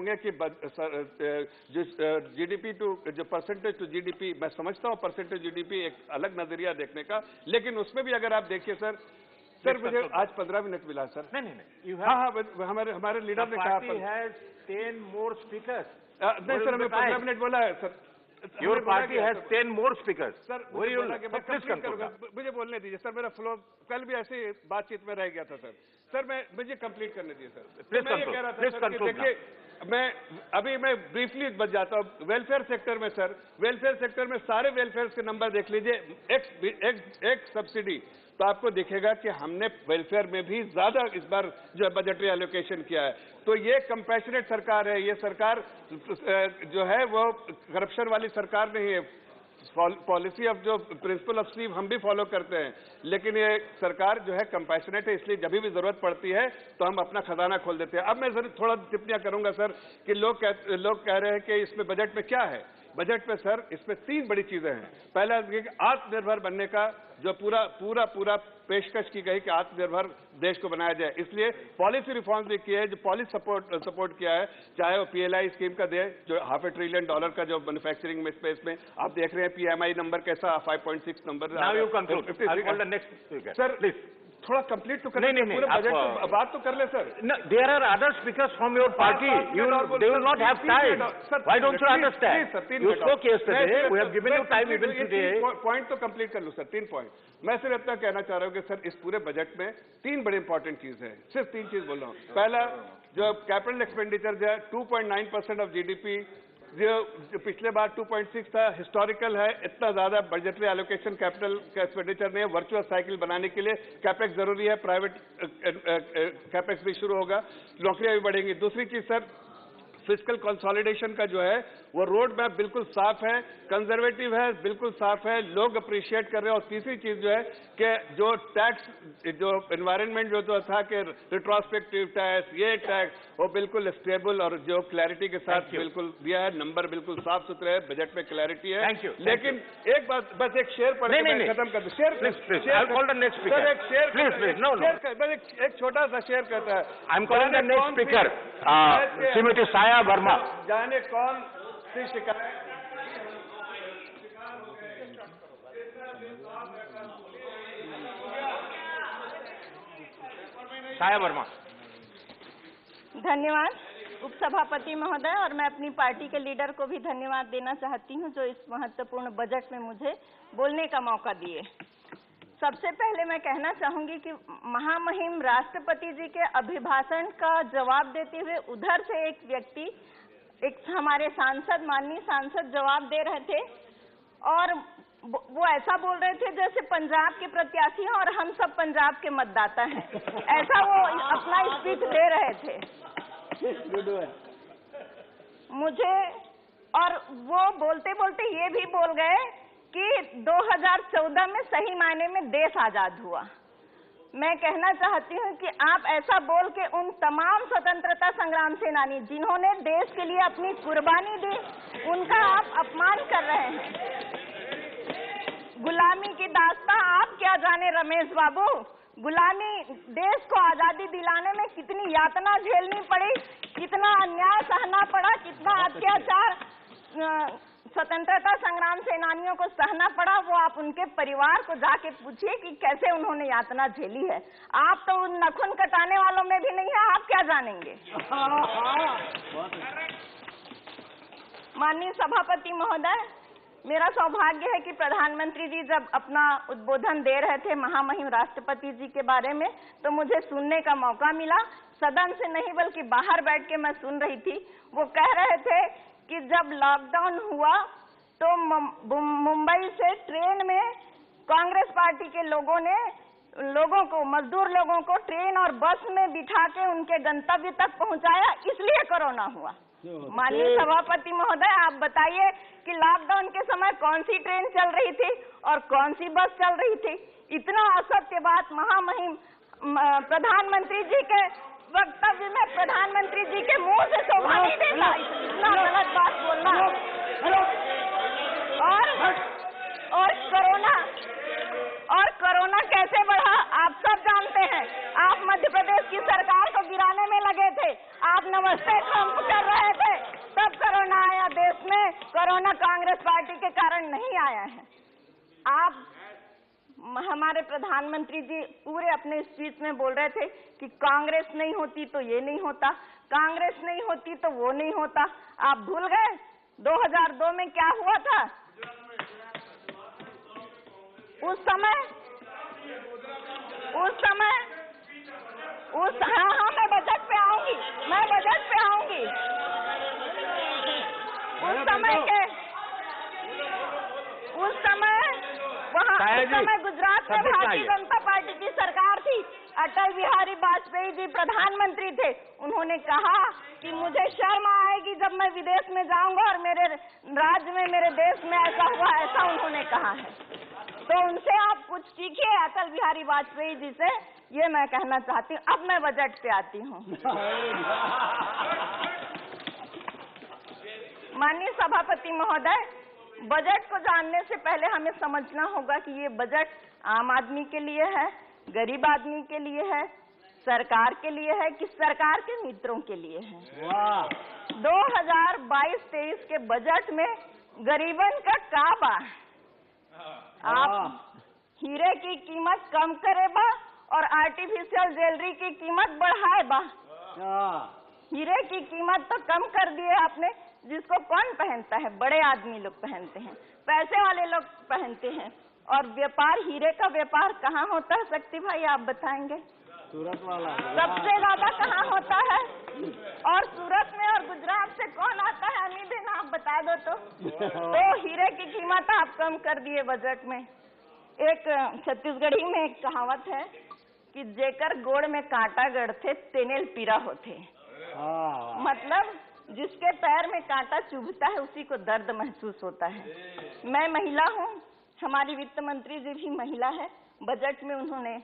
होंगे कि GDP to जो परसेंटेज टू जीडीपी, मैं समझता हूं परसेंटेज जीडीपी एक अलग नजरिया देखने का, लेकिन उसमें भी अगर आप देखिए सर मुझे आज 15 मिनट मिला सर। नहीं, हाँ, हमारे लीडर ने कहा 10 more speakers. नहीं सर, हमें 15 मिनट बोला है sir. Your party has 10 more speakers. Sir मुझे बोलने दीजिए सर, मेरा फ्लो कल भी ऐसे बातचीत में रह गया था सर। मुझे कंप्लीट करने दीजिए सर। मैं ये कह रहा था सर कि देखिए, मैं ब्रीफली बच जाता हूँ। वेलफेयर सेक्टर में सर, वेलफेयर सेक्टर में सारे वेलफेयर के नंबर देख लीजिए, एक सब्सिडी, तो आपको दिखेगा कि हमने वेलफेयर में भी ज्यादा इस बार जो है बजटरी एलोकेशन किया है। तो ये कंपैशनेट सरकार है, ये सरकार जो है वो करप्शन वाली सरकार नहीं है। पॉलिसी ऑफ जो प्रिंसिपल ऑफ स्लीव हम भी फॉलो करते हैं, लेकिन ये सरकार जो है कंपैशनेट है, इसलिए जब भी जरूरत पड़ती है तो हम अपना खजाना खोल देते हैं। अब मैं जरूर थोड़ा टिप्पणियां करूंगा सर कि लोग कह रहे हैं कि इसमें बजट में क्या है। बजट में सर इसमें 3 बड़ी चीजें हैं। पहला आत्मनिर्भर बनने का जो पूरा पेशकश की गई कि आत्मनिर्भर देश को बनाया जाए, इसलिए पॉलिसी रिफॉर्म्स भी किए हैं। जो पॉलिसी सपोर्ट किया है, चाहे वो PLI स्कीम का दे, जो $500 ट्रिलियन का जो मैन्युफैक्चरिंग में स्पेस में आप देख रहे हैं, PMI नंबर कैसा 5.6 नंबर। सर प्लीज थोड़ा कंप्लीट तो करें। नहीं, पूरे बजट को बात तो कर ले sir. There are other speakers from your party. They will not have time. Why don't you understand? You spoke yesterday. We have given you time even today. Point तो कंप्लीट कर लूं सर, 3 पॉइंट। मैं सिर्फ इतना कहना चाह रहा हूं कि सर इस पूरे बजट में 3 बड़े इंपॉर्टेंट चीज है, सिर्फ 3 चीज बोल रहा हूं। पहला, जो कैपिटल एक्सपेंडिचर जो है 2.9% ऑफ जीडीपी, जो पिछले बार 2.6 था, हिस्टोरिकल है। इतना ज्यादा बजटरी एलोकेशन कैपिटल का एक्सपेंडिचर नहीं है। वर्चुअल साइकिल बनाने के लिए कैपेक्स जरूरी है, प्राइवेट कैपेक्स भी शुरू होगा, नौकरियां भी बढ़ेंगी। दूसरी चीज सर, फिस्कल कंसोलिडेशन का जो है वो रोड मैप बिल्कुल साफ है, कंजर्वेटिव है, बिल्कुल साफ है, लोग अप्रिशिएट कर रहे हैं। और तीसरी चीज जो है कि जो टैक्स, जो एनवायरनमेंट जो था कि रिट्रोस्पेक्टिव टैक्स, ये टैक्स, वो बिल्कुल स्टेबल और जो क्लैरिटी के साथ बिल्कुल दिया है। नंबर बिल्कुल साफ सुथरे है, बजट में क्लैरिटी है। लेकिन एक बात, बस एक शेयर पढ़ के खत्म कर दो। शेयर एक छोटा सा शेयर करता है। I am calling the next speaker Shrimati साया वर्मा। जाने कौन सी शिकायत साया वर्मा। धन्यवाद उपसभापति महोदय, और मैं अपनी पार्टी के लीडर को भी धन्यवाद देना चाहती हूं जो इस महत्वपूर्ण बजट में मुझे बोलने का मौका दिए। सबसे पहले मैं कहना चाहूंगी कि महामहिम राष्ट्रपति जी के अभिभाषण का जवाब देते हुए उधर से एक व्यक्ति, एक हमारे सांसद, माननीय सांसद जवाब दे रहे थे और वो ऐसा बोल रहे थे जैसे पंजाब के प्रत्याशी हैं और हम सब पंजाब के मतदाता हैं, ऐसा वो अपना स्पीच दे रहे थे मुझे। और वो बोलते बोलते ये भी बोल गए कि 2014 में सही मायने में देश आजाद हुआ। मैं कहना चाहती हूँ कि आप ऐसा बोल के उन तमाम स्वतंत्रता संग्राम सेनानी जिन्होंने देश के लिए अपनी कुर्बानी दी, उनका आप अपमान कर रहे हैं। गुलामी की दास्तां आप क्या जाने रमेश बाबू, गुलामी, देश को आजादी दिलाने में कितनी यातना झेलनी पड़ी, कितना अन्याय सहना पड़ा, कितना अत्याचार स्वतंत्रता संग्राम सेनानियों को सहना पड़ा, वो आप उनके परिवार को जाके पूछिए कि कैसे उन्होंने यातना झेली है। आप तो उन नखून कटाने वालों में भी नहीं है, आप क्या जानेंगे। माननीय सभापति महोदय, मेरा सौभाग्य है कि प्रधानमंत्री जी जब अपना उद्बोधन दे रहे थे महामहिम राष्ट्रपति जी के बारे में, तो मुझे सुनने का मौका मिला। सदन से नहीं बल्कि बाहर बैठ के मैं सुन रही थी। वो कह रहे थे कि जब लॉकडाउन हुआ तो मुंबई से ट्रेन में कांग्रेस पार्टी के लोगों को मजदूर लोगों को ट्रेन और बस में बिठा के उनके गंतव्य तक पहुंचाया, इसलिए कोरोना हुआ। माननीय सभापति महोदय, आप बताइए कि लॉकडाउन के समय कौन सी ट्रेन चल रही थी और कौन सी बस चल रही थी। इतना असत्य बात महामहिम प्रधानमंत्री जी के वक्तव्य में प्रधानमंत्री जी के मुंह से शोभा नहीं देता, इतना गलत बात बोलना। और कोरोना कैसे बढ़ा आप सब जानते हैं। आप मध्य प्रदेश की सरकार को गिराने में लगे थे, आप नमस्ते ट्रंप कर रहे थे। कोरोना कांग्रेस पार्टी के कारण नहीं आया है। आप हमारे प्रधानमंत्री जी पूरे अपने स्पीच में बोल रहे थे कि कांग्रेस नहीं होती तो ये नहीं होता, कांग्रेस नहीं होती तो वो नहीं होता। आप भूल गए 2002 में क्या हुआ था? उस समय हाँ मैं बजट पे आऊंगी, उस समय गुजरात में भारतीय जनता पार्टी की सरकार थी, अटल बिहारी वाजपेयी जी प्रधानमंत्री थे। उन्होंने कहा कि मुझे शर्म आएगी जब मैं विदेश में जाऊंगा और मेरे राज्य में, मेरे देश में ऐसा हुआ, ऐसा उन्होंने कहा है। तो उनसे आप कुछ सीखिए, अटल बिहारी वाजपेयी जी से, ये मैं कहना चाहती हूँ। अब मैं बजट पे आती हूँ। माननीय सभापति महोदय, बजट को जानने से पहले हमें समझना होगा कि ये बजट आम आदमी के लिए है, गरीब आदमी के लिए है, सरकार के लिए है कि सरकार के मित्रों के लिए है। 2022-23 के बजट में गरीबन का काबा, आप हीरे की कीमत कम करे बा और आर्टिफिशियल ज्वेलरी की कीमत बढ़ाए बा। हीरे की कीमत तो कम कर दिए आपने, जिसको कौन पहनता है? बड़े आदमी लोग पहनते हैं, पैसे वाले लोग पहनते हैं। और व्यापार, हीरे का व्यापार कहाँ होता है शक्ति भाई, आप बताएंगे? सूरत वाला सबसे ज्यादा कहाँ होता है? और सूरत में और गुजरात से कौन आता है? अमी दिन आप बता दो तो हीरे की कीमत आप कम कर दिए बजट में। एक छत्तीसगढ़ी में एक कहावत है कि जेकर गोड़ में कांटा गढ़थे तेनेल पीरा होते। मतलब जिसके पैर में कांटा चुभता है उसी को दर्द महसूस होता है। मैं महिला हूँ, हमारी वित्त मंत्री जी भी महिला है। बजट में उन्होंने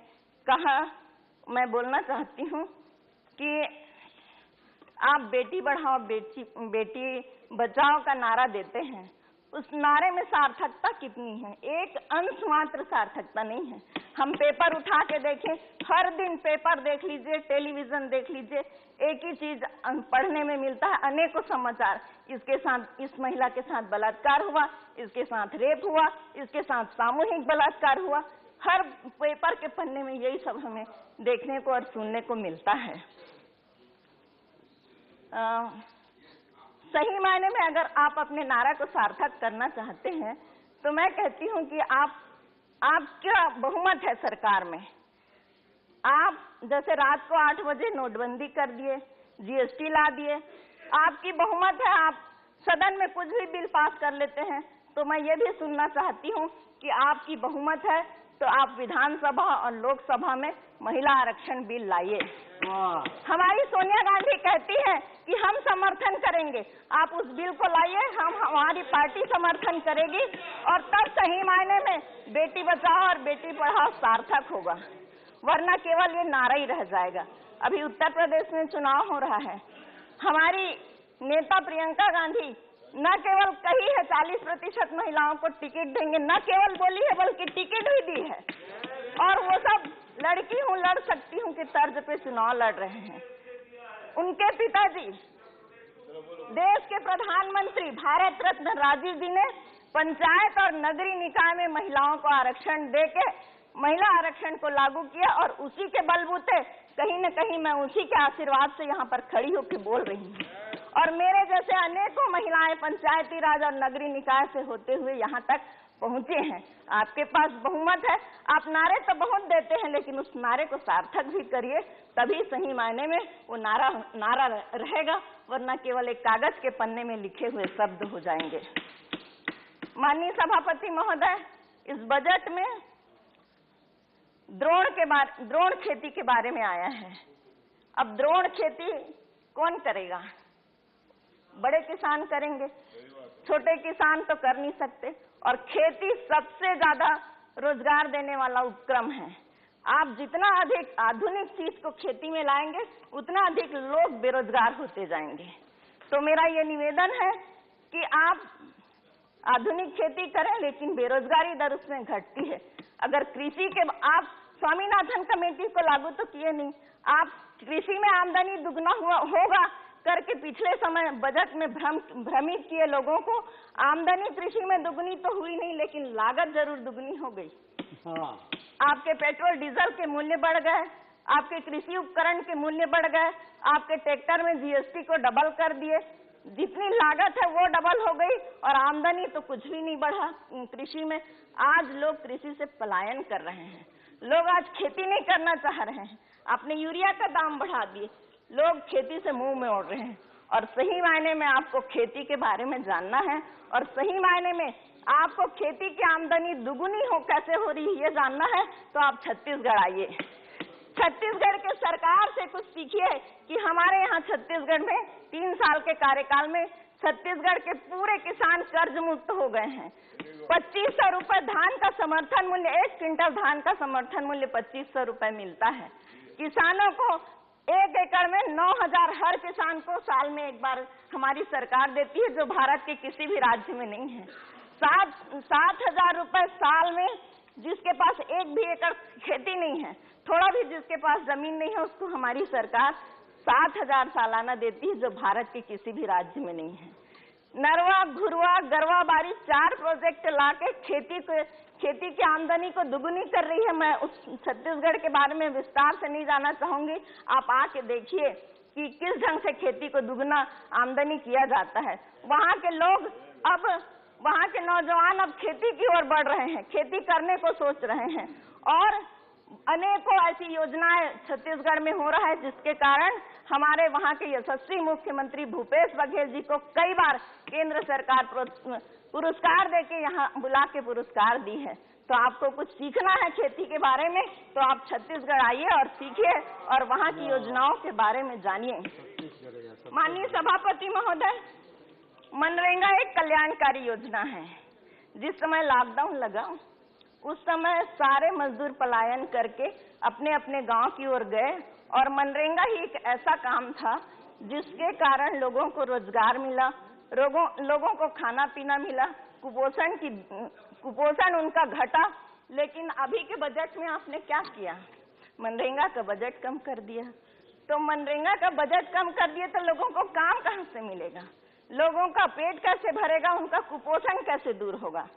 कहा, मैं बोलना चाहती हूँ कि आप बेटी बढ़ाओ बेटी बचाओ का नारा देते हैं, उस नारे में सार्थकता कितनी है? एक अंश मात्र सार्थकता नहीं है। हम पेपर उठा के देखें, हर दिन पेपर देख लीजिए, टेलीविजन देख लीजिए, एक ही चीज पढ़ने में मिलता है, अनेकों समाचार। इसके साथ, इस महिला के साथ बलात्कार हुआ, इसके साथ रेप हुआ, इसके साथ सामूहिक बलात्कार हुआ। हर पेपर के पन्ने में यही सब हमें देखने को और सुनने को मिलता है। सही मायने में अगर आप अपने नारा को सार्थक करना चाहते हैं तो मैं कहती हूं कि आपका बहुमत है सरकार में। आप जैसे रात को 8 बजे नोटबंदी कर दिए, जीएसटी ला दिए, आपकी बहुमत है, आप सदन में कुछ भी बिल पास कर लेते हैं। तो मैं ये भी सुनना चाहती हूँ कि आपकी बहुमत है तो आप विधानसभा और लोकसभा में महिला आरक्षण बिल लाइए। हमारी सोनिया गांधी कहती है कि हम समर्थन करेंगे, आप उस बिल को लाइए, हमारी पार्टी समर्थन करेगी और तब सही मायने में बेटी बचाओ और बेटी पढ़ाओ सार्थक होगा, वरना केवल ये नारा ही रह जाएगा। अभी उत्तर प्रदेश में चुनाव हो रहा है, हमारी नेता प्रियंका गांधी न केवल कही है 40% महिलाओं को टिकट देंगे, न केवल बोली है बल्कि टिकट भी दी है, और वो सब लड़की हूँ लड़ सकती हूँ कि तर्ज पे चुनाव लड़ रहे हैं। उनके पिताजी देश के प्रधानमंत्री भारत रत्न राजीव जी ने पंचायत और नगरीय निकाय में महिलाओं को आरक्षण देके महिला आरक्षण को लागू किया, और उसी के बलबूते कहीं न कहीं मैं उसी के आशीर्वाद से यहाँ पर खड़ी होकर बोल रही हूँ। और मेरे जैसे अनेकों महिलाएं पंचायती राज और नगरीय निकाय से होते हुए यहाँ तक पहुंचे हैं। आपके पास बहुमत है, आप नारे तो बहुत देते हैं, लेकिन उस नारे को सार्थक भी करिए, तभी सही मायने में वो नारा रहेगा, वरना केवल एक कागज के पन्ने में लिखे हुए शब्द हो जाएंगे। माननीय सभापति महोदय, इस बजट में ड्रोन खेती के बारे में आया है। अब ड्रोन खेती कौन करेगा? बड़े किसान करेंगे, छोटे किसान तो कर नहीं सकते। और खेती सबसे ज्यादा रोजगार देने वाला उपक्रम है। आप जितना अधिक आधुनिक चीज को खेती में लाएंगे, उतना अधिक लोग बेरोजगार होते जाएंगे। तो मेरा ये निवेदन है कि आप आधुनिक खेती करें, लेकिन बेरोजगारी दर उसमें घटती है। अगर कृषि के आप स्वामीनाथन कमेटी को लागू तो किए नहीं, आप कृषि में आमदनी दुगना होगा करके पिछले समय बजट में भ्रमित किए लोगों को। आमदनी कृषि में दुगनी तो हुई नहीं, लेकिन लागत जरूर दुगनी हो गई। आपके पेट्रोल डीजल के मूल्य बढ़ गए, आपके कृषि उपकरण के मूल्य बढ़ गए, आपके ट्रैक्टर में जीएसटी को डबल कर दिए। जितनी लागत है वो डबल हो गई और आमदनी तो कुछ भी नहीं बढ़ा कृषि में। आज लोग कृषि से पलायन कर रहे हैं, लोग आज खेती नहीं करना चाह रहे हैं। आपने यूरिया का दाम बढ़ा दिए, लोग खेती से मुंह में ओढ़ रहे हैं। और सही मायने में आपको खेती के बारे में जानना है और सही मायने में आपको खेती की आमदनी दुगुनी हो कैसे हो रही है ये जानना है, तो आप छत्तीसगढ़ आइए। छत्तीसगढ़ के सरकार से कुछ सीखिए कि हमारे यहाँ छत्तीसगढ़ में 3 साल के कार्यकाल में छत्तीसगढ़ के पूरे किसान कर्ज मुक्त हो गए हैं। 2500 रुपए धान का समर्थन मूल्य, 1 क्विंटल धान का समर्थन मूल्य 2500 रुपए मिलता है। किसानों को 1 एकड़ में 9000 हर किसान को साल में एक बार हमारी सरकार देती है, जो भारत के किसी भी राज्य में नहीं है। 7,000 रुपए साल में जिसके पास 1 भी एकड़ खेती नहीं है, थोड़ा भी जिसके पास जमीन नहीं है, उसको हमारी सरकार 7,000 सालाना देती है, जो भारत के किसी भी राज्य में नहीं है। नरवा, घुरवा, गरवा बारी 4 प्रोजेक्ट लाके खेती की आमदनी को दुगुनी कर रही है। मैं उस छत्तीसगढ़ के बारे में विस्तार से नहीं जाना चाहूंगी, आप आके देखिए कि किस ढंग से खेती को दुगुना आमदनी किया जाता है। वहाँ के लोग अब, वहाँ के नौजवान अब खेती की ओर बढ़ रहे हैं, खेती करने को सोच रहे हैं और अनेकों ऐसी योजनाएं छत्तीसगढ़ में हो रहा है, जिसके कारण हमारे वहाँ के यशस्वी मुख्यमंत्री भूपेश बघेल जी को कई बार केंद्र सरकार पुरस्कार देके यहाँ बुला के पुरस्कार दी है। तो आपको कुछ सीखना है खेती के बारे में, तो आप छत्तीसगढ़ आइए और सीखिए और वहाँ की योजनाओं के बारे में जानिए। माननीय सभापति महोदय, मनरेगा एक कल्याणकारी योजना है। जिस समय लॉकडाउन लगा उस समय सारे मजदूर पलायन करके अपने अपने गांव की ओर गए और मनरेगा ही एक ऐसा काम था जिसके कारण लोगों को रोजगार मिला, लोगों को खाना पीना मिला, कुपोषण उनका घटा। लेकिन अभी के बजट में आपने क्या किया? मनरेगा का बजट कम कर दिया। तो मनरेगा का बजट कम कर दिए तो लोगों को काम कहाँ से मिलेगा, लोगों का पेट कैसे भरेगा, उनका कुपोषण कैसे दूर होगा?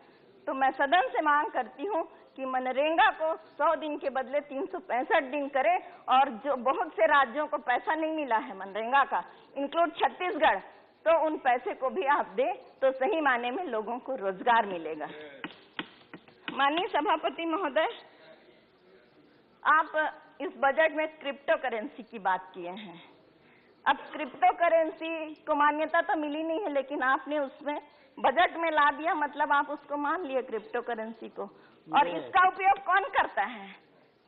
तो मैं सदन से मांग करती हूँ कि मनरेगा को 100 दिन के बदले 365 दिन करें और जो बहुत से राज्यों को पैसा नहीं मिला है मनरेगा का, इंक्लूड छत्तीसगढ़, तो उन पैसे को भी आप दें तो सही मायने में लोगों को रोजगार मिलेगा। माननीय सभापति महोदय, आप इस बजट में क्रिप्टो करेंसी की बात किए हैं। अब क्रिप्टो करेंसी को मान्यता तो मिली नहीं है, लेकिन आपने उसमें बजट में ला दिया, मतलब आप उसको मान लिए क्रिप्टो करेंसी को। और इसका उपयोग कौन करता है?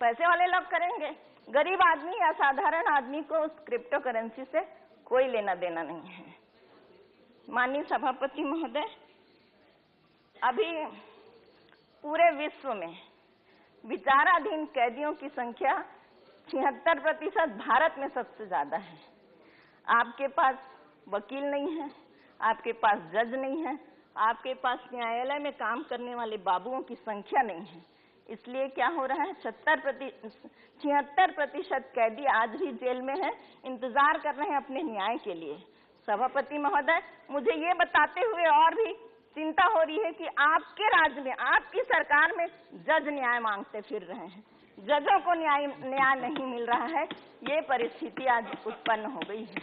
पैसे वाले लोग करेंगे, गरीब आदमी या साधारण आदमी को उस क्रिप्टो करेंसी से कोई लेना देना नहीं है। माननीय सभापति महोदय, अभी पूरे विश्व में विचाराधीन कैदियों की संख्या 76% भारत में सबसे ज्यादा है। आपके पास वकील नहीं है, आपके पास जज नहीं है, आपके पास न्यायालय में काम करने वाले बाबुओं की संख्या नहीं है। इसलिए क्या हो रहा है, 76% कैदी आज भी जेल में है, इंतजार कर रहे हैं अपने न्याय के लिए। सभापति महोदय, मुझे ये बताते हुए और भी चिंता हो रही है कि आपके राज्य में, आपकी सरकार में जज न्याय मांगते फिर रहे हैं, जजों को न्याय नहीं मिल रहा है। ये परिस्थिति आज उत्पन्न हो गई है।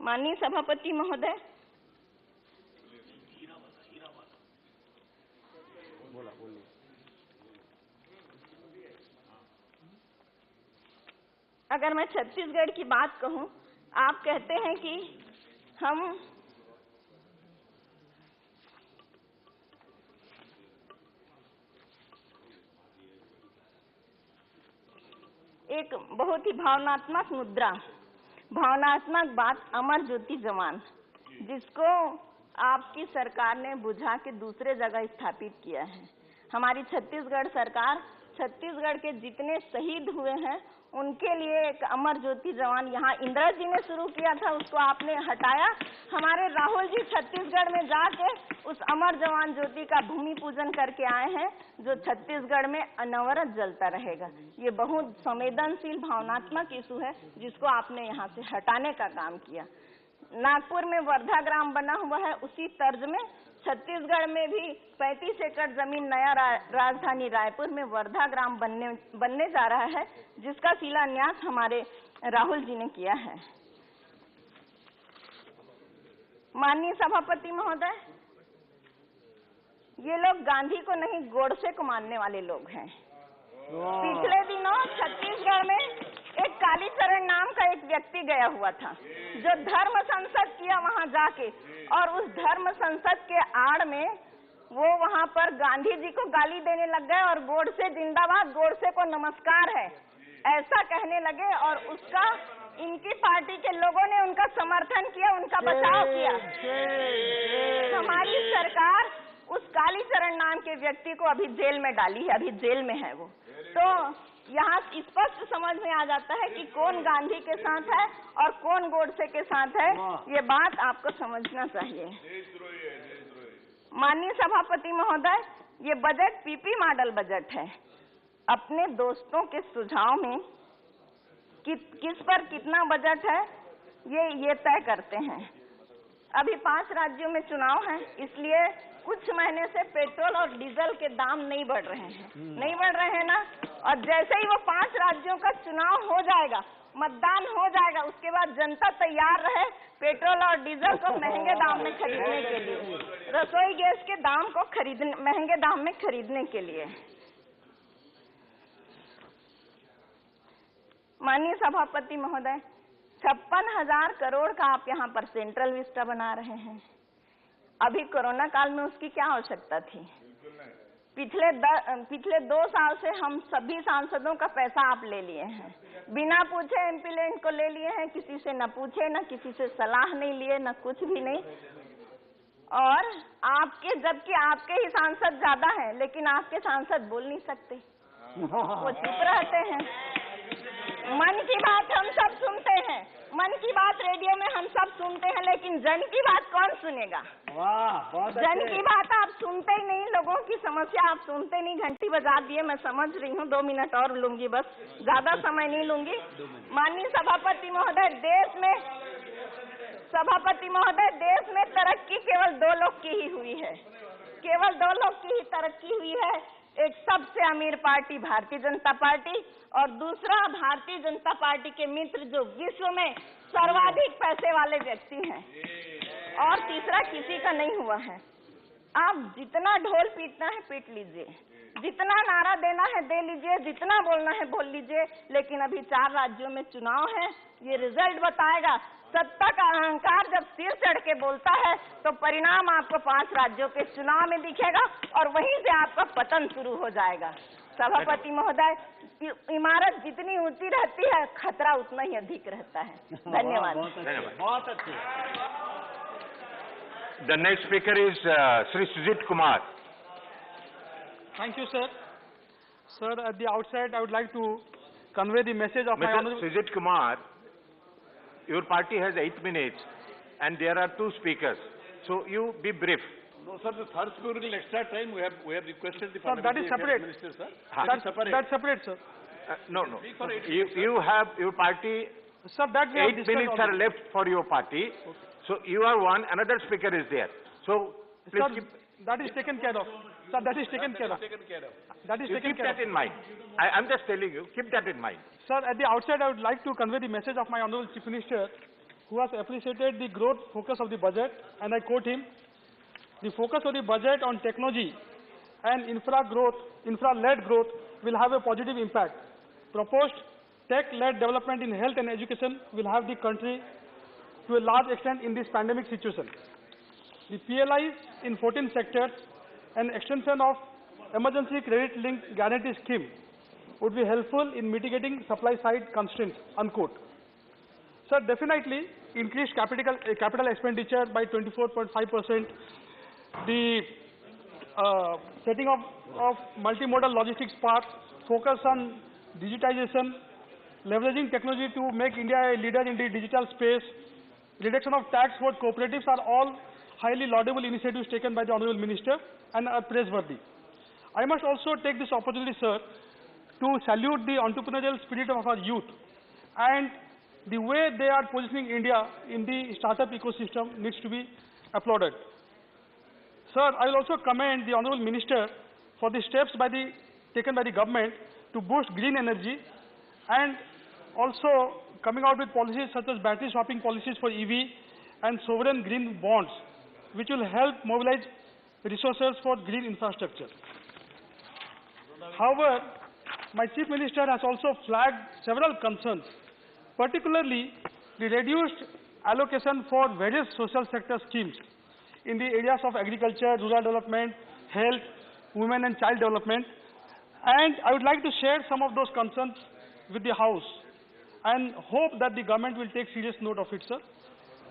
माननीय सभापति महोदय, अगर मैं छत्तीसगढ़ की बात कहूं, आप कहते हैं कि हम एक बहुत ही भावनात्मक मुद्रा, भावनात्मक बात, अमर ज्योति जवान, जिसको आपकी सरकार ने बुझा के दूसरे जगह स्थापित किया है। हमारी छत्तीसगढ़ सरकार छत्तीसगढ़ के जितने शहीद हुए हैं उनके लिए एक अमर ज्योति जवान यहाँ इंदिरा जी ने शुरू किया था, उसको आपने हटाया। हमारे राहुल जी छत्तीसगढ़ में जाके उस अमर जवान ज्योति का भूमि पूजन करके आए हैं, जो छत्तीसगढ़ में अनवरत जलता रहेगा। ये बहुत संवेदनशील भावनात्मक इशू है, जिसको आपने यहाँ से हटाने का काम किया। नागपुर में वर्धा ग्राम बना हुआ है, उसी तर्ज में छत्तीसगढ़ में भी 35 एकड़ जमीन नया राजधानी रायपुर में वर्धा ग्राम बनने जा रहा है, जिसका शिलान्यास हमारे राहुल जी ने किया है। माननीय सभापति महोदय, ये लोग गांधी को नहीं गोडसे को मानने वाले लोग हैं। पिछले दिनों छत्तीसगढ़ में एक कालीचरण नाम का एक व्यक्ति गया हुआ था, जो धर्म संसद किया वहां जाके, और उस धर्म संसद के आड़ में वो वहां पर गांधी जी को गाली देने लग गए और गोडसे जिंदाबाद, गोडसे को नमस्कार है, ऐसा कहने लगे। और उसका इनकी पार्टी के लोगों ने उनका समर्थन किया, उनका बचाव किया। हमारी सरकार उस कालीचरण नाम के व्यक्ति को अभी जेल में डाली है, अभी जेल में है वो। तो यहाँ स्पष्ट समझ में आ जाता है कि कौन गांधी के साथ है और कौन गोडसे के साथ है, ये बात आपको समझना चाहिए। माननीय सभापति महोदय, ये बजट पीपी मॉडल बजट है। अपने दोस्तों के सुझाव में किस पर कितना बजट है ये तय करते हैं। अभी 5 राज्यों में चुनाव है, इसलिए कुछ महीने से पेट्रोल और डीजल के दाम नहीं बढ़ रहे हैं ना। और जैसे ही वो 5 राज्यों का चुनाव हो जाएगा, मतदान हो जाएगा, उसके बाद जनता तैयार रहे पेट्रोल और डीजल को महंगे दाम में खरीदने के लिए, रसोई गैस के दाम को महंगे दाम में खरीदने के लिए। माननीय सभापति महोदय, 56,000 करोड़ का आप यहाँ पर सेंट्रल विस्टा बना रहे हैं। अभी कोरोना काल में उसकी क्या आवश्यकता थी? पिछले 2 साल से हम सभी सांसदों का पैसा आप ले लिए हैं, बिना पूछे एमपी लैंड को ले लिए हैं, किसी से न पूछे, न किसी से सलाह नहीं लिए, न कुछ भी नहीं। और जबकि आपके ही सांसद ज्यादा हैं, लेकिन आपके सांसद बोल नहीं सकते, वो चुप रहते हैं। मन की बात हम सब सुनते हैं, मन की बात रेडियो में हम सब सुनते हैं, लेकिन जन की बात कौन सुनेगा? जन की बात आप सुनते ही नहीं, लोगों की समस्या आप सुनते नहीं। घंटी बजा दिए, मैं समझ रही हूँ, 2 मिनट और लूंगी, बस ज्यादा समय नहीं लूंगी। माननीय सभापति महोदय, देश में तरक्की केवल 2 लोग की ही हुई है, केवल 2 लोग की ही तरक्की हुई है। एक सबसे अमीर पार्टी भारतीय जनता पार्टी, और दूसरा भारतीय जनता पार्टी के मित्र जो विश्व में सर्वाधिक पैसे वाले व्यक्ति हैं, और तीसरा किसी का नहीं हुआ है। आप जितना ढोल पीटना है पीट लीजिए, जितना नारा देना है दे लीजिए, जितना बोलना है बोल लीजिए, लेकिन अभी 4 राज्यों में चुनाव है, ये रिजल्ट बताएगा। सत्ता का अहंकार जब सिर चढ़ के बोलता है तो परिणाम आपको 5 राज्यों के चुनाव में दिखेगा, और वहीं से आपका पतन शुरू हो जाएगा। सभापति महोदय, इमारत जितनी ऊंची रहती है, खतरा उतना ही अधिक रहता है। धन्यवाद। बहुत अच्छे। The next speaker is Sri Ajit Kumar. Thank you, sir. Sir, at the outset, I would like to convey the message of my honorable... Mr. Ajit Kumar, your party has 8 minutes, and there are 2 speakers. So you be brief. No, sir, the third speaker will extra time. We have requested the Sir, that is separate. Minister, sir. That's separate, sir. No. You have your party. Sir, that we have 8 minutes are left for your party. Okay. So you are one. Another speaker is there. So please sir, keep. That is taken care of. Sir, that is taken care of. That is You taken keep care that of. in mind. I'm just telling you. Keep that in mind. Sir, at the outset, I would like to convey the message of my honorable Chief Minister, who has appreciated the growth focus of the budget, and I quote him: "The focus of the budget on technology and infra-led growth will have a positive impact. Proposed tech-led development in health and education will have the country to a large extent in this pandemic situation. The PLIs in 14 sectors and extension of emergency credit-linked guarantee scheme would be helpful in mitigating supply-side constraints," unquote. Sir, definitely increased capital expenditure by 24.5%, the setting of multimodal logistics parks, focus on digitization, leveraging technology to make India a leader in the digital space, reduction of tax for cooperatives are all highly laudable initiatives taken by the Honorable Minister and are praiseworthy. I must also take this opportunity, sir, to salute the entrepreneurial spirit of our youth and the way they are positioning India in the startup ecosystem needs to be applauded. Sir, I will also commend the Honorable Minister for the steps taken by the government to boost green energy and also coming out with policies such as battery swapping policies for EV and sovereign green bonds, which will help mobilize resources for green infrastructure. However, my Chief Minister has also flagged several concerns, particularly the reduced allocation for various social sector schemes in the areas of agriculture, rural development, health, women and child development. And I would like to share some of those concerns with the House and hope that the government will take serious note of it, sir.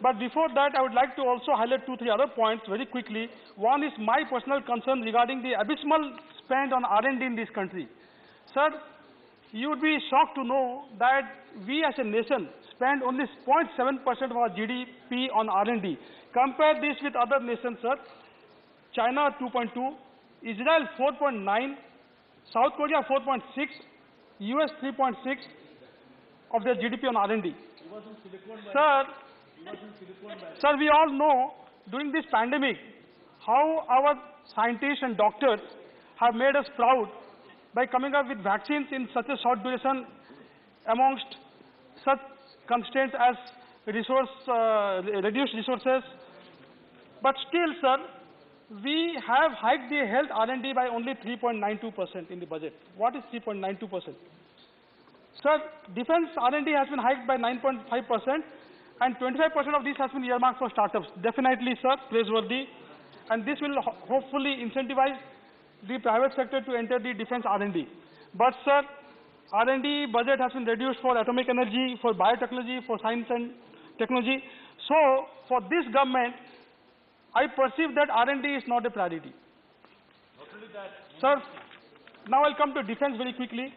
But before that, I would like to also highlight 2-3 other points very quickly. One is my personal concern regarding the abysmal spend on R&D in this country. Sir, you would be shocked to know that we as a nation spend only 0.7% of our GDP on R&D. Compare this with other nations, sir. China 2.2, Israel 4.9, South Korea 4.6, US 3.6 of their GDP on R&D. Sir, we all know during this pandemic how our scientists and doctors have made us proud by coming up with vaccines in such a short duration amongst such constraints as reduced resources. But still, sir, we have hiked the health R&D by only 3.92% in the budget. What is 3.92%? Sir, defense R&D has been hiked by 9.5%, and 25% of this has been earmarked for startups. Definitely, sir, praiseworthy. And this will hopefully incentivize the private sector to enter the defense R&D. But, sir, R&D budget has been reduced for atomic energy, for biotechnology, for science and technology. So, for this government, I perceive that R&D is not a priority. Not only that. Sir, now I'll come to defense very quickly.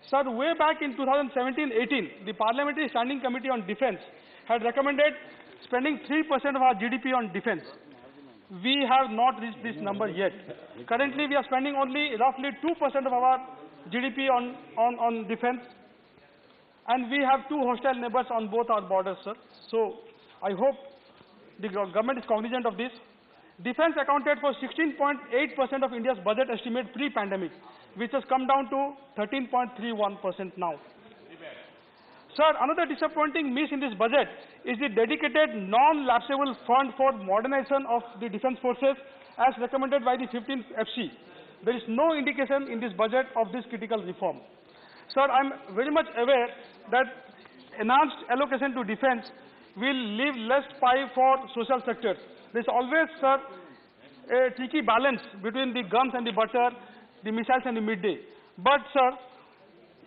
Sir, way back in 2017-18, the Parliamentary Standing Committee on Defense had recommended spending 3% of our GDP on defense. We have not reached this number yet. Currently, we are spending only roughly 2% of our GDP on defense. And we have 2 hostile neighbors on both our borders, sir. So, I hope the government is cognizant of this. Defense accounted for 16.8% of India's budget estimate pre-pandemic, which has come down to 13.31% now. Sir, another disappointing miss in this budget is the dedicated non-lapsable fund for modernization of the defense forces as recommended by the 15th FC. There is no indication in this budget of this critical reform. Sir, I am very much aware that enhanced allocation to defense will leave less pie for social sectors. There is always, sir, a tricky balance between the guns and the butter, the missiles and the midday. But, sir,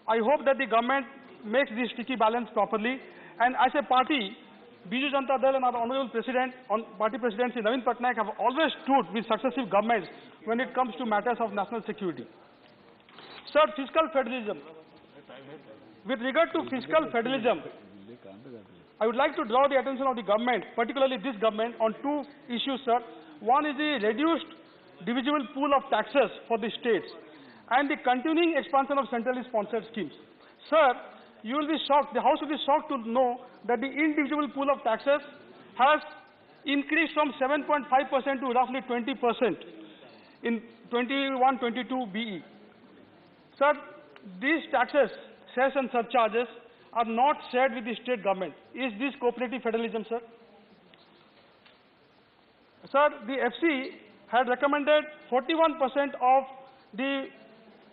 I hope that the government makes this tricky balance properly. And as a party, Biju Janata Dal and our Honorable President, Party President Shri Naveen Patnaik have always stood with successive governments when it comes to matters of national security. Sir, fiscal federalism. With regard to fiscal federalism, I would like to draw the attention of the government, particularly this government, on 2 issues, sir. One is the reduced divisible pool of taxes for the states and the continuing expansion of centrally sponsored schemes. Sir, you will be shocked, the House will be shocked to know that the indivisible pool of taxes has increased from 7.5% to roughly 20% in 21-22 BE. Sir, these taxes, cess and surcharges are not shared with the state government. Is this cooperative federalism, sir? Sir, the FC had recommended 41% of the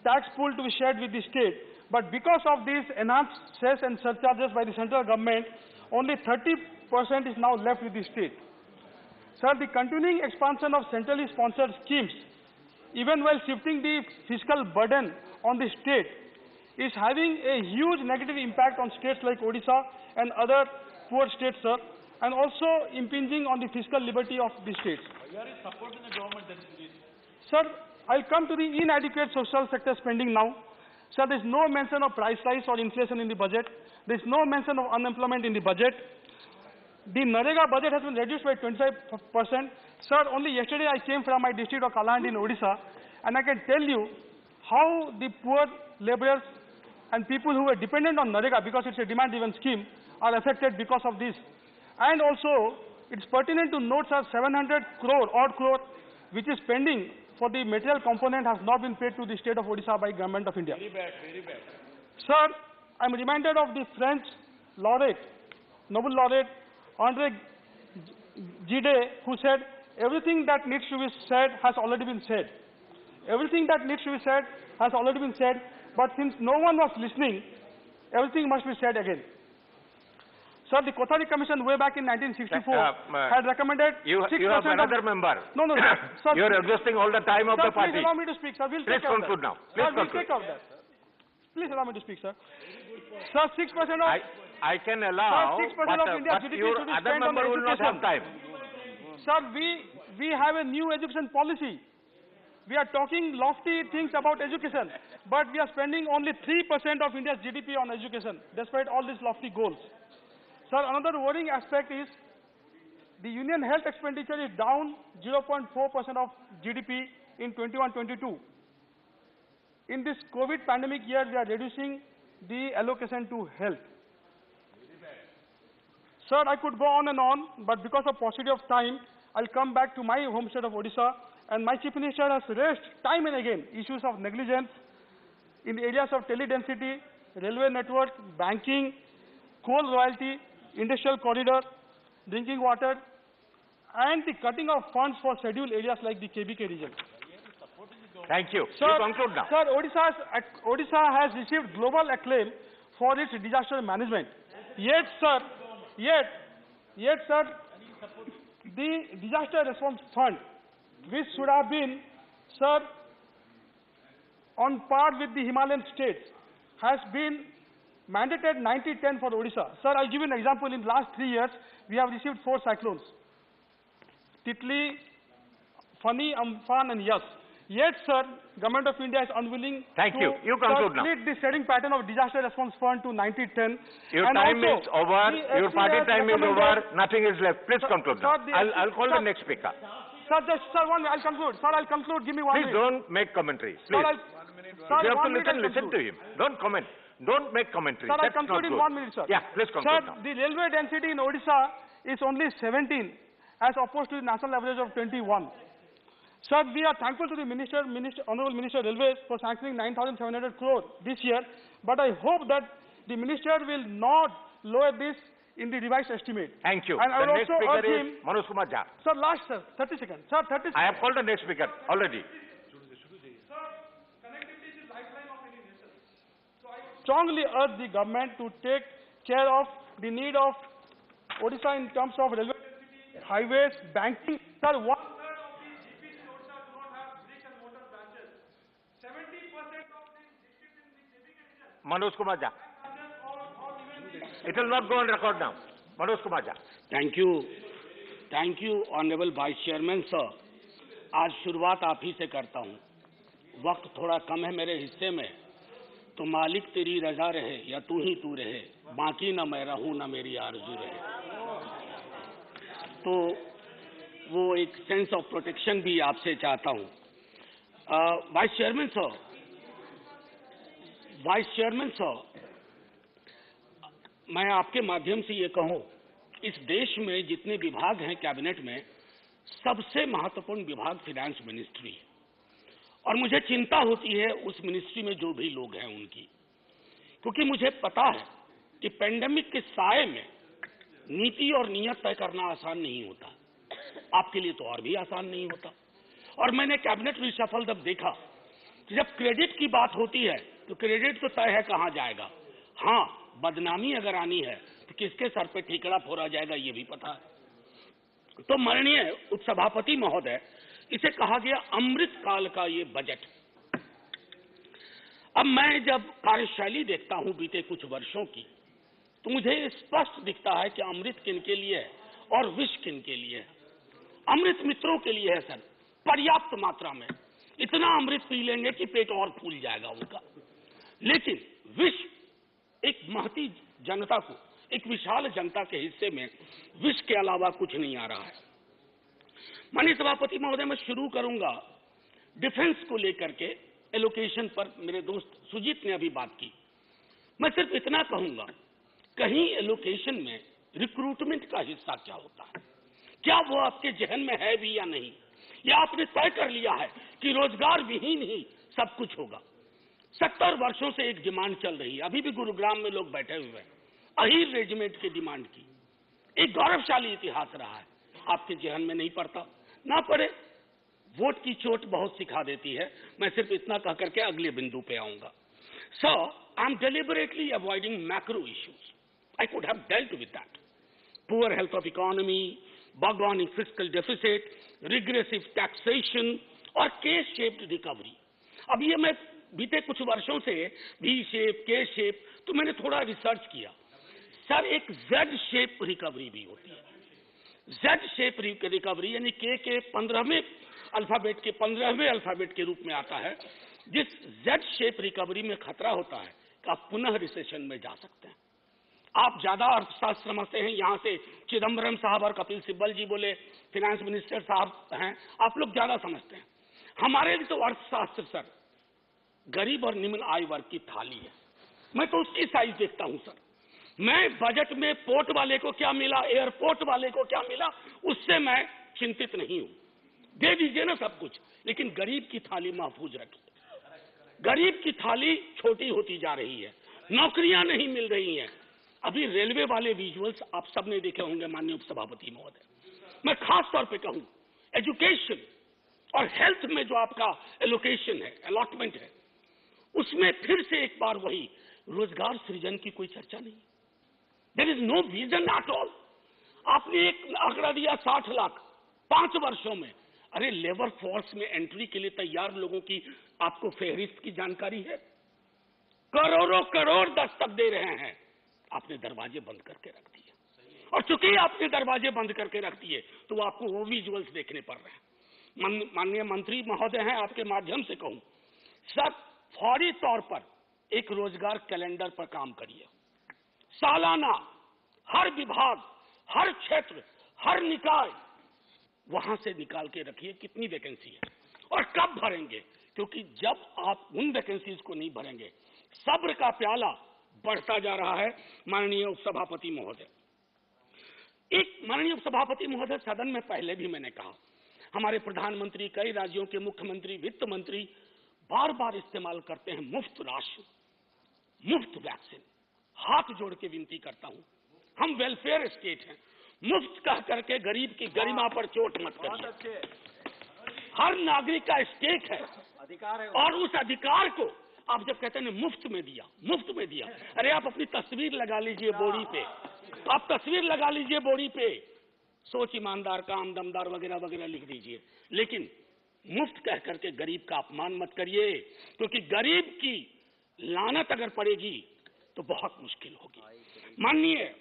tax pool to be shared with the state. But because of these enhanced cess and surcharges by the central government, only 30% is now left with the state. Sir, the continuing expansion of centrally sponsored schemes, even while shifting the fiscal burden on the state, is having a huge negative impact on states like Odisha and other poor states, sir, and also impinging on the fiscal liberty of the states. You are supporting the government then, please. Sir, I'll come to the inadequate social sector spending now. Sir, there is no mention of price rise or inflation in the budget. There is no mention of unemployment in the budget. The Narega budget has been reduced by 25%. Sir, only yesterday I came from my district of Kaland in Odisha, and I can tell you how the poor laborers and people who were dependent on Narega, because it's a demand-driven scheme, are affected because of this. And also, it's pertinent to note, sir, 700 crore, which is pending for the material component, has not been paid to the state of Odisha by Government of India. Very bad, very bad. Sir, I'm reminded of the French laureate, Nobel laureate, André Gide, who said, everything that needs to be said has already been said. Everything that needs to be said has already been said, but since no one was listening, everything must be said again. Sir, the Kothari Commission way back in 1964 had recommended 6% You have another member. No, sir. Sir, you are exhausting all the time of sir, the party. Please allow me to speak, sir. We'll Please take conclude now. Please sir, conclude. We'll take out that. Please allow me to speak, sir. Sir, 6% of... I can allow, sir, 6% of India's but GDP your should be other spent on member will not education. have time. Sir, we have a new education policy. We are talking lofty things about education, but we are spending only 3% of India's GDP on education, despite all these lofty goals. Sir, another worrying aspect is the union health expenditure is down 0.4% of GDP in 21-22. In this COVID pandemic year, we are reducing the allocation to health. Sir, I could go on and on, but because of paucity of time, I'll come back to my home state of Odisha, and my Chief Minister has raised time and again issues of negligence in the areas of tele-density, railway network, banking, coal royalty, industrial corridor, drinking water, and the cutting of funds for scheduled areas like the KBK region. Thank you. Sir, you conclude now. Sir, Odisha has received global acclaim for its disaster management. Yet, sir, the Disaster Response Fund, which should have been, sir, on par with the Himalayan states, has been mandated 90-10 for Odisha. Sir, I'll give you an example. In the last 3 years, we have received 4 cyclones: Titli, Fani, Amphan, and Yas. Yet, sir, Government of India is unwilling Thank to you. You conclude now. split the setting pattern of Disaster Response Fund to 90-10. Your and time also, is over. Your party time is over. Nothing is left. Please conclude now. I'll call the next speaker. Sir, I'll conclude. Sir, I'll conclude. Give me 1 minute. Please don't make commentary. Please. Sir, you have to listen to him. Don't comment. Don't make commentary. Sir, I'll That's conclude not in good. 1 minute, sir. Yeah, please conclude Sir, now. the railway density in Odisha is only 17 as opposed to the national average of 21. Sir, we are thankful to the Honorable Minister Railways for sanctioning 9,700 crore this year, but I hope that the Minister will not lower this in the revised estimate. Thank you. And I will the next also speaker urge is him... Manoj Kumar Jha. Sir, last, sir, 30 seconds. Sir, 30 seconds. I have called the next speaker already. Sir, connectivity is the lifeline of any nation. So I strongly urge the government to take care of the need of Odisha in terms of railway, highways, banking. Sir, 1/3 of the GPs in Odisha do not have brick and mortar branches. 70% of the districts in the KBK region. Manoj Kumar Jha. It will not go on record now. Manoj Kumar Jha. Thank you honourable vice chairman sir. आज शुरुआत आप ही से करता हूँ। वक्त थोड़ा कम है मेरे हिस्से में, तो मालिक तेरी रजा रहे या तू ही तू रहे, बाकी ना मैं रहूँ ना मेरी आरज़ू रहे। तो वो एक सेंस ऑफ प्रोटेक्शन भी आपसे चाहता हूँ। वाइस चेयरमैन सर, मैं आपके माध्यम से ये कहूँ, इस देश में जितने विभाग हैं कैबिनेट में, सबसे महत्वपूर्ण विभाग फाइनेंस मिनिस्ट्री है। और मुझे चिंता होती है उस मिनिस्ट्री में जो भी लोग हैं उनकी, क्योंकि मुझे पता है कि पेंडेमिक के साए में नीति और नियत तय करना आसान नहीं होता, आपके लिए तो और भी आसान नहीं होता। और मैंने कैबिनेट रिशफल जब देखा कि जब क्रेडिट की बात होती है तो क्रेडिट तो तय है कहाँ जाएगा, हाँ बदनामी अगर आनी है तो किसके सर पे ठीकरा फोड़ा जाएगा ये भी पता है। तो माननीय उपसभापति महोदय, इसे कहा गया अमृत काल का ये बजट। अब मैं जब कार्यशैली देखता हूं बीते कुछ वर्षों की, तो मुझे स्पष्ट दिखता है कि अमृत किनके लिए है और विष किनके लिए है। अमृत मित्रों के लिए है सर, पर्याप्त मात्रा में, इतना अमृत पी लेंगे कि पेट और फूल जाएगा उनका। लेकिन विष एक महती जनता को, एक विशाल जनता के हिस्से में विष के अलावा कुछ नहीं आ रहा है। माननीय सभापति महोदय, मैं शुरू करूंगा डिफेंस को लेकर के एलोकेशन पर। मेरे दोस्त सुजीत ने अभी बात की। मैं सिर्फ इतना कहूंगा, कहीं एलोकेशन में रिक्रूटमेंट का हिस्सा क्या होता है? क्या वो आपके जहन में है भी या नहीं? या आपने तय कर लिया है कि रोजगार विहीन ही सब कुछ होगा? 70 वर्षों से एक डिमांड चल रही है, अभी भी गुरुग्राम में लोग बैठे हुए हैं, अहीर रेजिमेंट की डिमांड की। एक गौरवशाली इतिहास रहा है, आपके जहन में नहीं पड़ता? ना पड़े, वोट की चोट बहुत सिखा देती है। मैं सिर्फ इतना कह करके अगले बिंदु पे आऊंगा। So I am deliberately avoiding macro issues. I could have dealt with that. Poor health of economy, बग ऑन इन फिस्कल डेफिसिट, रिग्रेसिव टैक्सेशन और के शेप्ड रिकवरी। अब ये मैं बीते कुछ वर्षों से भी शेप, के शेप, तो मैंने थोड़ा रिसर्च किया। सर, एक जेड शेप रिकवरी भी होती है। जेड शेप रिकवरी यानी के 15वें अल्फाबेट के 15वें अल्फाबेट के रूप में आता है। जिस जेड शेप रिकवरी में खतरा होता है कि आप पुनः रिसेशन में जा सकते हैं। आप ज्यादा अर्थशास्त्र समझते हैं, यहां से चिदम्बरम साहब और कपिल सिब्बल जी बोले, फाइनेंस मिनिस्टर साहब हैं, आप लोग ज्यादा समझते हैं। हमारे लिए तो अर्थशास्त्र सर गरीब और निम्न आय वर्ग की थाली है। मैं तो उसकी साइज देखता हूं सर। मैं बजट में पोर्ट वाले को क्या मिला, एयरपोर्ट वाले को क्या मिला, उससे मैं चिंतित नहीं हूं। दे दीजिए ना सब कुछ, लेकिन गरीब की थाली महफूज रखिए। गरीब की थाली छोटी होती जा रही है, नौकरियां नहीं मिल रही हैं। अभी रेलवे वाले विजुअल्स आप सबने देखे होंगे माननीय उपसभापति महोदय। मैं खास तौर पे कहूं, एजुकेशन और हेल्थ में जो आपका एलोकेशन है, अलॉटमेंट है, उसमें फिर से एक बार वही रोजगार सृजन की कोई चर्चा नहीं। There is no vision at all. आपने एक आंकड़ा दिया 60 लाख 5 वर्षों में। अरे लेबर फोर्स में एंट्री के लिए तैयार लोगों की आपको फेहरिस्त की जानकारी है? करोड़ों करोड़ दस्तक दे रहे हैं, आपने दरवाजे बंद करके रख दिए। और चूंकि आपने दरवाजे बंद करके रख दिए तो वो आपको वो विजुअल्स देखने पड़ रहे हैं। माननीय मंत्री महोदय हैं, आपके माध्यम से कहूं सर, फौरी तौर पर एक रोजगार कैलेंडर पर काम करिए। सालाना हर विभाग, हर क्षेत्र, हर निकाय वहां से निकाल के रखिए कितनी वैकेंसी है और कब भरेंगे, क्योंकि जब आप उन वैकेंसीज को नहीं भरेंगे, सब्र का प्याला बढ़ता जा रहा है। माननीय उपसभापति महोदय, एक माननीय उपसभापति महोदय, सदन में पहले भी मैंने कहा, हमारे प्रधानमंत्री, कई राज्यों के मुख्यमंत्री, वित्त मंत्री बार बार इस्तेमाल करते हैं मुफ्त राशन, मुफ्त वैक्सीन। हाथ जोड़ के विनती करता हूं, हम वेलफेयर स्टेट हैं, मुफ्त कह करके गरीब की गरिमा पर चोट मत करिए। हर नागरिक का स्टेक है, अधिकार है, और उस अधिकार को आप जब कहते हैं मुफ्त में दिया, मुफ्त में दिया, अरे आप अपनी तस्वीर लगा लीजिए बोरी पे, आप तस्वीर लगा लीजिए बोरी पे, सोच ईमानदार, काम दमदार वगैरह वगैरह लिख दीजिए, लेकिन मुफ्त कह करके गरीब का अपमान मत करिए, क्योंकि गरीब की लानत अगर पड़ेगी तो बहुत मुश्किल होगी। माननीय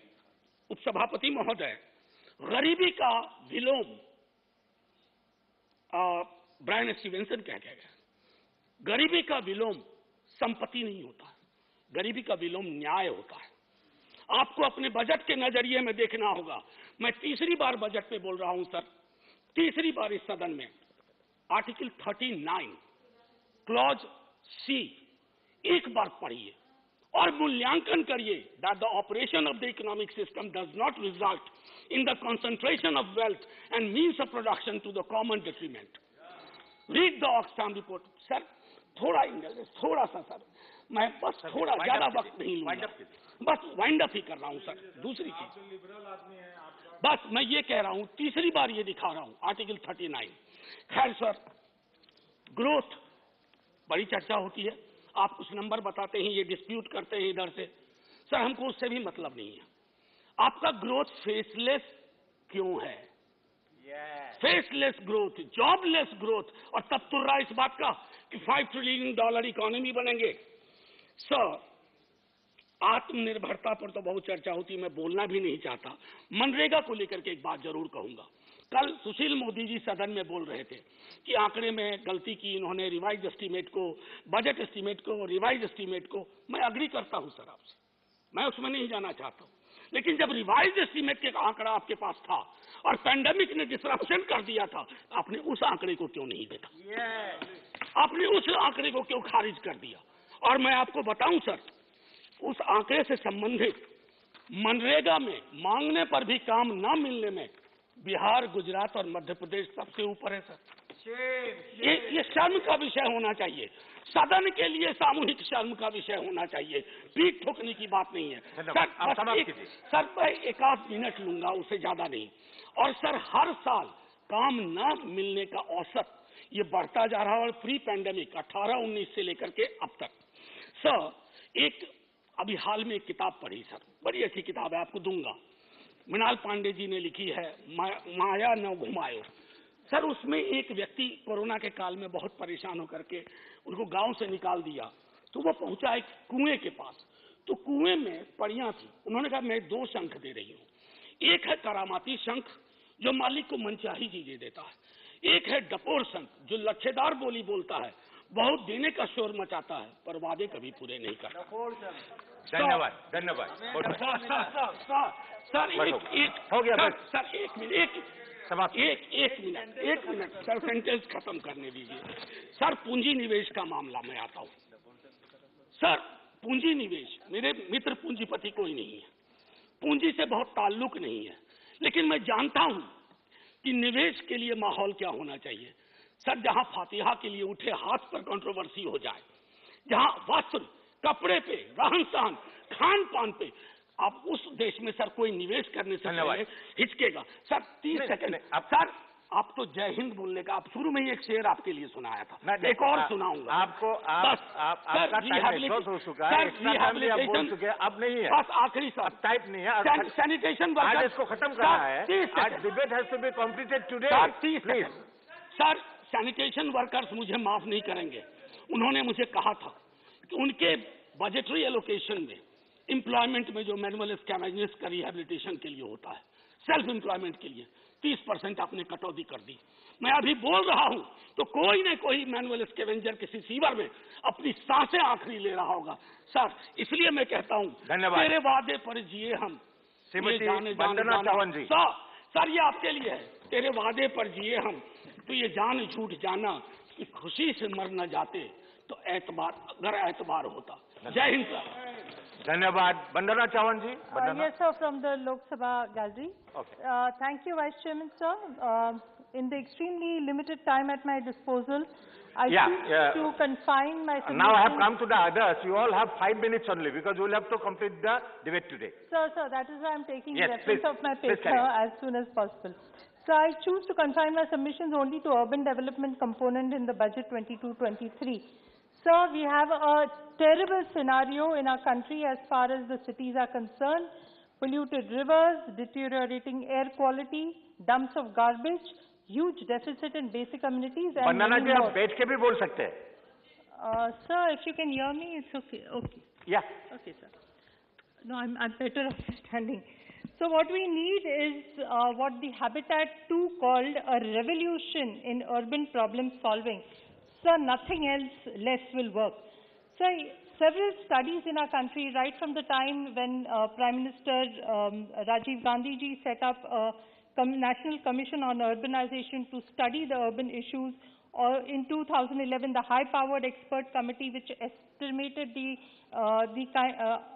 उपसभापति महोदय, गरीबी का विलोम ब्रायन स्टीवेंसन कह गया, गरीबी का विलोम संपत्ति नहीं होता, गरीबी का विलोम न्याय होता है। आपको अपने बजट के नजरिए में देखना होगा। मैं तीसरी बार बजट पे बोल रहा हूं सर, तीसरी बार इस सदन में, आर्टिकल 39 क्लॉज सी एक बार पढ़िए और मूल्यांकन करिए that the operation of the economic system does not result in the concentration of wealth and means of production to the common detriment. Read the Oxfam report. Sir थोड़ा English, थोड़ा सा sir, मैं बस थोड़ा ज्यादा वक्त नहीं लूंगा, बस वाइंड अप ही कर रहा हूं सर। दूसरी चीज, बस मैं ये कह रहा हूं, तीसरी बार ये दिखा रहा हूं, आर्टिकल 39। खैर सर, ग्रोथ बड़ी चर्चा होती है, आप कुछ नंबर बताते हैं, ये डिस्प्यूट करते हैं इधर से, सर हमको उससे भी मतलब नहीं है। आपका ग्रोथ फेसलेस क्यों है? फेसलेस ग्रोथ, जॉबलेस ग्रोथ, और तब तुर्रा इस बात का कि $5 ट्रिलियन इकोनॉमी बनेंगे। सर आत्मनिर्भरता पर तो बहुत चर्चा होती है, मैं बोलना भी नहीं चाहता। मनरेगा को लेकर के एक बात जरूर कहूंगा, कल सुशील मोदी जी सदन में बोल रहे थे कि आंकड़े में गलती की, इन्होंने रिवाइज एस्टीमेट को, बजट एस्टीमेट को, रिवाइज एस्टीमेट को, मैं अग्री करता हूं सर आपसे, मैं उसमें नहीं जाना चाहता हूं। लेकिन जब रिवाइज एस्टीमेट के आंकड़ा आपके पास था और पैंडेमिक ने डिसरप्शन कर दिया था, आपने उस आंकड़े को क्यों नहीं देखा? आपने उस आंकड़े को क्यों खारिज कर दिया? और मैं आपको बताऊं सर, उस आंकड़े से संबंधित मनरेगा में मांगने पर भी काम न मिलने में बिहार, गुजरात और मध्य प्रदेश सबसे ऊपर है सर। ये शर्म का विषय होना चाहिए, सदन के लिए सामूहिक शर्म का विषय होना चाहिए, पीठ ठोकने की बात नहीं है। सर मैं 1 मिनट लूंगा, उससे ज्यादा नहीं। और सर हर साल काम न मिलने का औसत ये बढ़ता जा रहा है, और प्री पैंडेमिक 18-19 से लेकर के अब तक। सर एक अभी हाल में एक किताब पढ़ी सर, बड़ी अच्छी किताब है, आपको दूंगा, मृणाल पांडे जी ने लिखी है, माया न घुमायो। सर उसमें एक व्यक्ति कोरोना के काल में बहुत परेशान होकर के उनको गांव से निकाल दिया, तो वो पहुंचा एक कुएं के पास, तो कुएं में पड़ियां थी। उन्होंने कहा मैं 2 शंख दे रही हूं, एक है करामाती शंख जो मालिक को मनचाही चीजें देता है, एक है डपोर शंख जो लच्छेदार बोली बोलता है, बहुत देने का शोर मचाता है पर वादे कभी पूरे नहीं करता। धन्यवाद, धन्यवाद। सर एक हो गया बस। सर एक मिनट सर, सेंटेंस खत्म करने दीजिए। सर पूंजी निवेश का मामला में आता हूं। सर पूंजी निवेश, मेरे मित्र पूंजीपति कोई नहीं है, पूंजी से बहुत ताल्लुक नहीं है, लेकिन मैं जानता हूं कि निवेश के लिए माहौल क्या होना चाहिए। सर जहां फातिहा के लिए उठे हाथ पर कंट्रोवर्सी हो जाए, जहां वस्त्र, कपड़े पे, रहन सहन, खान पान पे, आप उस देश में सर कोई निवेश करने से पहले हिचकेगा। Sir 30 second. सर आप तो जय हिंद बोलने का, आप शुरू में ही एक शेर आपके लिए सुनाया था, एक और सुनाऊंगा आपको। आपका टाइम एग्जॉस्ट हो चुका है, बोल चुके हैं, अब नहीं है, बस आखिरी सर, अब टाइप नहीं है, सैनिटेशन आज इसको खत्म करना है, आज debate has to be completed today. Please sir, sanitation workers मुझे माफ नहीं करेंगे। उन्होंने मुझे कहा था कि उनके बजटरी एलोकेशन में एम्प्लॉयमेंट में जो मैनुअल स्कैवेंजर्स का रिहेबिलिटेशन के लिए होता है, सेल्फ एम्प्लॉयमेंट के लिए 30% आपने कटौती कर दी। मैं अभी बोल रहा हूं तो कोई न कोई मैनुअल स्कैवेंजर किसी सीवर में अपनी सांसें आखिरी ले रहा होगा। सर इसलिए मैं कहता हूं, तेरे वादे पर जिए हम। वंदना चौहान जी। सर ये आपके लिए है, तेरे वादे पर जिए हम, तो ये जान झूठ जाना कि खुशी से मर न जाते तो एतबार, अगर एतबार होता। जय हिंद सर। धन्यवाद। वंदना चौहान जी। Yes, sir, from the Lok Sabha gallery. Okay. Thank you, Vice Chairman, sir. In the extremely limited time at my disposal, I choose to confine my submission. Now I have come to the others. You all have 5 minutes only because we will have to complete the debate today. Sir, that is why I am taking reference of my paper as soon as possible. So I choose to confine my submissions only to urban development component in the budget 22-23. Sir, we have a terrible scenario in our country as far as the cities are concerned. Polluted rivers, deteriorating air quality, dumps of garbage, huge deficit in basic amenities. Vandana ji, आप बैठ के भी बोल सकते हैं. Sir, if you can hear me, it's okay. Okay. Yeah. Okay, sir. No, I'm better off standing. So what we need is what the Habitat 2 called a revolution in urban problem solving. Sir, nothing else less will work. Sir, several studies in our country, right from the time when Prime Minister Rajiv Gandhi ji set up a National Commission on Urbanization to study the urban issues, or in 2011 the high-powered expert committee which estimated the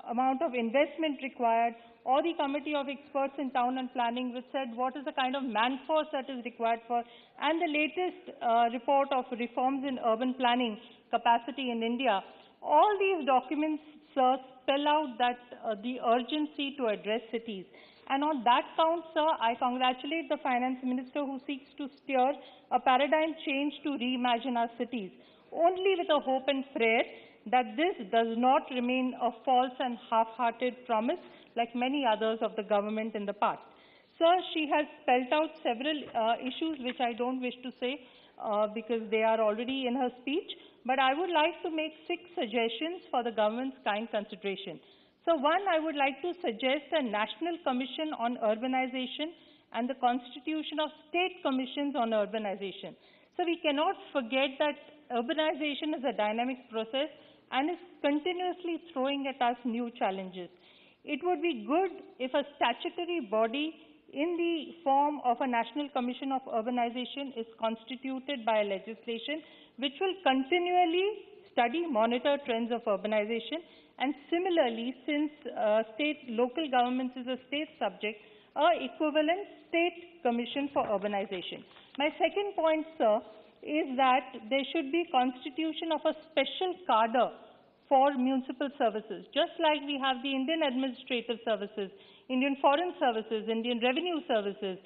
amount of investment required, or the committee of experts in town and planning which said what is the kind of man-force that is required for, and the latest report of reforms in urban planning capacity in India. All these documents, sir, spell out that the urgency to address cities. And on that count, sir, I congratulate the Finance Minister who seeks to steer a paradigm change to reimagine our cities, only with a hope and prayer that this does not remain a false and half-hearted promise like many others of the government in the past. Sir, she has spelled out several issues which I don't wish to say because they are already in her speech, but I would like to make 6 suggestions for the government's kind consideration. So one, I would like to suggest a national commission on urbanization and the constitution of state commissions on urbanization. So we cannot forget that urbanization is a dynamic process and is continuously throwing at us new challenges. It would be good if a statutory body in the form of a National Commission of Urbanization is constituted by a legislation which will continually study, monitor trends of urbanization, and similarly, since local governments is a state subject, equivalent state commission for urbanization. My second point, sir, is that there should be constitution of a special cadre for municipal services, just like we have the Indian Administrative Services, Indian Foreign Services, Indian Revenue Services.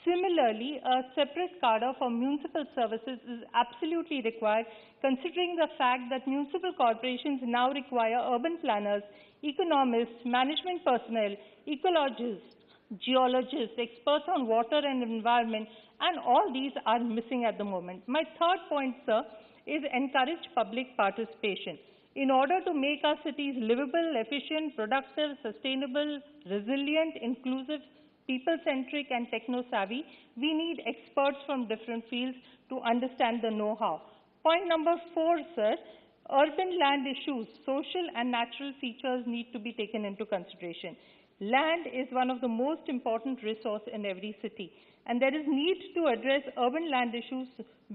Similarly, a separate cadre for municipal services is absolutely required, considering the fact that municipal corporations now require urban planners, economists, management personnel, ecologists, geologists, experts on water and environment, and all these are missing at the moment. My third point, sir, is encourage public participation. In order to make our cities livable, efficient, productive, sustainable, resilient, inclusive, people-centric, and techno-savvy, we need experts from different fields to understand the know-how. Point number 4, sir, urban land issues, social and natural features need to be taken into consideration. Land is one of the most important resources in every city, and there is need to address urban land issues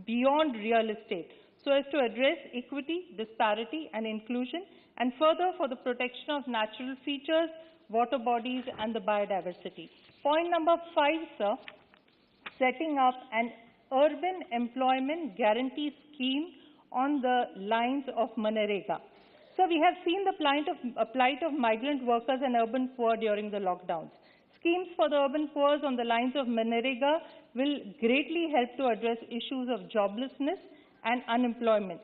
beyond real estate, so as to address equity, disparity, and inclusion, and further for the protection of natural features, water bodies, and the biodiversity. Point number 5, sir, setting up an urban employment guarantee scheme on the lines of Manrega. So we have seen the plight of migrant workers and urban poor during the lockdowns. Schemes for the urban poor on the lines of Manrega will greatly help to address issues of joblessness and unemployment.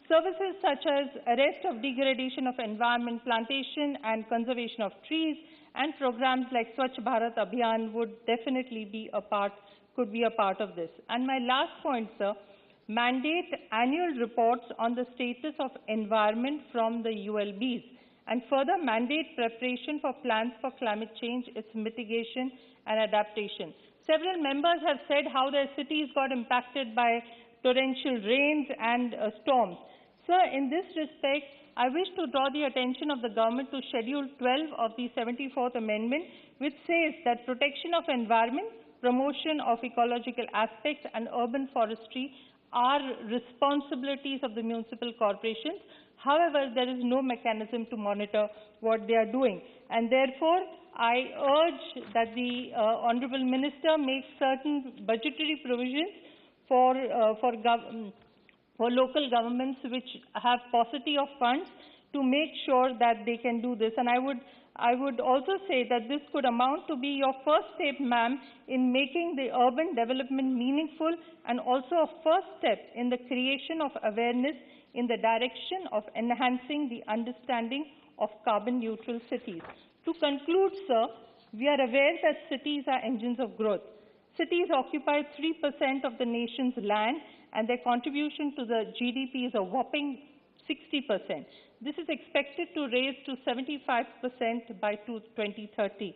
Services such as arrest of degradation of environment, plantation and conservation of trees, and programs like Swachh Bharat Abhiyan would definitely be could be a part of this. And my last point, sir, mandate annual reports on the status of environment from the ULBs, and further mandate preparation for plans for climate change, its mitigation and adaptation. Several members have said how their cities got impacted by torrential rains and storms. Sir, in this respect, I wish to draw the attention of the government to Schedule 12 of the 74th Amendment, which says that protection of environment, promotion of ecological aspects, and urban forestry are responsibilities of the municipal corporations. However, there is no mechanism to monitor what they are doing. And therefore, I urge that the Honourable Minister make certain budgetary provisions for local governments which have paucity of funds to make sure that they can do this. And I would also say that this could amount to be your first step, ma'am, in making the urban development meaningful, and also a first step in the creation of awareness in the direction of enhancing the understanding of carbon neutral cities. To conclude, sir, we are aware that cities are engines of growth. Cities occupy 3% of the nation's land, and their contribution to the GDP is a whopping 60%. This is expected to raise to 75% by 2030.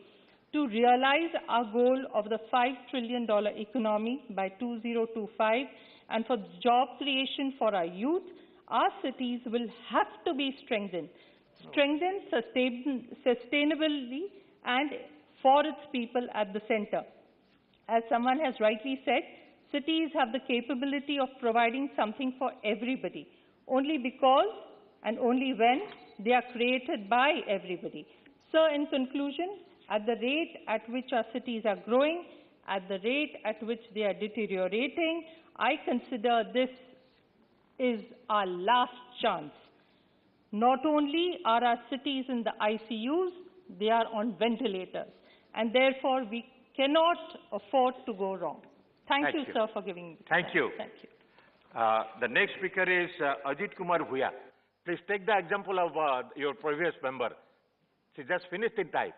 To realize our goal of the $5 trillion economy by 2025, and for job creation for our youth, our cities will have to be strengthened sustainably and for its people at the center. As someone has rightly said, cities have the capability of providing something for everybody, only because and only when they are created by everybody. So in conclusion, at the rate at which our cities are growing, at the rate at which they are deteriorating, I consider this is our last chance. Not only are our cities in the ICUs, they are on ventilators, and therefore we cannot afford to go wrong. Thank you, sir, for giving me the time. Thank you. Thank you. The next speaker is Ajit Kumar. Please take the example of your previous member. She just finished in time.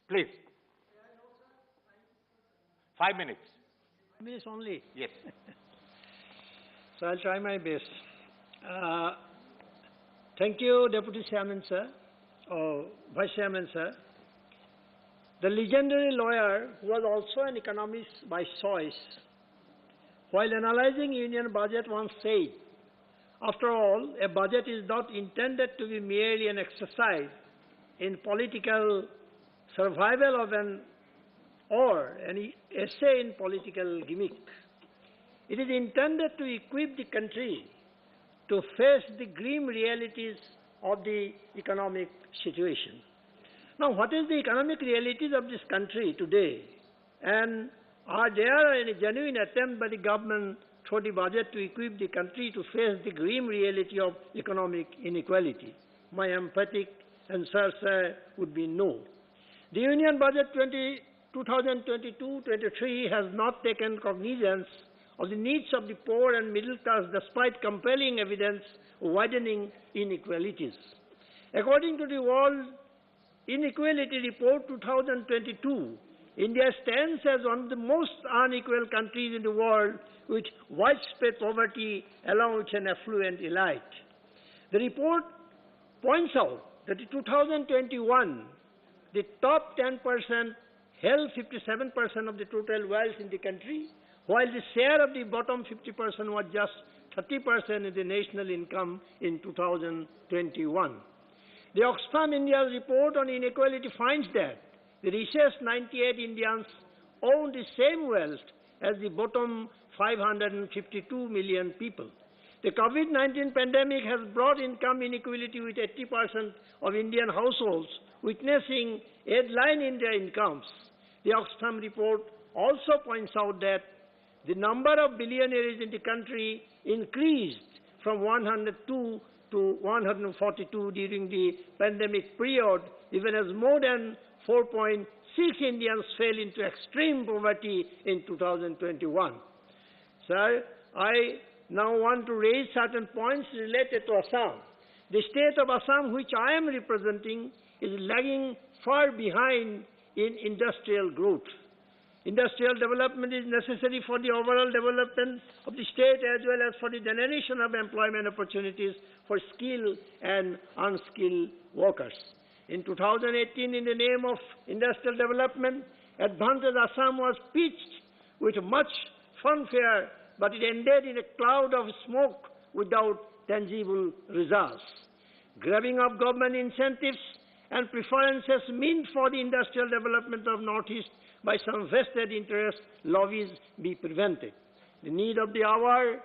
Please. 5 minutes. 5 minutes only? Yes. So I'll try my best. Thank you, Deputy Chairman, sir, or Vice Chairman, sir. The legendary lawyer, who was also an economist by choice, while analyzing union budget once said, after all, a budget is not intended to be merely an exercise in political survival of or an essay in political gimmick. It is intended to equip the country to face the grim realities of the economic situation. Now, what is the economic realities of this country today? And are there any genuine attempt by the government through the budget to equip the country to face the grim reality of economic inequality? My emphatic answer, sir, would be no. The Union Budget 2022-23 has not taken cognizance of the needs of the poor and middle class despite compelling evidence of widening inequalities. According to the World Inequality Report 2022, India stands as one of the most unequal countries in the world with widespread poverty along with an affluent elite. The report points out that in 2021, the top 10% held 57% of the total wealth in the country, while the share of the bottom 50% was just 30% of the national income in 2021. The Oxfam India's report on inequality finds that the richest 98 Indians own the same wealth as the bottom 552 million people. The COVID-19 pandemic has brought income inequality with 80% of Indian households witnessing a decline in their incomes. The Oxfam report also points out that the number of billionaires in the country increased from 102 to 142 during the pandemic period, even as more than 4.6 Indians fell into extreme poverty in 2021. Sir, I now want to raise certain points related to Assam. The state of Assam, which I am representing, is lagging far behind in industrial growth. Industrial development is necessary for the overall development of the state as well as for the generation of employment opportunities for skilled and unskilled workers. In 2018, in the name of industrial development, Advantage Assam was pitched with much fanfare, but it ended in a cloud of smoke without tangible results. Grabbing of government incentives and preferences meant for the industrial development of Northeast by some vested interest lobbies be prevented. The need of the hour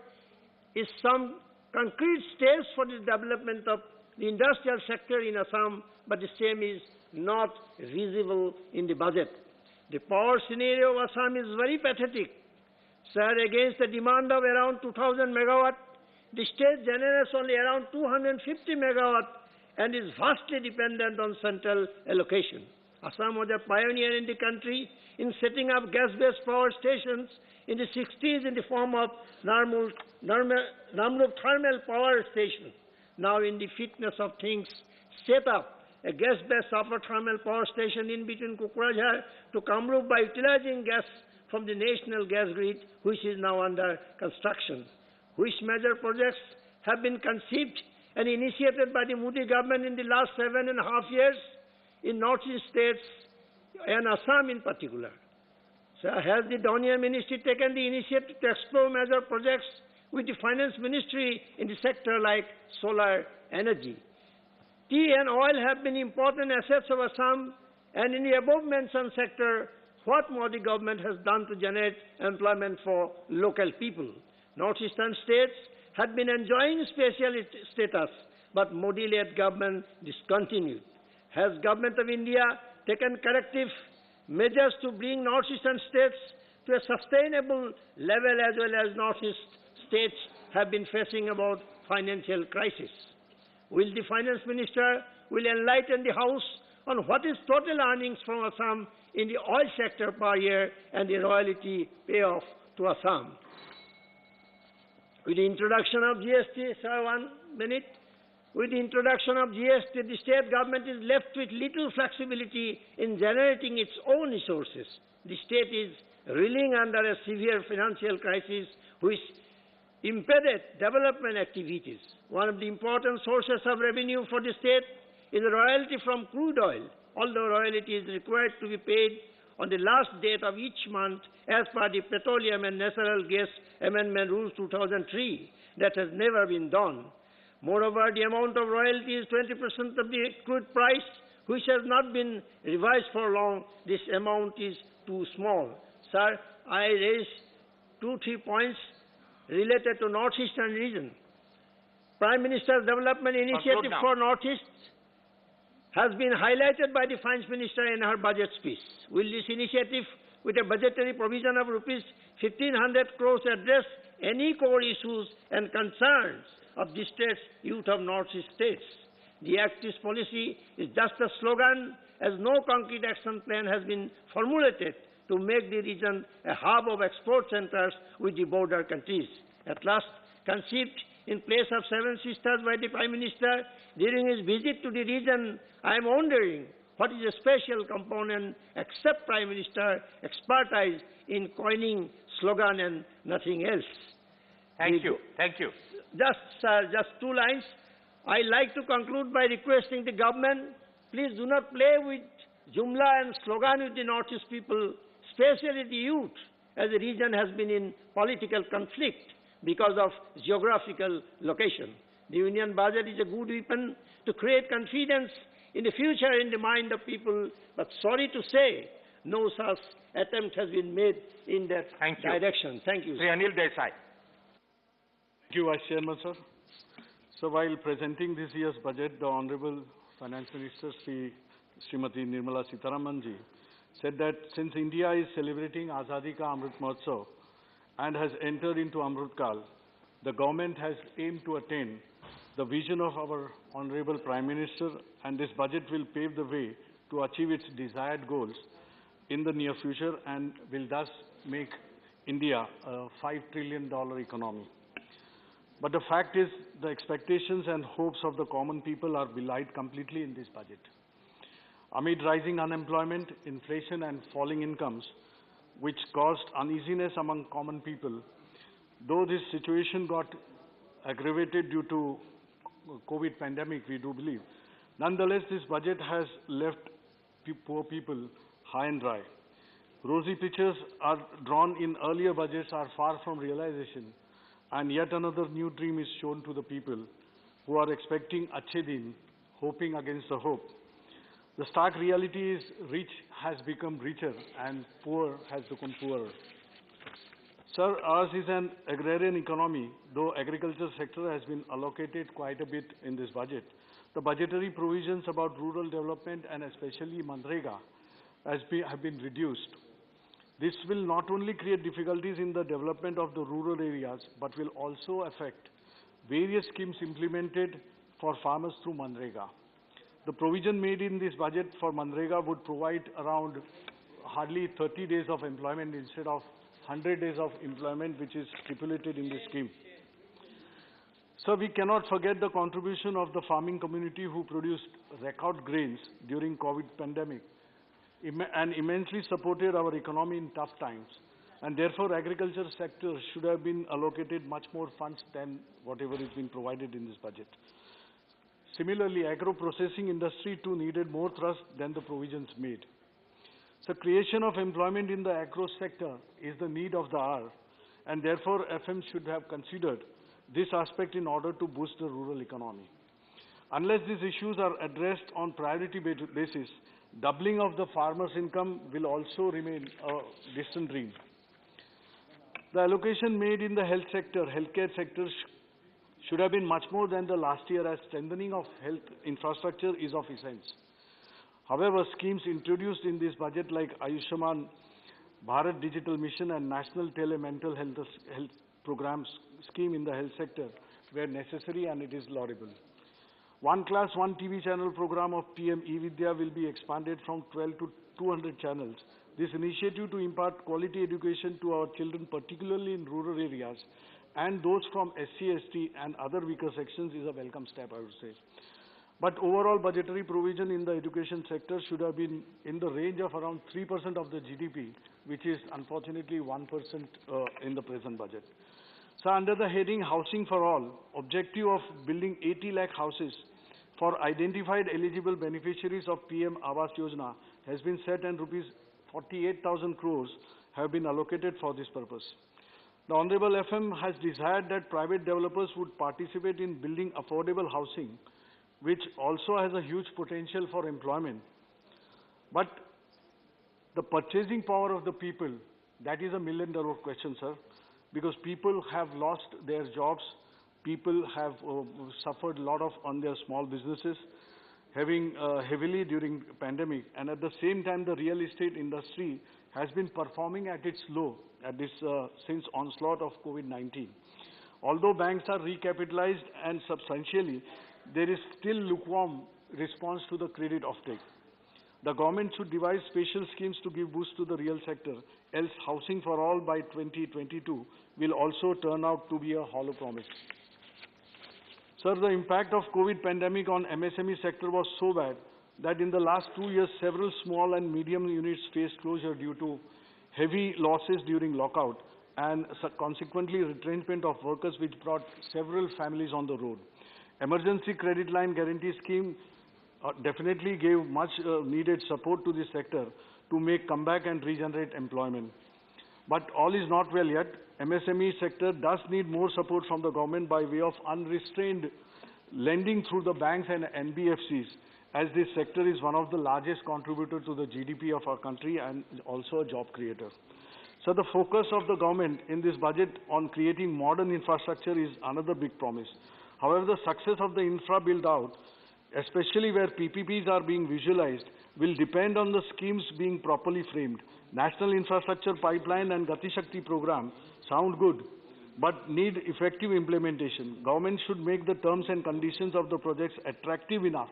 is some concrete steps for the development of the industrial sector in Assam, but the same is not visible in the budget. The power scenario of Assam is very pathetic. Sir, against the demand of around 2,000 megawatt, the state generates only around 250 megawatt and is vastly dependent on central allocation. Assam was a pioneer in the country in setting up gas-based power stations in the 60s in the form of Namrup Thermal Power Station. Now, in the fitness of things, set up a gas-based upper thermal power station in between Kukrajhar to Kamrup by utilizing gas from the national gas grid, which is now under construction. Which major projects have been conceived and initiated by the Modi government in the last 7.5 years in northeast states and Assam in particular. So has the Doniya Ministry taken the initiative to explore major projects with the Finance Ministry in the sector like solar energy? Tea and oil have been important assets of Assam, and in the above-mentioned sector, what Modi government has done to generate employment for local people. Northeastern states had been enjoying special status, but Modi-led government discontinued. Has Government of India taken corrective measures to bring Northeastern states to a sustainable level as well as Northeast states have been facing about financial crisis? Will the Finance Minister enlighten the House on what is total earnings from Assam in the oil sector per year and the royalty payoff to Assam? With the introduction of GST, sir, 1 minute. With the introduction of GST, the state government is left with little flexibility in generating its own resources. The state is reeling under a severe financial crisis which impeded development activities. One of the important sources of revenue for the state is royalty from crude oil. although royalty is required to be paid on the last date of each month as per the Petroleum and Natural Gas Amendment Rules 2003. That has never been done. Moreover, the amount of royalty is 20% of the crude price, which has not been revised for long. This amount is too small. Sir, I raise 2-3 points related to Northeastern region. Prime Minister's Development Initiative for Northeast has been highlighted by the Finance Minister in her budget speech. Will this initiative, with a budgetary provision of rupees 1,500 crores, address any core issues and concerns of the state's youth of Northeast states? The Act's policy is just a slogan, as no concrete action plan has been formulated to make the region a hub of export centers with the border countries. At last, conceived in place of Seven Sisters by the Prime Minister during his visit to the region, I am wondering what is a special component except Prime Minister expertise in coining slogan and nothing else. Thank you. Thank you. Just 2 lines. I like to conclude by requesting the government, please do not play with jumla and slogan with the Northeast people, especially the youth, as the region has been in political conflict because of geographical location. The union budget is a good weapon to create confidence in the future in the mind of people, but sorry to say, no such attempt has been made in that direction. Thank you. Sri Anil Desai. Thank you, Vice Chairman, sir. So while presenting this year's budget, the Honorable Finance Minister, Srimati Nirmala Sitharamanji, said that since India is celebrating Azadi Ka Amrit Mahotsav and has entered into Amrit Kal, the government has aimed to attain the vision of our Honorable Prime Minister, and this budget will pave the way to achieve its desired goals in the near future and will thus make India a $5 trillion economy. But the fact is, the expectations and hopes of the common people are belied completely in this budget. Amid rising unemployment, inflation and falling incomes, which caused uneasiness among common people, though this situation got aggravated due to COVID pandemic, we do believe, nonetheless, this budget has left poor people high and dry. Rosy pictures are drawn in earlier budgets are far from realization, and yet another new dream is shown to the people who are expecting Achhe Din, hoping against the hope. The stark reality is rich has become richer and poor has become poorer. Sir, ours is an agrarian economy, though agriculture sector has been allocated quite a bit in this budget. The budgetary provisions about rural development and especially Manrega have been reduced. This will not only create difficulties in the development of the rural areas, but will also affect various schemes implemented for farmers through Manrega. The provision made in this budget for Manrega would provide around hardly 30 days of employment instead of 100 days of employment, which is stipulated in this scheme. So we cannot forget the contribution of the farming community who produced record grains during COVID pandemic and immensely supported our economy in tough times. And therefore, agriculture sector should have been allocated much more funds than whatever is being provided in this budget. Similarly, agro-processing industry too needed more thrust than the provisions made. So creation of employment in the agro sector is the need of the hour, and therefore FM should have considered this aspect in order to boost the rural economy. Unless these issues are addressed on priority basis, doubling of the farmer's income will also remain a distant dream. The allocation made in the healthcare sector should have been much more than the last year, as strengthening of health infrastructure is of essence. However, schemes introduced in this budget like Ayushman Bharat Digital Mission and National Tele-Mental Health Programs scheme in the health sector were necessary, and it is laudable. One Class, One TV channel program of PM E-Vidya will be expanded from 12 to 200 channels. This initiative to impart quality education to our children, particularly in rural areas, and those from SC, ST and other weaker sections is a welcome step, I would say. But overall budgetary provision in the education sector should have been in the range of around 3% of the GDP, which is unfortunately 1% in the present budget. So under the heading Housing for All, objective of building 80 lakh houses for identified eligible beneficiaries of PM Awas Yojana has been set and rupees 48,000 crores have been allocated for this purpose. The Honorable FM has desired that private developers would participate in building affordable housing, which also has a huge potential for employment. But the purchasing power of the people, that is a million-dollar question, sir, because people have lost their jobs, people have suffered a lot on their small businesses, having heavily during pandemic, and at the same time the real estate industry has been performing at its low at this since onslaught of COVID-19. Although banks are recapitalized and substantially, there is still lukewarm response to the credit offtake. The government should devise special schemes to give boost to the real sector, else housing for all by 2022 will also turn out to be a hollow promise. Sir, the impact of COVID pandemic on MSME sector was so bad that in the last 2 years, several small and medium units faced closure due to heavy losses during lockout and consequently retrenchment of workers, which brought several families on the road. Emergency credit line guarantee scheme definitely gave much needed support to this sector to make comeback and regenerate employment. But all is not well yet. MSME sector does need more support from the government by way of unrestrained lending through the banks and NBFCs, as this sector is one of the largest contributors to the GDP of our country and also a job creator. So the focus of the government in this budget on creating modern infrastructure is another big promise. However, the success of the infra build-out, especially where PPPs are being visualized, will depend on the schemes being properly framed. National Infrastructure Pipeline and Gati Shakti program sound good, but need effective implementation. Government should make the terms and conditions of the projects attractive enough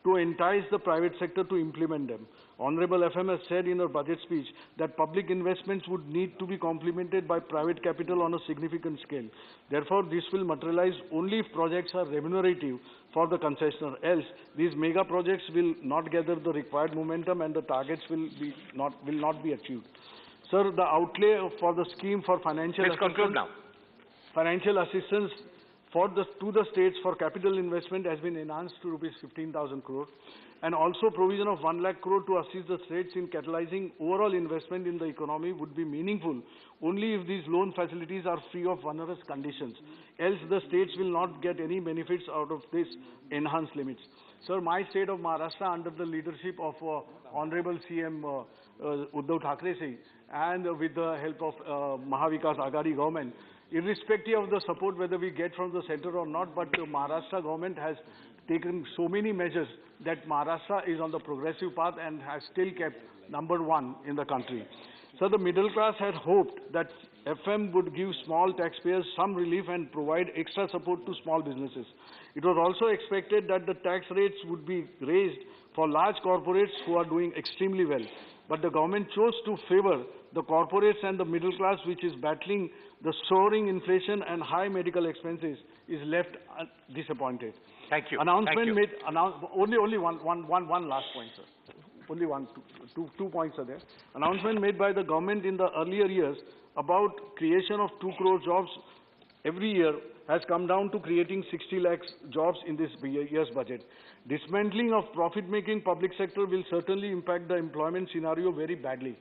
to entice the private sector to implement them. Honorable FM has said in her budget speech that public investments would need to be complemented by private capital on a significant scale. Therefore, this will materialize only if projects are remunerative for the concessioner. Else, these mega projects will not gather the required momentum and the targets will not be achieved. Sir, the outlay for the scheme for financial assistance to the states for capital investment has been enhanced to rupees 15,000 crore, and also provision of 1 lakh crore to assist the states in catalyzing overall investment in the economy would be meaningful only if these loan facilities are free of onerous conditions. Else the states will not get any benefits out of this enhanced limits. Sir, my state of Maharashtra, under the leadership of Honorable CM Uddhav Thackeray and with the help of Mahavikas Aghadi government, irrespective of the support whether we get from the center or not, but the Maharashtra government has taken so many measures that Maharashtra is on the progressive path and has still kept #1 in the country. So the middle class had hoped that FM would give small taxpayers some relief and provide extra support to small businesses. It was also expected that the tax rates would be raised for large corporates who are doing extremely well. But the government chose to favor the corporates, and the middle class, which is battling the soaring inflation and high medical expenses, is left disappointed. Thank you. Announcement made. Only one last point, sir. Only two points are there. Announcement made by the government in the earlier years about creation of 2 crore jobs every year has come down to creating 60 lakhs jobs in this year's budget. Dismantling of profit-making public sector will certainly impact the employment scenario very badly.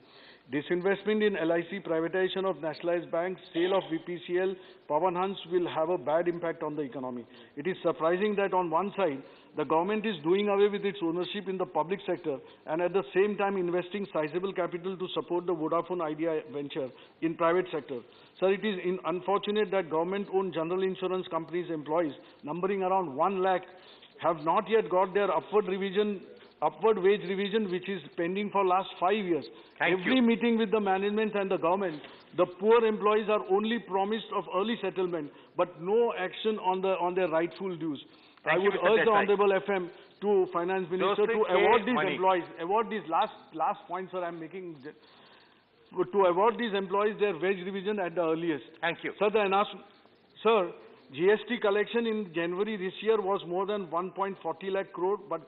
Disinvestment in LIC, privatization of nationalized banks, sale of BPCL, Pawan Hans will have a bad impact on the economy. It is surprising that on one side, the government is doing away with its ownership in the public sector and at the same time investing sizable capital to support the Vodafone Idea venture in private sector. Sir, it is unfortunate that government-owned general insurance companies' employees, numbering around 1 lakh, have not yet got their upward wage revision, which is pending for last 5 years. Every meeting with the management and the government, the poor employees are only promised of early settlement, but no action on their rightful dues. I would urge the Honorable FM to Finance Minister to award these employees, last point, sir, I'm making, to award these employees their wage revision at the earliest. Thank you. Sir, Gst Collection in January this year was more than 1.40 lakh crore, but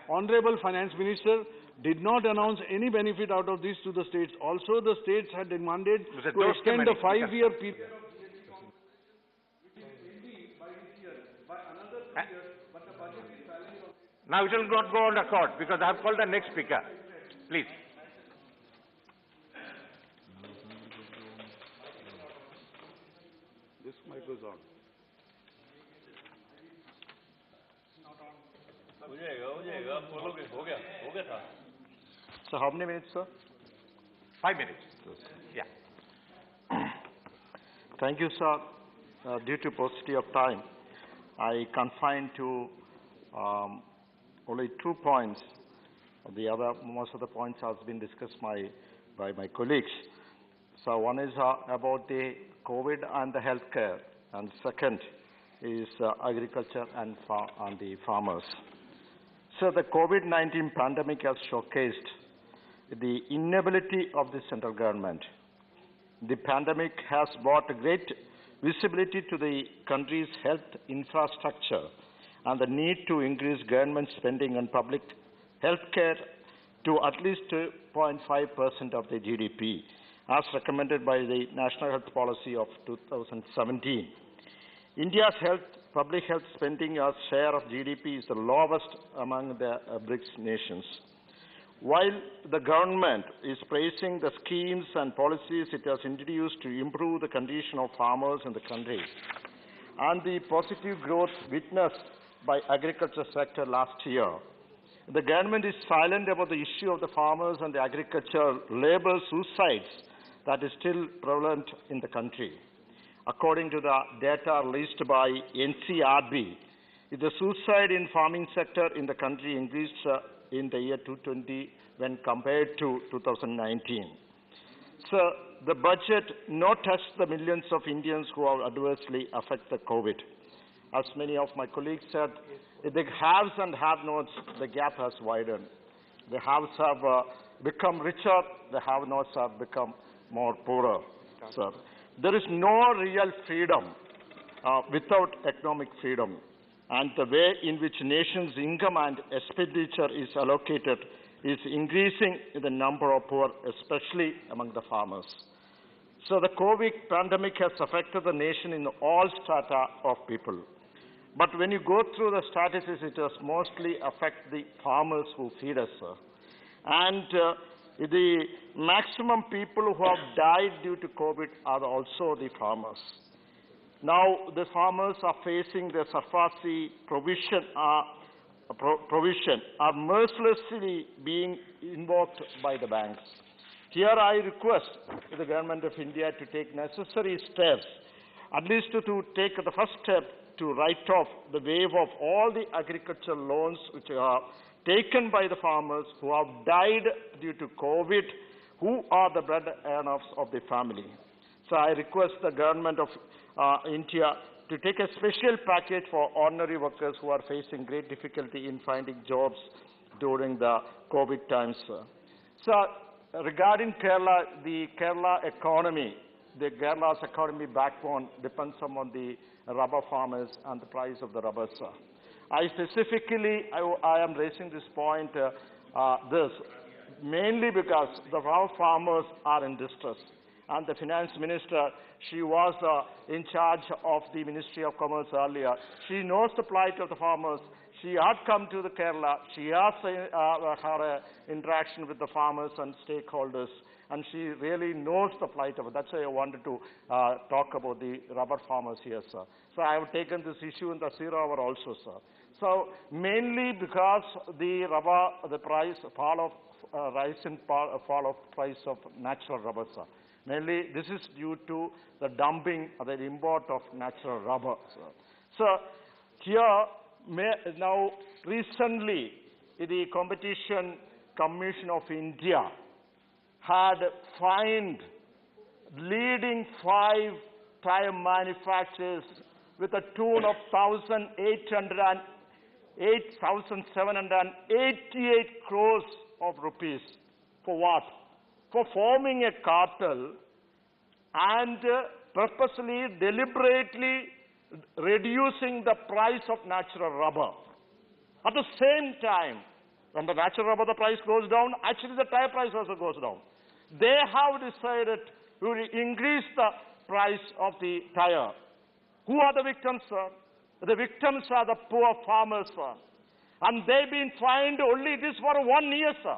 Honorable Finance Minister did not announce any benefit out of this to the states. Also, the states had demanded to extend the 5-year period of GST compensation, which is ending by this year, by another 3 years, but the budget is balanced on Now it will not go on record because I have called the next speaker. Please. This mic goes on. So how many minutes, sir? 5 minutes. Yeah. Thank you, sir. Due to paucity of time, I confine to only 2 points. Most of the points has been discussed by my colleagues. So one is about the COVID and the healthcare, and second is agriculture and the farmers. So the COVID-19 pandemic has showcased the inability of the central government. The pandemic has brought great visibility to the country's health infrastructure and the need to increase government spending on public health care to at least 2.5% of the GDP, as recommended by the National Health Policy of 2017. India's public health spending as share of GDP is the lowest among the BRICS nations. While the government is praising the schemes and policies it has introduced to improve the condition of farmers in the country and the positive growth witnessed by agriculture sector last year, the government is silent about the issue of the farmers and the agriculture labor suicides that is still prevalent in the country. According to the data released by NCRB, the suicide in farming sector in the country increased in the year 2020 when compared to 2019. So the budget not touched the millions of Indians who are adversely affected by COVID. As many of my colleagues said, the haves and have-nots, the gap has widened. The haves have become richer, the have-nots have become more poorer. So there is no real freedom without economic freedom. And the way in which nation's income and expenditure is allocated is increasing in the number of poor, especially among the farmers. So the COVID pandemic has affected the nation in all strata of people. But when you go through the statistics, it has mostly affected the farmers who feed us. And the maximum people who have died due to COVID are also the farmers. Now, the farmers are facing the SARFAESI provision are mercilessly being invoked by the banks. Here I request the Government of India to take necessary steps, at least to take the first step to write off the wave of all the agricultural loans which are taken by the farmers who have died due to COVID, who are the bread earners of the family. So I request the Government of India to take a special package for ordinary workers who are facing great difficulty in finding jobs during the COVID times. So regarding Kerala, the Kerala economy, the Kerala's economy backbone depends on the rubber farmers and the price of the rubber. I specifically, I am raising this point, mainly because the rubber farmers are in distress. And the finance minister, she was in charge of the Ministry of Commerce earlier. She knows the plight of the farmers. She had come to the Kerala. She has had interaction with the farmers and stakeholders, and she really knows the plight of it. That's why I wanted to talk about the rubber farmers here, sir. So I have taken this issue in the 0 hour also, sir. So mainly because the rubber, the price, fall of rise and fall of price of natural rubber, sir. Mainly, this is due to the dumping or the import of natural rubber. So here, now recently, the Competition Commission of India had fined leading 5 tire manufacturers with a tune of 8,788 crores of rupees. For what? For forming a cartel and purposely, deliberately reducing the price of natural rubber. At the same time, when the natural rubber the price goes down, actually the tire price also goes down. They have decided to increase the price of the tire. Who are the victims, sir? The victims are the poor farmers, sir. And they've been fined only this for 1 year, sir.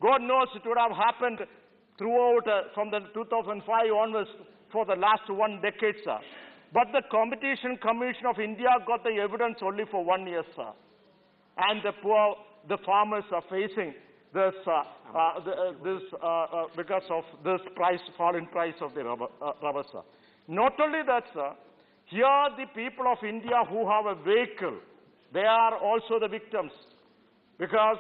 God knows it would have happened throughout from the 2005 onwards for the last 1 decade, sir. But the Competition Commission of India got the evidence only for 1 year, sir. And the farmers are facing this, because of this fall in price of the rubber, sir. Not only that, sir, here the people of India who have a vehicle, they are also the victims, because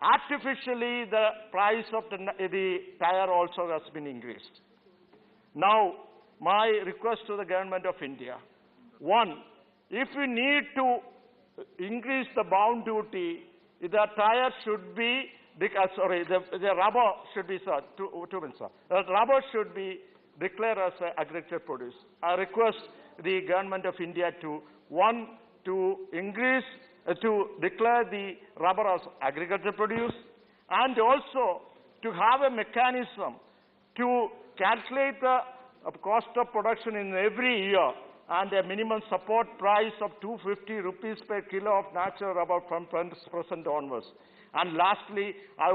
artificially the price of the tire also has been increased. Now, my request to the government of India, one, if we need to increase the bound duty, the tire should be, the rubber should be, sir, two minutes, sir. The rubber should be declared as agricultural produce. I request the government of India to, one, to increase, to declare the rubber as agricultural produce, and also to have a mechanism to calculate the cost of production in every year, and a minimum support price of 250 rupees per kilo of natural rubber from present onwards. And lastly, I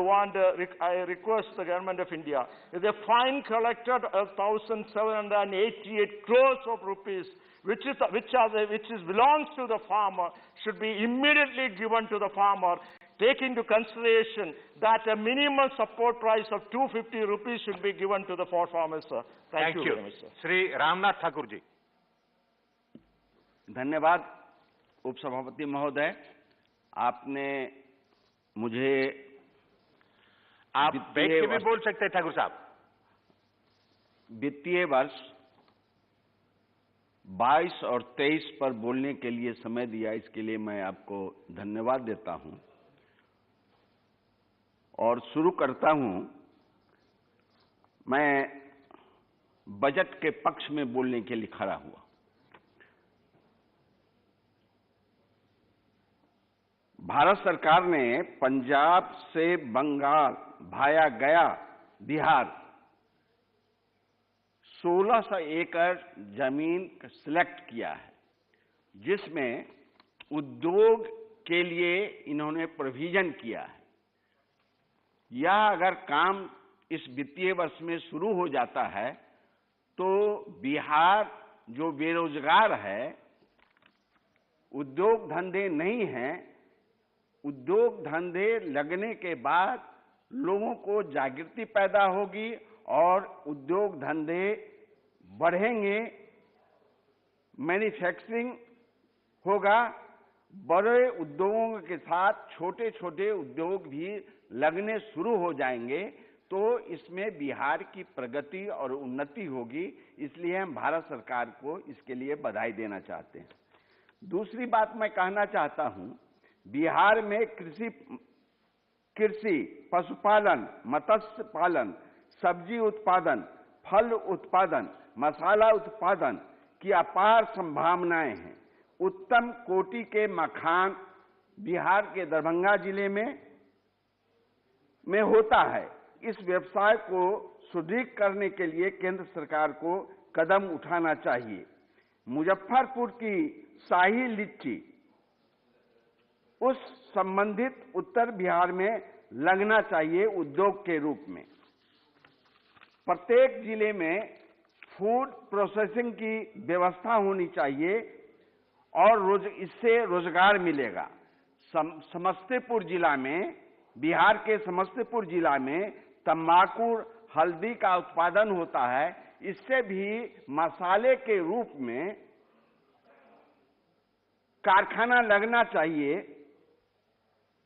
request the government of India, the fine collected 1,788 crores of rupees, which belongs to the farmer, should be immediately given to the farmer, take into consideration that a minimum support price of 250 rupees should be given to the farmers, sir. Thank you very much, sir. Shri Ramnath Thakur ji. धन्यवाद उपसभापति महोदय, आपने मुझे आप बैठ के भी बोल सकते हैं ठाकुर साहब। वित्तीय वर्ष 22 और 23 पर बोलने के लिए समय दिया, इसके लिए मैं आपको धन्यवाद देता हूं और शुरू करता हूं। मैं बजट के पक्ष में बोलने के लिए खड़ा हुआ। भारत सरकार ने पंजाब से बंगाल भाया गया बिहार 1600 एकड़ जमीन सिलेक्ट किया है, जिसमें उद्योग के लिए इन्होंने प्रोविजन किया है। यह अगर काम इस वित्तीय वर्ष में शुरू हो जाता है तो बिहार जो बेरोजगार है, उद्योग धंधे नहीं हैं, उद्योग धंधे लगने के बाद लोगों को जागृति पैदा होगी और उद्योग धंधे बढ़ेंगे, मैन्युफैक्चरिंग होगा, बड़े उद्योगों के साथ छोटे छोटे उद्योग भी लगने शुरू हो जाएंगे, तो इसमें बिहार की प्रगति और उन्नति होगी। इसलिए हम भारत सरकार को इसके लिए बधाई देना चाहते हैं। दूसरी बात मैं कहना चाहता हूं, बिहार में कृषि, पशुपालन, मत्स्य पालन, सब्जी उत्पादन, फल उत्पादन, मसाला उत्पादन की अपार संभावनाएं हैं। उत्तम कोटि के मखान बिहार के दरभंगा जिले में होता है। इस व्यवसाय को सुदृढ़ करने के लिए केंद्र सरकार को कदम उठाना चाहिए। मुजफ्फरपुर की शाही लिट्टी उस संबंधित उत्तर बिहार में लगना चाहिए उद्योग के रूप में। प्रत्येक जिले में फूड प्रोसेसिंग की व्यवस्था होनी चाहिए और इससे रोजगार मिलेगा। समस्तीपुर जिला में, बिहार के समस्तीपुर जिला में तंबाकू, हल्दी का उत्पादन होता है। इससे भी मसाले के रूप में कारखाना लगना चाहिए।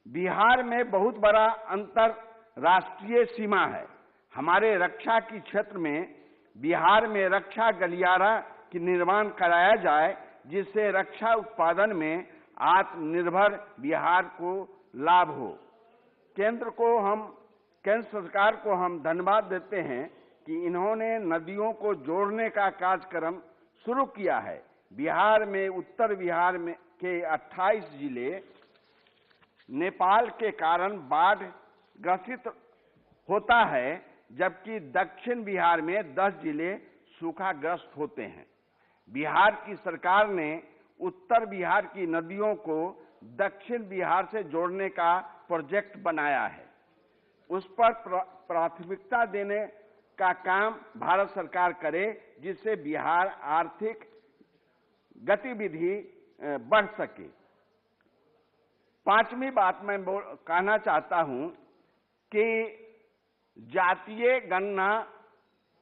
बिहार में बहुत बड़ा अंतरराष्ट्रीय सीमा है। हमारे रक्षा की क्षेत्र में बिहार में रक्षा गलियारा की निर्माण कराया जाए, जिससे रक्षा उत्पादन में आत्मनिर्भर बिहार को लाभ हो। केंद्र सरकार को हम धन्यवाद देते हैं कि इन्होंने नदियों को जोड़ने का कार्यक्रम शुरू किया है। बिहार में, उत्तर बिहार में के 28 जिले नेपाल के कारण बाढ़ ग्रसित होता है, जबकि दक्षिण बिहार में 10 जिले सूखाग्रस्त होते हैं। बिहार की सरकार ने उत्तर बिहार की नदियों को दक्षिण बिहार से जोड़ने का प्रोजेक्ट बनाया है। उस पर प्राथमिकता देने का काम भारत सरकार करे, जिससे बिहार आर्थिक गतिविधि बढ़ सके। पांचवी बात मैं कहना चाहता हूं कि जातीय गणना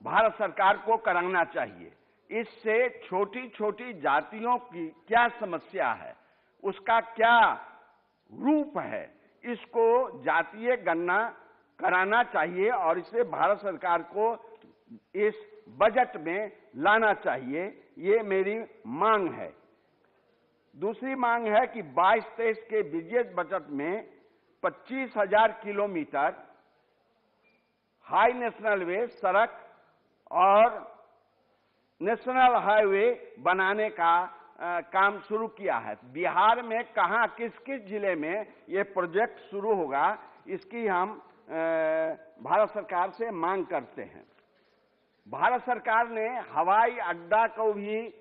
भारत सरकार को कराना चाहिए। इससे छोटी छोटी जातियों की क्या समस्या है, उसका क्या रूप है, इसको जातीय गणना कराना चाहिए और इसे भारत सरकार को इस बजट में लाना चाहिए। ये मेरी मांग है। दूसरी मांग है कि 22-23 के बजट बजट में 25,000 किलोमीटर हाई नेशनल वे सड़क और नेशनल हाईवे बनाने का काम शुरू किया है। बिहार में कहां किस किस जिले में ये प्रोजेक्ट शुरू होगा, इसकी हम भारत सरकार से मांग करते हैं। भारत सरकार ने हवाई अड्डा को भी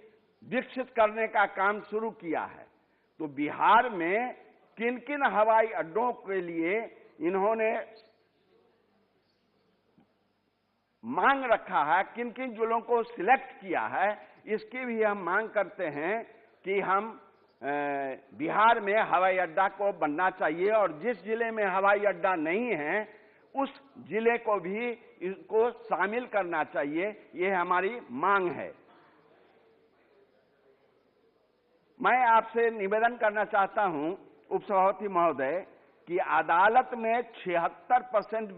विकसित करने का काम शुरू किया है। तो बिहार में किन किन हवाई अड्डों के लिए इन्होंने मांग रखा है, किन किन जिलों को सिलेक्ट किया है, इसकी भी हम मांग करते हैं कि हम बिहार में हवाई अड्डा को बनना चाहिए और जिस जिले में हवाई अड्डा नहीं है उस जिले को भी इसको शामिल करना चाहिए। ये हमारी मांग है। मैं आपसे निवेदन करना चाहता हूं उपसभापति महोदय कि अदालत में 76%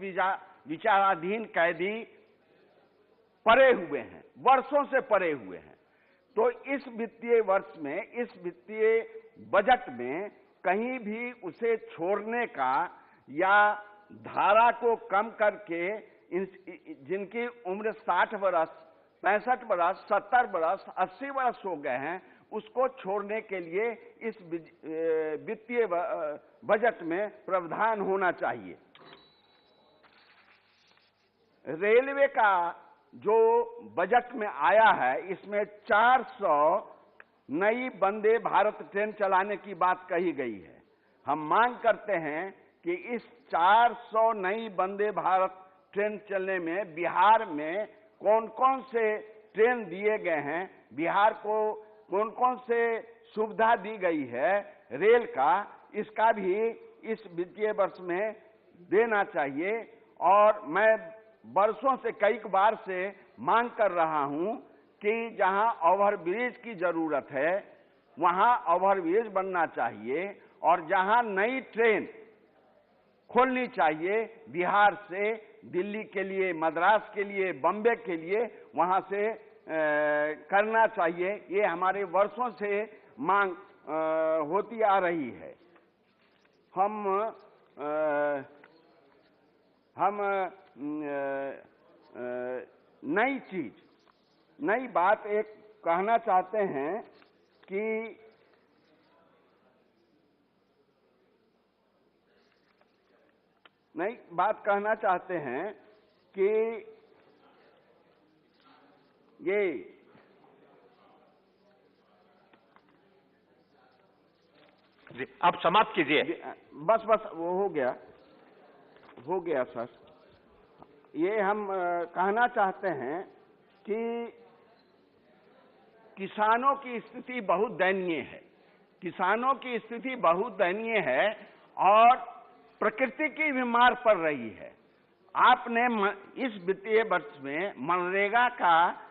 विचाराधीन कैदी पड़े हुए हैं, वर्षों से पड़े हुए हैं। तो इस वित्तीय वर्ष में, इस वित्तीय बजट में कहीं भी उसे छोड़ने का या धारा को कम करके जिनकी उम्र 60 वर्ष, 65 वर्ष, 70 वर्ष, 80 वर्ष हो गए हैं, उसको छोड़ने के लिए इस वित्तीय बजट में प्रावधान होना चाहिए। रेलवे का जो बजट में आया है, इसमें 400 नई वंदे भारत ट्रेन चलाने की बात कही गई है। हम मांग करते हैं कि इस 400 नई वंदे भारत ट्रेन चलने में बिहार में कौन कौन से ट्रेन दिए गए हैं, बिहार को कौन कौन से सुविधा दी गई है रेल का, इसका भी इस वित्तीय वर्ष में देना चाहिए। और मैं वर्षों से कई बार से मांग कर रहा हूं कि जहां ओवरब्रिज की जरूरत है वहां ओवरब्रिज बनना चाहिए और जहां नई ट्रेन खोलनी चाहिए बिहार से दिल्ली के लिए, मद्रास के लिए, बम्बे के लिए, वहां से करना चाहिए। ये हमारे वर्षों से मांग होती आ रही है। हम नई चीज, नई बात एक कहना चाहते हैं कि नई बात कहना चाहते हैं कि ये जी, आप समाप्त कीजिए। बस वो हो गया सर। ये हम कहना चाहते हैं कि किसानों की स्थिति बहुत दयनीय है। किसानों की स्थिति बहुत दयनीय है और प्रकृति की भी मार पड़ रही है। आपने इस वित्तीय वर्ष में मनरेगा का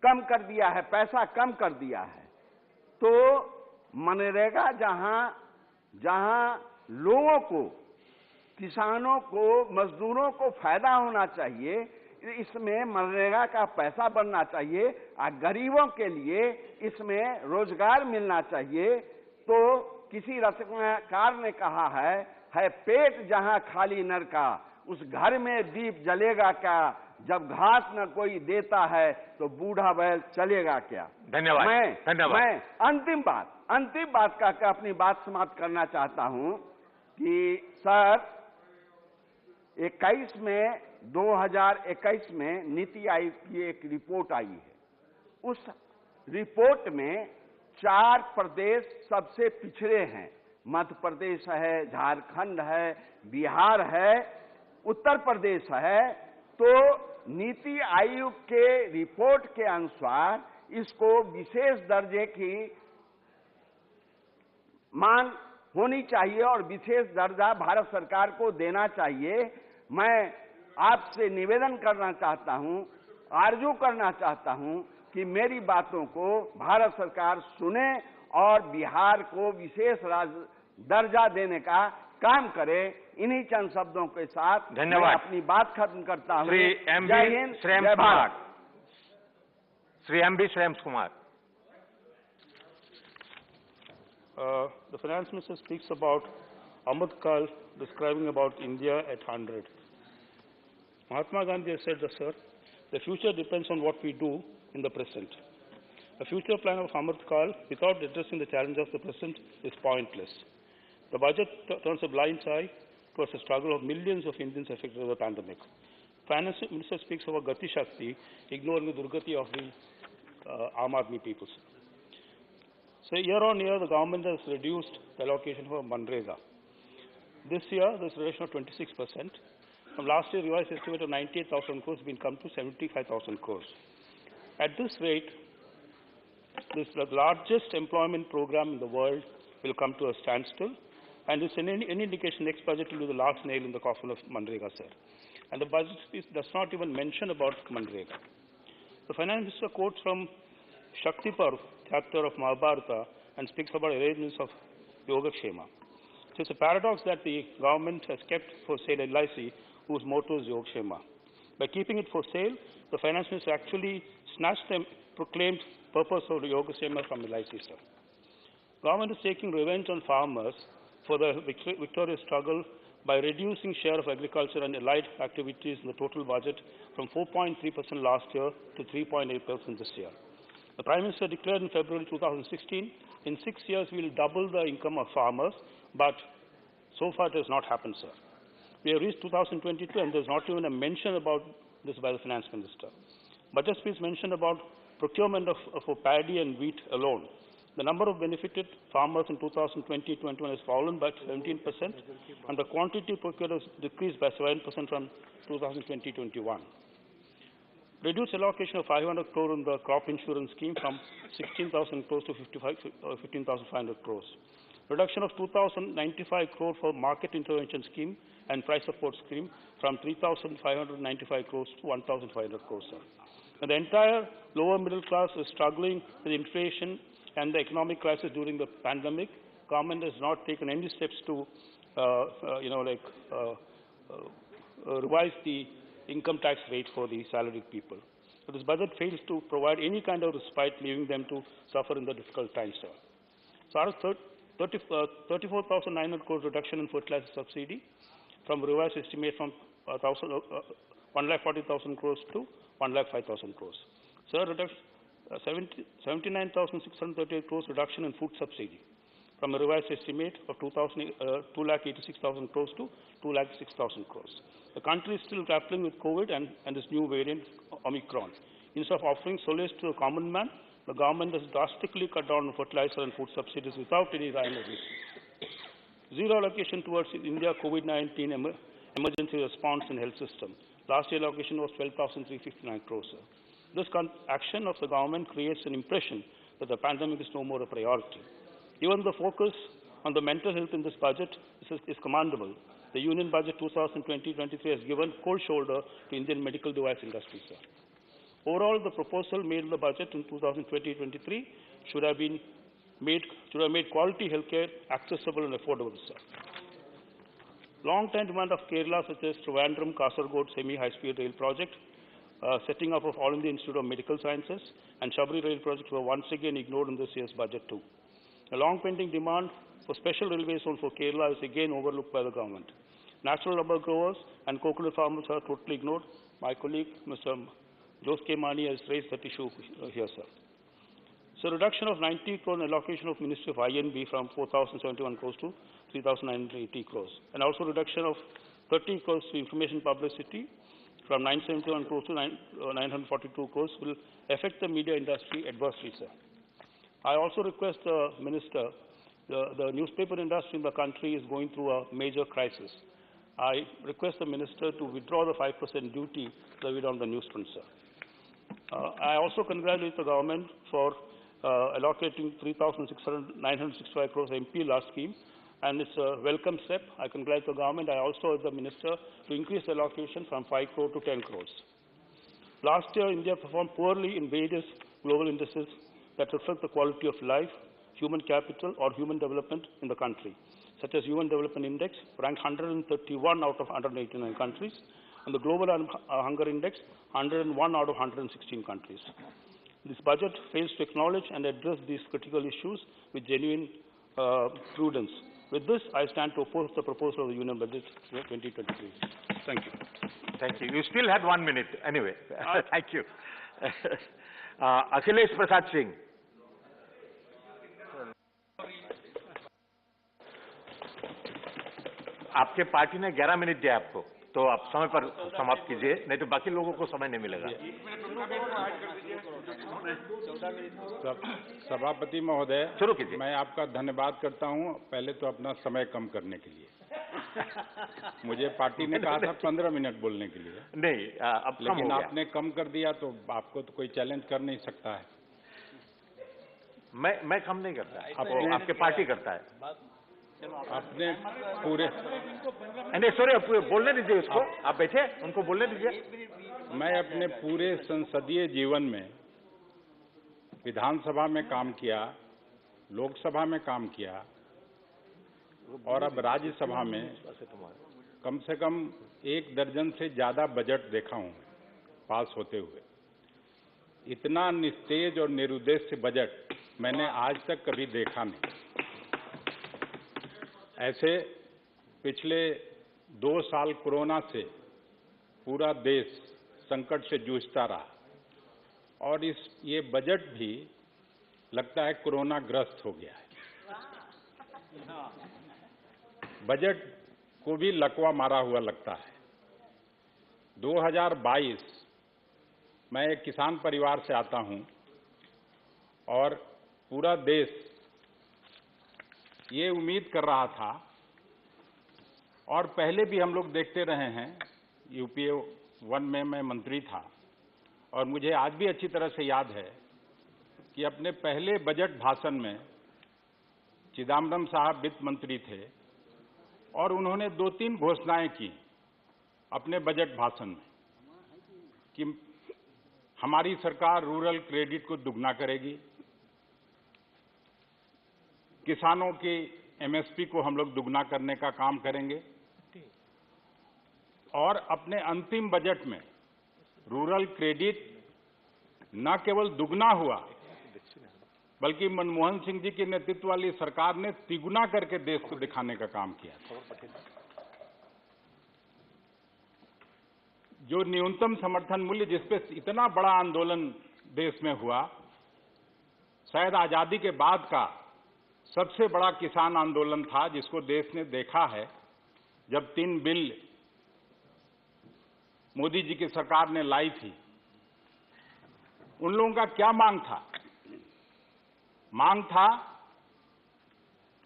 कम कर दिया है, पैसा कम कर दिया है। तो मनरेगा जहां लोगों को, किसानों को, मजदूरों को फायदा होना चाहिए, इसमें मनरेगा का पैसा बनना चाहिए और गरीबों के लिए इसमें रोजगार मिलना चाहिए। तो किसी रचनाकार ने कहा है पेट जहां खाली नर का, उस घर में दीप जलेगा क्या, जब घास न कोई देता है तो बूढ़ा बैल चलेगा क्या। धन्यवाद। मैं अंतिम बात कहकर अपनी बात समाप्त करना चाहता हूं कि सर 2021 में नीति आयोग की एक रिपोर्ट आई है। उस रिपोर्ट में 4 प्रदेश सबसे पिछड़े हैं। मध्य प्रदेश है, झारखंड है, बिहार है, उत्तर प्रदेश है। तो नीति आयोग के रिपोर्ट के अनुसार इसको विशेष दर्जे की मांग होनी चाहिए और विशेष दर्जा भारत सरकार को देना चाहिए। मैं आपसे निवेदन करना चाहता हूं, आरजू करना चाहता हूं कि मेरी बातों को भारत सरकार सुने और बिहार को विशेष दर्जा देने का काम करे। इन्हीं चंद शब्दों के साथ धन्यवाद। मैं अपनी बात खत्म करता हूं। श्री एम जय बी हिंद, श्रेम जय कुमार। भारत। श्री एम बी श्रेम Kumar. The finance minister speaks about Ahmad Kal describing about India at 100. Mahatma Gandhi has said, sir, the future depends on what we do in the present. A future plan of Ahmad Kal without addressing the challenge of the present is pointless. The budget turns a blind eye towards the struggle of millions of Indians affected by the pandemic. Finance minister speaks about Gati Shakti, ignoring the Durgati of the Aam Aadmi people. So year on year, the government has reduced the allocation for Manrega. This year, there's a reduction of 26%. From last year, revised estimate of 98,000 crores has been come to 75,000 crores. At this rate, this the largest employment program in the world will come to a standstill, and it's any indication next budget will be the last nail in the coffin of Manrega, sir. And the budget speech does not even mention about Manrega. The finance minister quotes from Shakti Parv chapter of Mahabharata and speaks about arrangements of Yogakshema. So it's a paradox that the government has kept for sale LIC, whose motto is Yogakshema. By keeping it for sale, the finance minister actually snatched the proclaimed purpose of the Yogakshema from LIC, sir. Government is taking revenge on farmers for the victorious struggle by reducing share of agriculture and allied activities in the total budget from 4.3% last year to 3.8% this year. The Prime Minister declared in February 2016, in 6 years we will double the income of farmers, but so far it has not happened, sir. We have reached 2022 and there is not even a mention about this by the Finance Minister. Budget speech mentioned about procurement for paddy and wheat alone. The number of benefited farmers in 2020-21 has fallen by 17%, and the quantity procured has decreased by 7% from 2020-21. Reduced allocation of 500 crore in the crop insurance scheme from 16,000 crores to 15,500 crores. Reduction of 2,095 crore for market intervention scheme and price support scheme from 3,595 crores to 1,500 crores. And the entire lower middle class is struggling with inflation and the economic crisis during the pandemic. Government has not taken any steps to, revise the income tax rate for the salaried people. So this budget fails to provide any kind of respite, leaving them to suffer in the difficult times, sir. So out of 34,900 crores reduction in fertilizer subsidy from revised estimate from 1,40,000 crores to 1,05,000 crores. Sir, 79,638 crores reduction in food subsidy from a revised estimate of 2,86,000 crores to 2,06,000 crores. The country is still grappling with COVID and this new variant, Omicron. Instead of offering solace to the common man, the government has drastically cut down on fertilizer and food subsidies without any rhyme or reason. Zero allocation towards India COVID-19 emergency response and health system. Last year allocation was 12,359 crores. Sir. This action of the government creates an impression that the pandemic is no more a priority. Even the focus on the mental health in this budget is commendable. The Union Budget 2020-23 has given cold shoulder to Indian medical device industry, sir. Overall, the proposal made in the budget in 2020-23 should have made quality healthcare accessible and affordable, sir. Long-time demand of Kerala, such as Trivandrum, Kasaragod semi-high-speed rail project, setting up of All India Institute of Medical Sciences, and Shabri rail projects were once again ignored in this year's budget too. The long-pending demand for special railway zone for Kerala is again overlooked by the government. Natural rubber growers and coconut farmers are totally ignored. My colleague, Mr. Gst Mani, has raised that issue here, sir. So reduction of 90 crore allocation of Ministry of INB from 4,071 crores to 3,980 crores. And also reduction of 30 crores to information publicity from 971 crores to 942 crores will affect the media industry adversely, sir. I also request the Minister, the newspaper industry in the country is going through a major crisis. I request the Minister to withdraw the 5% duty levied on the newsprint, sir. I also congratulate the government for allocating 3,965 crores MPLR scheme, and it's a welcome step. I congratulate the government. I also urge the Minister to increase the allocation from 5 crore to 10 crores. Last year, India performed poorly in various global indices that reflect the quality of life, human capital, or human development in the country, such as Human Development Index, ranked 131 out of 189 countries, and the Global Hunger Index, 101 out of 116 countries. This budget fails to acknowledge and address these critical issues with genuine prudence. With this, I stand to oppose the proposal of the Union Budget 2023. Thank you. Thank you. You still had 1 minute. Anyway, thank you. Akhilesh Prasad Singh. आपके party ने 11 minute दिया आपको, तो आप समय पर समाप्त कीजिए, नहीं तो बाकी लोगों को समय नहीं मिलेगा। सभापति महोदय, शुरू कीजिए। मैं आपका धन्यवाद करता हूं, पहले तो अपना समय कम करने के लिए। मुझे पार्टी ने कहा था 15 मिनट बोलने के लिए। नहीं, अब कम हो गया। लेकिन आपने कम कर दिया, तो आपको तो कोई चैलेंज कर नहीं सकता है। मैं कम नहीं करता, आपके पार्टी करता है। अपने पूरे नहीं, सॉरी, बोलने दीजिए उसको। आप बैठे, उनको बोलने दीजिए। मैं अपने पूरे संसदीय जीवन में विधानसभा में काम किया, लोकसभा में काम किया और अब राज्यसभा में कम से कम 1 दर्जन से ज्यादा बजट देखा हूं पास होते हुए। इतना निस्तेज और निरुद्देश्य बजट मैंने आज तक कभी देखा नहीं। ऐसे पिछले 2 साल कोरोना से पूरा देश संकट से जूझता रहा और ये बजट भी लगता है कोरोना ग्रस्त हो गया है। बजट को भी लकवा मारा हुआ लगता है। 2022, मैं एक किसान परिवार से आता हूं और पूरा देश ये उम्मीद कर रहा था, और पहले भी हम लोग देखते रहे हैं, यूपीए 1 में मैं मंत्री था और मुझे आज भी अच्छी तरह से याद है कि अपने पहले बजट भाषण में चिदम्बरम साहब वित्त मंत्री थे और उन्होंने 2-3 घोषणाएं की अपने बजट भाषण में कि हमारी सरकार रूरल क्रेडिट को दुगना करेगी, किसानों की एमएसपी को हम लोग दुगना करने का काम करेंगे, और अपने अंतिम बजट में रूरल क्रेडिट न केवल दुगना हुआ बल्कि मनमोहन सिंह जी के नेतृत्व वाली सरकार ने तिगुना करके देश को दिखाने का काम किया। जो न्यूनतम समर्थन मूल्य, जिसपे इतना बड़ा आंदोलन देश में हुआ, शायद आजादी के बाद का सबसे बड़ा किसान आंदोलन था जिसको देश ने देखा है, जब 3 बिल मोदी जी की सरकार ने लाई थी। उन लोगों का क्या मांग था? मांग था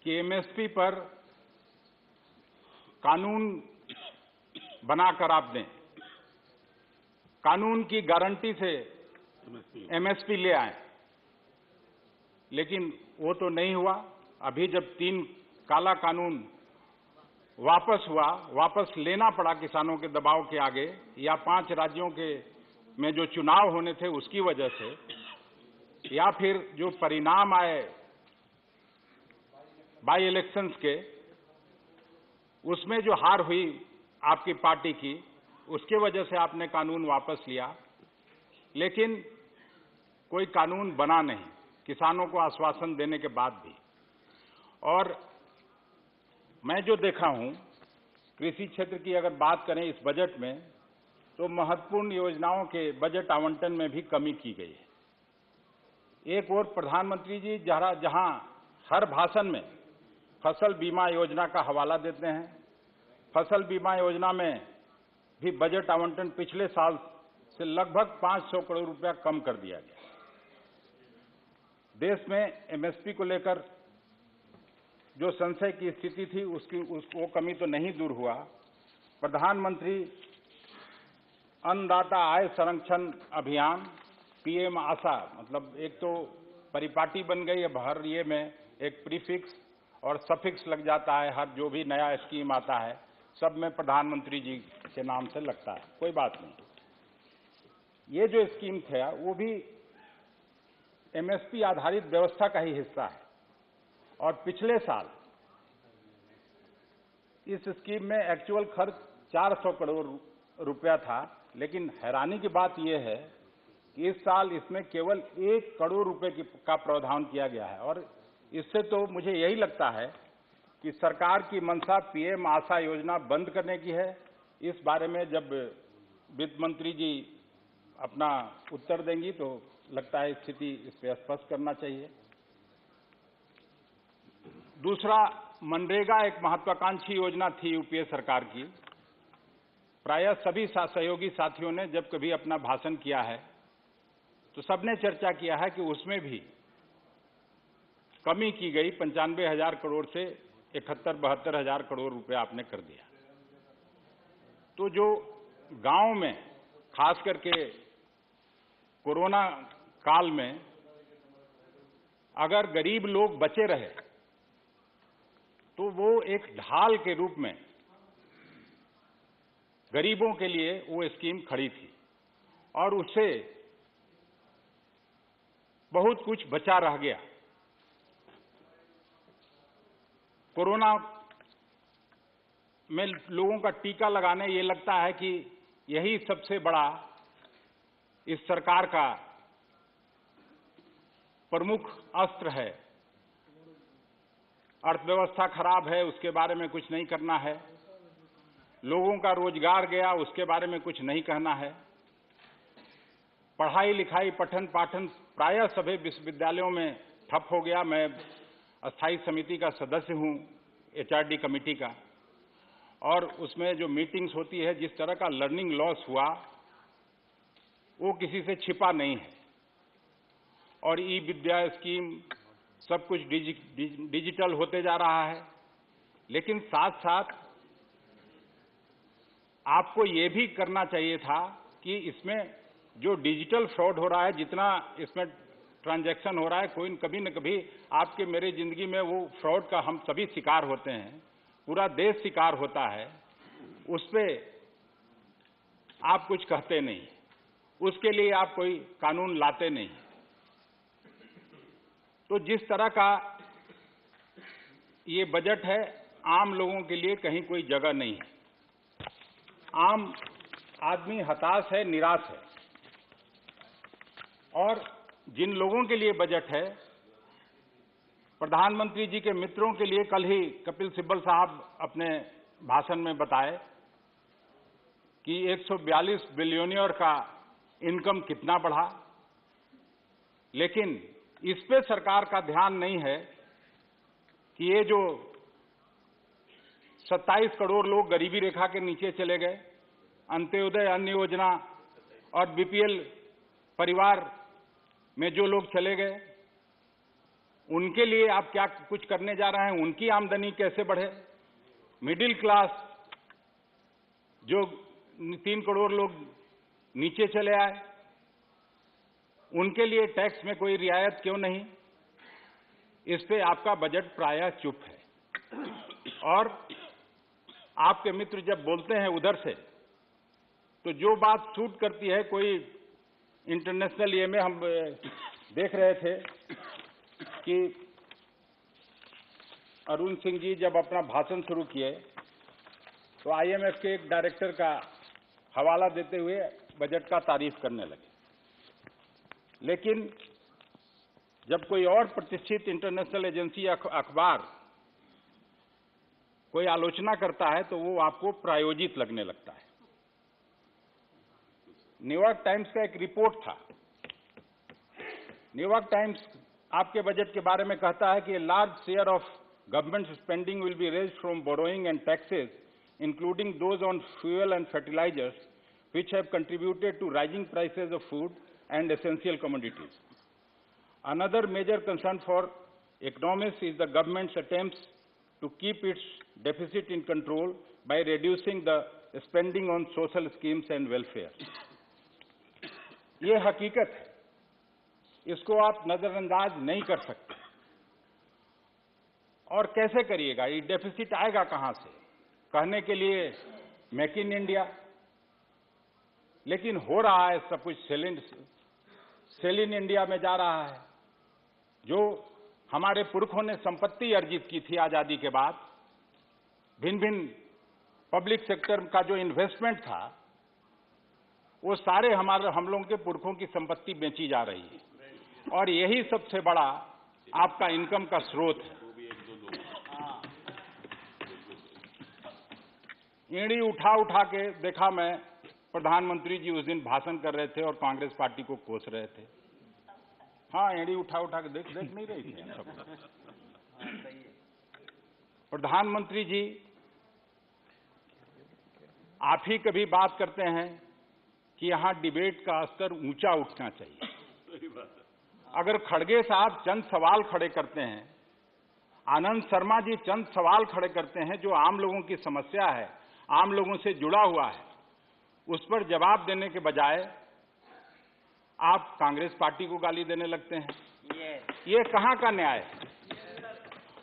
कि एमएसपी पर कानून बनाकर आप दें, कानून की गारंटी से एमएसपी ले आए, लेकिन वो तो नहीं हुआ। अभी जब 3 काला कानून वापस हुआ, वापस लेना पड़ा किसानों के दबाव के आगे, या 5 राज्यों के में जो चुनाव होने थे उसकी वजह से, या फिर जो परिणाम आए बाई इलेक्शंस के, उसमें जो हार हुई आपकी पार्टी की, उसके वजह से आपने कानून वापस लिया, लेकिन कोई कानून बना नहीं, किसानों को आश्वासन देने के बाद भी। और मैं जो देखा हूं, कृषि क्षेत्र की अगर बात करें इस बजट में, तो महत्वपूर्ण योजनाओं के बजट आवंटन में भी कमी की गई है। एक और प्रधानमंत्री जी जहां हर भाषण में फसल बीमा योजना का हवाला देते हैं, फसल बीमा योजना में भी बजट आवंटन पिछले साल से लगभग 500 करोड़ रुपया कम कर दिया गया। देश में एमएसपी को लेकर जो संशय की स्थिति थी वो कमी तो नहीं दूर हुआ। प्रधानमंत्री अन्नदाता आय संरक्षण अभियान पीएम आशा, मतलब एक तो परिपाटी बन गई, अब हर ये में एक प्रीफिक्स और सफिक्स लग जाता है। हर जो भी नया स्कीम आता है सब में प्रधानमंत्री जी के नाम से लगता है, कोई बात नहीं। ये जो स्कीम था वो भी एमएसपी आधारित व्यवस्था का ही हिस्सा है और पिछले साल इस स्कीम में एक्चुअल खर्च 400 करोड़ रुपया था, लेकिन हैरानी की बात यह है कि इस साल इसमें केवल 1 करोड़ रुपए का प्रावधान किया गया है। और इससे तो मुझे यही लगता है कि सरकार की मंशा पीएम आशा योजना बंद करने की है। इस बारे में जब वित्त मंत्री जी अपना उत्तर देंगी तो लगता है स्थिति इस पर स्पष्ट करना चाहिए। दूसरा, मनरेगा एक महत्वाकांक्षी योजना थी यूपीए सरकार की। प्रायः सभी सहयोगी साथियों ने जब कभी अपना भाषण किया है तो सबने चर्चा किया है कि उसमें भी कमी की गई। 95,000 करोड़ से 71-72,000 करोड़ रुपए आपने कर दिया। तो जो गांव में खास करके कोरोना काल में अगर गरीब लोग बचे रहे तो वो एक ढाल के रूप में गरीबों के लिए वो स्कीम खड़ी थी और उससे बहुत कुछ बचा रह गया। कोरोना में लोगों का टीका लगाने, ये लगता है कि यही सबसे बड़ा इस सरकार का प्रमुख अस्त्र है। अर्थव्यवस्था खराब है, उसके बारे में कुछ नहीं करना है। लोगों का रोजगार गया, उसके बारे में कुछ नहीं कहना है। पढ़ाई लिखाई पठन पाठन प्रायः सभी विश्वविद्यालयों में ठप हो गया। मैं अस्थायी समिति का सदस्य हूं, एचआरडी कमेटी का, और उसमें जो मीटिंग्स होती है, जिस तरह का लर्निंग लॉस हुआ वो किसी से छिपा नहीं है। और ई विद्या स्कीम सब कुछ डिजिटल होते जा रहा है, लेकिन साथ साथ आपको ये भी करना चाहिए था कि इसमें जो डिजिटल फ्रॉड हो रहा है, जितना इसमें ट्रांजैक्शन हो रहा है, कोई कभी न कभी आपके मेरे जिंदगी में वो फ्रॉड का हम सभी शिकार होते हैं, पूरा देश शिकार होता है। उस पे आप कुछ कहते नहीं, उसके लिए आप कोई कानून लाते नहीं। तो जिस तरह का ये बजट है, आम लोगों के लिए कहीं कोई जगह नहीं है। आम आदमी हताश है, निराश है। और जिन लोगों के लिए बजट है, प्रधानमंत्री जी के मित्रों के लिए कल ही कपिल सिब्बल साहब अपने भाषण में बताए कि 142 बिलियनियर का इनकम कितना बढ़ा, लेकिन इस पे सरकार का ध्यान नहीं है कि ये जो 27 करोड़ लोग गरीबी रेखा के नीचे चले गए, अंत्योदय अन्न योजना और बीपीएल परिवार में जो लोग चले गए, उनके लिए आप क्या कुछ करने जा रहे हैं? उनकी आमदनी कैसे बढ़े? मिडिल क्लास जो 3 करोड़ लोग नीचे चले आए, उनके लिए टैक्स में कोई रियायत क्यों नहीं? इस पे आपका बजट प्रायः चुप है। और आपके मित्र जब बोलते हैं उधर से, तो जो बात सूट करती है, कोई इंटरनेशनल ये में हम देख रहे थे कि अरुण सिंह जी जब अपना भाषण शुरू किए तो आईएमएफ के एक डायरेक्टर का हवाला देते हुए बजट का तारीफ करने लगे। लेकिन जब कोई और प्रतिष्ठित इंटरनेशनल एजेंसी या अखबार कोई आलोचना करता है तो वो आपको प्रायोजित लगने लगता है। न्यूयॉर्क टाइम्स का एक रिपोर्ट था। न्यूयॉर्क टाइम्स आपके बजट के बारे में कहता है कि a large share of government spending will be raised from borrowing and taxes including those on fuel and fertilisers which have contributed to rising prices of food and essential commodities. Another major concern for economists is the government's attempts to keep its deficit in control by reducing the spending on social schemes and welfare. ये हकीकत है, इसको आप नजरअंदाज नहीं कर सकते। और कैसे करिएगा? ये डेफिसिट आएगा कहां से? कहने के लिए मेक इन इंडिया, लेकिन हो रहा है सब कुछ सेल इन इंडिया में जा रहा है। जो हमारे पुरखों ने संपत्ति अर्जित की थी आजादी के बाद, भिन्न भिन्न पब्लिक सेक्टर का जो इन्वेस्टमेंट था, वो सारे हम लोगों के पुरखों की संपत्ति बेची जा रही है, और यही सबसे बड़ा आपका इनकम का स्रोत है। ईंड़ी उठा उठा के देखा मैं, प्रधानमंत्री जी उस दिन भाषण कर रहे थे और कांग्रेस पार्टी को कोस रहे थे। हाँ, ईंड़ी उठा उठा के देख नहीं रही थी हम सब। प्रधानमंत्री जी आप ही कभी बात करते हैं कि यहां डिबेट का स्तर ऊंचा उठना चाहिए। अगर खड़गे साहब चंद सवाल खड़े करते हैं, आनंद शर्मा जी चंद सवाल खड़े करते हैं जो आम लोगों की समस्या है, आम लोगों से जुड़ा हुआ है, उस पर जवाब देने के बजाय आप कांग्रेस पार्टी को गाली देने लगते हैं। ये कहां का न्याय है?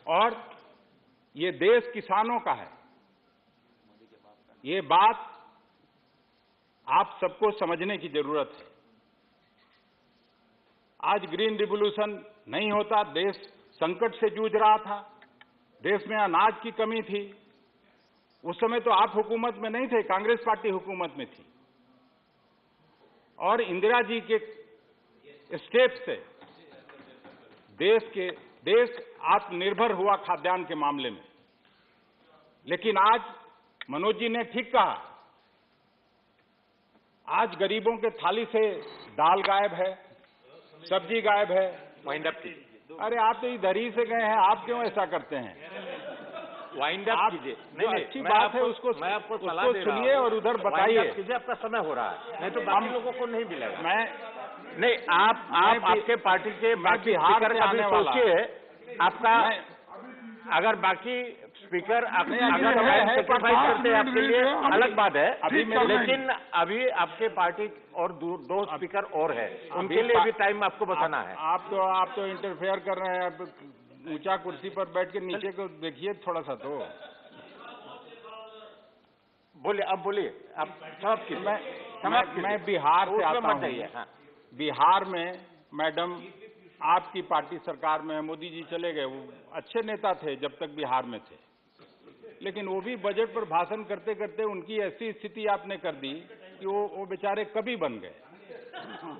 और ये देश किसानों का है। ये बात आप सबको समझने की जरूरत है। आज ग्रीन रिवॉल्यूशन नहीं होता, देश संकट से जूझ रहा था, देश में अनाज की कमी थी। उस समय तो आप हुकूमत में नहीं थे, कांग्रेस पार्टी हुकूमत में थी, और इंदिरा जी के स्टेप से देश आत्मनिर्भर हुआ खाद्यान्न के मामले में। लेकिन आज मनोज जी ने ठीक कहा, आज गरीबों के थाली से दाल गायब है, सब्जी गायब है। वाइंड अप कीजिए। अरे आप तो इधर ही से गए हैं, आप क्यों ऐसा करते हैं? वाइंड अप कीजिए। नहीं, अच्छी बात है, उसको सुनिए और उधर बताइए। कीजिए, आपका समय हो रहा है, नहीं तो बाकी लोगों को नहीं मिलेगा। नहीं, आप आपके पार्टी के बाकी बिहार से आने वाला सोचिए, आपका अगर बाकी स्पीकर अगर सेक्रीफाइस करते हैं आपके लिए अलग बात है, लेकिन अभी आपके पार्टी और दो स्पीकर और है, उनके लिए भी टाइम आपको बताना है। आप तो इंटरफेयर कर रहे हैं। अब ऊंचा कुर्सी पर बैठ के नीचे को देखिए थोड़ा सा तो। बोलिए, अब बोलिए आप। मैं बिहार से आता हूँ। हाँ। बिहार में मैडम आपकी पार्टी सरकार में, मोदी जी चले गए, वो अच्छे नेता थे जब तक बिहार में थे, लेकिन वो भी बजट पर भाषण करते करते उनकी ऐसी स्थिति आपने कर दी कि वो बेचारे कवि बन गए।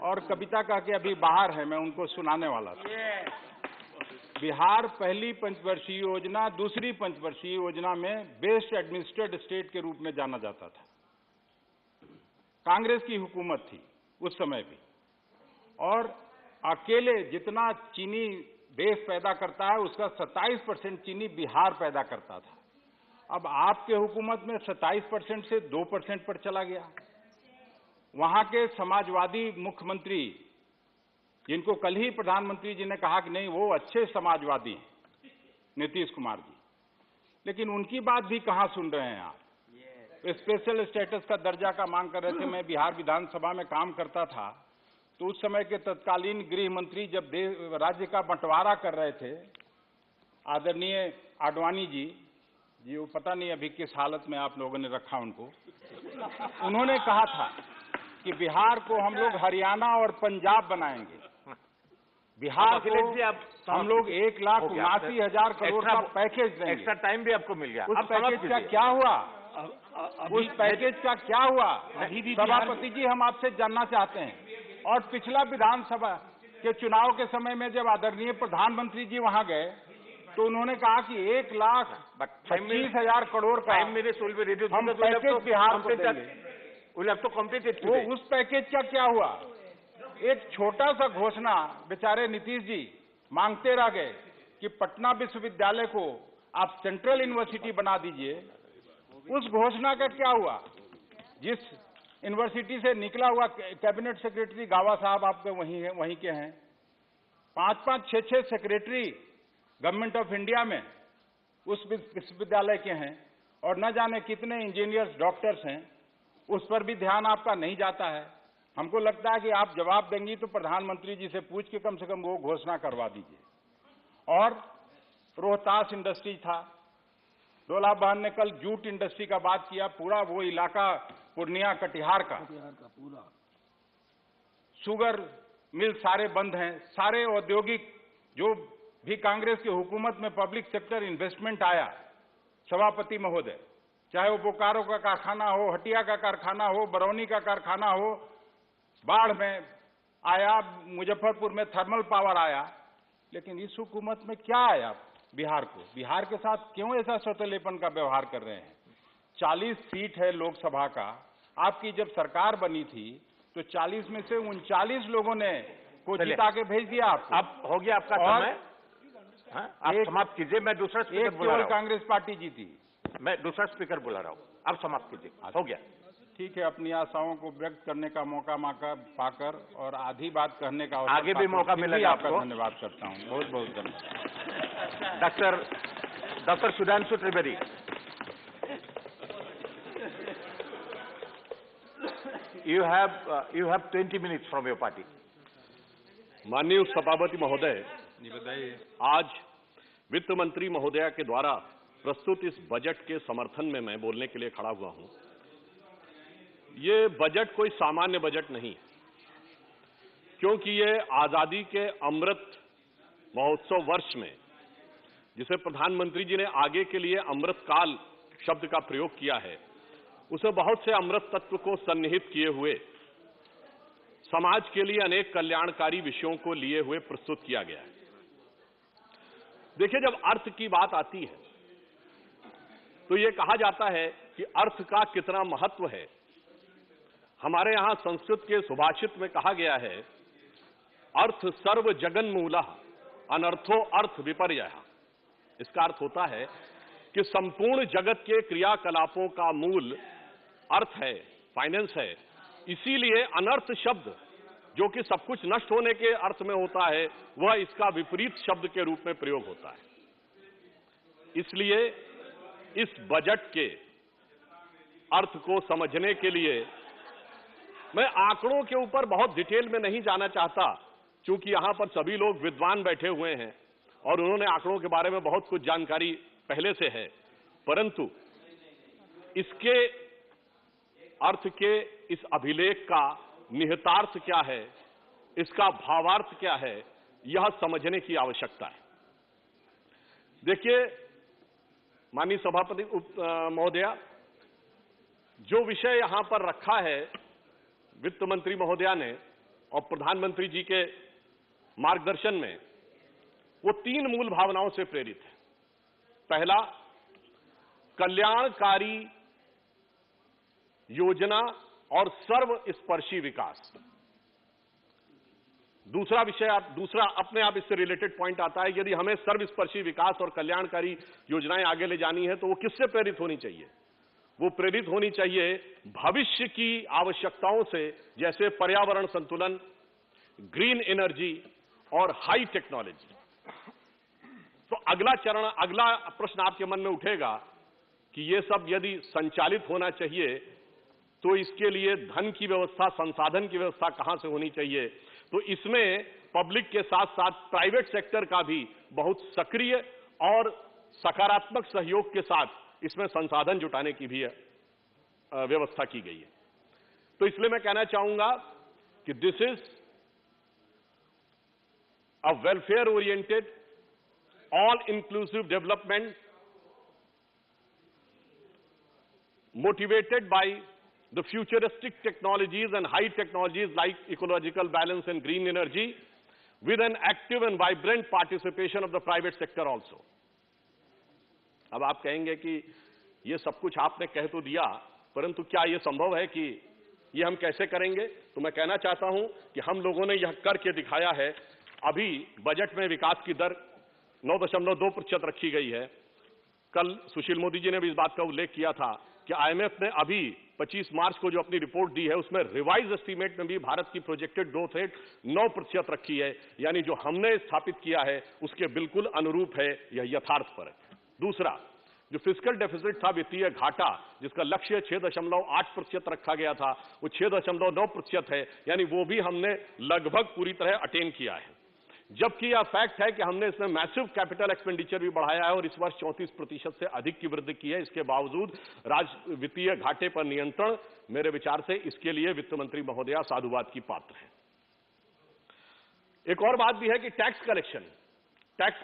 और कविता कह के अभी बाहर है, मैं उनको सुनाने वाला था। बिहार पहली पंचवर्षीय योजना, दूसरी पंचवर्षीय योजना में बेस्ट एडमिनिस्ट्रेटेड स्टेट के रूप में जाना जाता था। कांग्रेस की हुकूमत थी उस समय भी, और अकेले जितना चीनी देश पैदा करता है उसका 27% चीनी बिहार पैदा करता था। अब आपके हुकूमत में 27% से 2% पर चला गया। वहां के समाजवादी मुख्यमंत्री, जिनको कल ही प्रधानमंत्री जी ने कहा कि नहीं वो अच्छे समाजवादी हैं, नीतीश कुमार जी, लेकिन उनकी बात भी कहां सुन रहे हैं आप? स्पेशल स्टेटस का दर्जा का मांग कर रहे थे। मैं बिहार विधानसभा में काम करता था, तो उस समय के तत्कालीन गृह मंत्री जब राज्य का बंटवारा कर रहे थे, आदरणीय आडवाणी जी, वो पता नहीं अभी किस हालत में आप लोगों ने रखा उनको, उन्होंने कहा था कि बिहार को हम लोग हरियाणा और पंजाब बनाएंगे। बिहार को हम लोग 1,79,000 करोड़ का पैकेज देंगे। एक्स्ट्रा टाइम भी आपको मिल गया। उस पैकेज का क्या हुआ? उस पैकेज का क्या हुआ? सभापति जी, हम आपसे जानना चाहते हैं। और पिछला विधानसभा के चुनाव के समय में जब आदरणीय प्रधानमंत्री जी वहां गए, तो उन्होंने कहा कि 1,25,000 करोड़ का हम पैकेज बिहार को देंगे। वो उस पैकेज का क्या हुआ? एक छोटा सा घोषणा बेचारे नीतीश जी मांगते रह गए कि पटना विश्वविद्यालय को आप सेंट्रल यूनिवर्सिटी बना दीजिए। उस घोषणा का क्या हुआ? जिस यूनिवर्सिटी से निकला हुआ कैबिनेट सेक्रेटरी गावा साहब आपके वहीं के हैं, 5-5, 6-6 सेक्रेटरी गवर्नमेंट ऑफ इंडिया में उस विश्वविद्यालय के हैं, और न जाने कितने इंजीनियर्स, डॉक्टर्स हैं, उस पर भी ध्यान आपका नहीं जाता है। हमको लगता है कि आप जवाब देंगी तो प्रधानमंत्री जी से पूछ के कम से कम वो घोषणा करवा दीजिए। और रोहतास इंडस्ट्री था, डोला बहन ने कल जूट इंडस्ट्री का बात किया, पूरा वो इलाका पूर्णिया कटिहार का पूरा शुगर मिल सारे बंद हैं। सारे औद्योगिक जो भी कांग्रेस की हुकूमत में पब्लिक सेक्टर इन्वेस्टमेंट आया, सभापति महोदय, चाहे वो बोकारो का कारखाना हो, हटिया का कारखाना हो, बरौनी का कारखाना हो, बाढ़ में आया, मुजफ्फरपुर में थर्मल पावर आया, लेकिन इस हुकूमत में क्या आया बिहार को? बिहार के साथ क्यों ऐसा सौतेलेपन का व्यवहार कर रहे हैं? 40 सीट है लोकसभा का, आपकी जब सरकार बनी थी तो 40 में से 39 लोगों ने को जिता के भेज दिया आपको। अब हो गया आपका समय, आप समाप्त कीजिए। मैं दूसरा स्पीकर बुला रहा हूं। कांग्रेस पार्टी जीती, मैं दूसरा स्पीकर बुला रहा हूं, अब समाप्त कीजिए। हो गया, ठीक है। अपनी आशाओं को व्यक्त करने का मौका पाकर और आधी बात कहने का आगे भी मौका मिलेगा आपको। धन्यवाद करता हूं, बहुत बहुत धन्यवाद। Doctor Sudhanshu Trivedi. You have 20 minutes from your party. माननीय सभापति महोदय, आज वित्त मंत्री महोदया के द्वारा प्रस्तुत इस बजट के समर्थन में मैं बोलने के लिए खड़ा हुआ हूं। ये बजट कोई सामान्य बजट नहीं, क्योंकि ये आजादी के अमृत महोत्सव वर्ष में, जिसे प्रधानमंत्री जी ने आगे के लिए अमृत काल शब्द का प्रयोग किया है, उसे बहुत से अमृत तत्व को सन्निहित किए हुए समाज के लिए अनेक कल्याणकारी विषयों को लिए हुए प्रस्तुत किया गया है। देखिए, जब अर्थ की बात आती है तो यह कहा जाता है कि अर्थ का कितना महत्व है। हमारे यहां संस्कृत के सुभाषित में कहा गया है, अर्थ सर्व जगन मूलः अनर्थो अर्थ विपर्ययः। इसका अर्थ होता है कि संपूर्ण जगत के क्रियाकलापों का मूल अर्थ है, फाइनेंस है। इसीलिए अनर्थ शब्द, जो कि सब कुछ नष्ट होने के अर्थ में होता है, वह इसका विपरीत शब्द के रूप में प्रयोग होता है। इसलिए इस बजट के अर्थ को समझने के लिए मैं आंकड़ों के ऊपर बहुत डिटेल में नहीं जाना चाहता, क्योंकि यहां पर सभी लोग विद्वान बैठे हुए हैं और उन्होंने आंकड़ों के बारे में बहुत कुछ जानकारी पहले से है। परंतु इसके अर्थ के इस अभिलेख का निहितार्थ क्या है, इसका भावार्थ क्या है, यह समझने की आवश्यकता है। देखिए माननीय सभापति महोदया, जो विषय यहां पर रखा है वित्त मंत्री महोदया ने और प्रधानमंत्री जी के मार्गदर्शन में, वो 3 मूल भावनाओं से प्रेरित है। पहला, कल्याणकारी योजना और सर्वस्पर्शी विकास। दूसरा विषय, दूसरा अपने आप इससे रिलेटेड पॉइंट आता है, यदि हमें सर्वस्पर्शी विकास और कल्याणकारी योजनाएं आगे ले जानी है तो वो किससे प्रेरित होनी चाहिए? वो प्रेरित होनी चाहिए भविष्य की आवश्यकताओं से, जैसे पर्यावरण संतुलन, ग्रीन एनर्जी और हाई टेक्नोलॉजी। तो अगला चरण, अगला प्रश्न आपके मन में उठेगा कि ये सब यदि संचालित होना चाहिए तो इसके लिए धन की व्यवस्था, संसाधन की व्यवस्था कहां से होनी चाहिए? तो इसमें पब्लिक के साथ साथ प्राइवेट सेक्टर का भी बहुत सक्रिय और सकारात्मक सहयोग के साथ इसमें संसाधन जुटाने की भी व्यवस्था की गई है। तो इसलिए मैं कहना चाहूंगा कि this is a welfare oriented, all inclusive development motivated by the futuristic technologies and high technologies like ecological balance and green energy, with an active and vibrant participation of the private sector also. अब आप कहेंगे कि ये सब कुछ आपने कह तो दिया, परंतु क्या ये संभव है कि ये हम कैसे करेंगे? तो मैं कहना चाहता हूं कि हम लोगों ने यह करके दिखाया है। अभी बजट में विकास की दर 9.2% रखी गई है। कल सुशील मोदी जी ने भी इस बात का उल्लेख किया था कि IMF ने अभी 25 मार्च को जो अपनी रिपोर्ट दी है उसमें रिवाइज एस्टीमेट में भी भारत की प्रोजेक्टेड ग्रोथ रेट 9% रखी है, यानी जो हमने स्थापित किया है उसके बिल्कुल अनुरूप है, यह यथार्थ पर है। दूसरा, जो फिस्कल डेफिसिट था, वित्तीय घाटा, जिसका लक्ष्य 6.8% रखा गया था, वो 6.9% है, यानी वो भी हमने लगभग पूरी तरह अटेन किया है। जबकि यह फैक्ट है कि हमने इसमें मैसिव कैपिटल एक्सपेंडिचर भी बढ़ाया है और इस वर्ष 34% से अधिक की वृद्धि की है। इसके बावजूद वित्तीय घाटे पर नियंत्रण, मेरे विचार से इसके लिए वित्त मंत्री महोदया साधुवाद की पात्र है। एक और बात भी है कि टैक्स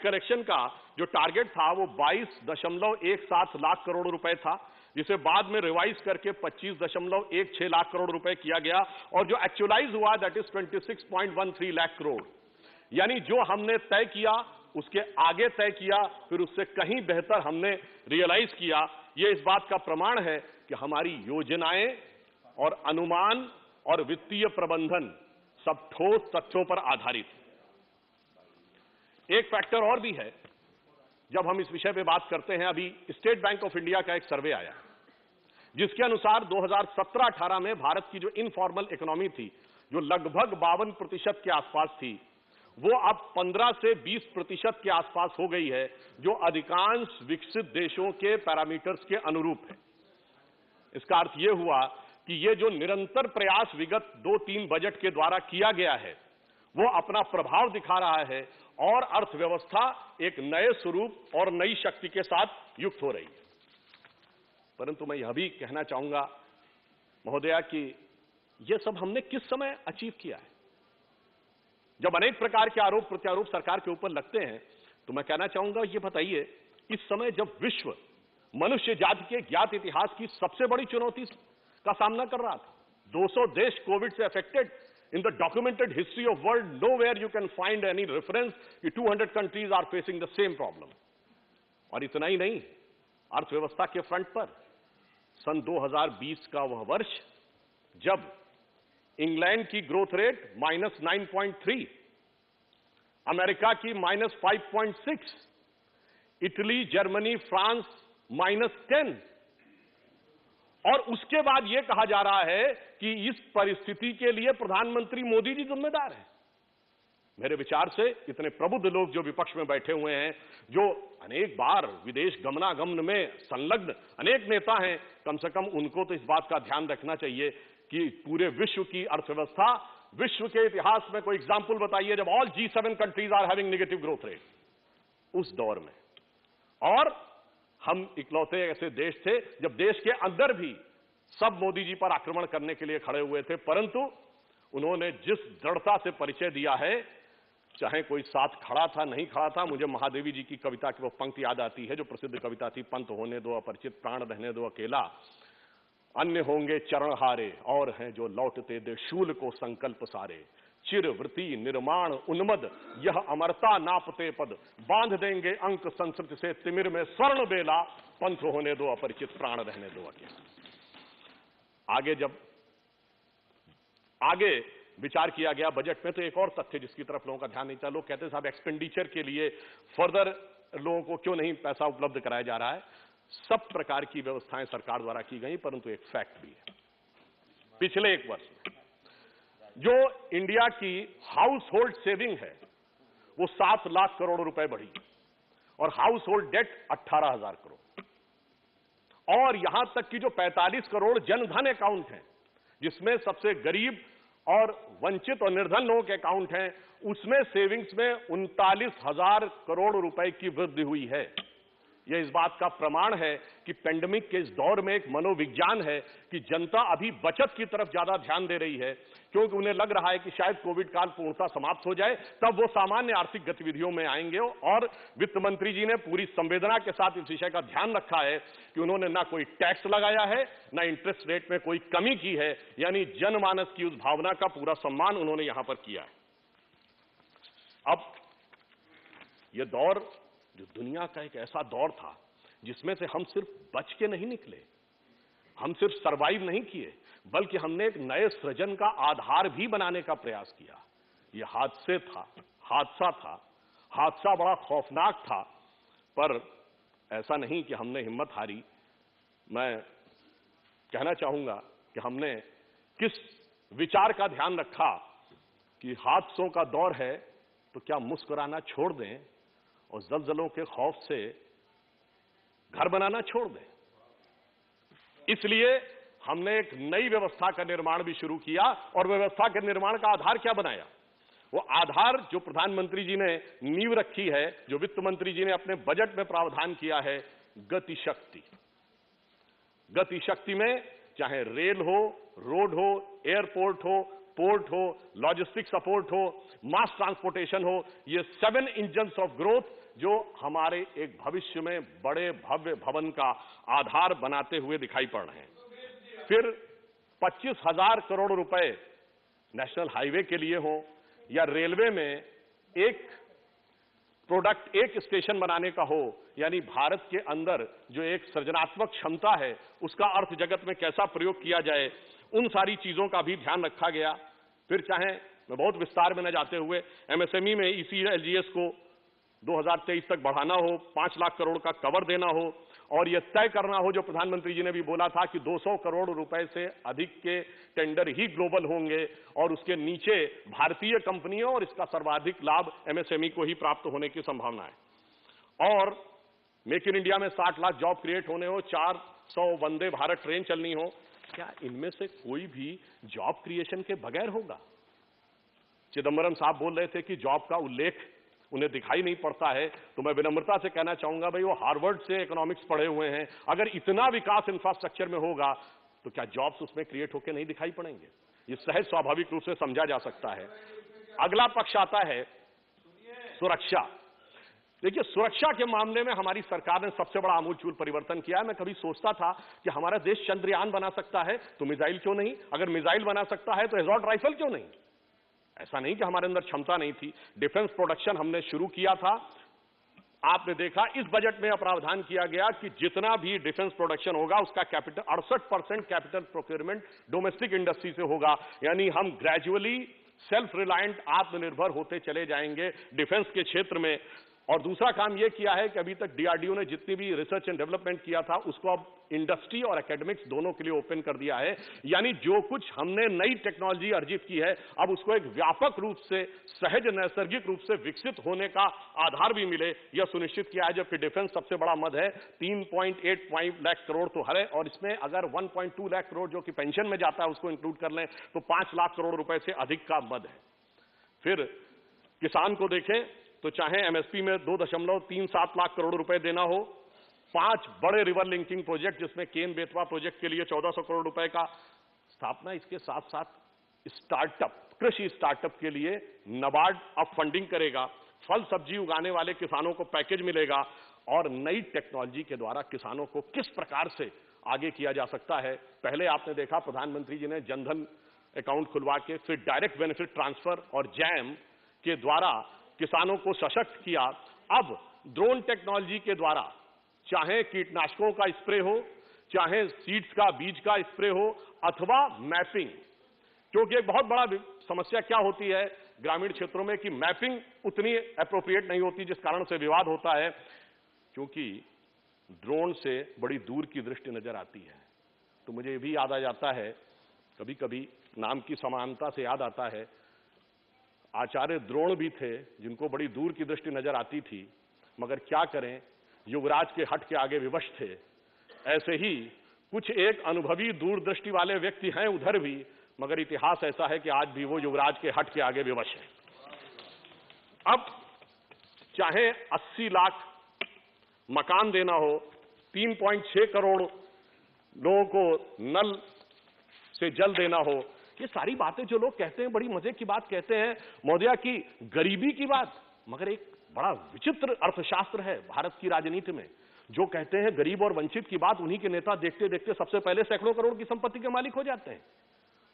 कलेक्शन का जो टारगेट था वो 22.17 लाख करोड़ रुपए था, जिसे बाद में रिवाइज करके 25.16 लाख करोड़ रुपए किया गया, और जो एक्चुअलाइज हुआ दैट इज 26.13 लाख करोड़, यानी जो हमने तय किया उसके आगे तय किया, फिर उससे कहीं बेहतर हमने रियलाइज किया। यह इस बात का प्रमाण है कि हमारी योजनाएं और अनुमान और वित्तीय प्रबंधन सब ठोस तथ्यों पर आधारित है। एक फैक्टर और भी है, जब हम इस विषय पे बात करते हैं, अभी स्टेट बैंक ऑफ इंडिया का एक सर्वे आया जिसके अनुसार 2017-18 में भारत की जो इनफॉर्मल इकोनॉमी थी, जो लगभग 52% के आसपास थी, वो अब 15 से 20% के आसपास हो गई है, जो अधिकांश विकसित देशों के पैरामीटर्स के अनुरूप है। इसका अर्थ यह हुआ कि ये जो निरंतर प्रयास विगत 2-3 बजट के द्वारा किया गया है वो अपना प्रभाव दिखा रहा है और अर्थव्यवस्था एक नए स्वरूप और नई शक्ति के साथ युक्त हो रही है। परंतु मैं यह भी कहना चाहूंगा महोदया कि यह सब हमने किस समय अचीव किया है। जब अनेक प्रकार के आरोप प्रत्यारोप सरकार के ऊपर लगते हैं तो मैं कहना चाहूंगा, ये बताइए, इस समय जब विश्व मनुष्य जाति के ज्ञात इतिहास की सबसे बड़ी चुनौती का सामना कर रहा था, 200 देश कोविड से affected, in the documented history of world nowhere you can find any reference कि 200 countries are facing the same problem. और इतना ही नहीं, अर्थव्यवस्था के फ्रंट पर सन 2020 का वह वर्ष जब इंग्लैंड की ग्रोथ रेट -9.3, अमेरिका की -5.6, इटली, जर्मनी, फ्रांस -10, और उसके बाद यह कहा जा रहा है कि इस परिस्थिति के लिए प्रधानमंत्री मोदी जी जिम्मेदार हैं। मेरे विचार से इतने प्रबुद्ध लोग जो विपक्ष में बैठे हुए हैं, जो अनेक बार विदेश गमनागमन में संलग्न अनेक नेता हैं, कम से कम उनको तो इस बात का ध्यान रखना चाहिए कि पूरे विश्व की अर्थव्यवस्था, विश्व के इतिहास में कोई एग्जाम्पल बताइए जब all G7 countries are having negative growth rate, उस दौर में। और हम इकलौते ऐसे देश थे जब देश के अंदर भी सब मोदी जी पर आक्रमण करने के लिए खड़े हुए थे, परंतु उन्होंने जिस दृढ़ता से परिचय दिया है, चाहे कोई साथ खड़ा था नहीं खड़ा था। मुझे महादेवी जी की कविता की वो पंक्ति याद आती है जो प्रसिद्ध कविता थी, पंत होने दो अपरिचित, प्राण रहने दो अकेला, अन्य होंगे चरण हारे, और हैं जो लौटते दे शूल को संकल्प सारे, चिर वृत्ति निर्माण उन्मद, यह अमरता नापते पद, बांध देंगे अंक संस्कृत से तिमिर में स्वर्ण बेला, पंथ होने दो अपरिचित, प्राण रहने दो अकेला। आगे जब आगे विचार किया गया बजट में, तो एक और तथ्य जिसकी तरफ लोगों का ध्यान नहीं था, लोग कहते साहब एक्सपेंडिचर के लिए फर्दर लोगों को क्यों नहीं पैसा उपलब्ध कराया जा रहा है। सब प्रकार की व्यवस्थाएं सरकार द्वारा की गई, परंतु एक फैक्ट भी है, पिछले एक वर्ष में जो इंडिया की हाउस होल्ड सेविंग है वो 7 लाख करोड़ रुपए बढ़ी और हाउस होल्ड डेट 18,000 करोड़, और यहां तक कि जो 45 करोड़ जनधन अकाउंट हैं, जिसमें सबसे गरीब और वंचित और निर्धन लोगों के अकाउंट हैं, उसमें सेविंग्स में 39,000 करोड़ रुपए की वृद्धि हुई है। यह इस बात का प्रमाण है कि पेंडेमिक के इस दौर में एक मनोविज्ञान है कि जनता अभी बचत की तरफ ज्यादा ध्यान दे रही है, क्योंकि उन्हें लग रहा है कि शायद कोविड काल पूर्णतः समाप्त हो जाए, तब वो सामान्य आर्थिक गतिविधियों में आएंगे। और वित्त मंत्री जी ने पूरी संवेदना के साथ इस विषय का ध्यान रखा है कि उन्होंने ना कोई टैक्स लगाया है, ना इंटरेस्ट रेट में कोई कमी की है, यानी जनमानस की उस भावना का पूरा सम्मान उन्होंने यहां पर किया है। अब यह दौर जो दुनिया का एक ऐसा दौर था जिसमें से हम सिर्फ बच के नहीं निकले, हम सिर्फ सरवाइव नहीं किए, बल्कि हमने एक नए सृजन का आधार भी बनाने का प्रयास किया। यह हादसा था, हादसा बड़ा खौफनाक था, पर ऐसा नहीं कि हमने हिम्मत हारी। मैं कहना चाहूंगा कि हमने किस विचार का ध्यान रखा कि हादसों का दौर है तो क्या मुस्कुराना छोड़ दें और जलजलों के खौफ से घर बनाना छोड़ दें। इसलिए हमने एक नई व्यवस्था का निर्माण भी शुरू किया और व्यवस्था के निर्माण का आधार क्या बनाया? वो आधार जो प्रधानमंत्री जी ने नींव रखी है, जो वित्त मंत्री जी ने अपने बजट में प्रावधान किया है, गति शक्ति। गति शक्ति में चाहे रेल हो, रोड हो, एयरपोर्ट हो, पोर्ट हो, लॉजिस्टिक सपोर्ट हो, मास ट्रांसपोर्टेशन हो, ये 7 इंजन्स ऑफ ग्रोथ जो हमारे एक भविष्य में बड़े भव्य भवन का आधार बनाते हुए दिखाई पड़ रहे हैं। फिर 25,000 करोड़ रुपए नेशनल हाईवे के लिए हो या रेलवे में एक प्रोडक्ट एक स्टेशन बनाने का हो, यानी भारत के अंदर जो एक सृजनात्मक क्षमता है उसका अर्थ जगत में कैसा प्रयोग किया जाए, उन सारी चीजों का भी ध्यान रखा गया। फिर चाहे मैं बहुत विस्तार में न जाते हुए एमएसएमई में ईसीएलजीएस को 2023 तक बढ़ाना हो, 5 लाख करोड़ का कवर देना हो और यह तय करना हो जो प्रधानमंत्री जी ने भी बोला था कि 200 करोड़ रुपए से अधिक के टेंडर ही ग्लोबल होंगे और उसके नीचे भारतीय कंपनियों और इसका सर्वाधिक लाभ एमएसएमई को ही प्राप्त होने की संभावना है। और मेक इन इंडिया में 60 लाख जॉब क्रिएट होने हो, 400 वंदे भारत ट्रेन चलनी हो, क्या इनमें से कोई भी जॉब क्रिएशन के बगैर होगा? चिदंबरम साहब बोल रहे थे कि जॉब का उल्लेख उन्हें दिखाई नहीं पड़ता है, तो मैं विनम्रता से कहना चाहूंगा भाई वो हार्वर्ड से इकोनॉमिक्स पढ़े हुए हैं, अगर इतना विकास इंफ्रास्ट्रक्चर में होगा तो क्या जॉब्स उसमें क्रिएट होकर नहीं दिखाई पड़ेंगे? ये सहज स्वाभाविक रूप से समझा जा सकता है। अगला पक्ष आता है सुरक्षा। देखिए, सुरक्षा के मामले में हमारी सरकार ने सबसे बड़ा आमूलचूल परिवर्तन किया है। मैं कभी सोचता था कि हमारा देश चंद्रयान बना सकता है तो मिसाइल क्यों नहीं, अगर मिसाइल बना सकता है तो एसॉल्ट राइफल क्यों नहीं। ऐसा नहीं कि हमारे अंदर क्षमता नहीं थी। डिफेंस प्रोडक्शन हमने शुरू किया था। आपने देखा इस बजट में प्रावधान किया गया कि जितना भी डिफेंस प्रोडक्शन होगा उसका capital 68% capital procurement domestic industry से होगा, यानी हम ग्रेजुअली सेल्फ रिलायंट आत्मनिर्भर होते चले जाएंगे डिफेंस के क्षेत्र में। और दूसरा काम यह किया है कि अभी तक डीआरडीओ ने जितनी भी रिसर्च एंड डेवलपमेंट किया था उसको अब इंडस्ट्री और एकेडमिक्स दोनों के लिए ओपन कर दिया है, यानी जो कुछ हमने नई टेक्नोलॉजी अर्जित की है अब उसको एक व्यापक रूप से सहज नैसर्गिक रूप से विकसित होने का आधार भी मिले, यह सुनिश्चित किया है। जबकि डिफेंस सबसे बड़ा मद है, 3.85 लाख करोड़ तो है, और इसमें अगर 1.2 लाख करोड़ जो कि पेंशन में जाता है उसको इंक्लूड कर लें तो 5 लाख करोड़ रुपए से अधिक का मद है। फिर किसान को देखें तो चाहे एमएसपी में 2.37 लाख करोड़ रुपए देना हो, 5 बड़े रिवर लिंकिंग प्रोजेक्ट जिसमें केन बेतवा प्रोजेक्ट के लिए 1400 करोड़ रुपए का स्थापना, इसके साथ साथ स्टार्टअप, कृषि स्टार्टअप के लिए नाबार्ड अब फंडिंग करेगा, फल सब्जी उगाने वाले किसानों को पैकेज मिलेगा और नई टेक्नोलॉजी के द्वारा किसानों को किस प्रकार से आगे किया जा सकता है। पहले आपने देखा प्रधानमंत्री जी ने जनधन अकाउंट खुलवा के फिर डायरेक्ट बेनिफिट ट्रांसफर और जैम के द्वारा किसानों को सशक्त किया। अब ड्रोन टेक्नोलॉजी के द्वारा चाहे कीटनाशकों का स्प्रे हो, चाहे सीड्स का बीज का स्प्रे हो अथवा मैपिंग, क्योंकि एक बहुत बड़ा समस्या क्या होती है ग्रामीण क्षेत्रों में कि मैपिंग उतनी एप्रोप्रिएट नहीं होती, जिस कारण से विवाद होता है, क्योंकि ड्रोन से बड़ी दूर की दृष्टि नजर आती है। तो मुझे ये भी याद आ जाता है, कभी कभी नाम की समानता से याद आता है, आचार्य द्रोण भी थे जिनको बड़ी दूर की दृष्टि नजर आती थी, मगर क्या करें युवराज के हट के आगे विवश थे। ऐसे ही कुछ एक अनुभवी दूरदृष्टि वाले व्यक्ति हैं उधर भी, मगर इतिहास ऐसा है कि आज भी वो युवराज के हट के आगे विवश है। अब चाहे 80 लाख मकान देना हो, 3.6 करोड़ लोगों को नल से जल देना हो, ये सारी बातें जो लोग कहते हैं बड़ी मजे की बात कहते हैं महोदया की गरीबी की बात, मगर एक बड़ा विचित्र अर्थशास्त्र है भारत की राजनीति में। जो कहते हैं गरीब और वंचित की बात, उन्हीं के नेता देखते देखते सबसे पहले सैकड़ों करोड़ की संपत्ति के मालिक हो जाते हैं।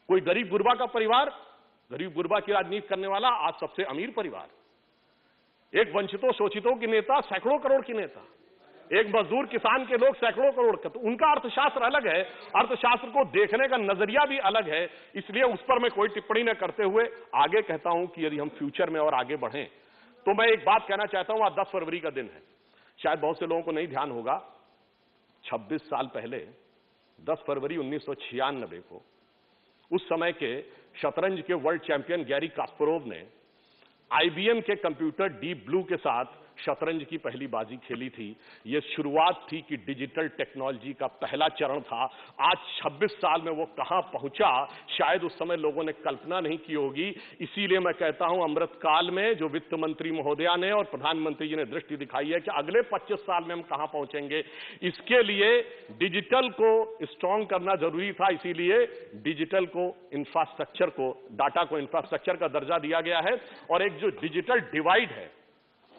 कोई गरीब गुरबा का परिवार, गरीब गुरबा की राजनीति करने वाला आज सबसे अमीर परिवार, एक वंचितों शोषितों की नेता सैकड़ों करोड़ की नेता, एक मजदूर किसान के लोग सैकड़ों करोड़ का। तो उनका अर्थशास्त्र अलग है, अर्थशास्त्र को देखने का नजरिया भी अलग है। इसलिए उस पर मैं कोई टिप्पणी न करते हुए आगे कहता हूं कि यदि हम फ्यूचर में और आगे बढ़ें तो मैं एक बात कहना चाहता हूं। आज 10 फरवरी का दिन है, शायद बहुत से लोगों को नहीं ध्यान होगा, 26 साल पहले 10 फरवरी 1996 को उस समय के शतरंज के वर्ल्ड चैंपियन गैरी कास्परोव ने आईबीएम के कंप्यूटर डीप ब्लू के साथ शतरंज की पहली बाजी खेली थी। यह शुरुआत थी कि डिजिटल टेक्नोलॉजी का पहला चरण था। आज 26 साल में वो कहां पहुंचा, शायद उस समय लोगों ने कल्पना नहीं की होगी। इसीलिए मैं कहता हूं, अमृतकाल में जो वित्त मंत्री महोदया ने और प्रधानमंत्री जी ने दृष्टि दिखाई है कि अगले 25 साल में हम कहां पहुंचेंगे, इसके लिए डिजिटल को स्ट्रांग करना जरूरी था। इसीलिए डिजिटल को इंफ्रास्ट्रक्चर को, डाटा को इंफ्रास्ट्रक्चर का दर्जा दिया गया है और एक जो डिजिटल डिवाइड है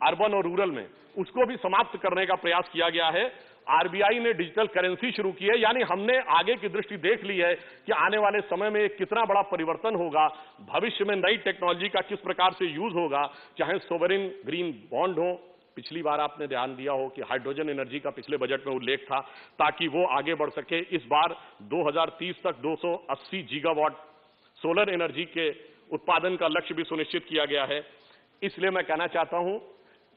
अर्बन और रूरल में, उसको भी समाप्त करने का प्रयास किया गया है। आरबीआई ने डिजिटल करेंसी शुरू की है, यानी हमने आगे की दृष्टि देख ली है कि आने वाले समय में कितना बड़ा परिवर्तन होगा, भविष्य में नई टेक्नोलॉजी का किस प्रकार से यूज होगा, चाहे सोवरिन ग्रीन बॉन्ड हो। पिछली बार आपने ध्यान दिया हो कि हाइड्रोजन एनर्जी का पिछले बजट में उल्लेख था ताकि वो आगे बढ़ सके। इस बार 2030 तक 280 गीगावाट सोलर एनर्जी के उत्पादन का लक्ष्य भी सुनिश्चित किया गया है। इसलिए मैं कहना चाहता हूं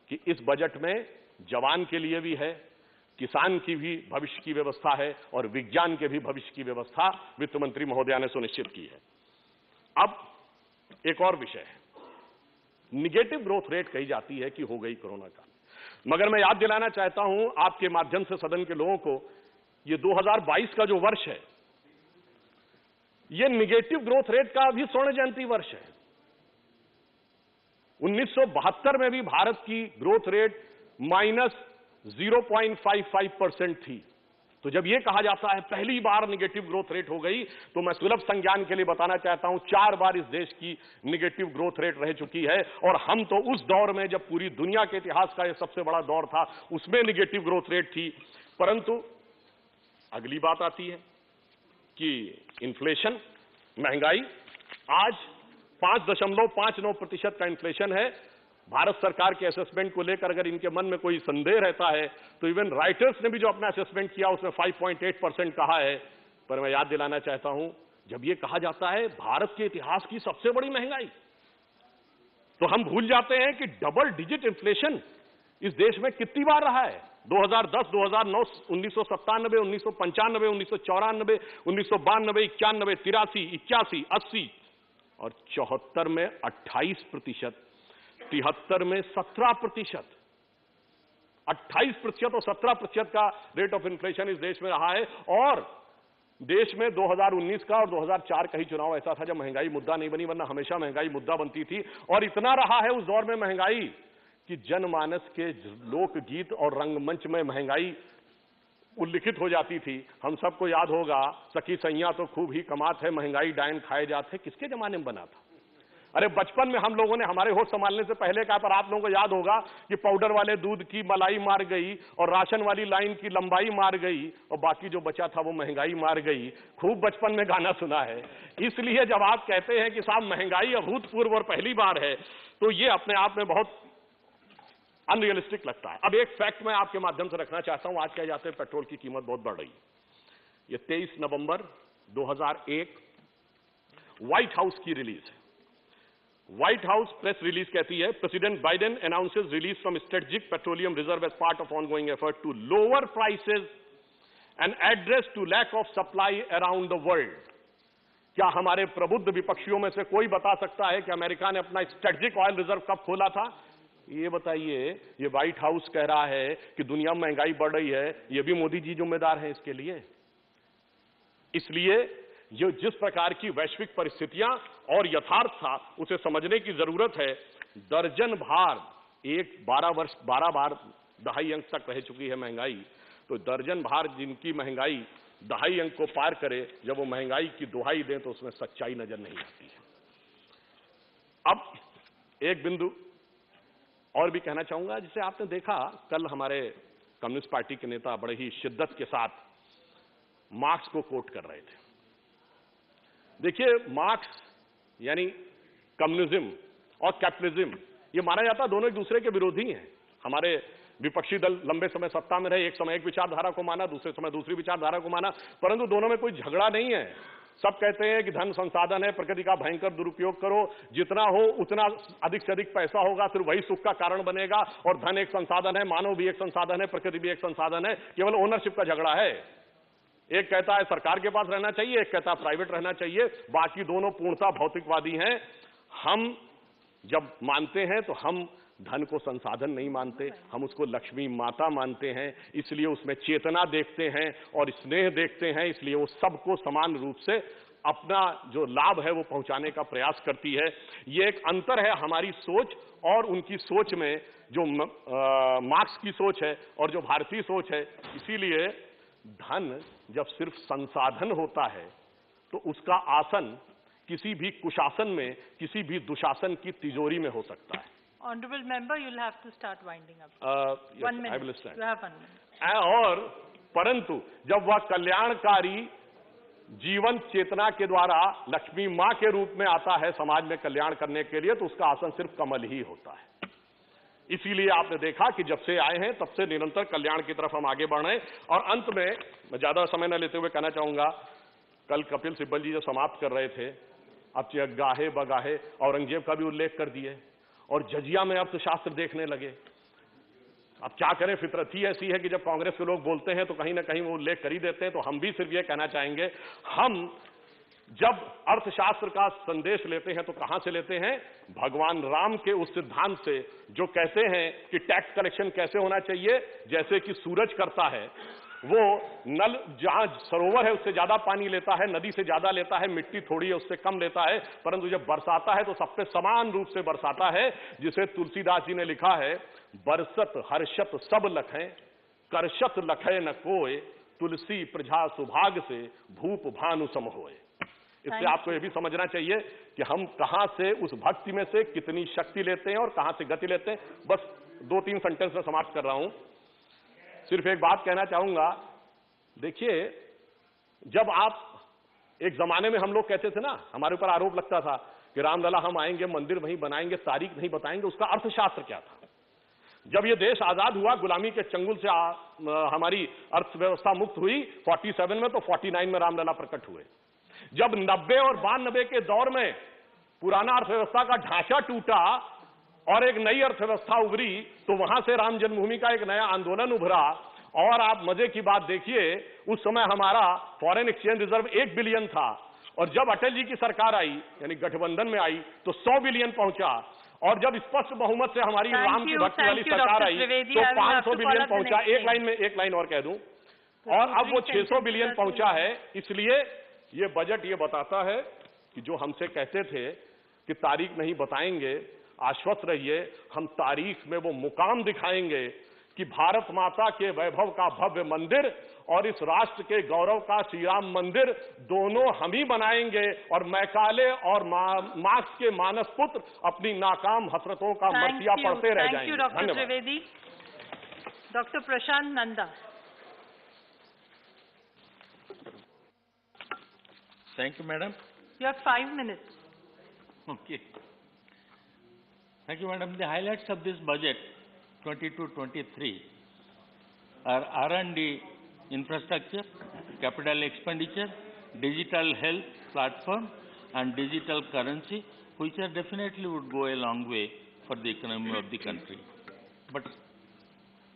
कि इस बजट में जवान के लिए भी है, किसान की भी भविष्य की व्यवस्था है और विज्ञान के भी भविष्य की व्यवस्था वित्त मंत्री महोदया ने सुनिश्चित की है। अब एक और विषय है, निगेटिव ग्रोथ रेट कही जाती है कि हो गई कोरोना काल, मगर मैं याद दिलाना चाहता हूं आपके माध्यम से सदन के लोगों को, ये 2022 का जो वर्ष है, ये निगेटिव ग्रोथ रेट का भी स्वर्ण जयंती वर्ष है। 1972 में भी भारत की ग्रोथ रेट -0.55% थी। तो जब यह कहा जाता है पहली बार निगेटिव ग्रोथ रेट हो गई, तो मैं सुलभ संज्ञान के लिए बताना चाहता हूं 4 बार इस देश की निगेटिव ग्रोथ रेट रह चुकी है और हम तो उस दौर में जब पूरी दुनिया के इतिहास का यह सबसे बड़ा दौर था, उसमें निगेटिव ग्रोथ रेट थी। परंतु अगली बात आती है कि इन्फ्लेशन, महंगाई, आज 5.59% का इन्फ्लेशन है। भारत सरकार के असेसमेंट को लेकर अगर इनके मन में कोई संदेह रहता है तो इवन राइटर्स ने भी जो अपना असेसमेंट किया उसमें 5.8% कहा है। पर मैं याद दिलाना चाहता हूं, जब यह कहा जाता है भारत के इतिहास की सबसे बड़ी महंगाई, तो हम भूल जाते हैं कि डबल डिजिट इन्फ्लेशन इस देश में कितनी बार रहा है। 2010, 2009, 1997, 1995, 1994, 1992, 91, 83, 81, 80 और 74 में 28%, 73 में 17%, 28% और 17% का रेट ऑफ इन्फ्लेशन इस देश में रहा है। और देश में 2019 का और 2004 का ही चुनाव ऐसा था जब महंगाई मुद्दा नहीं बनी, वरना हमेशा महंगाई मुद्दा बनती थी। और इतना रहा है उस दौर में महंगाई कि जनमानस के लोकगीत और रंगमंच में महंगाई उल्लिखित हो जाती थी। हम सबको याद होगा, सखी सैया तो खूब ही कमात है, महंगाई डायन खाए जाते, किसके जमाने में बना था? अरे बचपन में हम लोगों ने, हमारे होश संभालने से पहले का, पर आप लोगों को याद होगा कि पाउडर वाले दूध की मलाई मार गई और राशन वाली लाइन की लंबाई मार गई और बाकी जो बचा था वो महंगाई मार गई। खूब बचपन में गाना सुना है। इसलिए जब आप कहते हैं कि साहब महंगाई अभूतपूर्व और पहली बार है, तो ये अपने आप में बहुत अनरियलिस्टिक लगता है। अब एक फैक्ट मैं आपके माध्यम से रखना चाहता हूं। आज कह जाते हैं पेट्रोल की कीमत बहुत बढ़ रही है। ये 23 नवंबर 2001 व्हाइट हाउस की रिलीज है। व्हाइट हाउस प्रेस रिलीज कहती है, President Biden announces release from strategic petroleum reserve as part of ongoing effort to lower prices and address to lack of supply around the world. क्या हमारे प्रबुद्ध विपक्षियों में से कोई बता सकता है कि अमेरिका ने अपना स्ट्रेटेजिक ऑयल रिजर्व कब खोला था? ये बताइए। ये व्हाइट हाउस कह रहा है कि दुनिया में महंगाई बढ़ रही है, ये भी मोदी जी जिम्मेदार हैं इसके लिए। इसलिए ये जिस प्रकार की वैश्विक परिस्थितियां और यथार्थ था, उसे समझने की जरूरत है। दर्जन भार, 12 बार दहाई अंक तक रह चुकी है महंगाई, तो दर्जन भार जिनकी महंगाई दहाई अंक को पार करे, जब वो महंगाई की दुहाई दें तो उसमें सच्चाई नजर नहीं आती है। अब एक बिंदु और भी कहना चाहूंगा, जिसे आपने देखा कल हमारे कम्युनिस्ट पार्टी के नेता बड़े ही शिद्दत के साथ मार्क्स को कोट कर रहे थे। देखिए, मार्क्स यानी कम्युनिज्म और कैपिटलिज्म, ये माना जाता दोनों एक दूसरे के विरोधी हैं। हमारे विपक्षी दल लंबे समय सत्ता में रहे, एक समय एक विचारधारा को माना, दूसरे समय दूसरी विचारधारा को माना, परंतु दोनों में कोई झगड़ा नहीं है। सब कहते हैं कि धन संसाधन है, प्रकृति का भयंकर दुरुपयोग करो, जितना हो उतना अधिक से अधिक पैसा होगा, फिर वही सुख का कारण बनेगा। और धन एक संसाधन है, मानव भी एक संसाधन है, प्रकृति भी एक संसाधन है, केवल ओनरशिप का झगड़ा है। एक कहता है सरकार के पास रहना चाहिए, एक कहता है प्राइवेट रहना चाहिए, बाकी दोनों पूर्णतः भौतिकवादी हैं। हम जब मानते हैं तो हम धन को संसाधन नहीं मानते, हम उसको लक्ष्मी माता मानते हैं, इसलिए उसमें चेतना देखते हैं और स्नेह देखते हैं, इसलिए वो सबको समान रूप से अपना जो लाभ है वो पहुंचाने का प्रयास करती है। ये एक अंतर है हमारी सोच और उनकी सोच में, जो मार्क्स की सोच है और जो भारतीय सोच है। इसीलिए धन जब सिर्फ संसाधन होता है तो उसका आसन किसी भी कुशासन में, किसी भी दुशासन की तिजोरी में हो सकता है। Honorable member, you'll have to start winding up. Yes, 1 minute. I will stand. You have 1 minute. और परंतु जब वह कल्याणकारी जीवन चेतना के द्वारा लक्ष्मी मां के रूप में आता है समाज में कल्याण करने के लिए, तो उसका आसन सिर्फ कमल ही होता है। इसीलिए आपने देखा कि जब से आए हैं तब से निरंतर कल्याण की तरफ हम आगे बढ़ रहे हैं। और अंत में मैं ज्यादा समय न लेते हुए कहना चाहूंगा, कल कपिल सिब्बल जी जो समाप्त कर रहे थे, अब गाहे बगाहे औरंगजेब का भी उल्लेख कर दिए और जजिया में अर्थशास्त्र देखने लगे। अब क्या करें, फितरत ही ऐसी है कि जब कांग्रेस के लोग बोलते हैं तो कहीं ना कहीं वो उल्लेख कर ही देते हैं। तो हम भी सिर्फ ये कहना चाहेंगे, हम जब अर्थशास्त्र का संदेश लेते हैं तो कहां से लेते हैं? भगवान राम के उस सिद्धांत से जो कहते हैं कि टैक्स कलेक्शन कैसे होना चाहिए। जैसे कि सूरज करता है, वो नल जहां सरोवर है उससे ज्यादा पानी लेता है, नदी से ज्यादा लेता है, मिट्टी थोड़ी है उससे कम लेता है, परंतु जब बरसाता है तो सब पे समान रूप से बरसाता है। जिसे तुलसीदास जी ने लिखा है, बरसत हर्षत सब लखें, करशत लखे न कोय, तुलसी प्रजा सुभाग से भूप भानु सम होए। इससे आपको यह भी समझना चाहिए कि हम कहां से उस भक्ति में से कितनी शक्ति लेते हैं और कहां से गति लेते हैं। बस 2-3 सेंटेंस में समाप्त कर रहा हूं। सिर्फ एक बात कहना चाहूंगा, देखिए, जब आप एक जमाने में हम लोग कहते थे ना, हमारे ऊपर आरोप लगता था कि रामलला हम आएंगे, मंदिर वहीं बनाएंगे, तारीख नहीं बताएंगे, उसका अर्थशास्त्र क्या था? जब ये देश आजाद हुआ, गुलामी के चंगुल से हमारी अर्थव्यवस्था मुक्त हुई 47 में, तो 49 में रामलला प्रकट हुए। जब 90 और 92 के दौर में पुराना अर्थव्यवस्था का ढांचा टूटा और एक नई अर्थव्यवस्था उभरी, तो वहां से राम जन्मभूमि का एक नया आंदोलन उभरा। और आप मजे की बात देखिए, उस समय हमारा फॉरेन एक्सचेंज रिजर्व 1 बिलियन था, और जब अटल जी की सरकार आई, यानी गठबंधन में आई, तो 100 बिलियन पहुंचा। और जब स्पष्ट बहुमत से हमारी राम की भक्ति वाली सरकार आई तो 500 बिलियन पहुंचा। एक लाइन और कह दूं, और अब वो 600 बिलियन पहुंचा है। इसलिए ये बजट ये बताता है कि जो हमसे कहते थे कि तारीख नहीं बताएंगे, आश्वस्त रहिए, हम तारीख में वो मुकाम दिखाएंगे कि भारत माता के वैभव का भव्य मंदिर और इस राष्ट्र के गौरव का श्री राम मंदिर दोनों हम ही बनाएंगे। और मैकाले और मार्क्स के मानस पुत्र अपनी नाकाम हसरतों का मरसिया पढ़ते रह जाएंगे। Doctor Trivedi. Doctor Prashant Nanda. Thank you, madam. You have 5 minutes. Okay. Thank you, madam. The highlights of this budget 22-23 are R&D infrastructure, capital expenditure, digital health platform, and digital currency, which are definitely would go a long way for the economy of the country. But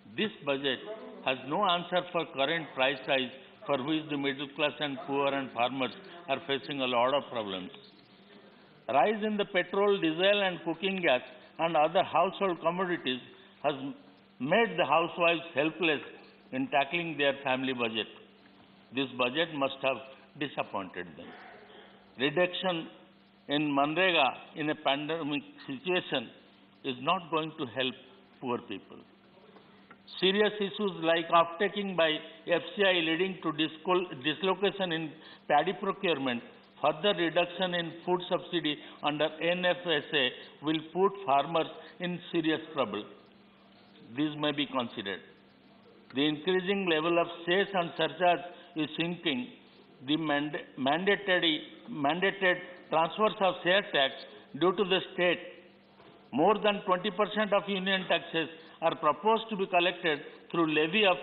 this budget has no answer for current price rise, for which the middle class and poor and farmers are facing a lot of problems. Rise in the petrol, diesel and cooking gas and other household commodities has made the housewives helpless in tackling their family budget. This budget must have disappointed them. Reduction in Manrega in a pandemic situation is not going to help poor people. Serious issues like off-taking by FCI leading to dislocation in paddy procurement, further reduction in food subsidy under NFSA will put farmers in serious trouble. These may be considered. The increasing level of cess and surcharge is sinking the mandated transfers of share tax due to the state. More than 20% of union taxes are proposed to be collected through levy of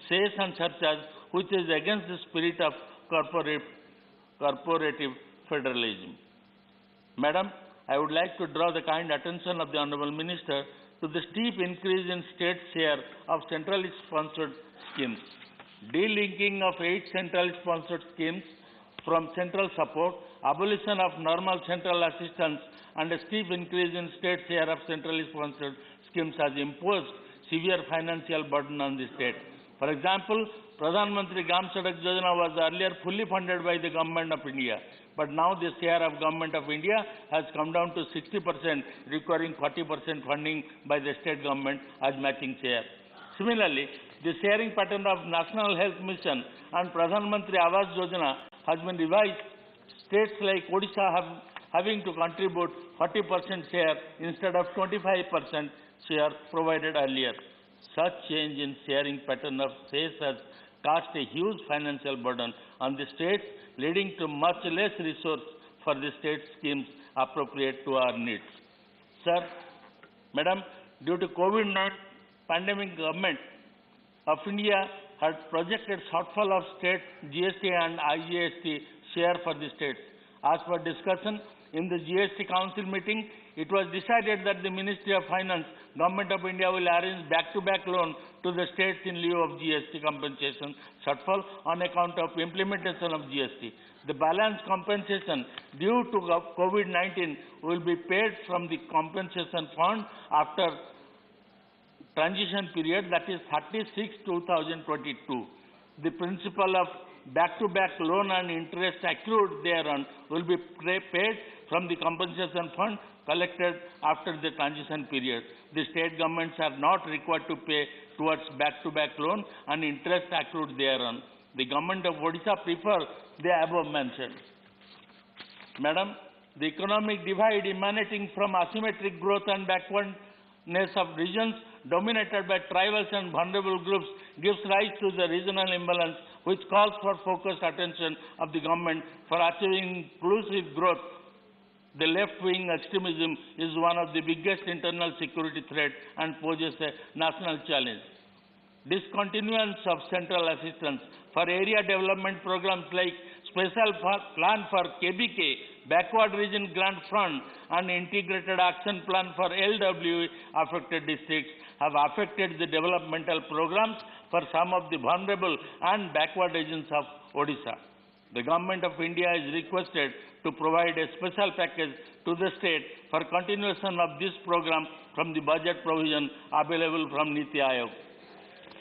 cess and surcharge, which is against the spirit of corporative federalism. Madam, I would like to draw the kind attention of the Honourable Minister to the steep increase in state share of centrally sponsored schemes. delinking of 8 central-sponsored schemes from central support, abolition of normal central assistance, and a steep increase in state share of centrally sponsored schemes has imposed severe financial burden on the state. For example, Pradhan Mantri Gram Sadak Yojana was earlier fully funded by the Government of India, but now the share of Government of India has come down to 60%, requiring 40% funding by the state government as matching share. Similarly, the sharing pattern of National Health Mission and Pradhan Mantri Awas Yojana has been revised. States like Odisha having to contribute 40% share instead of 25% share provided earlier. Such change in sharing pattern of shares has cast a huge financial burden on the states, leading to much less resource for the state schemes appropriate to our needs. Sir, Madam, due to COVID-19 pandemic, Government of India had projected shortfall of state GST and IGST share for the states. As per discussion in the GST Council meeting, it was decided that the Ministry of Finance, Government of India will arrange back-to-back loan to the states in lieu of GST compensation shortfall on account of implementation of GST. The balance compensation due to COVID-19 will be paid from the compensation fund after transition period, that is 36/2022. The principal of back-to-back loan and interest accrued thereon will be paid from the compensation fund collected after the transition period. The state governments are not required to pay towards back-to-back loan and interest accrued thereon. The government of Odisha prefers the above mentioned. Madam, the economic divide emanating from asymmetric growth and backwardness of regions dominated by tribals and vulnerable groups gives rise to the regional imbalance, which calls for focused attention of the government for achieving inclusive growth. The left-wing extremism is one of the biggest internal security threats and poses a national challenge. Discontinuance of central assistance for area development programs like Special Plan for KBK, Backward Region Grant Fund, and Integrated Action Plan for LWE affected districts have affected the developmental programs for some of the vulnerable and backward regions of Odisha. The Government of India is requested to provide a special package to the state for continuation of this program from the budget provision available from Niti Aayog.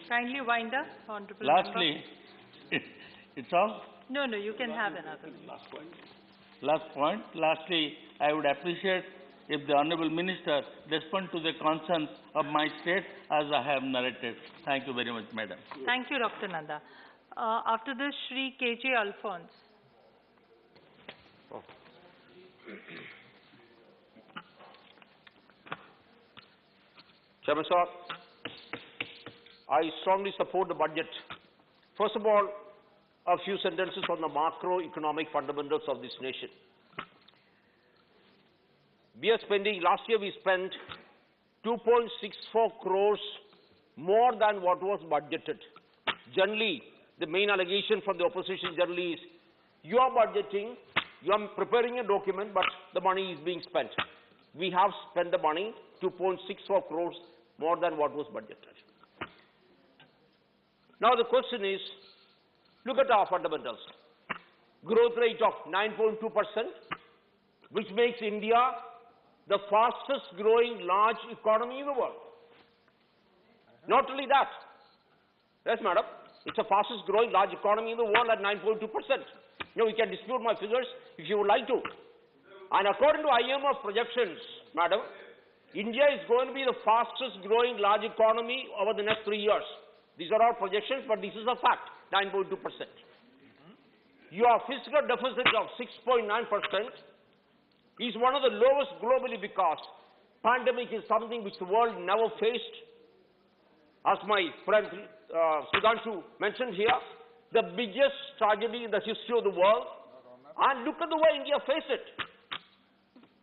Kindly wind up, Honorable Lastly, it's all? No, you can have another. Last point. Lastly, I would appreciate if the Honorable Minister respond to the concerns of my state as I have narrated. Thank you very much, Madam. Thank you, Dr. Nanda. After this, Shri K.J. Alphonse. Chairman, sir, I strongly support the budget. First of all, a few sentences on the macroeconomic fundamentals of this nation. Last year we spent 2.64 crores more than what was budgeted. Generally, the main allegation from the opposition generally is, you are budgeting, you are preparing a document, but the money is being spent. We have spent the money, 2.64 crores more than what was budgeted. Now the question is, look at our fundamentals. Growth rate of 9.2%, which makes India the fastest growing large economy in the world. Not only that, yes, madam, it's the fastest growing large economy in the world at 9.2%. You can dispute my figures if you would like to. And according to IMF projections, madam, India is going to be the fastest growing large economy over the next 3 years. These are all projections, but this is a fact, 9.2%. Your fiscal deficit of 6.9% is one of the lowest globally because pandemic is something which the world never faced. As my friend Sudhanshu mentioned here, the biggest tragedy in the history of the world. And look at the way India faced it.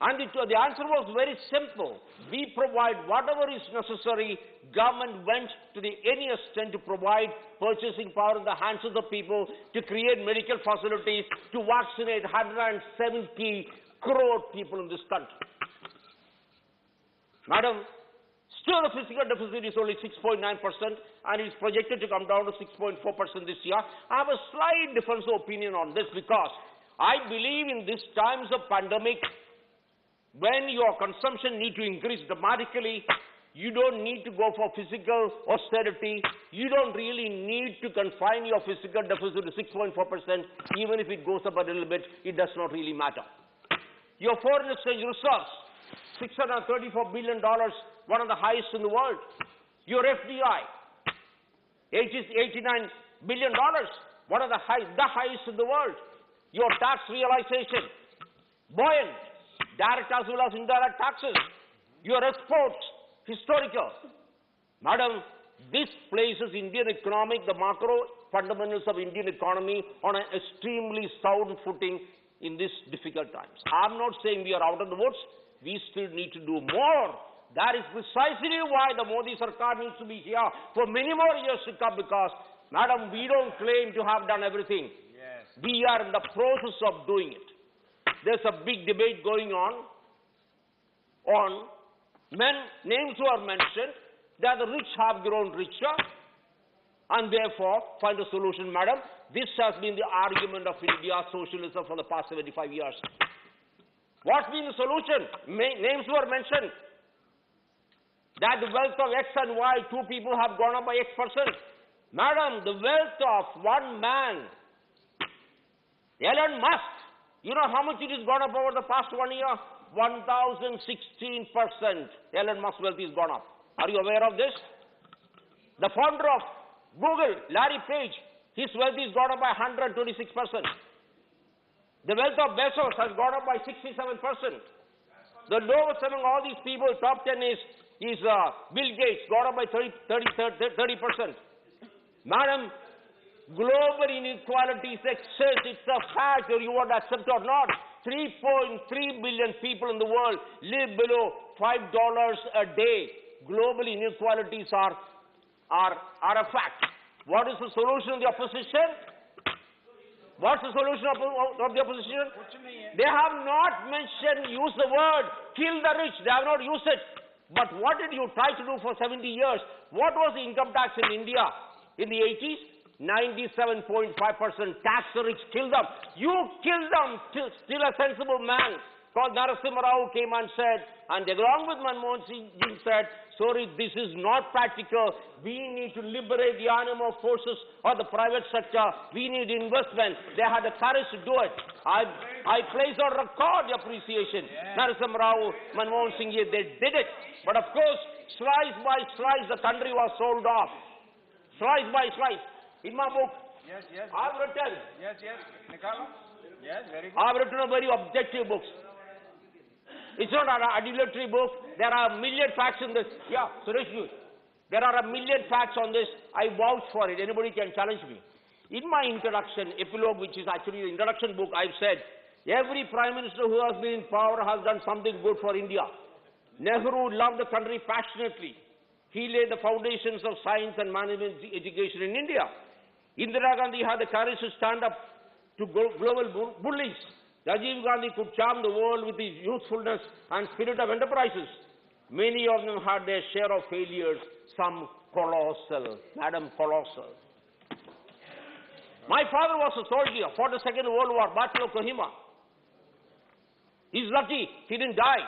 And the answer was very simple. We provide whatever is necessary. Government went to any extent to provide purchasing power in the hands of the people, to create medical facilities, to vaccinate 170 crore people in this country. Madam, Still, the fiscal deficit is only 6.9% and is projected to come down to 6.4% this year. I have a slight difference of opinion on this because I believe in these times of pandemic, when your consumption need to increase dramatically, you don't need to go for physical austerity. You don't really need to confine your fiscal deficit to 6.4%. Even if it goes up a little bit, it does not really matter. Your foreign exchange reserves, $634 billion, one of the highest in the world. Your FDI, $89 billion, one of the highest in the world. Your tax realization, buoyant, direct as well as indirect taxes. Your exports, historical. Madam, this places Indian economic, the macro fundamentals of Indian economy on an extremely sound footing in these difficult times. I'm not saying we are out of the woods. We still need to do more. That is precisely why the Modi Sarkar needs to be here for many more years to come because, Madam, we don't claim to have done everything. Yes. We are in the process of doing it. There's a big debate going on names were mentioned, that the rich have grown richer, and therefore find a solution, madam. This has been the argument of India's socialism for the past 75 years. What's been the solution? Names were mentioned. That the wealth of X and Y, two people have gone up by X%. Madam, the wealth of one man, Elon Musk, you know how much it has gone up over the past 1 year? 1,016%. Elon Musk's wealth has gone up. Are you aware of this? The founder of Google, Larry Page, his wealth has gone up by 126%. The wealth of Bezos has gone up by 67%. The lowest among all these people, top 10 is Bill Gates, gone up by 30%. Madam, global inequality is excess. It's a fact, or you want to accept or not. 3.3 billion people in the world live below $5 a day. Global inequalities are a fact. What is the solution of the opposition? What's the solution of the opposition? They have not used the word kill the rich. They have not used it. But what did you try to do for 70 years? What was the income tax in India in the 80s? 97.5% tax the rich, kill them. You killed them. Still a sensible man called Narasimha Rao came and said, and along with Manmohan Singh said, sorry, this is not practical. We need to liberate the animal forces of the private sector. We need investment. They had the courage to do it. I place on record the appreciation. Narasimha Rao, Manmohan Singh, they did it. But of course, slice by slice, the country was sold off. Slice by slice. In my book, I've written. I've written a very objective book. It's not an adulatory book. There are a million facts in this. Yeah, Suresh, there are a million facts on this. I vouch for it. Anybody can challenge me. In my introduction, epilogue, which is actually the introduction book, I've said, every prime minister who has been in power has done something good for India. Nehru loved the country passionately. He laid the foundations of science and management education in India. Indira Gandhi had the courage to stand up to global bullies. Rajiv Gandhi could charm the world with his youthfulness and spirit of enterprises. Many of them had their share of failures, some colossal, Madam, colossal. My father was a soldier, fought the Second World War, Battle of Kohima. He's lucky he didn't die.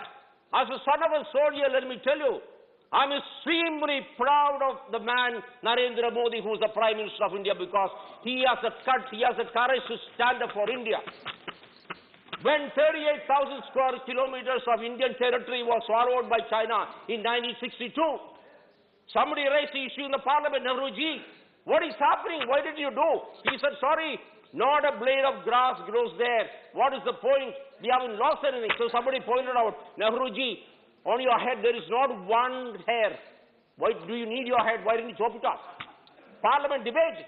As a son of a soldier, let me tell you, I'm extremely proud of the man, Narendra Modi, who is the Prime Minister of India, because he has the courage to stand up for India. When 38,000 square kilometers of Indian territory was swallowed by China in 1962, somebody raised the issue in the parliament, Nehruji, what is happening? What did you do? He said, sorry, not a blade of grass grows there. What is the point? We haven't lost anything. So somebody pointed out, Nehruji, on your head there is not one hair. Why do you need your head? Why didn't you chop it off? Parliament debate.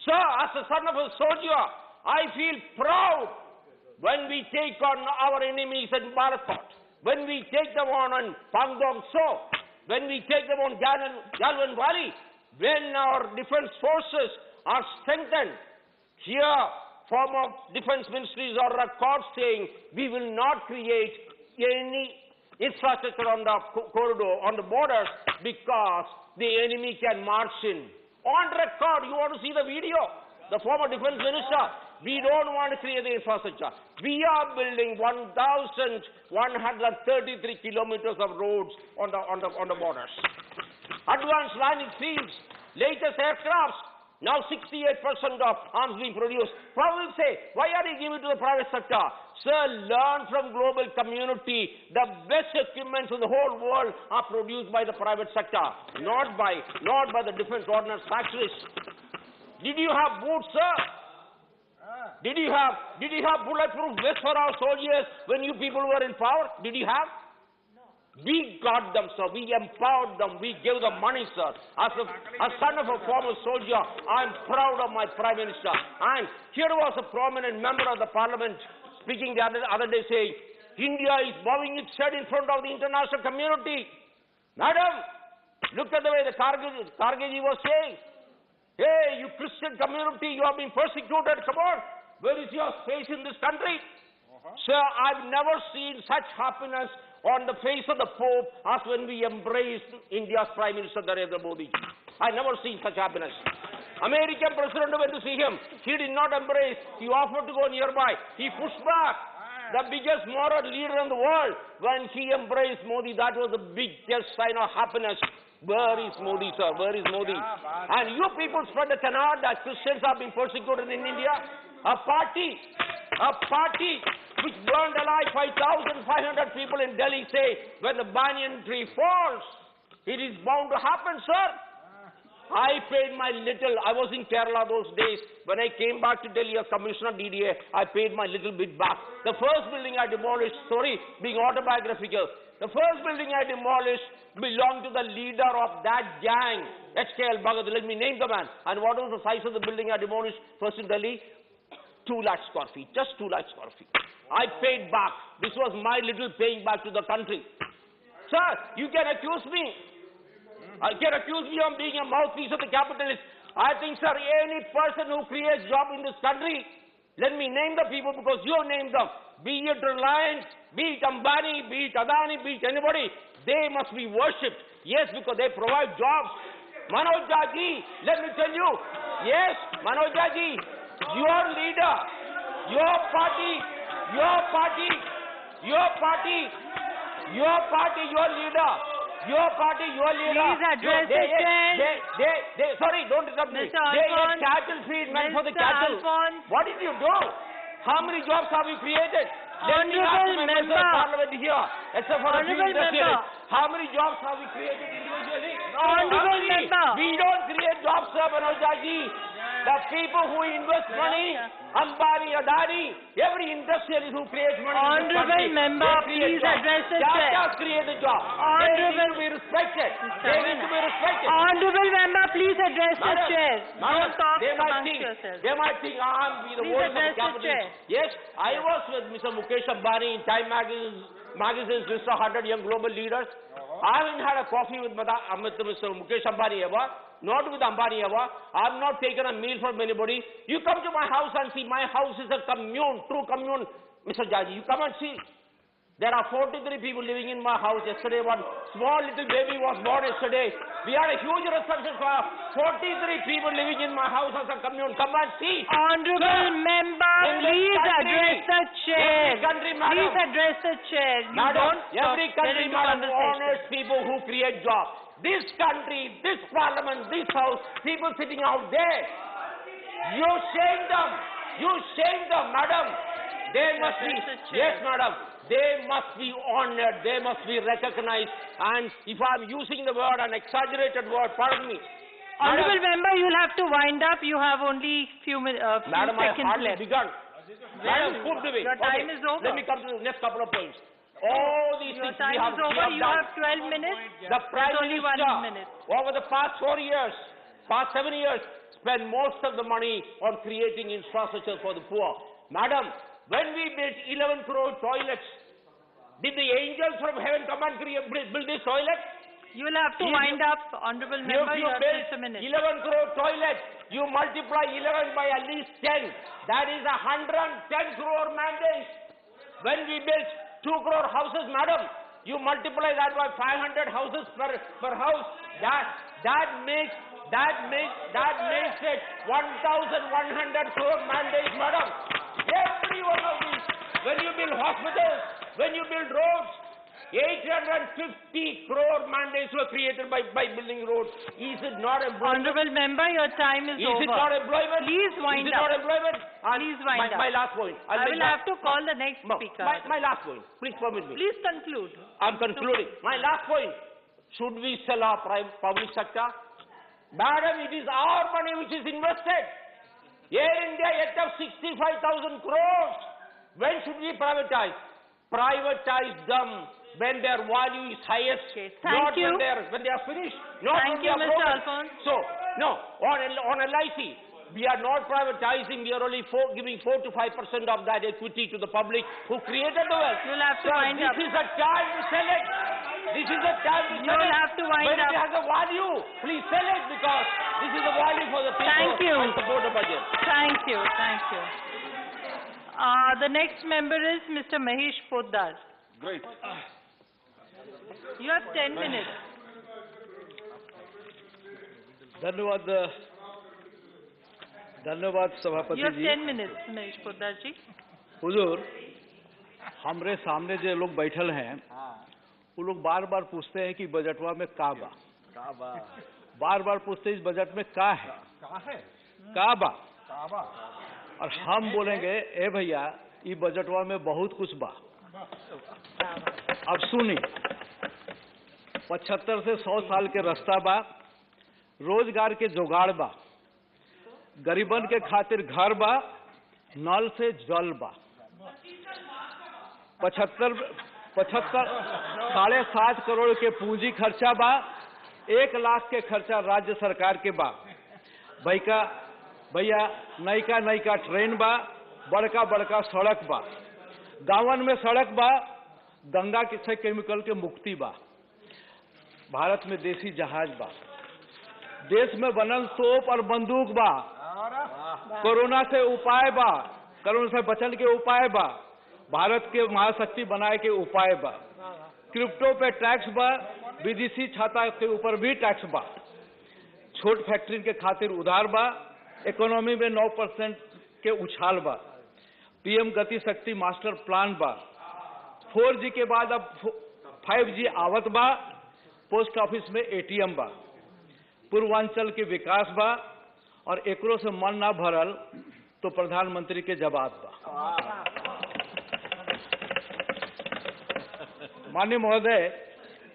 Sir, as a son of a soldier, I feel proud when we take on our enemies in Balakot, when we take them on Pangong So, when we take them on Galwan Valley, when our defense forces are strengthened. Here, former defense ministries are record saying we will not create any infrastructure on the corridor, on the borders, because the enemy can march in. On record, you want to see the video? The former defense minister, we don't want to create the infrastructure. We are building 1,133 kilometers of roads on the borders. Advanced landing fields, latest aircrafts. Now 68% of arms being produced. Probably say, why are you giving it to the private sector? Sir, learn from global community. The best equipments in the whole world are produced by the private sector, not by the defense ordnance factories. Did you have boots, sir? Did you have bulletproof vests for our soldiers when you people were in power? Did you have? We got them, sir. We empowered them. We gave them money, sir. As a son of a former soldier, I am proud of my Prime Minister. And here was a prominent member of the Parliament speaking the other day saying, India is bowing its head in front of the international community. Madam, look at the way the Kargeji was saying. Hey, you Christian community, you have been persecuted. Come on. Where is your space in this country? Sir, I've never seen such happiness on the face of the Pope as when we embraced India's Prime Minister Narendra Modi. I've never seen such happiness. American president went to see him. He did not embrace. He offered to go nearby. He pushed back. The biggest moral leader in the world, when he embraced Modi, that was the biggest sign of happiness. Where is Modi, sir? Where is Modi? And you people spread the canard that Christians have been persecuted in India. A party which burned alive 5,500 people in Delhi say, when the banyan tree falls, it is bound to happen, sir. I paid my little. I was in Kerala those days. When I came back to Delhi as Commissioner DDA, I paid my little bit back. The first building I demolished, being autobiographical, the first building I demolished belonged to the leader of that gang, HKL Bhagat. Let me name the man. And what was the size of the building I demolished first in Delhi? 2 lakh square feet, just 2 lakh square feet. I paid back. This was my little paying back to the country. Sir, you can accuse me. You can accuse me of being a mouthpiece of the capitalists. I think, sir, any person who creates job in this country, let me name the people because you named them. Be it Reliance, be it Ambani, be it Adani, be it anybody, they must be worshipped. Yes, because they provide jobs. Manoj Jaji, let me tell you. Yes, Manoj Jaji, your leader, your party, your leader. Please address the chair. Sorry, don't interrupt me. They ate cattle feed meant for the cattle. What did you do? How many jobs have you created? Honorable member. Parliament here, except for the industrialists. How many jobs have we created individually? Honorable member. We don't create jobs, sir, Manoj Jaji. The people who invest money, Ambani, Adani, every industrialist who creates money in this country, Honorable member, please address the chair. Just create a job. They need to be respected. They need to be respected. Honorable member, please address the chair. Don't talk amongst yourselves. They might think I'm the voice of the capital. Yes, I was with Mr. Mukesh Ambani in Time magazine's list of 100 young global leaders. I haven't had a coffee with Mr. Mukesh Ambani ever. Not with Ambani ever. I have not taken a meal from anybody. You come to my house and see. My house is a commune, true commune, Mr. Jaji. You come and see. There are 43 people living in my house. Yesterday, one small little baby was born yesterday. We had a huge reception for 43 people living in my house as a commune. Come and see. Honorable member, please address the chair. Please address the chair. Every country, madam, honors people who create jobs. This country, this parliament, this house, people sitting out there, you shame them. You shame them, madam. They must be, yes, madam, they must be honored. They must be recognized. And if I'm using the word, an exaggerated word, pardon me. Honorable member, you'll have to wind up. You have only few Madam, seconds I hardly left. begun. Madam, put the way. Your time is over. Let me come to the next couple of points. All these Your things time we have, is over. You have 12 minutes. The Prime It's only Minister, 1 minute. over the past 4 years, past 7 years, spent most of the money on creating infrastructure for the poor. Madam, when we built 11 crore toilets, did the angels from heaven come and build these toilets? You will have to wind up, honorable member. You have just a minute. 11 crore toilets, you multiply 11 by at least 10. That is 110 crore mandates. When we built 2 crore houses, madam, You multiply that by 500 houses per house. That makes it 1,100 crore mandates, madam. Every one of these. When you build hospitals, when you build roads, 850 crore mandates were created by building roads. Is it not employment? Honorable member, your time is over. Is it not employment? Please wind up. Is it not employment? Please wind up. My last point. I will have to call the next speaker. My last point. Please permit me. Please conclude. I'm concluding. My last point. Should we sell our public sector? Madam, it is our money which is invested. Air India yet of 65,000 crores. When should we privatize? Privatize them when their value is highest. Okay, not thank you. When they are finished. Not Thank when you, they are Mr. broken. Alphonse. So, no, on LIC, we are not privatizing, we are only giving 4 to 5% of that equity to the public who created the wealth. You'll have to wind up. This is a time to sell it. This is a time to sell it. You'll have to wind when up. it has a value, please sell it because this is a value for the people. Thank you. And support the budget. Thank you. Thank you. The next member is Mr. Mahesh Poddar. Great. You have 10 minutes. धन्यवाद सभापति You have ji. 10 minutes, Mahesh Poddar ji. हुजूर, हमरे सामने जो लोग बैठल हैं, वो लोग बार बार पूछते हैं कि बजटवा में का बा, बार बार पूछते हैं इस बजट में का है, का बा, और हम बोलेंगे ए भैया ये बजटवा में बहुत कुछ बा। अब सुनी, 75 से 100 साल के रास्ता बा, रोजगार के जुगाड़ बा, गरीबन के खातिर घर बा, नल से जल बा, 7.5 करोड़ के पूंजी खर्चा बा, 1 लाख के खर्चा राज्य सरकार के बा। भैया नयका ट्रेन बा, बड़का सड़क बा, गांवन में सड़क बा, गंगा से केमिकल के मुक्ति बा, भारत में देसी जहाज बा, देश में बनल तोप और बंदूक बा, कोरोना से उपाय बा, कोरोना से बचन के उपाय बा, भारत के महाशक्ति बनाए के उपाय बा, क्रिप्टो पे टैक्स बा, विदेशी छाता के ऊपर भी टैक्स बा, छोट फैक्ट्री के खातिर उधार बा, इकोनॉमी में 9% के उछाल बा, पीएम गति शक्ति मास्टर प्लान बा, 4G के बाद अब 5G आवत बा, पोस्ट ऑफिस में ATM बा, पूर्वांचल के विकास बा, और एकरो से मन ना भरल तो प्रधानमंत्री के जवाब बा। माननीय महोदय,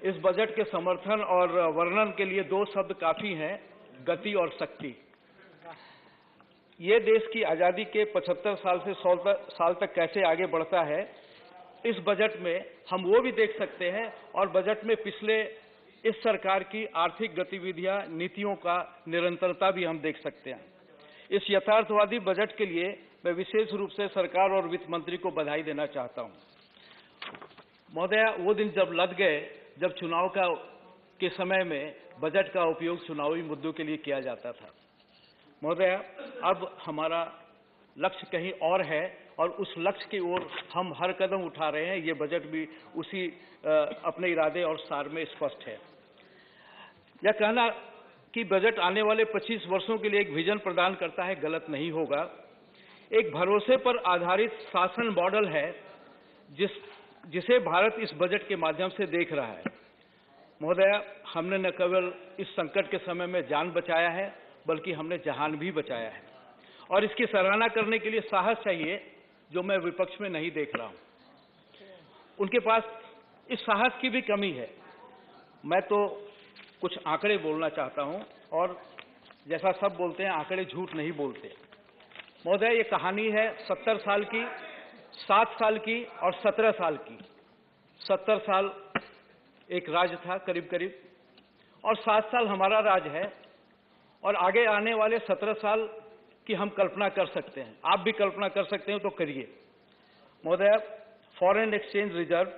इस बजट के समर्थन और वर्णन के लिए 2 शब्द काफी हैं, गति और शक्ति। ये देश की आजादी के 75 साल से 100 साल तक कैसे आगे बढ़ता है, इस बजट में हम वो भी देख सकते हैं, और बजट में पिछले इस सरकार की आर्थिक गतिविधियां, नीतियों का निरंतरता भी हम देख सकते हैं। इस यथार्थवादी बजट के लिए मैं विशेष रूप से सरकार और वित्त मंत्री को बधाई देना चाहता हूं। महोदय, वो दिन जब लद गए जब चुनाव के समय में बजट का उपयोग चुनावी मुद्दों के लिए किया जाता था। महोदय, अब हमारा लक्ष्य कहीं और है, और उस लक्ष्य की ओर हम हर कदम उठा रहे हैं। ये बजट भी उसी अपने इरादे और सार में स्पष्ट है। यह कहना कि बजट आने वाले 25 वर्षों के लिए एक विजन प्रदान करता है, गलत नहीं होगा। एक भरोसे पर आधारित शासन मॉडल है जिसे भारत इस बजट के माध्यम से देख रहा है। महोदय, हमने न केवल इस संकट के समय में जान बचाया है, बल्कि हमने जहान भी बचाया है, और इसकी सराहना करने के लिए साहस चाहिए, जो मैं विपक्ष में नहीं देख रहा हूं। उनके पास इस साहस की भी कमी है। मैं तो कुछ आंकड़े बोलना चाहता हूं, और जैसा सब बोलते हैं, आंकड़े झूठ नहीं बोलते। महोदय, ये कहानी है 70 साल की, 7 साल की और 17 साल की। 70 साल एक राज था करीब, और 7 साल हमारा राज है, और आगे आने वाले 17 साल की हम कल्पना कर सकते हैं। आप भी कल्पना कर सकते हैं तो करिए। महोदय, फॉरेन एक्सचेंज रिजर्व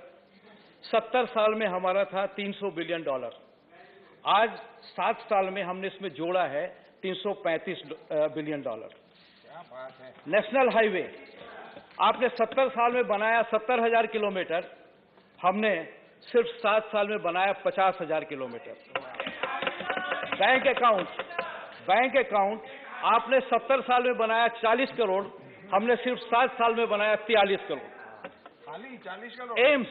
70 साल में हमारा था $300 बिलियन। आज 7 साल में हमने इसमें जोड़ा है $335 बिलियन। नेशनल हाईवे आपने 70 साल में बनाया 70,000 किलोमीटर, हमने सिर्फ 7 साल में बनाया 50,000 किलोमीटर। बैंक अकाउंट आपने 70 साल में बनाया 40 करोड़, हमने सिर्फ 7 साल में बनाया 43 करोड़। खाली 40 करोड़। एम्स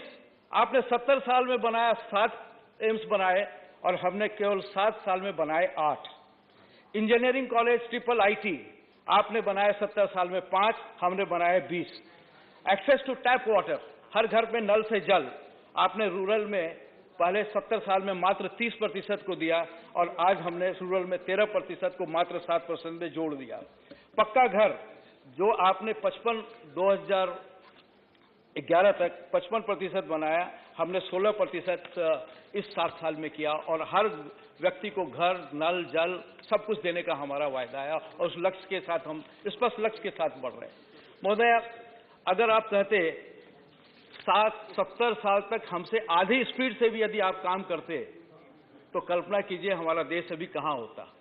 आपने 70 साल में बनाया 7 एम्स बनाए और हमने केवल 7 साल में बनाए 8। इंजीनियरिंग कॉलेज IIIT आपने बनाए 70 साल में 5, हमने बनाए 20। एक्सेस टू टैप वाटर, हर घर में नल से जल, आपने रूरल में पहले 70 साल में मात्र 30% को दिया और आज हमने रूरल में 13% को मात्र 7% में जोड़ दिया। पक्का घर जो आपने 2011 तक 55% बनाया, हमने 16% इस 7 साल में किया और हर व्यक्ति को घर, नल, जल सब कुछ देने का हमारा वायदा है और उस लक्ष्य के साथ हम स्पष्ट लक्ष्य के साथ बढ़ रहे हैं। महोदय, अगर आप कहते 70 साल तक हमसे आधी स्पीड से भी यदि आप काम करते तो कल्पना कीजिए हमारा देश अभी कहाँ होता।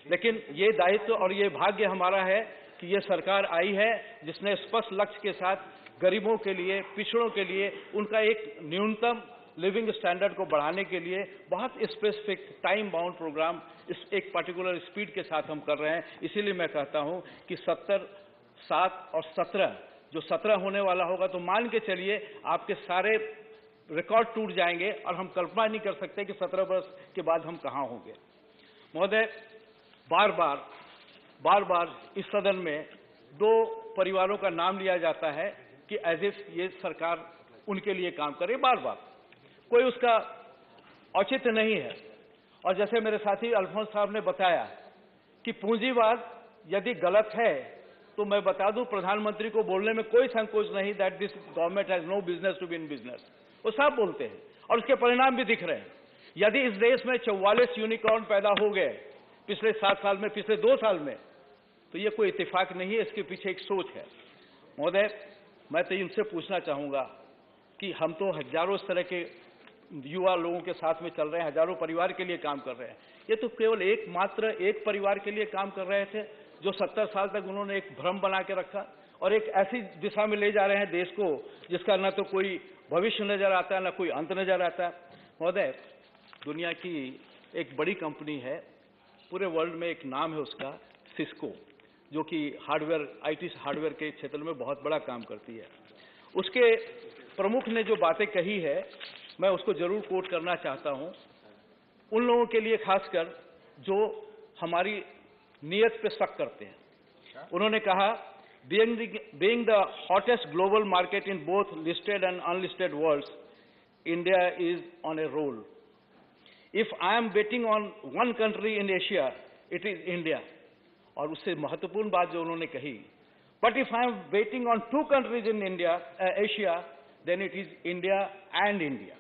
लेकिन ये दायित्व और ये भाग्य हमारा है कि ये सरकार आई है जिसने स्पष्ट लक्ष्य के साथ गरीबों के लिए, पिछड़ों के लिए उनका एक न्यूनतम लिविंग स्टैंडर्ड को बढ़ाने के लिए बहुत स्पेसिफिक टाइम बाउंड प्रोग्राम इस एक पर्टिकुलर स्पीड के साथ हम कर रहे हैं। इसीलिए मैं कहता हूं कि 70, 7 और 17 जो 17 होने वाला होगा तो मान के चलिए आपके सारे रिकॉर्ड टूट जाएंगे और हम कल्पना नहीं कर सकते कि 17 वर्ष के बाद हम कहां होंगे। महोदय, बार बार इस सदन में 2 परिवारों का नाम लिया जाता है कि एज इफ ये सरकार उनके लिए काम करे, बार कोई उसका औचित्य नहीं है। और जैसे मेरे साथी अल्फोंस साहब ने बताया कि पूंजीवाद यदि गलत है तो मैं बता दूं प्रधानमंत्री को बोलने में कोई संकोच नहीं that this government has no business to be in business. वो साफ बोलते हैं और उसके परिणाम भी दिख रहे हैं। यदि इस देश में 44 यूनिकॉर्न पैदा हो गए पिछले 7 साल में, पिछले 2 साल में, तो ये कोई इत्तेफाक नहीं है, इसके पीछे एक सोच है। महोदय, मैं तो इनसे पूछना चाहूंगा कि हम तो हजारों इस तरह के युवा लोगों के साथ में चल रहे हैं, हजारों परिवार के लिए काम कर रहे हैं। ये तो केवल एक परिवार के लिए काम कर रहे थे जो 70 साल तक उन्होंने एक भ्रम बना के रखा और एक ऐसी दिशा में ले जा रहे हैं देश को जिसका न तो कोई भविष्य नजर आता है, न कोई अंत नजर आता है। महोदय, दुनिया की एक बड़ी कंपनी है, पूरे वर्ल्ड में एक नाम है उसका, सिस्को, जो कि हार्डवेयर, IT हार्डवेयर के क्षेत्र में बहुत बड़ा काम करती है। उसके प्रमुख ने जो बातें कही है मैं उसको जरूर कोट करना चाहता हूं, उन लोगों के लिए खासकर जो हमारी नीयत पे शक करते हैं। उन्होंने कहा, being the hottest global market in both listed and unlisted worlds, India is on a roll. If I am betting on one country in Asia, it is India. और उससे महत्वपूर्ण बात जो उन्होंने कही, but if I am betting on 2 countries in Asia, then it is India and India.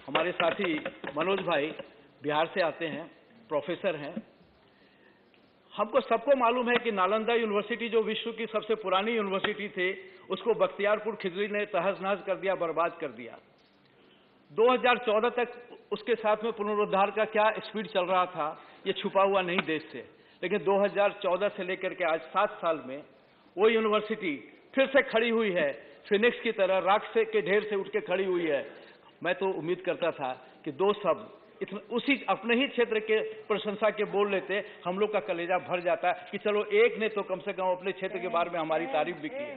हमारे साथी मनोज भाई बिहार से आते हैं, प्रोफेसर हैं। हमको सबको मालूम है कि नालंदा यूनिवर्सिटी जो विश्व की सबसे पुरानी यूनिवर्सिटी थी, उसको बख्तियारपुर खिजरी ने तहस नहस कर दिया, बर्बाद कर दिया। 2014 तक उसके साथ में पुनरुद्धार का क्या स्पीड चल रहा था ये छुपा हुआ नहीं देश से, लेकिन 2014 से लेकर के आज 7 साल में वो यूनिवर्सिटी फिर से खड़ी हुई है, फिनिक्स की तरह राख से के ढेर से उठ के खड़ी हुई है। मैं तो उम्मीद करता था कि 2 शब्द उसी अपने ही क्षेत्र के प्रशंसा के बोल लेते, हम लोग का कलेजा भर जाता कि चलो एक ने तो कम से कम अपने क्षेत्र के बारे में हमारी तारीफ भी की है।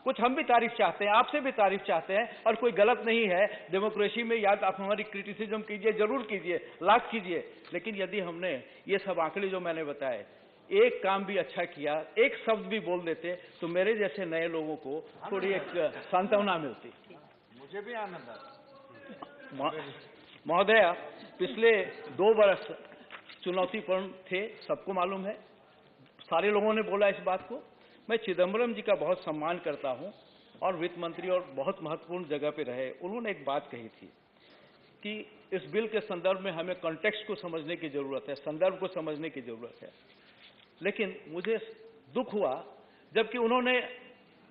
कुछ हम भी तारीफ चाहते हैं, आपसे भी तारीफ चाहते हैं और कोई गलत नहीं है। डेमोक्रेसी में याद आप हमारी क्रिटिसिज्म कीजिए, जरूर कीजिए, लाख कीजिए, लेकिन यदि हमने ये सब आंकड़े जो मैंने बताए एक काम भी अच्छा किया, एक शब्द भी बोल देते तो मेरे जैसे नए लोगों को थोड़ी एक सांत्वना मिलती। मुझे भी आनंद आता। महोदय, पिछले 2 वर्ष चुनौतीपूर्ण थे, सबको मालूम है, सारे लोगों ने बोला इस बात को। मैं चिदम्बरम जी का बहुत सम्मान करता हूं और वित्त मंत्री और बहुत महत्वपूर्ण जगह पे रहे। उन्होंने एक बात कही थी कि इस बिल के संदर्भ में हमें कॉन्टेक्स्ट को समझने की जरूरत है, संदर्भ को समझने की जरूरत है। लेकिन मुझे दुख हुआ जबकि उन्होंने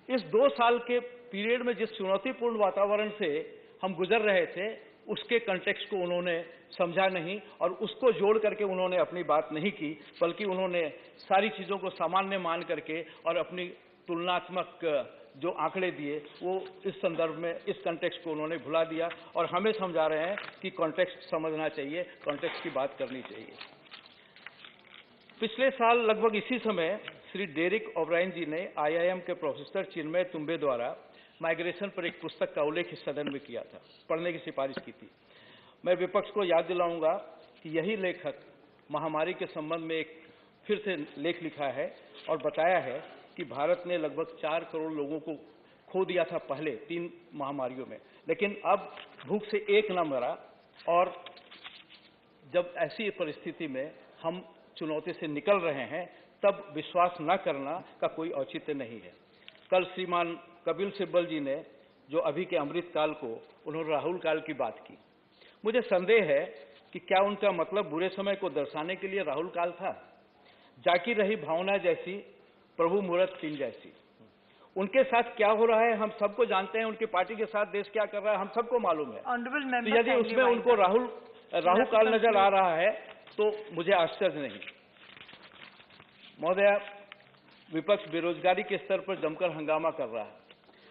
इस 2 साल के पीरियड में जिस चुनौतीपूर्ण वातावरण से हम गुजर रहे थे उसके कॉन्टेक्स्ट को उन्होंने समझा नहीं और उसको जोड़ करके उन्होंने अपनी बात नहीं की, बल्कि उन्होंने सारी चीजों को सामान्य मान करके और अपनी तुलनात्मक जो आंकड़े दिए वो इस संदर्भ में, इस कॉन्टेक्स्ट को उन्होंने भुला दिया और हमें समझा रहे हैं कि कॉन्टेक्स्ट समझना चाहिए, कॉन्टेक्स्ट की बात करनी चाहिए। पिछले साल लगभग इसी समय श्री डेरिक ओब्रायन जी ने IIM के प्रोफेसर चिन्मय तुम्बे द्वारा माइग्रेशन पर एक पुस्तक का उल्लेख इस सदन में किया था, पढ़ने की सिफारिश की थी। मैं विपक्ष को याद दिलाऊंगा कि यही लेखक महामारी के संबंध में एक फिर से लेख लिखा है और बताया है कि भारत ने लगभग 4 करोड़ लोगों को खो दिया था पहले 3 महामारियों में, लेकिन अब भूख से एक न मरा। और जब ऐसी परिस्थिति में हम चुनौती से निकल रहे हैं तब विश्वास न करना का कोई औचित्य नहीं है। कल श्रीमान कपिल सिब्बल जी ने जो अभी के अमृत काल को, उन्होंने राहुल काल की बात की। मुझे संदेह है कि क्या उनका मतलब बुरे समय को दर्शाने के लिए राहुल काल था? जाकी रही भावना जैसी, प्रभु मुहूर्त तीन जैसी। उनके साथ क्या हो रहा है हम सबको जानते हैं, उनकी पार्टी के साथ देश क्या कर रहा है हम सबको मालूम है। तो यदि उसमें उनको राहुल काल नजर आ रहा है तो मुझे आश्चर्य नहीं। महोदया, विपक्ष बेरोजगारी के स्तर पर जमकर हंगामा कर रहा है,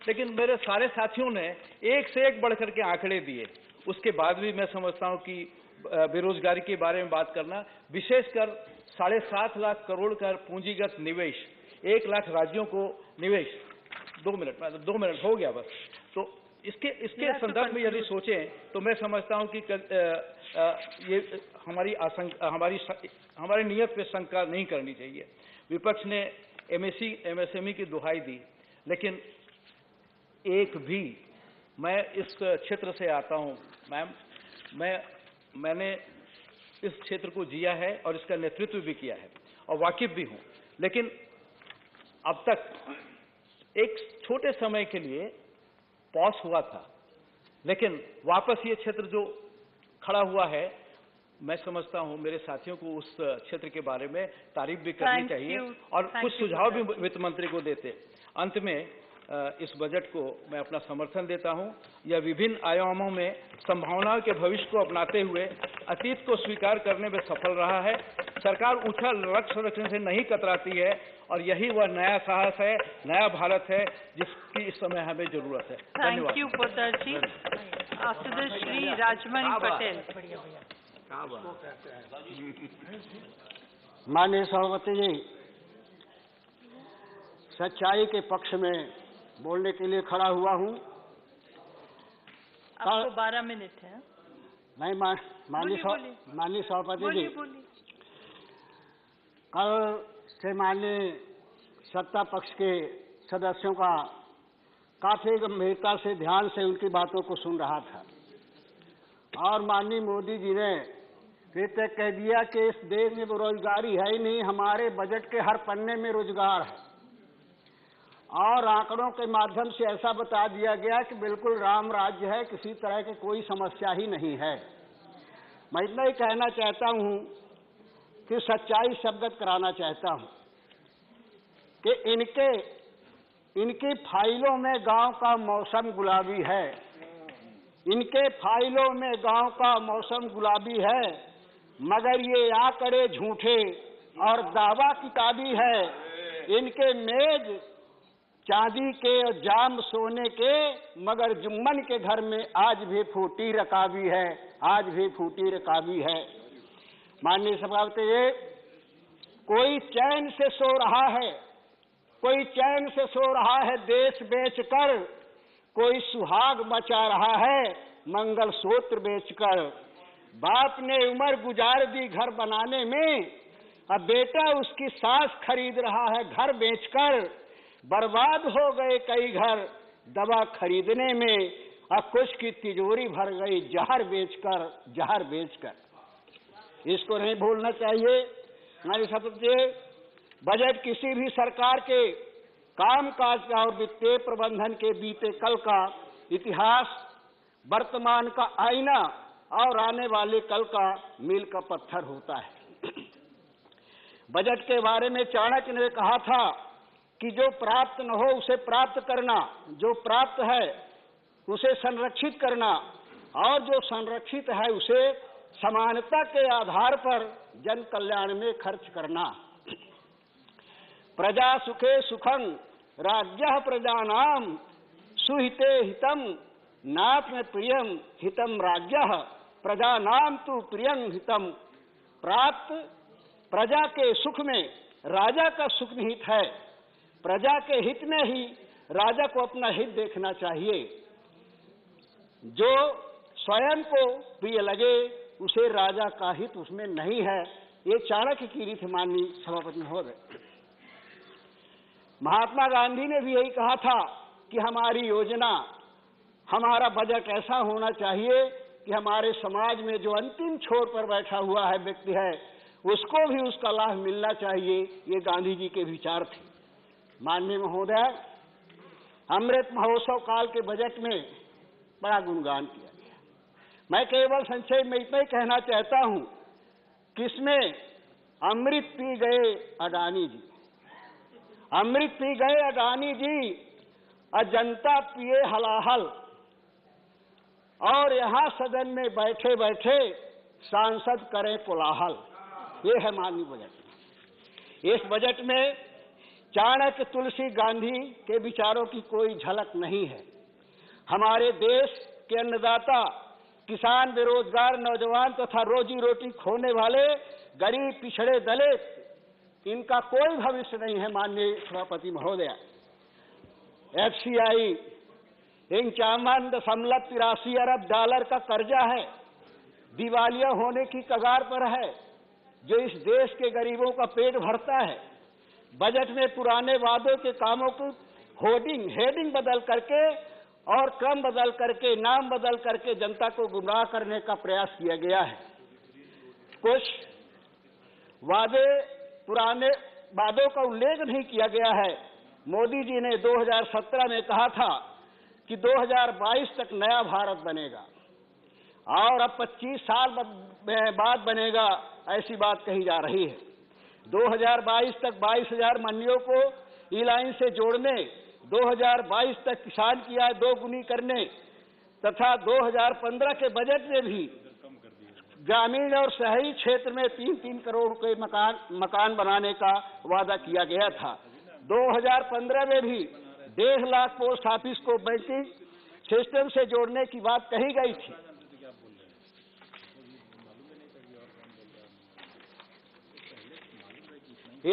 लेकिन मेरे सारे साथियों ने एक से एक बढ़कर के आंकड़े दिए। उसके बाद भी मैं समझता हूं कि बेरोजगारी के बारे में बात करना, विशेषकर 7.5 लाख करोड़ का पूंजीगत निवेश, 1 लाख राज्यों को निवेश, 2 मिनट हो गया बस। तो इसके संदर्भ में यदि सोचें तो मैं समझता हूं कि ये हमारी नियत पे शंका नहीं करनी चाहिए। विपक्ष ने MSME की दुहाई दी, लेकिन एक भी, मैं इस क्षेत्र से आता हूं मैम, मैंने इस क्षेत्र को जिया है और इसका नेतृत्व भी किया है और वाकिफ भी हूं, लेकिन अब तक एक छोटे समय के लिए पॉज हुआ था, लेकिन वापस ये क्षेत्र जो खड़ा हुआ है, मैं समझता हूं मेरे साथियों को उस क्षेत्र के बारे में तारीफ भी करनी चाहिए और कुछ सुझाव भी वित्त मंत्री को देते। अंत में इस बजट को मैं अपना समर्थन देता हूं। यह विभिन्न आयामों में संभावनाओं के भविष्य को अपनाते हुए अतीत को स्वीकार करने में सफल रहा है। सरकार ऊंचा लक्ष्य रखने से नहीं कतराती है और यही वह नया साहस है, नया भारत है जिसकी इस समय हमें जरूरत है। धन्यवाद। Thank you Poddar ji. After this Shri Rajmani Patel. माननीय सभापति जी, सच्चाई के पक्ष में बोलने के लिए खड़ा हुआ हूं। आपको 12 मिनट है। मैं माननीय सभापति जी, कल से माननीय सत्ता पक्ष के सदस्यों का काफी गंभीरता से, ध्यान से उनकी बातों को सुन रहा था और माननीय मोदी जी ने फिर तक कह दिया कि इस देश में बेरोजगारी है ही नहीं, हमारे बजट के हर पन्ने में रोजगार है और आंकड़ों के माध्यम से ऐसा बता दिया गया कि बिल्कुल राम राज्य है, किसी तरह की कोई समस्या ही नहीं है। मैं इतना ही कहना चाहता हूं कि सच्चाई शब्द कराना चाहता हूं कि इनकी फाइलों में गांव का मौसम गुलाबी है, इनके फाइलों में गांव का मौसम गुलाबी है, मगर ये आंकड़े झूठे और दावा किताबी है। इनके मेज चांदी के और जाम सोने के, मगर जुम्मन के घर में आज भी फूटी रकाबी है, आज भी फूटी रकाबी है। माननीय सभापति जी, कोई चैन से सो रहा है, कोई चैन से सो रहा है देश बेचकर, कोई सुहाग मचा रहा है मंगल सूत्र बेचकर। बाप ने उम्र गुजार दी घर बनाने में, अब बेटा उसकी सास खरीद रहा है घर बेचकर। बर्बाद हो गए कई घर दवा खरीदने में, अब कुछ की तिजोरी भर गई जहर बेचकर। इसको नहीं भूलना चाहिए। हमारे सभापति, बजट किसी भी सरकार के कामकाज का और वित्तीय प्रबंधन के बीते कल का इतिहास, वर्तमान का आईना और आने वाले कल का मील का पत्थर होता है। बजट के बारे में चाणक्य ने कहा था कि जो प्राप्त न हो उसे प्राप्त करना, जो प्राप्त है उसे संरक्षित करना और जो संरक्षित है उसे समानता के आधार पर जन कल्याण में खर्च करना। प्रजा सुखे सुखं राज्यः प्रजानां सुहिते हितम नात्म प्रियम हितम राज्यः प्रजानां तु प्रियं हितम। प्राप्त प्रजा के सुख में राजा का सुख निहित है। प्रजा के हित में ही राजा को अपना हित देखना चाहिए। जो स्वयं को प्रिय लगे उसे राजा का हित उसमें नहीं है। ये चाणक्य की रीत माननीय सभापति महोदय। महात्मा गांधी ने भी यही कहा था कि हमारी योजना, हमारा बजट ऐसा होना चाहिए कि हमारे समाज में जो अंतिम छोर पर बैठा हुआ है व्यक्ति है उसको भी उसका लाभ मिलना चाहिए। ये गांधी जी के विचार थे। माननीय महोदय, अमृत महोत्सव काल के बजट में बड़ा गुणगान किया गया। मैं केवल संक्षेप में इतना ही कहना चाहता हूं कि इसमें अमृत पी गए अडानी जी, अमृत पी गए अडानी जी, जनता पिए हलाहल, और यहां सदन में बैठे बैठे सांसद करें कोलाहल। ये है माननीय बजट। इस बजट में चाणक्य, तुलसी, गांधी के विचारों की कोई झलक नहीं है। हमारे देश के अन्नदाता, किसान, बेरोजगार नौजवान तथा रोजी रोटी खोने वाले गरीब, पिछड़े, दलित, इनका कोई भविष्य नहीं है। माननीय सभापति महोदय, FCI 51.83 अरब डॉलर का कर्जा है, दिवालिया होने की कगार पर है, जो इस देश के गरीबों का पेट भरता है। बजट में पुराने वादों के कामों को हेडिंग बदल करके और क्रम बदल करके, नाम बदल करके जनता को गुमराह करने का प्रयास किया गया है। कुछ पुराने वादों का उल्लेख नहीं किया गया है। मोदी जी ने 2017 में कहा था कि 2022 तक नया भारत बनेगा और अब 25 साल बाद बनेगा, ऐसी बात कही जा रही है। 2022 तक 22,000 मंडियों को ई लाइन से जोड़ने, 2022 तक किसान की आय 2 गुनी करने तथा 2015 के बजट में भी ग्रामीण और शहरी क्षेत्र में 3-3 करोड़ के मकान बनाने का वादा किया गया था। 2015 में भी 1.5 लाख पोस्ट ऑफिस को बैंकिंग सिस्टम से जोड़ने की बात कही गई थी।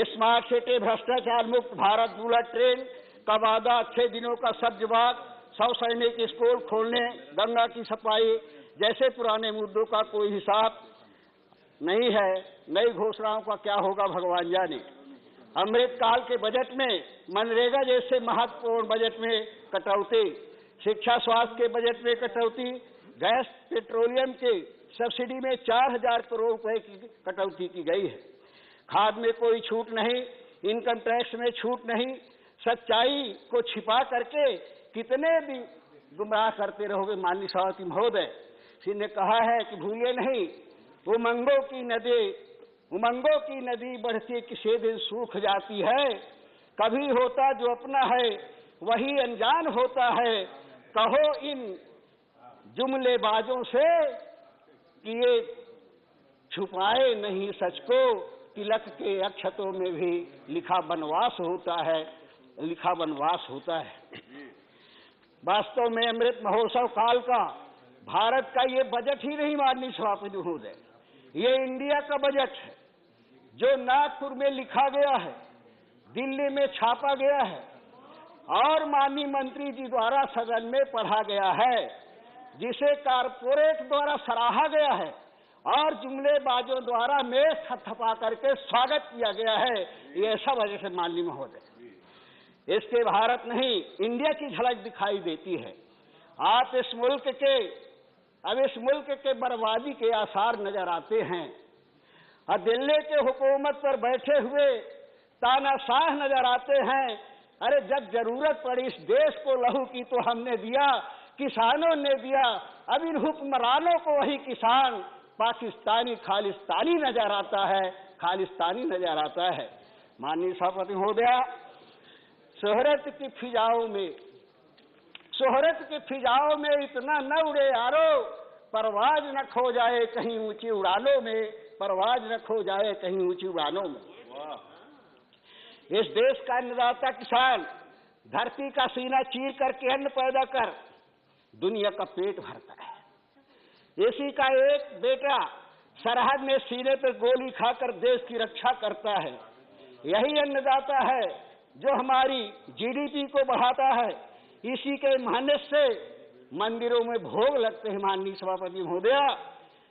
स्मार्ट सिटी, भ्रष्टाचार मुक्त भारत, बुलेट ट्रेन का वादा, अच्छे दिनों का सब जवाब, 100 सैनिक स्कूल खोलने, गंगा की सफाई जैसे पुराने मुद्दों का कोई हिसाब नहीं है। नई घोषणाओं का क्या होगा भगवान जाने। अमृत काल के बजट में मनरेगा जैसे महत्वपूर्ण बजट में कटौती, शिक्षा स्वास्थ्य के बजट में कटौती, गैस पेट्रोलियम के सब्सिडी में 4,000 करोड़ रुपए की कटौती की गई है। खाद में कोई छूट नहीं, इनकम टैक्स में छूट नहीं। सच्चाई को छिपा करके कितने भी गुमराह करते रहोगे। माननीय सभापति महोदय जी ने कहा है कि भूलिए नहीं, उमंगों की नदी बढ़ती किसी दिन सूख जाती है। कभी होता जो अपना है वही अनजान होता है। कहो इन जुमलेबाजों से कि ये छुपाए नहीं सच को, तिलक के अक्षतों में भी लिखा वनवास होता है। वास्तव में अमृत महोत्सव काल का भारत का ये बजट ही नहीं माननीय सभापति महोदय, ये इंडिया का बजट है जो नागपुर में लिखा गया है, दिल्ली में छापा गया है और माननीय मंत्री जी द्वारा सदन में पढ़ा गया है, जिसे कारपोरेट द्वारा सराहा गया है और जुमलेबाजों द्वारा मेज थपथपा करके स्वागत किया गया है। ये ऐसा बजट है माननीय महोदय। इसके भारत नहीं, इंडिया की झलक दिखाई देती है। आप इस मुल्क के बर्बादी के आसार नजर आते हैं और दिल्ली के हुकूमत पर बैठे हुए तानाशाह नजर आते हैं। अरे जब जरूरत पड़ी इस देश को लहू की तो हमने दिया, किसानों ने दिया। अब इन हुक्मरानों को वही किसान पाकिस्तानी खालिस्तानी नजर आता है। माननीय सभापति महोदय, शोहरत की फिजाओं में इतना न उड़े यारो, परवाज न खो जाए कहीं ऊंची उड़ानों में। इस देश का अन्नदाता किसान धरती का सीना चीर करके अन्न पैदा कर दुनिया का पेट भरता है। इसी का एक बेटा सरहद में सीने पर गोली खाकर देश की रक्षा करता है। यही अन्नदाता है जो हमारी जीडीपी को बढ़ाता है। इसी के मेहनत से मंदिरों में भोग लगते हैं माननीय सभापति महोदया।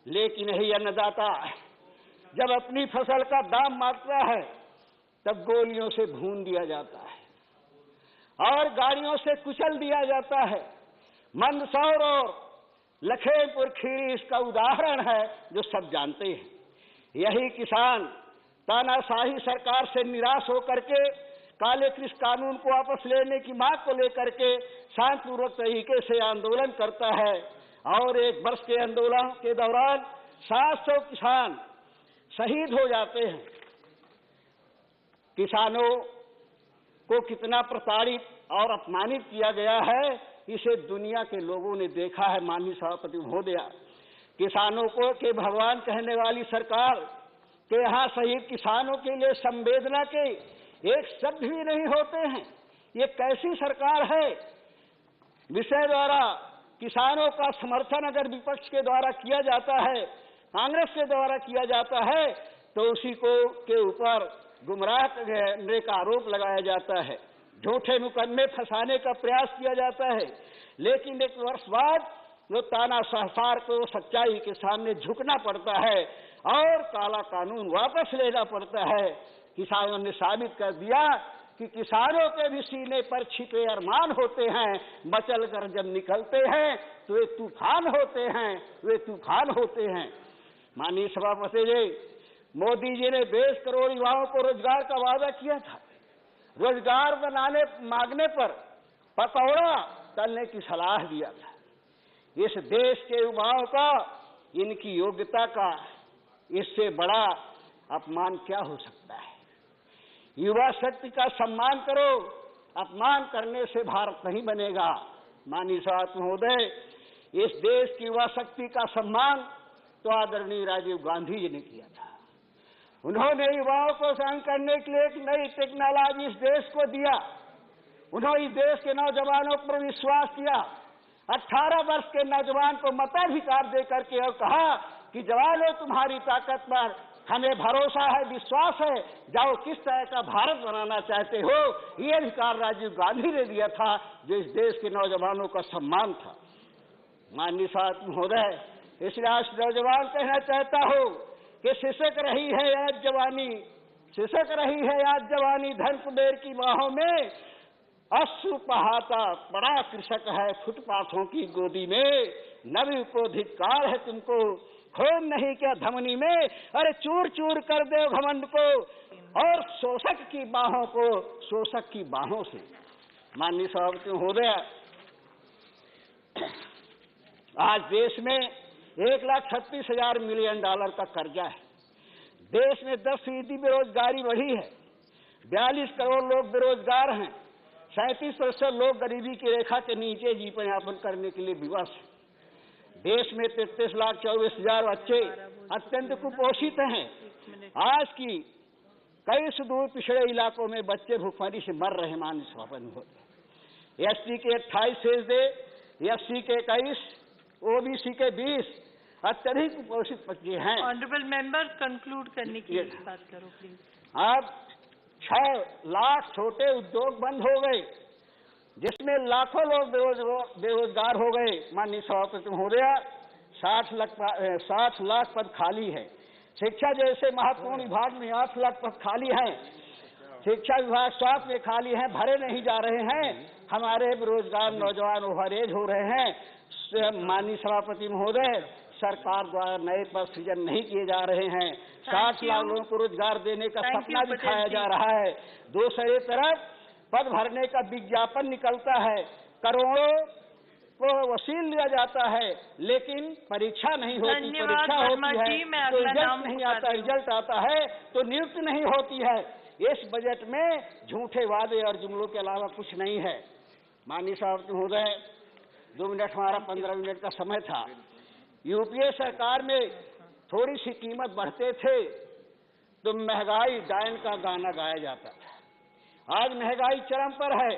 लेकिन यही अन्नदाता जब अपनी फसल का दाम मांगता है तब गोलियों से भून दिया जाता है और गाड़ियों से कुचल दिया जाता है। मंदसौर और लखीमपुर खीरी इसका उदाहरण है जो सब जानते हैं। यही किसान तानाशाही सरकार से निराश होकर के काले कृषि कानून को वापस लेने की मांग को लेकर के शांतिपूर्वक तरीके से आंदोलन करता है और एक वर्ष के आंदोलन के दौरान 700 किसान शहीद हो जाते हैं। किसानों को कितना प्रताड़ित और अपमानित किया गया है इसे दुनिया के लोगों ने देखा है। माननीय सभापति महोदया, किसानों को के भगवान कहने वाली सरकार के यहाँ शहीद किसानों के लिए संवेदना के एक शब्द भी नहीं होते हैं। ये कैसी सरकार है? विषय द्वारा किसानों का समर्थन अगर विपक्ष के द्वारा किया जाता है, कांग्रेस के द्वारा किया जाता है, तो उसी को के ऊपर गुमराह करने का आरोप लगाया जाता है, झूठे मुकदमे फंसाने का प्रयास किया जाता है। लेकिन एक वर्ष बाद वो तानाशाह को सच्चाई के सामने झुकना पड़ता है और काला कानून वापस लेना पड़ता है। किसानों ने साबित कर दिया कि किसानों के भी सीने पर छिपे अरमान होते हैं, मचल कर जब निकलते हैं तो वे तूफान होते हैं, वे तूफान होते हैं। माननीय सभापति जी, मोदी जी ने 20 करोड़ युवाओं को रोजगार का वादा किया था। रोजगार बनाने मांगने पर पकौड़ा तलने की सलाह दिया था। इस देश के युवाओं का, इनकी योग्यता का इससे बड़ा अपमान क्या हो सकता है? युवा शक्ति का सम्मान करो, अपमान करने से भारत नहीं बनेगा। माननीय सभापति महोदय, इस देश की युवा शक्ति का सम्मान तो आदरणीय राजीव गांधी जी ने किया था। उन्होंने युवाओं को सहन करने के लिए एक नई टेक्नोलॉजी इस देश को दिया। उन्होंने इस देश के नौजवानों पर विश्वास किया। 18 वर्ष के नौजवान को मताधिकार देकर के और कहा कि जवानों, तुम्हारी ताकत पर हमें भरोसा है, विश्वास है, जाओ किस तरह का भारत बनाना चाहते हो। ये अधिकार राजीव गांधी ने दिया था, जो इस देश के नौजवानों का सम्मान था। माननीय सभापति महोदय, इसलिए आज नौजवान कहना चाहता हूं कि सिसक रही है आज जवानी, सिसक रही है आज जवानी, धन कुबेर की बाहों में अश्रु बहाता बड़ा कृषक है फुटपाथों की गोदी में। नवी को धिक्कार है तुमको, खून नहीं क्या धमनी में, अरे चूर चूर कर दो घमंड को और शोषक की बाहों को शोषक की बाहों से। माननीय सभापति महोदय, आज देश में 1,36,000 मिलियन डॉलर का कर्जा है। देश में 10% बेरोजगारी बढ़ी है। 42 करोड़ लोग बेरोजगार हैं। 37% लोग गरीबी की रेखा के नीचे जीवन यापन करने के लिए विवश हैं। देश में 33,24,000 बच्चे अत्यंत कुपोषित हैं। आज की कई सुदूर पिछड़े इलाकों में बच्चे भूखमरी से मर रहे। माननीय सभापति महोदय, एसटी के 28%, एससी के 21%, ओबीसी के 20% अत्यधिक कुपोषित बच्चे हैं। ऑनरेबल मेंबर कंक्लूड करने की बात करो प्लीज। अब 6 लाख छोटे उद्योग बंद हो गए, जिसमें लाखों लोग बेरोजगार हो गए। माननीय सभापति महोदय, 60 लाख पद खाली है। शिक्षा जैसे महत्वपूर्ण विभाग में 8 लाख पद खाली हैं। शिक्षा विभाग, स्वास्थ्य में खाली हैं, भरे नहीं जा रहे हैं। हमारे बेरोजगार नौजवान ओवरएज हो रहे हैं। माननीय सभापति महोदय, सरकार द्वारा नए पद सृजन नहीं किए जा रहे हैं। 60 लाख लोगों को रोजगार देने का सपना दिखाया जा रहा है। दूसरी तरफ पद भरने का विज्ञापन निकलता है, करोड़ों को वसूल लिया जाता है, लेकिन परीक्षा नहीं होती। परीक्षा होती है तो रिजल्ट नहीं आता, रिजल्ट आता है तो नियुक्ति नहीं होती है। इस बजट में झूठे वादे और जुमलों के अलावा कुछ नहीं है। माननीय सभापति महोदय, 2 मिनट हमारा 15 मिनट का समय था। यूपीए सरकार में थोड़ी सी कीमत बढ़ते थे तो महंगाई डायन का गाना गाया जाता था। आज महंगाई चरम पर है।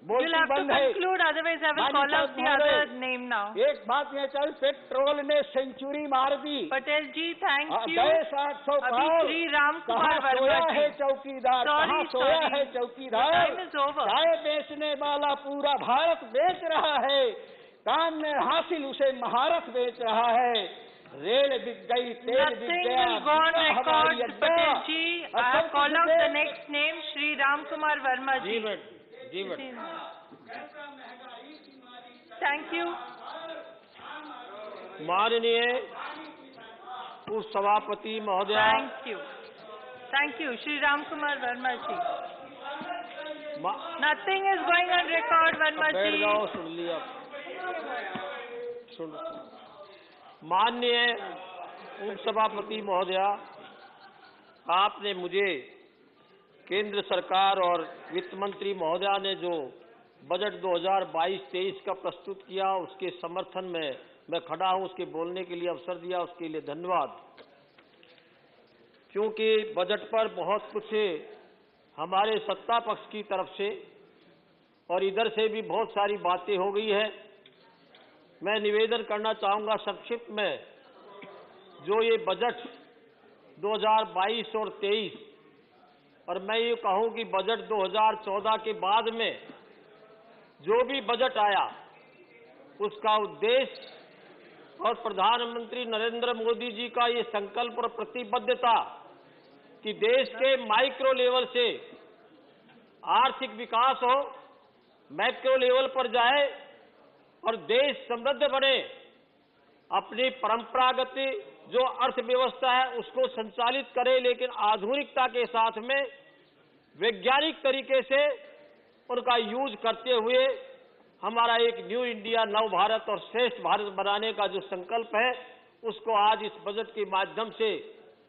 बोलती बंद है। otherwise I will call out the other name now. एक बात ये चल, पेट्रोल ने सेंचुरी मार दी। पटेल जी थैंक यू। 800 पार। श्री राम कुमार कहाँ सोया है चौकीदार, कहाँ सोया है चौकीदार। चाय बेचने वाला पूरा भारत बेच रहा है, काम में हासिल उसे महारत बेच रहा है। रेल बिक गई, तेल बिक गया, हवाई अड्डा। Patel ji I have called out the next name, Shri Ram Kumar Verma ji. जी मैडम। Thank you. माननीय उप सभापति महोदया। Thank you Shri Ram Kumar Verma ji. Nothing is going on record Verma ji. बैठ जाओ, सुन लिया। माननीय उप सभापति महोदया, आपने मुझे केंद्र सरकार और वित्त मंत्री महोदया ने जो बजट 2022-23 का प्रस्तुत किया, उसके समर्थन में मैं खड़ा हूं, उसके बोलने के लिए अवसर दिया, उसके लिए धन्यवाद। क्योंकि बजट पर बहुत कुछ हमारे सत्ता पक्ष की तरफ से और इधर से भी बहुत सारी बातें हो गई है। मैं निवेदन करना चाहूंगा संक्षिप्त में, जो ये बजट 2022 और 23 और मैं ये कहूं कि बजट 2014 के बाद में जो भी बजट आया, उसका उद्देश्य और प्रधानमंत्री नरेंद्र मोदी जी का ये संकल्प और प्रतिबद्धता कि देश के माइक्रो लेवल से आर्थिक विकास हो, मैक्रो लेवल पर जाए और देश समृद्ध बने, अपनी परंपरागत जो अर्थव्यवस्था है उसको संचालित करे, लेकिन आधुनिकता के साथ में वैज्ञानिक तरीके से उनका यूज करते हुए हमारा एक न्यू इंडिया, नव भारत और श्रेष्ठ भारत बनाने का जो संकल्प है, उसको आज इस बजट के माध्यम से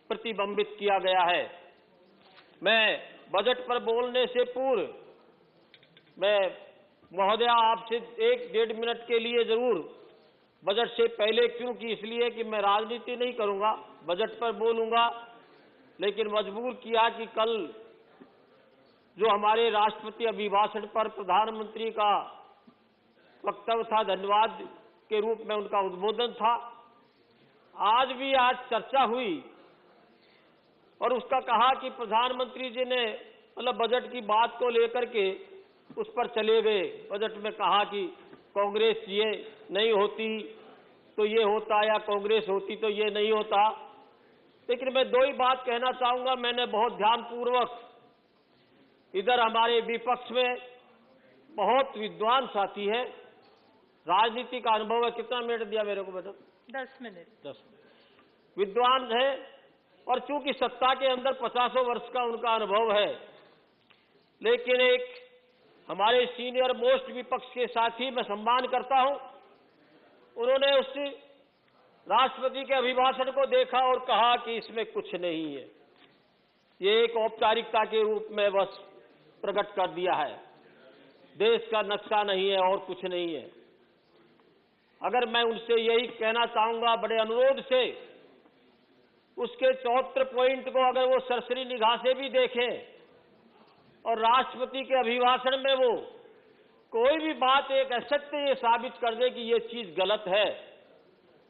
प्रतिबिंबित किया गया है। मैं बजट पर बोलने से पूर्व मैं महोदया आपसे 1-1.5 मिनट के लिए जरूर बजट से पहले, क्योंकि इसलिए कि मैं राजनीति नहीं करूंगा, बजट पर बोलूंगा, लेकिन मजबूर किया कि कल जो हमारे राष्ट्रपति अभिभाषण पर प्रधानमंत्री का वक्तव्य था, धन्यवाद के रूप में उनका उद्बोधन था, आज चर्चा हुई और उसका कहा कि प्रधानमंत्री जी ने मतलब बजट की बात को लेकर के उस पर चले गए। बजट में कहा कि कांग्रेस ये नहीं होती तो ये होता, या कांग्रेस होती तो ये नहीं होता। लेकिन मैं 2 ही बात कहना चाहूंगा। मैंने बहुत ध्यानपूर्वक, इधर हमारे विपक्ष में बहुत विद्वान साथी है, राजनीति का अनुभव है। कितना मिनट दिया मेरे को मैडम? 10 मिनट। 10 विद्वान है, और चूंकि सत्ता के अंदर 50 वर्ष का उनका अनुभव है, लेकिन एक हमारे सीनियर मोस्ट विपक्ष के साथी मैं सम्मान करता हूं, उन्होंने उस राष्ट्रपति के अभिभाषण को देखा और कहा कि इसमें कुछ नहीं है, ये एक औपचारिकता के रूप में बस प्रकट कर दिया है, देश का नक्शा नहीं है और कुछ नहीं है। अगर मैं उनसे यही कहना चाहूंगा बड़े अनुरोध से, उसके 74 पॉइंट को अगर वो सरसरी निगाह से भी देखें और राष्ट्रपति के अभिभाषण में वो कोई भी बात एक असत्य ये साबित कर दे कि ये चीज गलत है,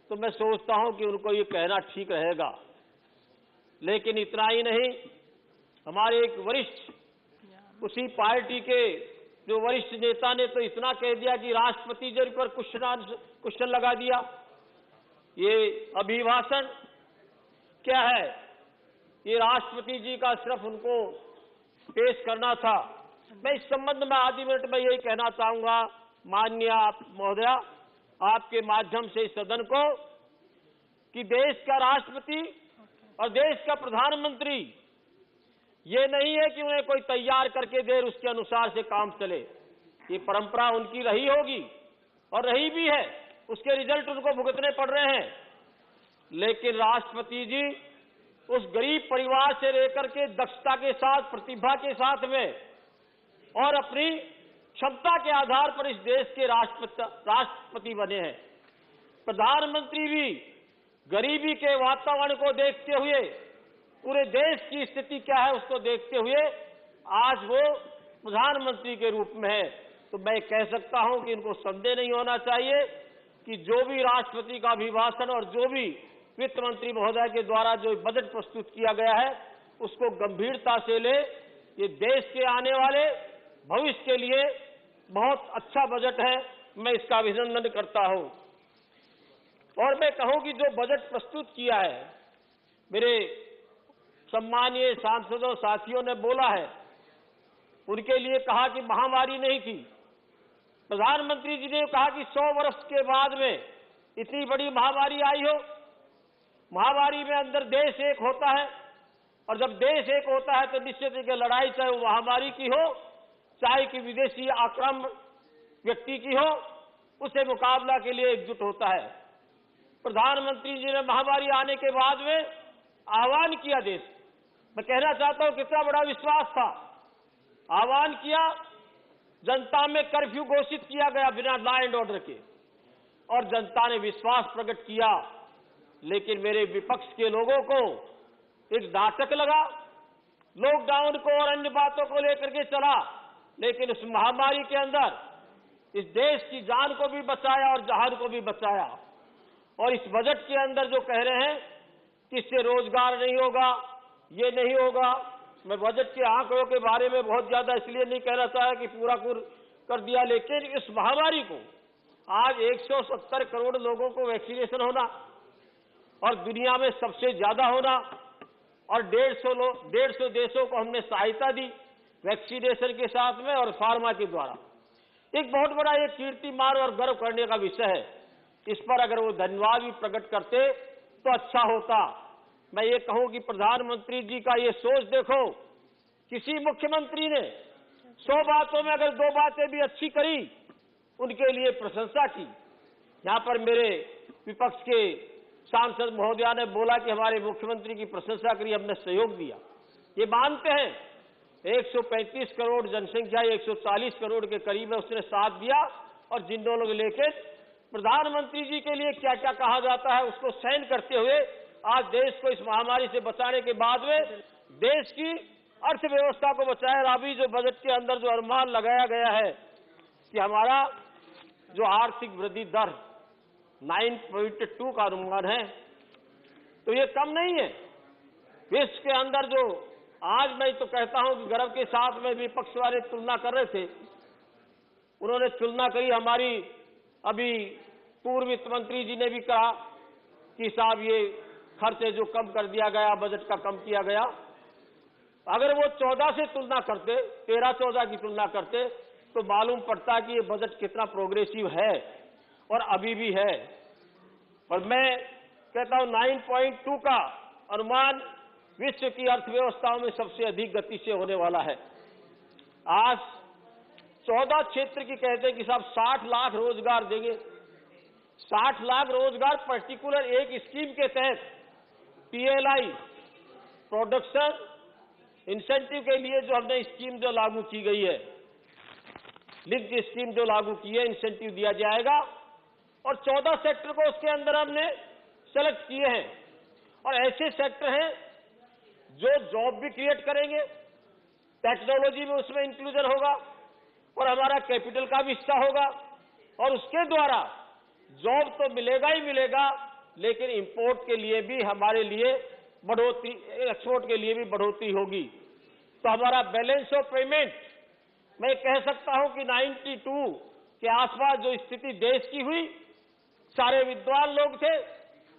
तो मैं सोचता हूं कि उनको ये कहना ठीक रहेगा। लेकिन इतना ही नहीं, हमारे एक वरिष्ठ उसी पार्टी के जो वरिष्ठ नेता ने तो इतना कह दिया कि राष्ट्रपति जी पर क्वेश्चन लगा दिया। ये अभिभाषण क्या है? ये राष्ट्रपति जी का सिर्फ उनको पेश करना था। मैं इस संबंध में आधे मिनट में यही कहना चाहूंगा, माननीय महोदया, आपके माध्यम से इस सदन को, कि देश का राष्ट्रपति और देश का प्रधानमंत्री ये नहीं है कि उन्हें कोई तैयार करके दे उसके अनुसार से काम चले। ये परंपरा उनकी रही होगी और रही भी है, उसके रिजल्ट उनको भुगतने पड़ रहे हैं। लेकिन राष्ट्रपति जी उस गरीब परिवार से लेकर के दक्षता के साथ, प्रतिभा के साथ में और अपनी क्षमता के आधार पर इस देश के राष्ट्रपति बने हैं। प्रधानमंत्री भी गरीबी के वातावरण को देखते हुए, पूरे देश की स्थिति क्या है उसको देखते हुए आज वो प्रधानमंत्री के रूप में है। तो मैं कह सकता हूं कि इनको संदेह नहीं होना चाहिए कि जो भी राष्ट्रपति का अभिभाषण और जो भी वित्त मंत्री महोदय के द्वारा जो बजट प्रस्तुत किया गया है उसको गंभीरता से ले। ये देश के आने वाले भविष्य के लिए बहुत अच्छा बजट है, मैं इसका अभिनंदन करता हूं। और मैं कहूं कि जो बजट प्रस्तुत किया है, मेरे सम्मानीय सांसदों साथियों ने बोला है, उनके लिए कहा कि महामारी नहीं थी। प्रधानमंत्री जी ने कहा कि 100 वर्ष के बाद में इतनी बड़ी महामारी आई हो। महामारी में अंदर देश एक होता है, और जब देश एक होता है तो निश्चित ही कि लड़ाई चाहे वो महामारी की हो, चाहे कि विदेशी आक्रामक व्यक्ति की हो, उसे मुकाबला के लिए एकजुट होता है। प्रधानमंत्री जी ने महामारी आने के बाद में आह्वान किया देश, मैं कहना चाहता हूं कितना बड़ा विश्वास था। आह्वान किया, जनता में कर्फ्यू घोषित किया गया बिना लॉ एंड ऑर्डर के, और जनता ने विश्वास प्रकट किया। लेकिन मेरे विपक्ष के लोगों को एक नाटक लगा, लॉकडाउन को और अन्य बातों को लेकर के चला, लेकिन उस महामारी के अंदर इस देश की जान को भी बचाया और जहान को भी बचाया। और इस बजट के अंदर जो कह रहे हैं कि इससे रोजगार नहीं होगा, ये नहीं होगा, मैं बजट के आंकड़ों के बारे में बहुत ज्यादा इसलिए नहीं कहना चाहा कि पूरा कर दिया, लेकिन इस महामारी को आज 170 करोड़ लोगों को वैक्सीनेशन होना और दुनिया में सबसे ज्यादा होना, और 150 देशों को हमने सहायता दी वैक्सीनेशन के साथ में और फार्मा के द्वारा। एक बहुत बड़ा एक कीर्तिमान और गर्व करने का विषय है। इस पर अगर वो धन्यवाद भी प्रकट करते तो अच्छा होता। मैं ये कहूं कि प्रधानमंत्री जी का ये सोच देखो, किसी मुख्यमंत्री ने 100 बातों में अगर 2 बातें भी अच्छी करी, उनके लिए प्रशंसा की। यहां पर मेरे विपक्ष के सांसद महोदया ने बोला कि हमारे मुख्यमंत्री की प्रशंसा करी, हमने सहयोग दिया। ये मानते हैं 135 करोड़ जनसंख्या 140 करोड़ के करीब है, उसने साथ दिया, और जिन दोनों को लेकर प्रधानमंत्री जी के लिए क्या क्या कहा जाता है उसको सहन करते हुए आज देश को इस महामारी से बचाने के बाद में देश की अर्थव्यवस्था को बचाया। और अभी जो बजट के अंदर जो अनुमान लगाया गया है कि हमारा जो आर्थिक वृद्धि दर 9.2 का अनुमान है, तो ये कम नहीं है। विश्व के अंदर जो आज मैं तो कहता हूं कि गर्व के साथ में विपक्ष वाले तुलना कर रहे थे, उन्होंने तुलना करी हमारी, अभी पूर्व वित्त मंत्री जी ने भी कहा कि साहब ये खर्च जो कम कर दिया गया, बजट का कम किया गया। अगर वो 14 से तुलना करते, 13-14 की तुलना करते, तो मालूम पड़ता कि ये बजट कितना प्रोग्रेसिव है और अभी भी है। और मैं कहता हूं 9.2 का अनुमान विश्व की अर्थव्यवस्थाओं में सबसे अधिक गति से होने वाला है। आज 14 क्षेत्र की कहते हैं कि साहब 60 लाख रोजगार देंगे। 60 लाख रोजगार पर्टिकुलर एक स्कीम के तहत PLI प्रोडक्शन इंसेंटिव के लिए जो हमने स्कीम जो लागू की गई है, लिंक स्कीम जो लागू की है, इंसेंटिव दिया जाएगा, और 14 सेक्टर को उसके अंदर हमने सेलेक्ट किए हैं। और ऐसे सेक्टर हैं जो जॉब भी क्रिएट करेंगे, टेक्नोलॉजी में उसमें इंक्लूजन होगा, और हमारा कैपिटल का भी हिस्सा होगा, और उसके द्वारा जॉब तो मिलेगा ही मिलेगा, लेकिन इंपोर्ट के लिए भी हमारे लिए बढ़ोतरी, एक्सपोर्ट के लिए भी बढ़ोतरी होगी। तो हमारा बैलेंस ऑफ पेमेंट मैं कह सकता हूं कि 92 के आसपास जो स्थिति देश की हुई, सारे विद्वान लोग थे,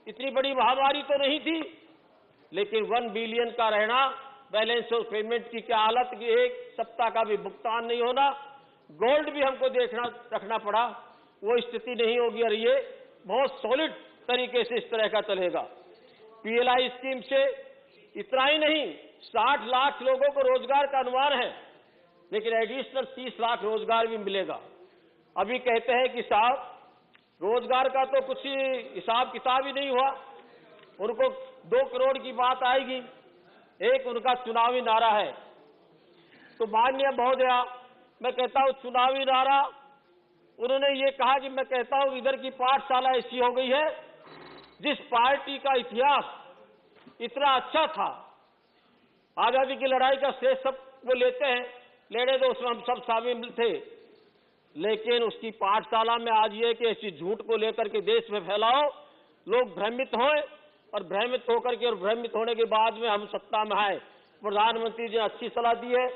इतनी बड़ी महामारी तो नहीं थी, लेकिन 1 बिलियन का रहना, बैलेंस ऑफ पेमेंट की क्या हालत कि 1 सप्ताह का भी भुगतान नहीं होना, गोल्ड भी हमको रखना पड़ा, वो स्थिति नहीं होगी। और ये बहुत सॉलिड तरीके से इस तरह का चलेगा। PLI स्कीम से इतना ही नहीं, 60 लाख लोगों को रोजगार का अनुमान है, लेकिन एडिशनल 30 लाख रोजगार भी मिलेगा। अभी कहते हैं कि साहब रोजगार का तो कुछ हिसाब किताब ही नहीं हुआ, उनको 2 करोड़ की बात आएगी, एक उनका चुनावी नारा है। तो माननीय महोदया, मैं कहता हूं चुनावी नारा, उन्होंने ये कहा कि मैं कहता हूं इधर की पाठशाला ऐसी हो गई है, जिस पार्टी का इतिहास इतना अच्छा था, आजादी की लड़ाई का श्रेय सब वो लेते हैं, लेने दो, उसमें हम सब शामिल थे, लेकिन उसकी पाठशाला में आज ये कि ऐसी झूठ को लेकर के देश में फैलाओ, लोग भ्रमित हों और भ्रमित होकर के और भ्रमित होने के बाद में हम सत्ता में आए। प्रधानमंत्री जी ने अच्छी सलाह दी है।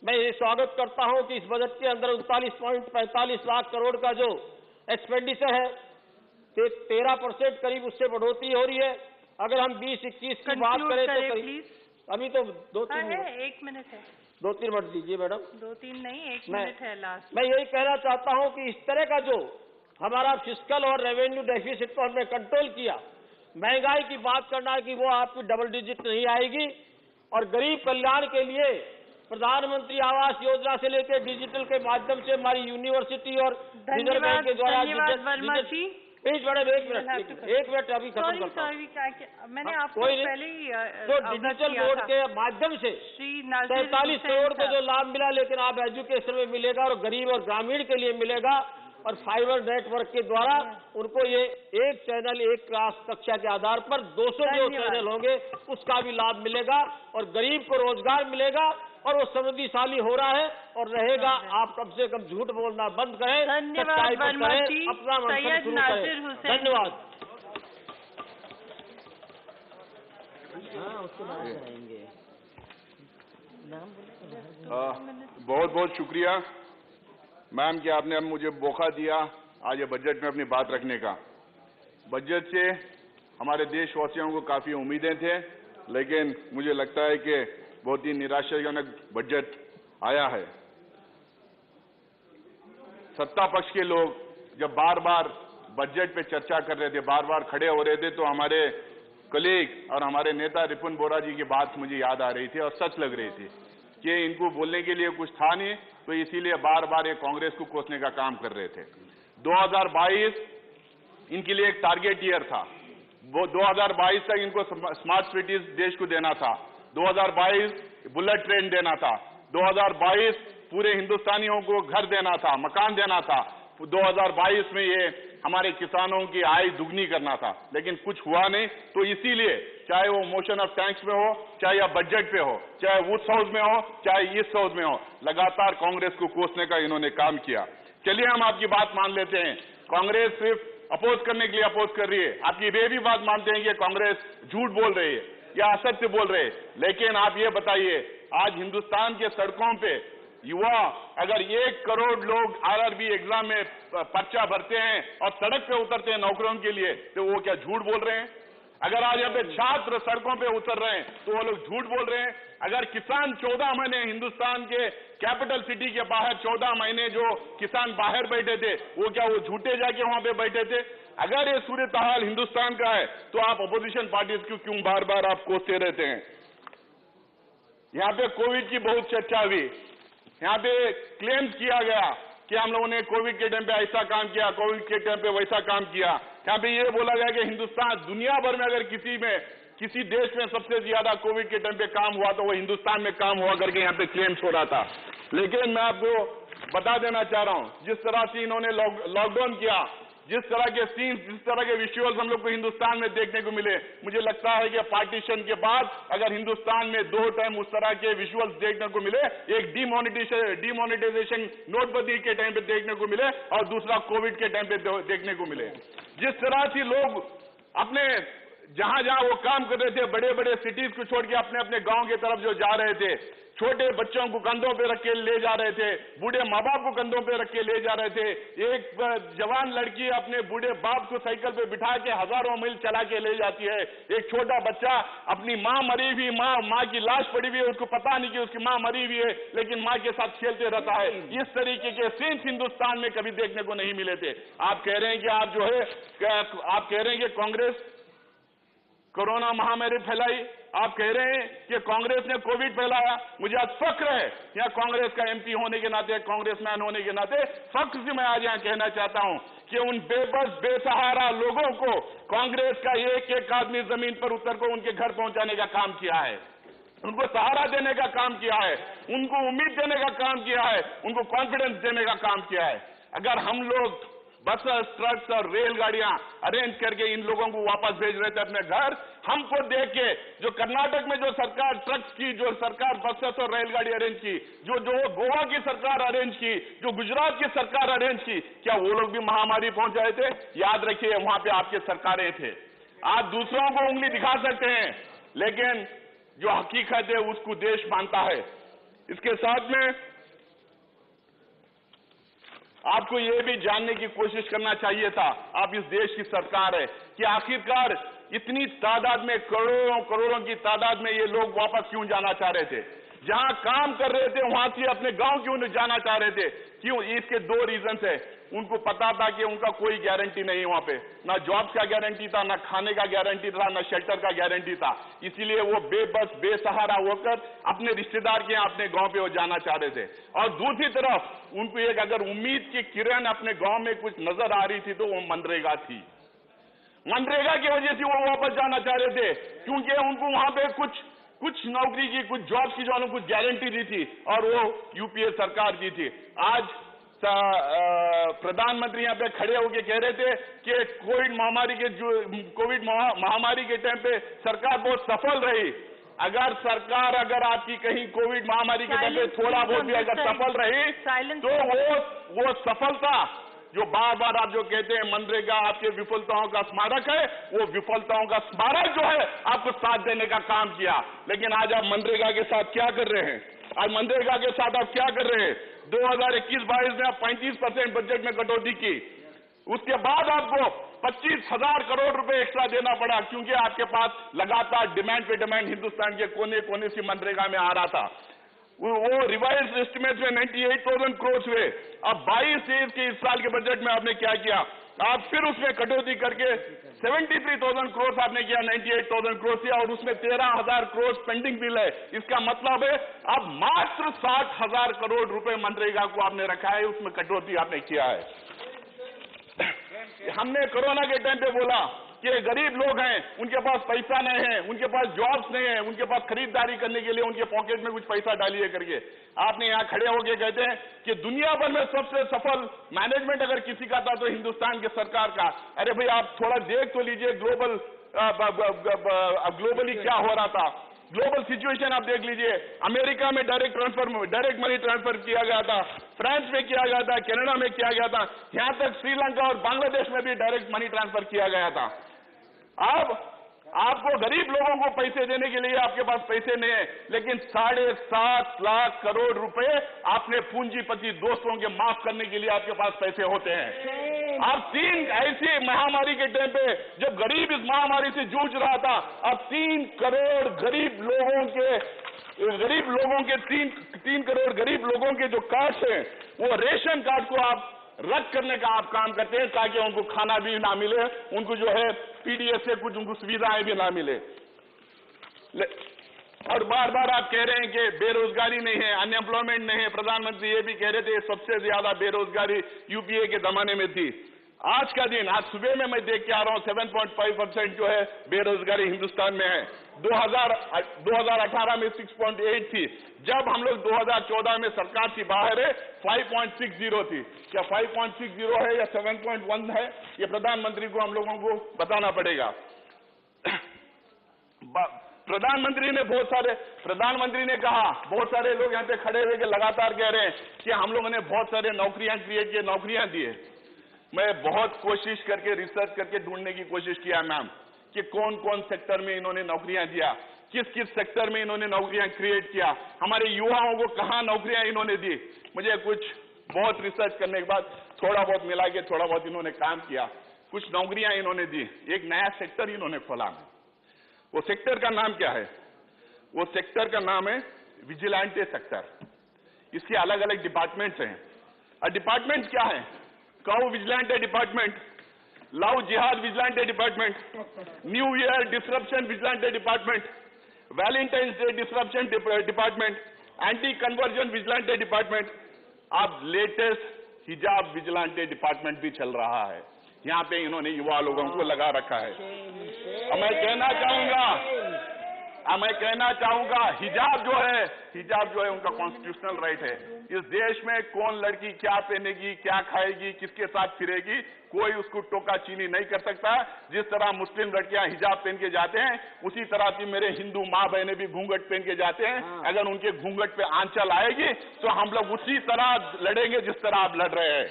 मैं ये स्वागत करता हूं कि इस बजट के अंदर 39.45 लाख करोड़ का जो एक्सपेंडिचर है 13% करीब उससे बढ़ोतरी हो रही है। अगर हम 20-21 की बात करें तो करीब अभी तो 2-3 मिनट 1 मिनट है 2-3 मिनट दीजिए मैडम। 2-3 नहीं 1 मिनट है लास्ट। मैं यही कहना चाहता हूं कि इस तरह का जो हमारा फिस्कल और रेवेन्यू डेफिसिट को हमने कंट्रोल किया, महंगाई की बात करना है कि वो आपकी डबल डिजिट नहीं आएगी और गरीब कल्याण के लिए प्रधानमंत्री आवास योजना से लेकर डिजिटल के माध्यम से हमारी यूनिवर्सिटी और रिजर्व बैंक के द्वारा प्लीज मैडम 1 मिनट अभी खत्म करता हूं। मैंने आपको पहले ही जो डिजिटल बोर्ड के माध्यम से 43 करोड़ को जो लाभ मिला, लेकिन आप एजुकेशन में मिलेगा और गरीब और ग्रामीण के लिए मिलेगा और फाइबर नेटवर्क के द्वारा उनको ये एक चैनल एक क्लास कक्षा के आधार पर 200 जो चैनल होंगे उसका भी लाभ मिलेगा और गरीब को रोजगार मिलेगा और वो समृद्धिशाली हो रहा है और रहेगा। आप कम से कम झूठ बोलना बंद करें, धन्यवाद वर्मा जी। अपना सैयद नासिर हुसैन, धन्यवाद। बहुत बहुत शुक्रिया मैम कि आपने अब मुझे मौका दिया आज ये बजट में अपनी बात रखने का। बजट से हमारे देशवासियों को काफी उम्मीदें थे, लेकिन मुझे लगता है कि बहुत ही निराशाजनक बजट आया है। सत्ता पक्ष के लोग जब बार बार बजट पे चर्चा कर रहे थे, बार बार खड़े हो रहे थे, तो हमारे कलीग और हमारे नेता रिपुन बोरा जी की बात मुझे याद आ रही थी और सच लग रही थी कि इनको बोलने के लिए कुछ था नहीं, तो इसीलिए बार बार ये कांग्रेस को कोसने का काम कर रहे थे। 2022 इनके लिए एक टारगेट ईयर था, वो 2022 तक इनको स्मार्ट सिटीज देश को देना था, 2022 बुलेट ट्रेन देना था, 2022 पूरे हिंदुस्तानियों को घर देना था, मकान देना था, 2022 में ये हमारे किसानों की आय दुगनी करना था, लेकिन कुछ हुआ नहीं। तो इसीलिए चाहे वो मोशन ऑफ थैंक्स में हो, चाहे या बजट पे हो, चाहे वुड्स हाउस में हो, चाहे ईस्ट हाउस में हो, लगातार कांग्रेस को कोसने का इन्होंने काम किया। चलिए हम आपकी बात मान लेते हैं, कांग्रेस सिर्फ अपोज करने के लिए अपोज कर रही है, आपकी वे भी बात मानते हैं कि कांग्रेस झूठ बोल रही है या असत्य बोल रहे हैं, लेकिन आप ये बताइए आज हिंदुस्तान के सड़कों पे युवा अगर 1 करोड़ लोग आरआरबी एग्जाम में पर्चा भरते हैं और सड़क पे उतरते हैं नौकरियों के लिए, तो वो क्या झूठ बोल रहे हैं? अगर आज यहाँ पे छात्र सड़कों पे उतर रहे हैं तो वो लोग झूठ बोल रहे हैं। अगर किसान 14 महीने हिंदुस्तान के कैपिटल सिटी के बाहर 14 महीने जो किसान बाहर बैठे थे, वो क्या वो झूठे जाके वहां पे बैठे थे? अगर ये सूरत हाल हिंदुस्तान का है तो आप अपोजिशन पार्टीज को क्यों बार बार आप कोसते रहते हैं? यहाँ पे कोविड की बहुत चर्चा हुई, यहाँ पे क्लेम्स किया गया कि हम लोगों ने कोविड के टाइम पे ऐसा काम किया, कोविड के टाइम पे वैसा काम किया। यहाँ पे ये बोला गया कि हिंदुस्तान दुनिया भर में अगर किसी देश में सबसे ज्यादा कोविड के टाइम पे काम हुआ तो वो हिंदुस्तान में काम हुआ करके यहाँ पे क्लेम्स हो रहा था। लेकिन मैं आपको बता देना चाह रहा हूँ, जिस तरह से इन्होंने लॉकडाउन किया, जिस तरह के सीन्स, जिस तरह के विजुअल्स हम लोग को हिंदुस्तान में देखने को मिले, मुझे लगता है कि पार्टीशन के बाद अगर हिंदुस्तान में 2 टाइम उस तरह के विजुअल्स देखने को मिले, एक डिमोनेटाइजेशन नोटबंदी के टाइम पे देखने को मिले और दूसरा कोविड के टाइम पे देखने को मिले। जिस तरह से लोग अपने जहां जहां वो काम कर रहे थे, बड़े बड़े सिटीज को छोड़ के अपने अपने गांव की तरफ जो जा रहे थे, छोटे बच्चों को कंधों पे रख के ले जा रहे थे, बूढ़े माँ बाप को कंधों पे रख के ले जा रहे थे। एक जवान लड़की अपने बूढ़े बाप को साइकिल पे बिठा के हजारों मील चला के ले जाती है। एक छोटा बच्चा अपनी माँ मरी हुई, माँ की लाश पड़ी हुई है, उसको पता नहीं कि उसकी माँ मरी हुई है, लेकिन माँ के साथ खेलते रहता है। इस तरीके के सीन्स हिंदुस्तान में कभी देखने को नहीं मिले थे। आप कह रहे हैं कि आप जो है, आप कह रहे हैं कि कांग्रेस कोरोना महामारी फैलाई, आप कह रहे हैं कि कांग्रेस ने कोविड फैलाया। मुझे आज फक्र है यहाँ कांग्रेस का एमपी होने के नाते, कांग्रेसमैन होने के नाते फक्र से मैं आज यहाँ कहना चाहता हूँ कि उन बेबस बेसहारा लोगों को कांग्रेस का एक एक आदमी जमीन पर उतर को उनके घर पहुंचाने का काम किया है, उनको सहारा देने का काम किया है, उनको उम्मीद देने का काम किया है, उनको कॉन्फिडेंस देने का काम किया है। अगर हम लोग बसेस, ट्रक्स और रेलगाड़ियां अरेंज करके इन लोगों को वापस भेज रहे थे अपने घर। हमको देख के जो कर्नाटक में जो सरकार ट्रक्स की, जो सरकार बसेस और रेलगाड़ी अरेंज की, जो गोवा की सरकार अरेंज की, जो गुजरात की सरकार अरेंज की, क्या वो लोग भी महामारी पहुंचाए थे? याद रखिए, वहां पे आपके सरकारें थे। आप दूसरों को उंगली दिखा सकते हैं, लेकिन जो हकीकत है उसको देश मानता है। इसके साथ में आपको ये भी जानने की कोशिश करना चाहिए था, आप इस देश की सरकार है, कि आखिरकार इतनी तादाद में, करोड़ों की तादाद में ये लोग वापस क्यों जाना चाह रहे थे? जहां काम कर रहे थे वहां से अपने गांव क्यों नहीं जाना चाह रहे थे? क्यों? इसके दो रीजंस है। उनको पता था कि उनका कोई गारंटी नहीं वहां पे, ना जॉब्स का गारंटी था, ना खाने का गारंटी था, ना शेल्टर का गारंटी था। इसीलिए वो बेबस, बेसहारा होकर अपने रिश्तेदार के अपने गांव पे वो जाना चाह रहे थे। और दूसरी तरफ उनको एक अगर उम्मीद की किरण अपने गांव में कुछ नजर आ रही थी तो वो मनरेगा थी। मनरेगा की वजह से वो वापस जाना चाह रहे थे, क्योंकि उनको वहां पे कुछ नौकरी की, कुछ जॉब्स की जो उनको कुछ गारंटी दी थी, और वो यूपीए सरकार दी थी। आज प्रधानमंत्री यहां पे खड़े होकर कह रहे थे कि कोविड महामारी के टाइम पे सरकार बहुत सफल रही। अगर आपकी कहीं कोविड महामारी के टाइम पे थोड़ा बहुत भी अगर सफल रही तो वो सफलता जो बार बार आप जो कहते हैं मनरेगा आपके विफलताओं का स्मारक है, वो विफलताओं का स्मारक जो है आपको साथ देने का काम किया। लेकिन आज आप मनरेगा के साथ क्या कर रहे हैं? आज मनरेगा के साथ आप क्या कर रहे हैं? 2021-22 में आप 35% बजट में कटौती की, उसके बाद आपको 25,000 करोड़ रुपए एक्स्ट्रा देना पड़ा, क्योंकि आपके पास लगातार डिमांड पे डिमांड हिंदुस्तान के कोने कोने से मनरेगा में आ रहा था। वो रिवाइज एस्टिमेट में 98,000 करोड़ हुए। अब 22-23 के इस साल के बजट में आपने क्या किया? आप फिर उसमें कटौती करके 73,000 करोड़ आपने किया, 98,000 करोड़ किया, और उसमें 13,000 करोड़ पेंडिंग बिल है। इसका मतलब है अब मात्र 60,000 करोड़ रुपए मनरेगा को आपने रखा है, उसमें कटौती आपने किया है। हमने कोरोना के टाइम पे बोला कि गरीब लोग हैं, उनके पास पैसा नहीं है, उनके पास जॉब्स नहीं है, उनके पास खरीदारी करने के लिए उनके पॉकेट में कुछ पैसा डालिए करके। आपने यहां खड़े होकर कहते हैं कि दुनिया भर में सबसे सफल मैनेजमेंट अगर किसी का था तो हिंदुस्तान की सरकार का। अरे भाई, आप थोड़ा देख तो लीजिए ग्लोबली क्या हो रहा था। ग्लोबल सिचुएशन आप देख लीजिए। अमेरिका में डायरेक्ट मनी ट्रांसफर किया गया था, फ्रांस में किया गया था, कनाडा में किया गया था, यहां तक श्रीलंका और बांग्लादेश में भी डायरेक्ट मनी ट्रांसफर किया गया था। अब आपको गरीब लोगों को पैसे देने के लिए आपके पास पैसे नहीं है, लेकिन 7.5 लाख करोड़ रुपए आपने पूंजीपति दोस्तों के माफ करने के लिए आपके पास पैसे होते हैं। अब 3 ऐसी महामारी के टाइम पे जब गरीब इस महामारी से जूझ रहा था, अब 3 करोड़ गरीब लोगों के 3 करोड़ गरीब लोगों के जो कार्ड हैं, वो रेशन कार्ड को आप रद्द करने का आप काम करते हैं, ताकि उनको खाना भी ना मिले, उनको जो है पीडीएस से कुछ उनको सुविधाएं भी ना मिले। और बार बार आप कह रहे हैं कि बेरोजगारी नहीं है, अनएम्प्लॉयमेंट नहीं है। प्रधानमंत्री ये भी कह रहे थे सबसे ज्यादा बेरोजगारी यूपीए के जमाने में थी। आज का दिन, आज सुबह में मैं देख के आ रहा हूं 7.5% जो है बेरोजगारी हिंदुस्तान में है। 2018 में 6.8 थी। जब हम लोग 2014 में सरकार से बाहर है 5.60 थी। क्या 5.60 है या 7.1 है? ये प्रधानमंत्री को हम लोगों को बताना पड़ेगा। प्रधानमंत्री ने कहा, बहुत सारे लोग यहाँ पे खड़े हुए लगातार कह रहे हैं कि हम लोगों ने बहुत सारे नौकरियां क्रिएट किए, नौकरियां दिए। मैं बहुत कोशिश करके, रिसर्च करके ढूंढने की कोशिश किया मैम, कि कौन कौन सेक्टर में इन्होंने नौकरियां दिया, किस किस सेक्टर में इन्होंने नौकरियां क्रिएट किया, हमारे युवाओं को कहां नौकरियां इन्होंने दी। मुझे कुछ बहुत रिसर्च करने के बाद थोड़ा बहुत मिला के थोड़ा बहुत इन्होंने काम किया, कुछ नौकरियां इन्होंने दी। एक नया सेक्टर इन्होंने खोला है। वो सेक्टर का नाम क्या है? वो सेक्टर का नाम है विजिलेंटे सेक्टर। इसके अलग अलग डिपार्टमेंट्स हैं। और डिपार्टमेंट्स क्या है? काउ विजिलेंटे डिपार्टमेंट, लव जिहाद vigilante department, new year disruption vigilante department, Valentine's day disruption department, anti conversion vigilante department, अब लेटेस्ट हिजाब विजिलेंटे डिपार्टमेंट भी चल रहा है। यहां पे इन्होंने युवा लोगों को लगा रखा है। और मैं कहना चाहूंगा मैं कहना चाहूंगा हिजाब जो है उनका कॉन्स्टिट्यूशनल राइट है। इस देश में कौन लड़की क्या पहनेगी, क्या खाएगी, किसके साथ फिरेगी, कोई उसको टोका चीनी नहीं कर सकता। जिस तरह मुस्लिम लड़कियां हिजाब पहन के जाते हैं, उसी तरह की मेरे हिंदू माँ बहनें भी घूंघट पहन के जाते हैं। अगर उनके घूंघट पे आंचल आएगी तो हम लोग उसी तरह लड़ेंगे जिस तरह आप लड़ रहे हैं।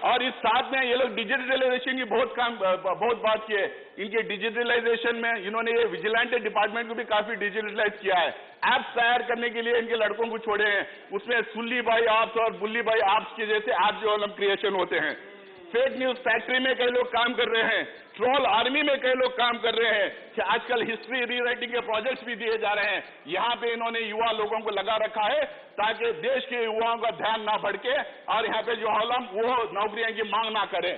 और इस साथ में ये लोग डिजिटलाइजेशन की बहुत बात की है। इनके डिजिटलाइजेशन में इन्होंने ये विजिलेंट डिपार्टमेंट को भी काफी डिजिटलाइज किया है। ऐप्स तैयार करने के लिए इनके लड़कों को छोड़े हैं, उसमें सुल्ली भाई ऐप्स और बुल्ली भाई ऐप्स के जैसे ऐप जो क्रिएशन होते हैं। फेक न्यूज फैक्ट्री में कई लोग काम कर रहे हैं, ट्रोल आर्मी में कई लोग काम कर रहे हैं कि आजकल हिस्ट्री रीराइटिंग के प्रोजेक्ट्स भी दिए जा रहे हैं। यहाँ पे इन्होंने युवा लोगों को लगा रखा है ताकि देश के युवाओं का ध्यान ना भटके और यहाँ पे जो हलम वो नौकरियां की मांग ना करें।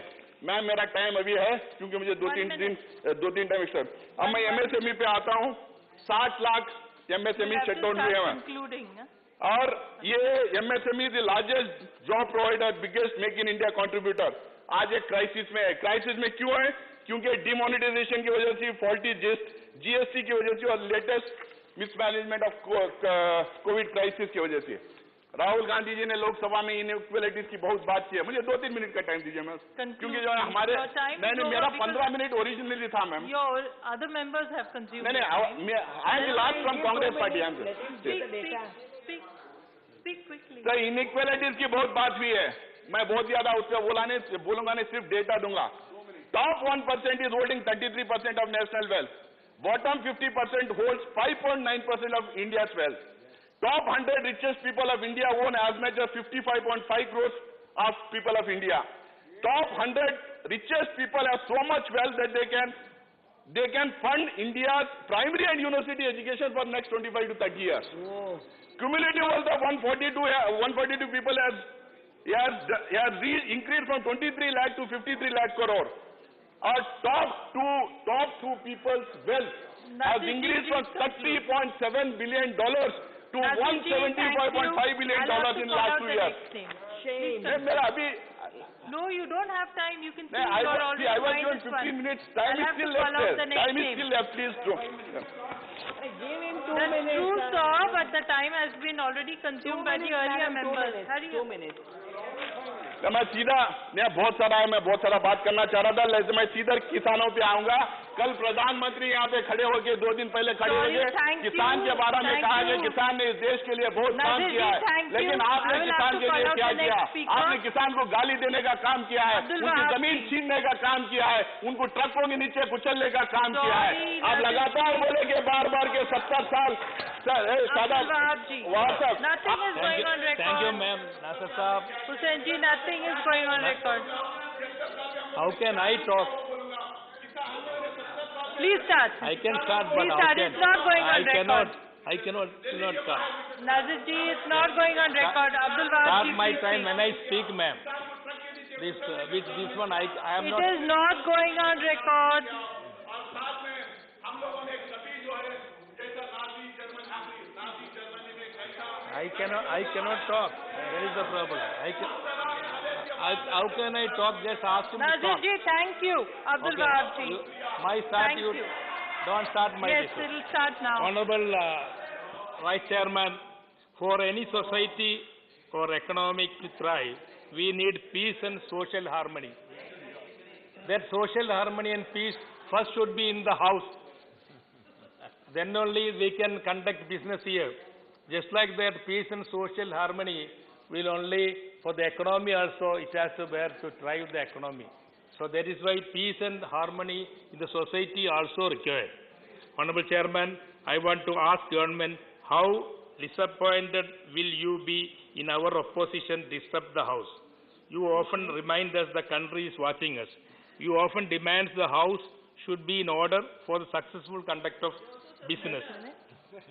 मैम मेरा टाइम अभी है क्योंकि मुझे दो तीन टाइम एक्स्ट्रा। अब मैं एमएसएमई पे आता हूँ। 60 लाख एमएसएमई शटडाउन हुए हैं और ये MSME the largest job provider, biggest make in India contributor आज एक क्राइसिस में है। क्राइसिस में क्यों है? क्योंकि डिमोनेटाइजेशन की वजह से, फॉल्टी जीएसटी की वजह से और latest mismanagement of Covid crisis की वजह से। राहुल गांधी जी ने लोकसभा में इनइक्वालिटीज की बहुत बात की है। मुझे 2-3 मिनट का टाइम दीजिए मैम, क्योंकि जो है हमारे मैंने मेरा 15 मिनट ओरिजिनली था ma'am. Other members have consumed. नहीं, I am the last from Congress party. Speak quickly. Sir inequalities की बहुत बात हुई है, मैं बहुत ज्यादा उस पर बोलूंगा नहीं, सिर्फ डेटा दूंगा। Top 1% is holding 33% of national wealth, bottom 50% holds 5.9% of India's wealth. Top 100 richest people of India own as much as 55.5 crores of people of India. Top 100 richest people have so much wealth that they can fund India's primary and university education for next 25 to 30 years. Whoa. Cumulative wealth of 142 people has increased from 23 lakh to 53 lakh crore. Our top two people's wealth has increased from $30.7 billion to $175.5 billion in the last 2 years. Shame. No, you don't have time. You can see you are already I was given 15 minutes. Time is still left there. Time is still left. Please do. Give him 2 minutes. That's true, sir, but the time has been already consumed by the earlier members. 2 minutes. मैं सीधा बहुत सारा बात करना चाह रहा था, लेकिन मैं सीधा किसानों पे आऊंगा। कल प्रधानमंत्री यहाँ पे खड़े होके 2 दिन पहले खड़े होके किसान के बारे में कहा कि किसान ने इस देश के लिए बहुत काम किया है, लेकिन आपने किसान के लिए क्या किया? आपने किसान को गाली देने का काम किया है, उनकी जमीन छीनने का काम किया है, उनको ट्रकों के नीचे कुचलने का काम किया है। आप लगातार बोलेंगे बार के 70 साल Thank you, ma'am. Nasir Saab. Hussain ji, nothing is going on record. How can I talk? Please start. I can start, but how can? It's not going on record. I cannot start. Nazir ji, it's not going on record. Abdul Wahab Start ji, my please time speak. when I speak, ma'am. This one, I am not. It is not going on record. I cannot talk. That is the problem. How can I talk? Just ask him to Nazir talk. ji, thank you. Abdul Wahab ji. My start, Thank you. Don't start my Yes, discussion. it will start now. Honorable Vice Chairman, for any society or economic to thrive, we need peace and social harmony. That social harmony and peace first should be in the house. Then only we can conduct business here. Just like that, peace and social harmony will only, for the economy also, it has to bear to drive the economy. So that is why peace and harmony in the society also required. Honorable Chairman, I want to ask government, how disappointed will you be in our opposition disturb the house? You often remind us the country is watching us. You often demand the house should be in order for the successful conduct of business.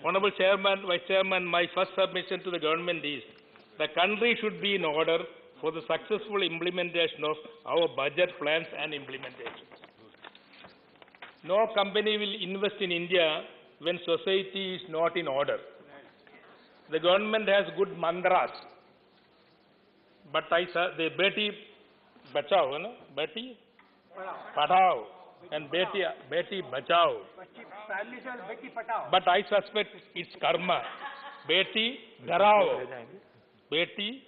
Honorable Chairman, Vice Chairman, my first submission to the government is the country should be in order for the successful implementation of our budget plans and implementation. No company will invest in India when society is not in order. The government has good mantras, but the Beti Bachao, Beti Padhao, and Beti Bachao. But I suspect it's karma. Beti Dharao, Beti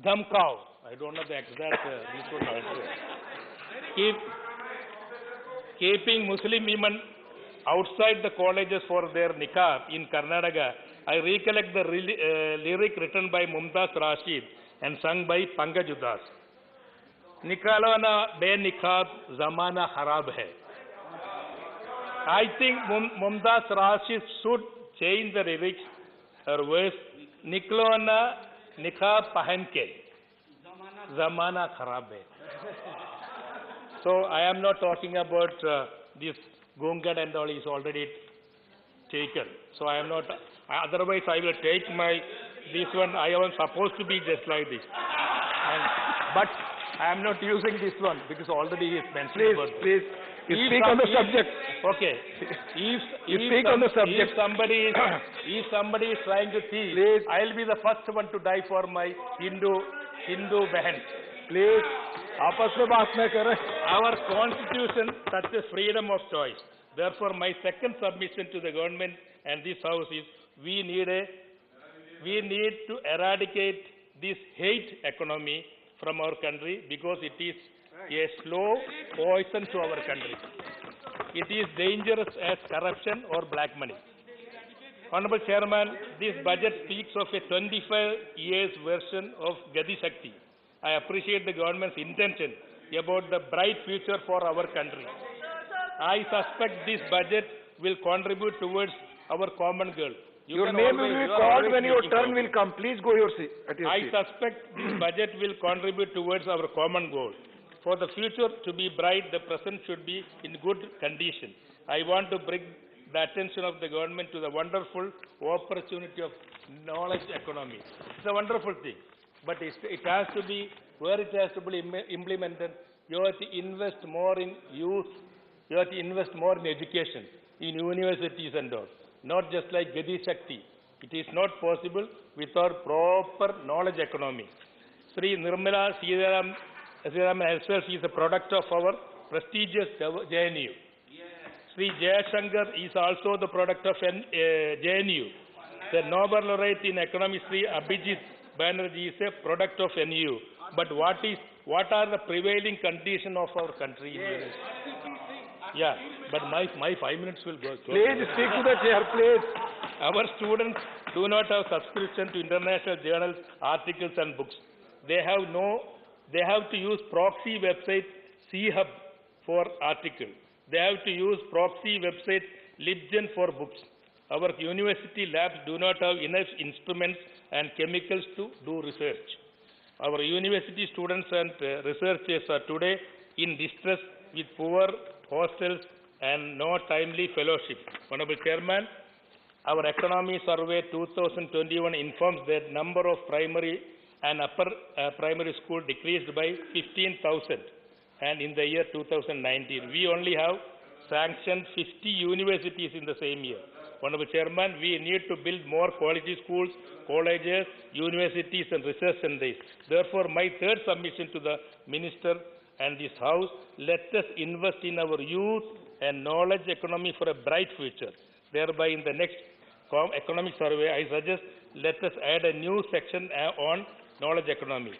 Dhamkao. I don't know the exact this one also. Keeping Muslim women outside the colleges for their nikah in Karnataka, I recollect the lyric written by Mumtaz Rashid and sung by Pankaj Udas. Nikalo na be-nikah zamana kharab hai. I think Mumtaz Rashid should change the lyrics or verse. Niklo na nikah pahan ke zamana kharab hai. So I am not talking about this Gungan and all is already taken. So I am not, otherwise I will take this one, I was supposed to be just like this. But I am not using this one because already is mentioned. Please, you speak on the subject. Okay. Speak on the subject. If somebody is trying to teach, I will be the first one to die for my Hindu behan. Please. Our constitution touches freedom of choice. Therefore, my second submission to the government and this house is we need to eradicate this hate economy from our country because it is a slow poison to our country. It is dangerous as corruption or black money. Honorable Chairman, this budget speaks of a 25 years version of Gati Shakti. I appreciate the government's intention about the bright future for our country. I suspect this budget will contribute towards our common goal. Your name will be called when your turn will come. Please go your seat. I suspect this budget will contribute towards our common goal. For the future to be bright, the present should be in good condition. I want to bring the attention of the government to the wonderful opportunity of knowledge economy. It's a wonderful thing. But it has to be, where it has to be implemented, you have to invest more in youth, you have to invest more in education, in universities and all. Not just like Gati Shakti. It is not possible without proper knowledge economy. Sri Nirmala Sridharam herself is a product of our prestigious JNU. Sri Jayashankar is also the product of JNU. The Nobel laureate in economics, Sri Abhijit Banerjee, is a product of NU. But what are the prevailing conditions of our country? Yeah, but my 5 minutes will go. Please speak to the chair, please. Our students do not have subscription to international journals, articles and books. They have to use proxy website C-Hub for articles. They have to use proxy website LibGen for books. Our university labs do not have enough instruments and chemicals to do research. Our university students and researchers are today in distress with poor hostels and no timely fellowship. Honorable Chairman, our economy survey 2021 informs that number of primary and upper primary school decreased by 15,000, and in the year 2019 we only have sanctioned 50 universities in the same year. Honorable Chairman, we need to build more quality schools, colleges, universities and research centers. Therefore, my third submission to the Minister and this House, let us invest in our youth and knowledge economy for a bright future. Thereby, in the next economic survey, I suggest let us add a new section on knowledge economy.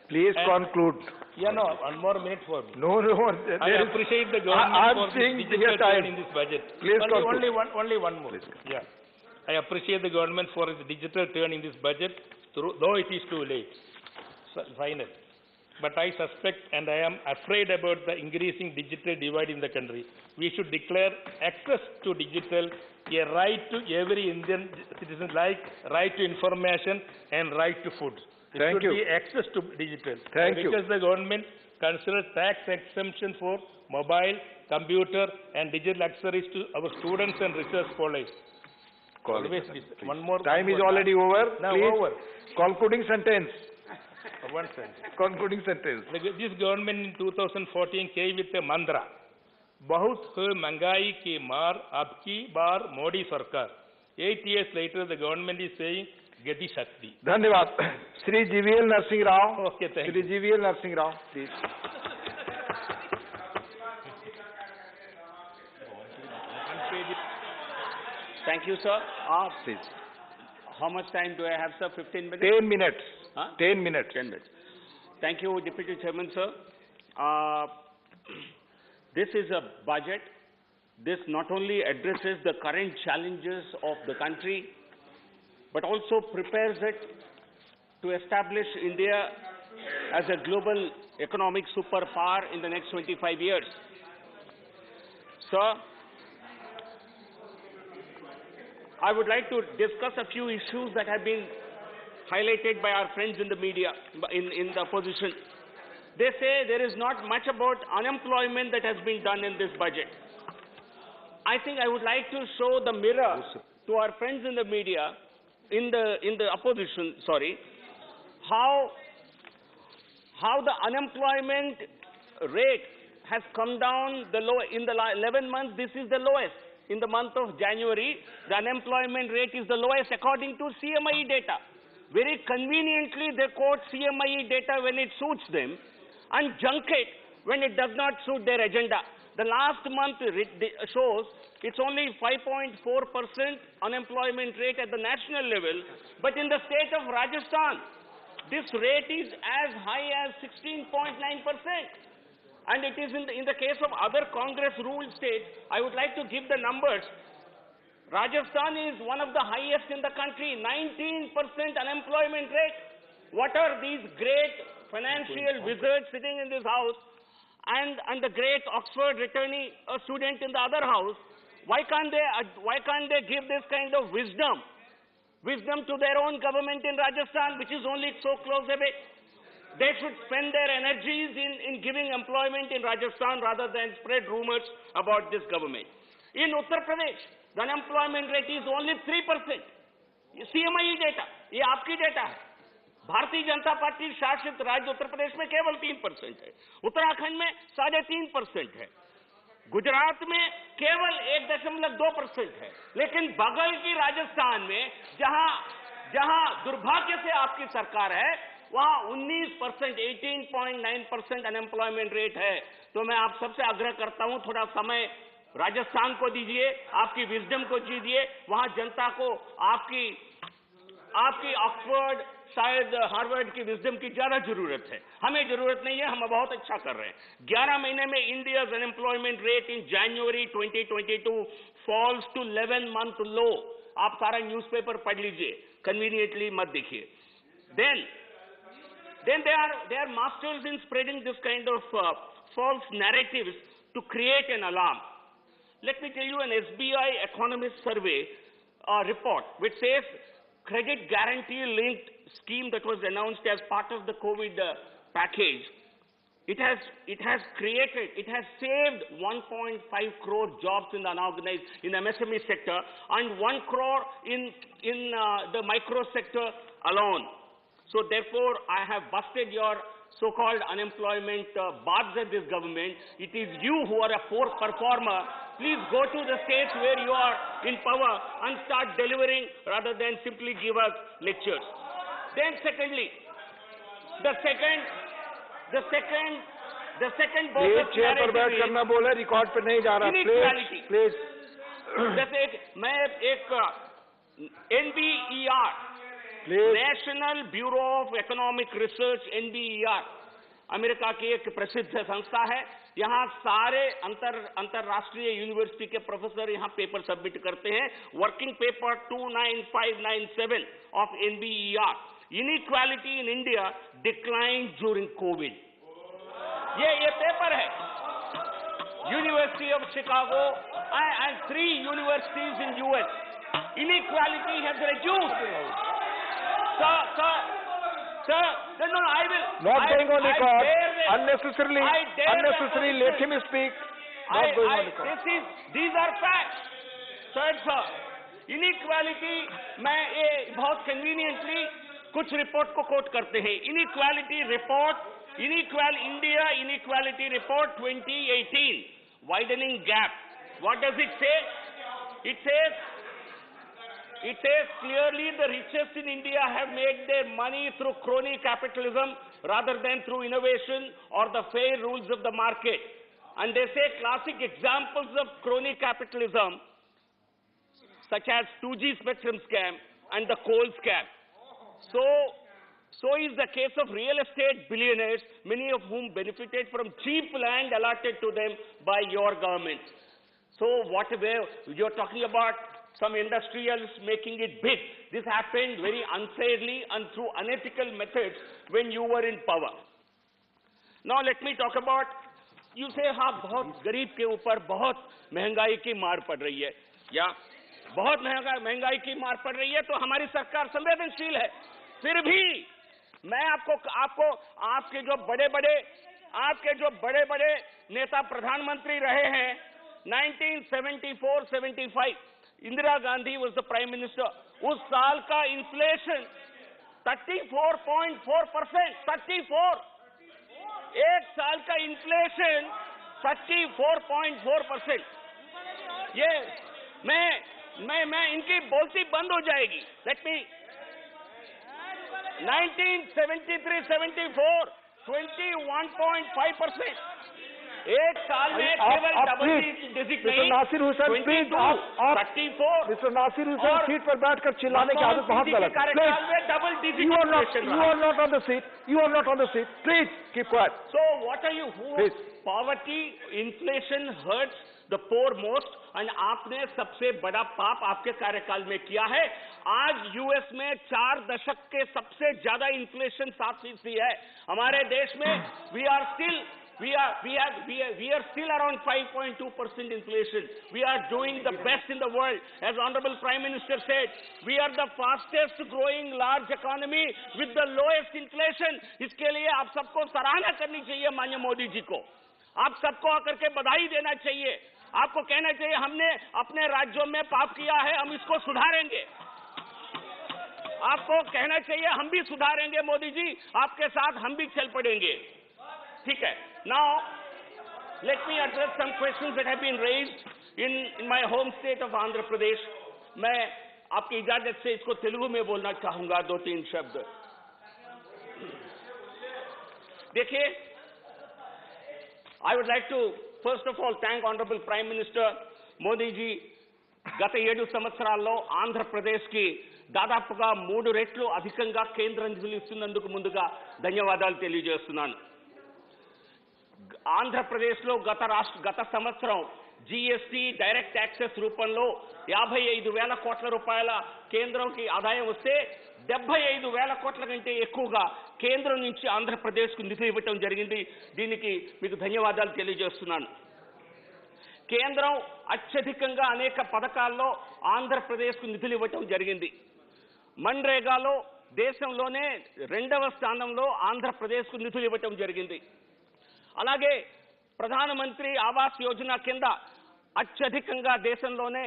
Please conclude. Yeah, no, one more minute for me. No. I appreciate the government for this digital turn in this budget. Please only one more. Yeah. I appreciate the government for its digital turn in this budget, though it is too late. Final. But I suspect and I am afraid about the increasing digital divide in the country. We should declare access to digital a right to every Indian citizen, like right to information and right to food. It should be access to digital. Because the government considers tax exemption for mobile, computer and digital accessories to our students and research scholars. One more. Time is already over. Now Please. over. Concluding sentence. One sentence. Concluding sentence. This government in 2014 came with a mantra. बहुत है महंगाई की मार, अब की बार मोदी सरकार. 8 years later, the government is saying Gati Shakti. धन्यवाद. Shri GVL Narasimha Rao. Okay, thank you. Shri GVL Narasimha Rao, please. Thank you, sir. Please. How much time do I have, sir? 15 minutes? 10 minutes. Huh? 10 minutes. 10 minutes. Thank you, Deputy Chairman, sir. This is a budget. This not only addresses the current challenges of the country, but also prepares it to establish India as a global economic superpower in the next 25 years. Sir, I would like to discuss a few issues that have been highlighted by our friends in the media, in the opposition. They say there is not much about unemployment that has been done in this budget. I think I would like to show the mirror to our friends in the media, in the opposition, sorry, how the unemployment rate has come down in the 11 months. This is the lowest. In the month of January, the unemployment rate is the lowest according to CMIE data. Very conveniently, they quote CMIE data when it suits them and junk it when it does not suit their agenda. The last month shows it's only 5.4% unemployment rate at the national level, but in the state of Rajasthan, this rate is as high as 16.9%. And it is in the case of other Congress-ruled states. I would like to give the numbers. Rajasthan is one of the highest in the country, 19% unemployment rate. What are these great financial wizards sitting in this house and the great Oxford returnee student in the other house? Why can't they give this kind of wisdom to their own government in Rajasthan, which is only so close away? They should spend their energies in giving employment in Rajasthan rather than spread rumors about this government. In Uttar Pradesh, the unemployment rate is only 3%. CMIE data, ये आपकी data है. Bharatiya Janata party शासित राज्य उत्तर प्रदेश में केवल 3% है. उत्तराखंड में 3.5% है. गुजरात में केवल 1.2% है. लेकिन बगल की राजस्थान में जहां दुर्भाग्य से आपकी सरकार है, वहां 19%, 18.9% अनएम्प्लॉयमेंट रेट है. तो मैं आप सबसे आग्रह करता हूं, थोड़ा समय राजस्थान को दीजिए, आपकी विजडम को दीजिए. वहां जनता को आपकी ऑक्सफोर्ड, शायद हार्वर्ड की विजडम की ज्यादा जरूरत है. हमें जरूरत नहीं है, हम बहुत अच्छा कर रहे हैं. 11 महीने में India's unemployment rate in January 2022 falls to 11-month low. आप सारा न्यूज़पेपर पढ़ लीजिए, कन्वीनियंटली मत देखिए. Then they are masters in spreading this kind of false narratives to create an alarm. Let me tell you an SBI economist survey report which says credit guarantee linked scheme that was announced as part of the COVID package. It has saved 1.5 crore jobs in the unorganized, in the MSME sector, and 1 crore in the micro sector alone. So therefore, I have busted your so-called unemployment barbs at this government. It is you who are a poor performer. Please go to the states where you are in power and start delivering rather than simply give us lectures. Then secondly, the second bogus narrative is inequality. Please. जैसे मैं एक NBER, national bureau of economic research, NBER, America की एक प्रसिद्ध संस्था है. यहाँ सारे अंतरराष्ट्रीय यूनिवर्सिटी के प्रोफेसर यहाँ पेपर सबमिट करते हैं. Working paper 29597 of NBER, inequality in India decline during Covid. ये पेपर है. University of Chicago and 3 universities in US, inequality has reduced. Sir, no, I will. Not going on record. Unnecessarily, let him speak. Not going on record. These are facts. Sir, inequality, मैं ये बहुत conveniently कुछ report को coat करते हैं. Inequality report, India Inequality Report 2018, widening gap. What does it say? It says clearly the richest in India have made their money through crony capitalism rather than through innovation or the fair rules of the market. And they say classic examples of crony capitalism such as 2G spectrum scam and the coal scam. So is the case of real estate billionaires, many of whom benefited from cheap land allotted to them by your government. So whatever you're talking about, some industrials making it big. This happened very unfairly and through unethical methods when you were in power. Now let me talk about, you say हाँ बहुत गरीब के ऊपर बहुत महंगाई की मार पड़ रही है, या बहुत महंगाई की मार पड़ रही है, तो हमारी सरकार संवेदनशील है. फिर भी मैं आपको आपके जो बड़े बड़े नेता प्रधानमंत्री रहे हैं, 1974-75 Indira Gandhi was the prime minister. उस साल का इन्फ्लेशन 34.4%. 34. एक साल का इन्फ्लेशन 34.4%. ये मैं इनकी बोलती बंद हो जाएगी. Let me 1973-74 21.5%. एक साल में केवल डबल डिजिट नहीं. Nasir Hussain please, 34. Mister Nasir Hussain seat पर बैठकर चिल्लाने की आदत बहुत गलत है. Double digit. You are not on the seat. You are not on the seat. Please keep quiet. So what are you? Poverty, inflation hurts the poor most, and आपने सबसे बड़ा पाप आपके कार्यकाल में किया है. आज यूएस में 4 दशक के सबसे ज्यादा इन्फ्लेशन 7% है. हमारे देश में we are still around 5.2% inflation. We are doing the best in the world. As Honorable Prime Minister said, we are the fastest growing large economy with the lowest inflation. इसके लिए आप सबको सराहना करनी चाहिए माननीय मोदी जी को. आप सबको आकर के बधाई देना चाहिए. आपको कहना चाहिए हमने अपने राज्यों में पाप किया है, हम इसको सुधारेंगे. आपको कहना चाहिए हम भी सुधारेंगे मोदी जी, आपके साथ हम भी चल पड़ेंगे. ठीक है. Now, let me address some questions that have been raised in my home state of Andhra Pradesh. मैं आपकी इजाजत से इसको तेलुगु में बोलना चाहूंगा 2-3 शब्द. देखिए, I would like to first of all thank Honorable Prime Minister Modi ji. గత 7 సంవత్సరాల్లో ఆంధ్రప్రదేశ్కి దాదాపుగా 3 రెట్లు అధికంగా కేంద్ర నిధులు ఇస్తున్నందుకు ముందుగా ధన్యవాదాలు తెలియజేస్తున్నాను. ఆంధ్రప్రదేశ్లో గత సంవత్సరం జీఎస్టీ డైరెక్ట్ ట్యాక్సెస్ రూపంలో 55,000 కోట్ల రూపాయల కేంద్రంకి ఆదాయం వస్తే 75,000 కోట్ల కంటే ఎక్కువగా కేంద్రం నుంచి ఆంధ్రప్రదేశ్కు నిధులు ఇవ్వటం జరిగింది. దీనికి మీకు ధన్యవాదాలు తెలియజేస్తున్నాను. కేంద్రం అత్యధికంగా అనేక పథకాల్లో ఆంధ్రప్రదేశ్కు నిధులు ఇవ్వటం జరిగింది. మన్రేగాలో దేశంలోనే 2వ స్థానంలో ఆంధ్రప్రదేశ్కు నిధులు ఇవ్వటం జరిగింది. అలాగే ప్రధానమంత్రి ఆవాస్ యోజన కింద అత్యధికంగా దేశంలోనే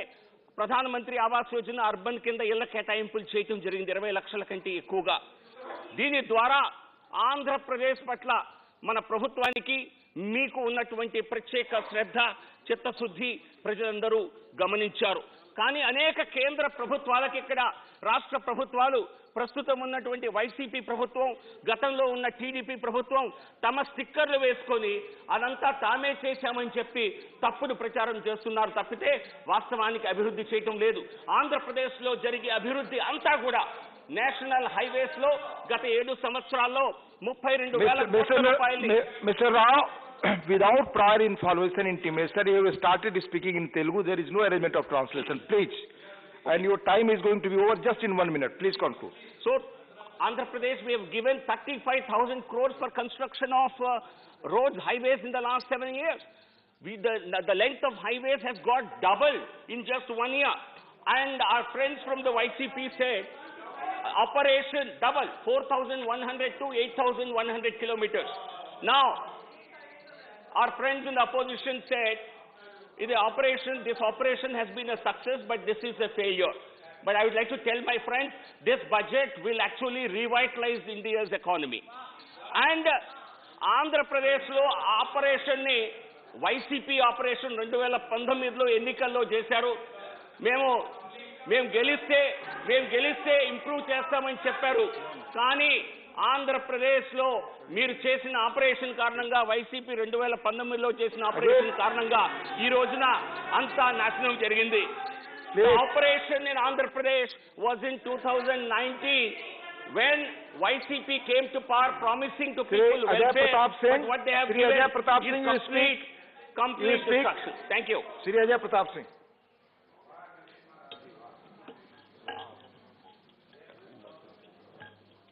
ప్రధానమంత్రి ఆవాస్ యోజన అర్బన్ కింద ఇళ్ల కేటాయింపులు చేయటం జరిగింది 20 లక్షల కంటే ఎక్కువగా. దీని ద్వారా ఆంధ్రప్రదేశ్ పట్ల మన ప్రభుత్వానికి మీకు ఉన్నటువంటి ప్రత్యేక శ్రద్ధ, చిత్తశుద్ధి ప్రజలందరూ గమనించారు. కానీ అనేక కేంద్ర ప్రభుత్వాలకు ఇక్కడ రాష్ట్ర ప్రభుత్వాలు, ప్రస్తుతం ఉన్నటువంటి వైసీపీ ప్రభుత్వం, గతంలో ఉన్న టీడీపీ ప్రభుత్వం తమ స్టిక్కర్లు వేసుకొని అదంతా తామే చేశామని చెప్పి తప్పుడు ప్రచారం చేస్తున్నారు తప్పితే వాస్తవానికి అభివృద్ధి చేయటం లేదు. ఆంధ్రప్రదేశ్లో జరిగే అభివృద్ధి అంతా కూడా నేషనల్ హైవేస్ లో గత 7 సంవత్సరాల్లో 32,000 కోట్ల రూపాయలు. Mr. Rao, without prior information intimation, you have started speaking in Telugu. There is no arrangement of translation. Please. And your time is going to be over just in 1 minute. Please conclude. So, Andhra Pradesh, we have given 35,000 crores for construction of roads, highways in the last 7 years. The length of highways has got doubled in just 1 year. And our friends from the YCP said, operation double, 4,100 to 8,100 kilometers. Now, our friends in the opposition said, this operation has been a success, but this is a failure. But I would like to tell my friends, this budget will actually revitalize India's economy. And Andhra Pradesh lo operation ni YCP operation 2019లో ఎన్నికల్లో చేశారు. మేము గెలిస్తే improve చేస్తామని చెప్పారు. కానీ ఆంధ్రప్రదేశ్లో మీరు చేసిన ఆపరేషన్ కారణంగా, వైసీపీ 2019లో చేసిన ఆపరేషన్ కారణంగా ఈ రోజున అంతా నాశనం జరిగింది. The operation in Andhra Pradesh was in 2019 when YCP came to power promising to people welfare, but what they have given is complete destruction. Thank you. Shri Ajay Pratap Singh.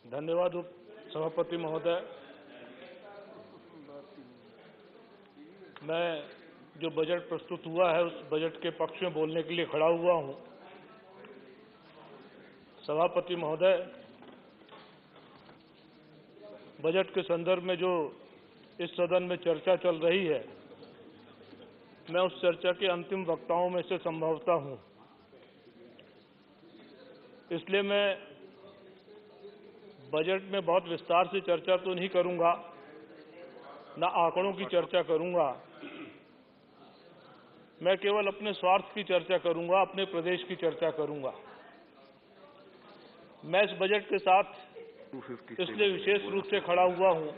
धन्यवाद उप सभापति महोदय। मैं जो बजट प्रस्तुत हुआ है उस बजट के पक्ष में बोलने के लिए खड़ा हुआ हूं। सभापति महोदय, बजट के संदर्भ में जो इस सदन में चर्चा चल रही है, मैं उस चर्चा के अंतिम वक्ताओं में से संभवतः हूं। इसलिए मैं बजट में बहुत विस्तार से चर्चा तो नहीं करूंगा, न आंकड़ों की चर्चा करूंगा। मैं केवल अपने स्वार्थ की चर्चा करूंगा, अपने प्रदेश की चर्चा करूंगा। मैं इस बजट के साथ इसलिए विशेष रूप से खड़ा हुआ हूं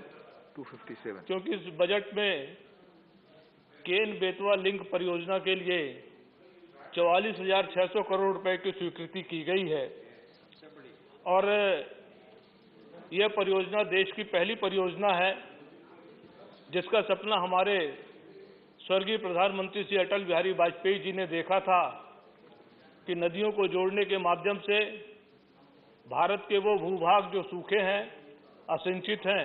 257 क्योंकि इस बजट में केन बेतवा लिंक परियोजना के लिए 44,600 करोड़ रुपए की स्वीकृति की गई है और यह परियोजना देश की पहली परियोजना है जिसका सपना हमारे स्वर्गीय प्रधानमंत्री श्री अटल बिहारी वाजपेयी जी ने देखा था कि नदियों को जोड़ने के माध्यम से भारत के वो भूभाग जो सूखे हैं, असिंचित हैं,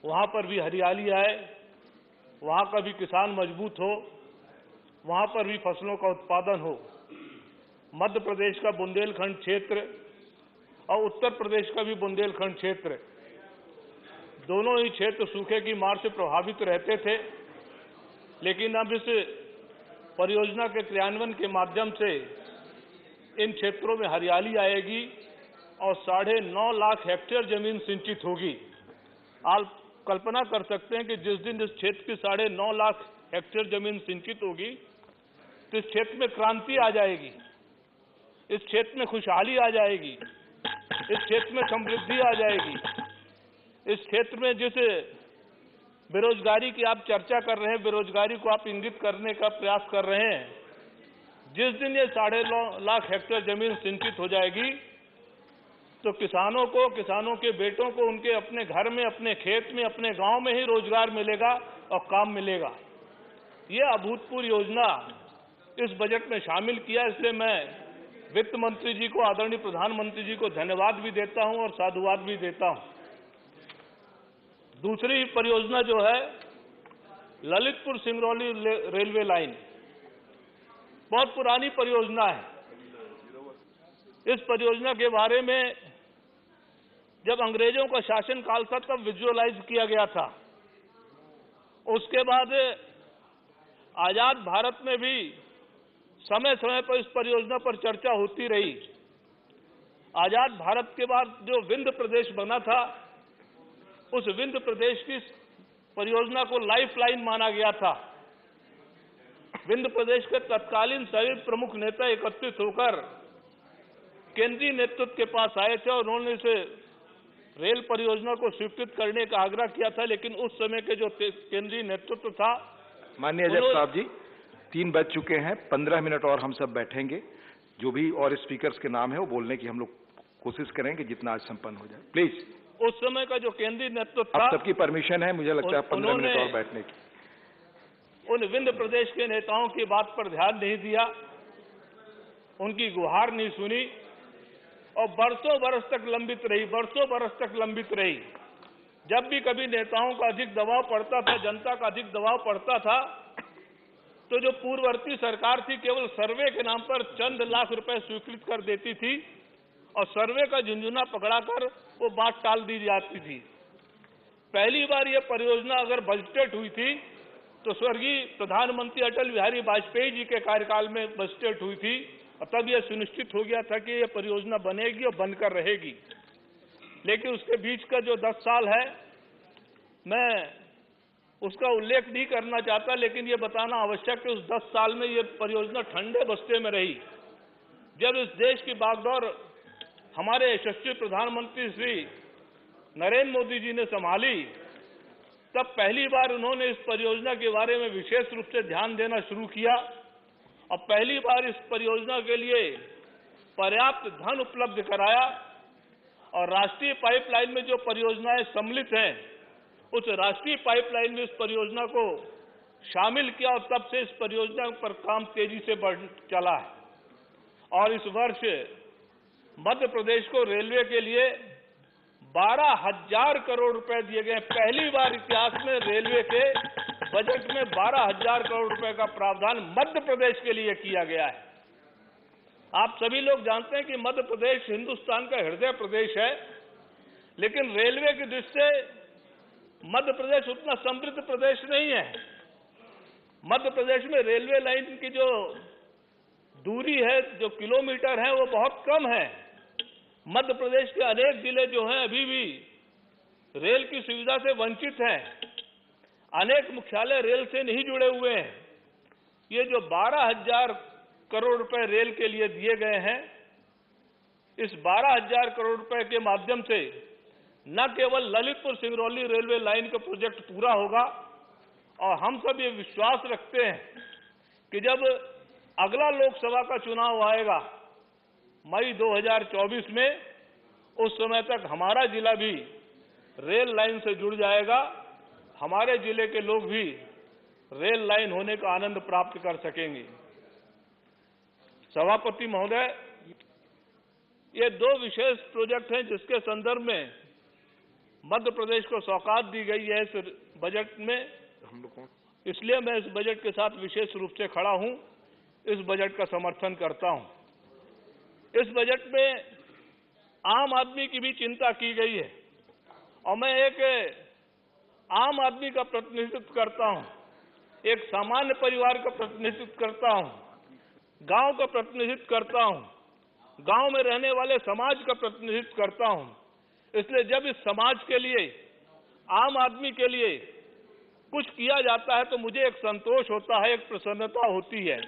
वहां पर भी हरियाली आए, वहां का भी किसान मजबूत हो, वहां पर भी फसलों का उत्पादन हो। मध्य प्रदेश का बुंदेलखंड क्षेत्र और उत्तर प्रदेश का भी बुंदेलखंड क्षेत्र, दोनों ही क्षेत्र सूखे की मार से प्रभावित रहते थे, लेकिन अब इस परियोजना के क्रियान्वयन के माध्यम से इन क्षेत्रों में हरियाली आएगी और 9.5 लाख हेक्टेयर जमीन सिंचित होगी। आप कल्पना कर सकते हैं कि जिस दिन इस क्षेत्र की 9.5 लाख हेक्टेयर जमीन सिंचित होगी तो इस क्षेत्र में क्रांति आ जाएगी, इस क्षेत्र में खुशहाली आ जाएगी, इस क्षेत्र में समृद्धि आ जाएगी। इस क्षेत्र में जिस बेरोजगारी की आप चर्चा कर रहे हैं, बेरोजगारी को आप इंगित करने का प्रयास कर रहे हैं, जिस दिन ये 9.5 लाख हेक्टेयर जमीन सिंचित हो जाएगी तो किसानों को, किसानों के बेटों को उनके अपने घर में, अपने खेत में, अपने गांव में ही रोजगार मिलेगा और काम मिलेगा। ये अभूतपूर्व योजना इस बजट में शामिल किया, इसलिए मैं वित्त मंत्री जी को, आदरणीय प्रधानमंत्री जी को धन्यवाद भी देता हूं और साधुवाद भी देता हूं। दूसरी परियोजना जो है ललितपुर सिंगरौली रेलवे लाइन, बहुत पुरानी परियोजना है। इस परियोजना के बारे में जब अंग्रेजों का शासनकाल था तब विजुअलाइज किया गया था। उसके बाद आजाद भारत में भी समय समय पर इस परियोजना पर चर्चा होती रही। आजाद भारत के बाद जो विंध्य प्रदेश बना था, उस विंध्य प्रदेश की परियोजना को लाइफलाइन माना गया था। विंध्य प्रदेश के तत्कालीन सभी प्रमुख नेता एकत्रित होकर केंद्रीय नेतृत्व के पास आए थे और उन्होंने इसे रेल परियोजना को स्वीकृत करने का आग्रह किया था, लेकिन उस समय के जो केंद्रीय नेतृत्व था, माननीय अजय साहब जी, 3 बज चुके हैं, 15 मिनट और हम सब बैठेंगे। जो भी और स्पीकर्स के नाम है वो बोलने की हम लोग कोशिश करेंगे जितना आज संपन्न हो जाए। प्लीज। उस समय का जो केंद्रीय नेतृत्व था, आप सबकी परमिशन है, मुझे लगता है 15 मिनट और बैठने की। उन विंध्य प्रदेश के नेताओं की बात पर ध्यान नहीं दिया, उनकी गुहार नहीं सुनी और बरसों बरस तक लंबित रही। जब भी कभी नेताओं का अधिक दबाव पड़ता था, जनता का अधिक दबाव पड़ता था, तो जो पूर्ववर्ती सरकार थी केवल सर्वे के नाम पर चंद लाख रुपए स्वीकृत कर देती थी और सर्वे का झुंझुना पकड़ाकर वो बात टाल दी जाती थी। पहली बार ये परियोजना अगर बजटेड हुई थी तो स्वर्गीय प्रधानमंत्री अटल बिहारी वाजपेयी जी के कार्यकाल में बजटेड हुई थी और तब यह सुनिश्चित हो गया था कि यह परियोजना बनेगी और बनकर रहेगी। लेकिन उसके बीच का जो 10 साल है, मैं उसका उल्लेख नहीं करना चाहता, लेकिन ये बताना आवश्यक है उस 10 साल में ये परियोजना ठंडे बस्ते में रही। जब इस देश की बागडोर हमारे यशस्वी प्रधानमंत्री श्री नरेंद्र मोदी जी ने संभाली, तब पहली बार उन्होंने इस परियोजना के बारे में विशेष रूप से ध्यान देना शुरू किया और पहली बार इस परियोजना के लिए पर्याप्त धन उपलब्ध कराया और राष्ट्रीय पाइपलाइन में जो परियोजनाएं सम्मिलित हैं, उस राष्ट्रीय पाइपलाइन में इस परियोजना को शामिल किया और तब से इस परियोजना पर काम तेजी से बढ़ चला है। और इस वर्ष मध्य प्रदेश को रेलवे के लिए 12,000 करोड़ रुपए दिए गए। पहली बार इतिहास में रेलवे के बजट में 12,000 करोड़ रुपए का प्रावधान मध्य प्रदेश के लिए किया गया है। आप सभी लोग जानते हैं कि मध्य प्रदेश हिंदुस्तान का हृदय प्रदेश है, लेकिन रेलवे की दृष्टि से मध्य प्रदेश उतना समृद्ध प्रदेश नहीं है। मध्य प्रदेश में रेलवे लाइन की जो दूरी है, जो किलोमीटर है, वो बहुत कम है। मध्य प्रदेश के अनेक जिले जो हैं अभी भी रेल की सुविधा से वंचित हैं। अनेक मुख्यालय रेल से नहीं जुड़े हुए हैं। ये जो 12,000 करोड़ रुपए रेल के लिए दिए गए हैं, इस 12,000 करोड़ रुपए के माध्यम से न केवल ललितपुर सिंगरौली रेलवे लाइन का प्रोजेक्ट पूरा होगा, और हम सब ये विश्वास रखते हैं कि जब अगला लोकसभा का चुनाव आएगा मई 2024 में, उस समय तक हमारा जिला भी रेल लाइन से जुड़ जाएगा। हमारे जिले के लोग भी रेल लाइन होने का आनंद प्राप्त कर सकेंगे। सभापति महोदय, ये दो विशेष प्रोजेक्ट हैं जिसके संदर्भ में मध्य प्रदेश को सौगात दी गई है इस बजट में। इसलिए मैं इस बजट के साथ विशेष रूप से खड़ा हूं, इस बजट का समर्थन करता हूं। इस बजट में आम आदमी की भी चिंता की गई है, और मैं एक आम आदमी का प्रतिनिधित्व करता हूं, एक सामान्य परिवार का प्रतिनिधित्व करता हूं, गांव का प्रतिनिधित्व करता हूं, गांव में रहने वाले समाज का प्रतिनिधित्व करता हूं। इसलिए जब इस समाज के लिए, आम आदमी के लिए कुछ किया जाता है तो मुझे एक संतोष होता है, एक प्रसन्नता होती है।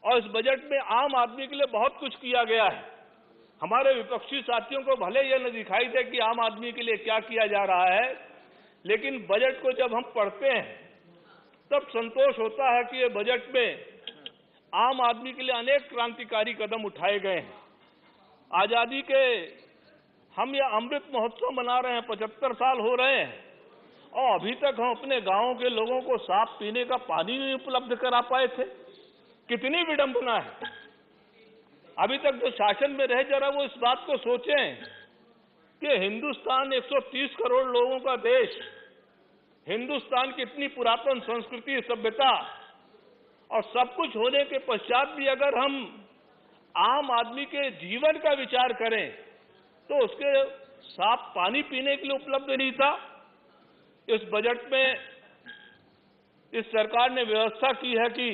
और इस बजट में आम आदमी के लिए बहुत कुछ किया गया है। हमारे विपक्षी साथियों को भले यह न दिखाई दे कि आम आदमी के लिए क्या किया जा रहा है, लेकिन बजट को जब हम पढ़ते हैं तब संतोष होता है कि ये बजट में आम आदमी के लिए अनेक क्रांतिकारी कदम उठाए गए हैं। आजादी के हम ये अमृत महोत्सव मना रहे हैं, 75 साल हो रहे हैं, और अभी तक हम अपने गांवों के लोगों को साफ पीने का पानी नहीं उपलब्ध करा पाए थे। कितनी विडंबना है। अभी तक जो शासन में रहे, जरा वो इस बात को सोचें कि हिंदुस्तान 130 करोड़ लोगों का देश, हिंदुस्तान की इतनी पुरातन संस्कृति, सभ्यता, और सब कुछ होने के पश्चात भी अगर हम आम आदमी के जीवन का विचार करें तो उसके साफ पानी पीने के लिए उपलब्ध नहीं था। इस बजट में इस सरकार ने व्यवस्था की है कि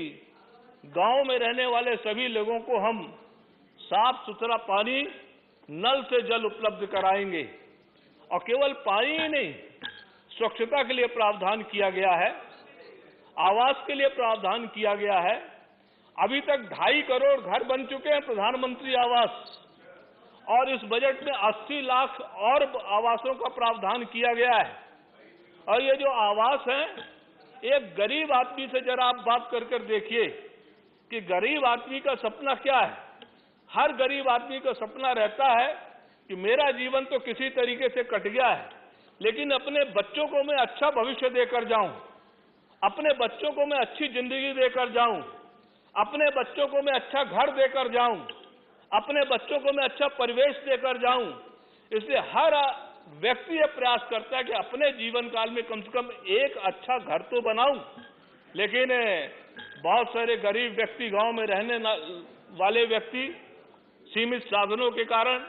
गांव में रहने वाले सभी लोगों को हम साफ सुथरा पानी, नल से जल उपलब्ध कराएंगे। और केवल पानी ही नहीं, स्वच्छता के लिए प्रावधान किया गया है, आवास के लिए प्रावधान किया गया है। अभी तक 2.5 करोड़ घर बन चुके हैं प्रधानमंत्री आवास, और इस बजट में 80 लाख और आवासों का प्रावधान किया गया है। और ये जो आवास हैं, एक गरीब आदमी से जरा आप बात कर देखिए कि गरीब आदमी का सपना क्या है। हर गरीब आदमी का सपना रहता है कि मेरा जीवन तो किसी तरीके से कट गया है, लेकिन अपने बच्चों को मैं अच्छा भविष्य देकर जाऊं, अपने बच्चों को मैं अच्छी जिंदगी देकर जाऊं, अपने बच्चों को मैं अच्छा घर देकर जाऊं, अपने बच्चों को मैं अच्छा परिवेश देकर जाऊं। इसलिए हर व्यक्ति ये प्रयास करता है कि अपने जीवन काल में कम से कम एक अच्छा घर तो बनाऊं। लेकिन बहुत सारे गरीब व्यक्ति, गांव में रहने वाले व्यक्ति सीमित साधनों के कारण,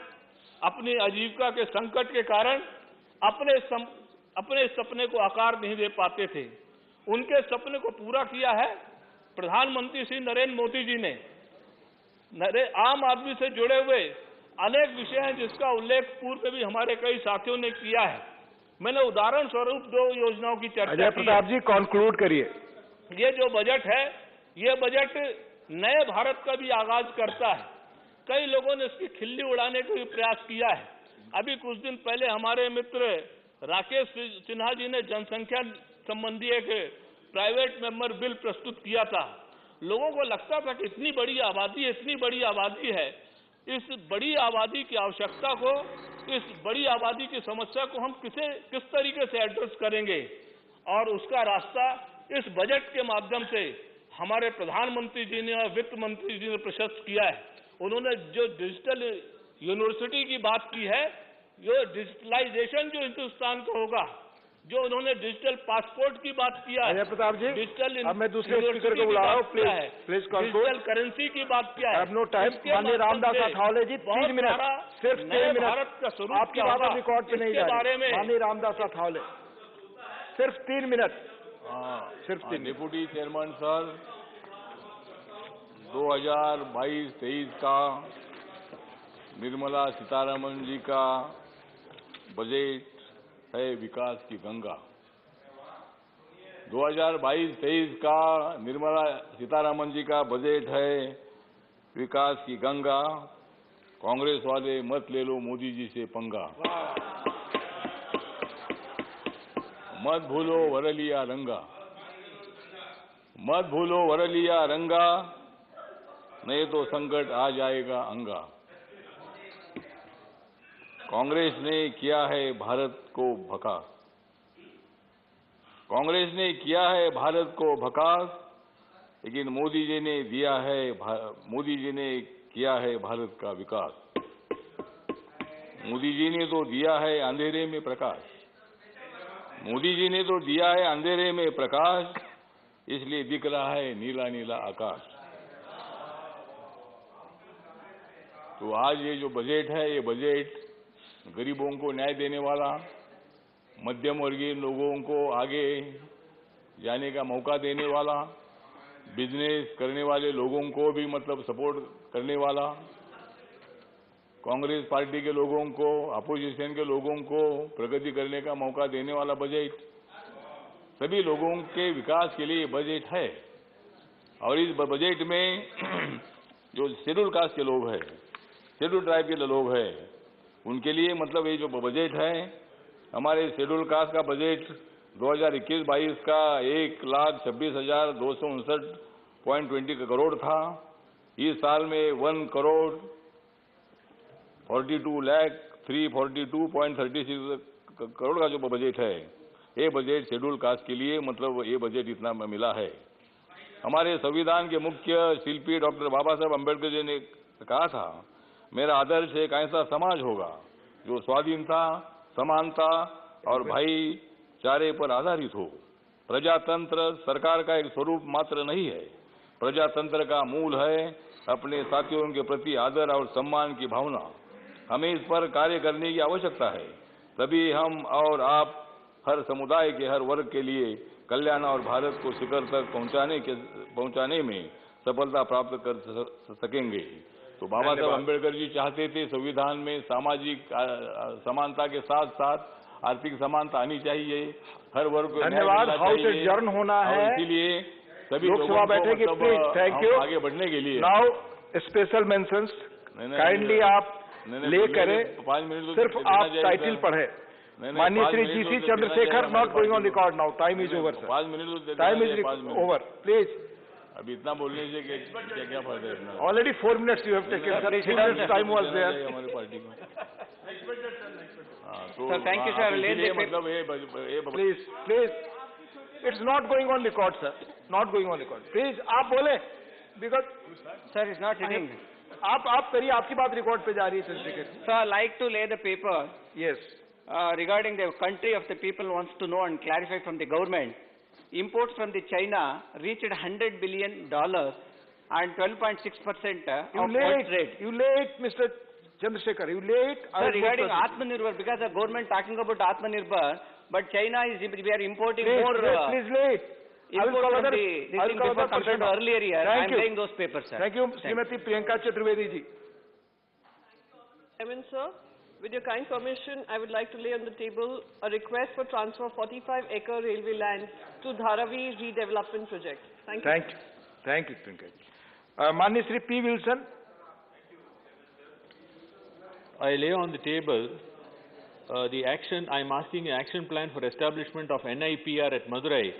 अपनी आजीविका के संकट के कारण अपने सपने को आकार नहीं दे पाते थे। उनके सपने को पूरा किया है प्रधानमंत्री श्री नरेंद्र मोदी जी ने। आम आदमी से जुड़े हुए अनेक विषय हैं जिसका उल्लेख पूर्व में भी हमारे कई साथियों ने किया है। मैंने उदाहरण स्वरूप 2 योजनाओं की चर्चा की। प्रताप जी, कंक्लूड करिए। ये जो बजट है, ये बजट नए भारत का भी आगाज करता है। कई लोगों ने इसकी खिल्ली उड़ाने का भी प्रयास किया है। अभी कुछ दिन पहले हमारे मित्र राकेश सिन्हा जी ने जनसंख्या संबंधी एक प्राइवेट मेंबर बिल प्रस्तुत किया था, लोगों को लगता था कि इतनी बड़ी आबादी है, इस बड़ी आबादी की आवश्यकता को, इस बड़ी आबादी की समस्या को हम किस तरीके से एड्रेस करेंगे, और उसका रास्ता इस बजट के माध्यम से हमारे प्रधानमंत्री जी ने और वित्त मंत्री जी ने प्रशस्त किया है। उन्होंने जो डिजिटल यूनिवर्सिटी की बात की है, जो डिजिटलाइजेशन जो हिंदुस्तान का होगा, जो उन्होंने डिजिटल पासपोर्ट की बात किया है, प्रताप जी, डिजिटल अब मैं दूसरे स्पीकर को बुला रहा हूँ, प्लीज डिजिटल करेंसी की बात किया है। No time. माननीय रामदास अठावले जी 3 मिनट, सिर्फ 3 मिनट, भारत का स्वरूप आपकी बात रिकॉर्ड पे नहीं जा रही। माननीय रामदास अठावले सिर्फ 3 मिनट। सिर्फ 3। डिप्टी चेयरमैन सर, 2022-23 का निर्मला सीतारमण जी का बजट है विकास की गंगा। 2022-23 का निर्मला सीतारमण जी का बजट है विकास की गंगा। कांग्रेस वाले मत ले लो मोदी जी से पंगा, मत भूलो वरलिया रंगा, मत भूलो वरलिया रंगा, नहीं तो संकट आ जाएगा अंगा। कांग्रेस ने किया है भारत को भका, कांग्रेस ने किया है भारत को भकास, लेकिन मोदी जी ने किया है भारत का विकास। मोदी जी ने तो दिया है अंधेरे में प्रकाश, मोदी जी ने तो दिया है अंधेरे में प्रकाश, इसलिए दिख रहा है नीला नीला आकाश। तो आज ये जो बजट है, ये बजट गरीबों को न्याय देने वाला, मध्यम वर्गीय लोगों को आगे जाने का मौका देने वाला, बिजनेस करने वाले लोगों को भी मतलब सपोर्ट करने वाला, कांग्रेस पार्टी के लोगों को, अपोजिशन के लोगों को प्रगति करने का मौका देने वाला बजट, सभी लोगों के विकास के लिए बजट है। और इस बजट में जो शेड्यूल कास्ट के लोग हैं, शेड्यूल ट्राइब के लोग हैं, उनके लिए मतलब ये जो बजट है, हमारे शेड्यूल कास्ट का बजट 2021-22 का 1,26,259.20 करोड़ था। इस साल में 1,42,342.36 करोड़ का जो बजट है, ये बजट शेड्यूल कास्ट के लिए मतलब ये बजट इतना मिला है। हमारे संविधान के मुख्य शिल्पी डॉक्टर बाबा साहब अम्बेडकर जी ने कहा था, मेरा आदर्श एक ऐसा समाज होगा जो स्वाधीनता, समानता और भाईचारे पर आधारित हो। प्रजातंत्र सरकार का एक स्वरूप मात्र नहीं है, प्रजातंत्र का मूल है अपने साथियों के प्रति आदर और सम्मान की भावना। हमें इस पर कार्य करने की आवश्यकता है, तभी हम और आप हर समुदाय के हर वर्ग के लिए कल्याण और भारत को शिखर तक पहुंचाने में सफलता प्राप्त कर सकेंगे। तो बाबा साहब अम्बेडकर जी चाहते थे संविधान में सामाजिक समानता के साथ साथ आर्थिक समानता आनी चाहिए, हर वर्ग को धन्यवाद। हाउस एडजर्न होना है, इसीलिए सभी लोकसभा बैठेगी। Please, thank you. आगे बढ़ने के लिए नाउ स्पेशल मेंशंस काइंडली आप ले करें, 5 मिनट सिर्फ आप टाइटल पढ़े। माननीय Shri GC Chandrashekhar, not going on record now, time is over sir, 5 minute time is over, please. अभी इतना बोलने से क्या फायदा है? Already 4 minutes you have taken sir, 3 minutes time was there हमारी पार्टी में। सर थैंक यू सर, मतलब ये please please, it's not going on record sir, not going on record, please आप बोले, because sir is not hitting. आप करिए, आपकी बात रिकॉर्ड पे जा रही है चंद्रशेखर। सर लाइक टू ले the paper yes regarding the country of the people wants to know and clarify from the government. Imports from the China reached $100 billion and 12.6% of world trade. You late, Mr. Chandrasekhar, you late. Sir, regarding Atmanirbhar, because the government talking about Atmanirbhar, but China is, we are importing please, more. Please late. Import from the, this thing before compared to earlier year. I am laying those papers, sir. Thank you, Srimati Priyanka Chaturvedi ji. Chairman, sir. With your kind permission, I would like to lay on the table a request for transfer of 45-acre railway land to Dharavi redevelopment project. Thank you. Thank you, Priyanka. Mani Shri P. Wilson. I lay on the table the action. I am asking an action plan for establishment of NIPR at Madurai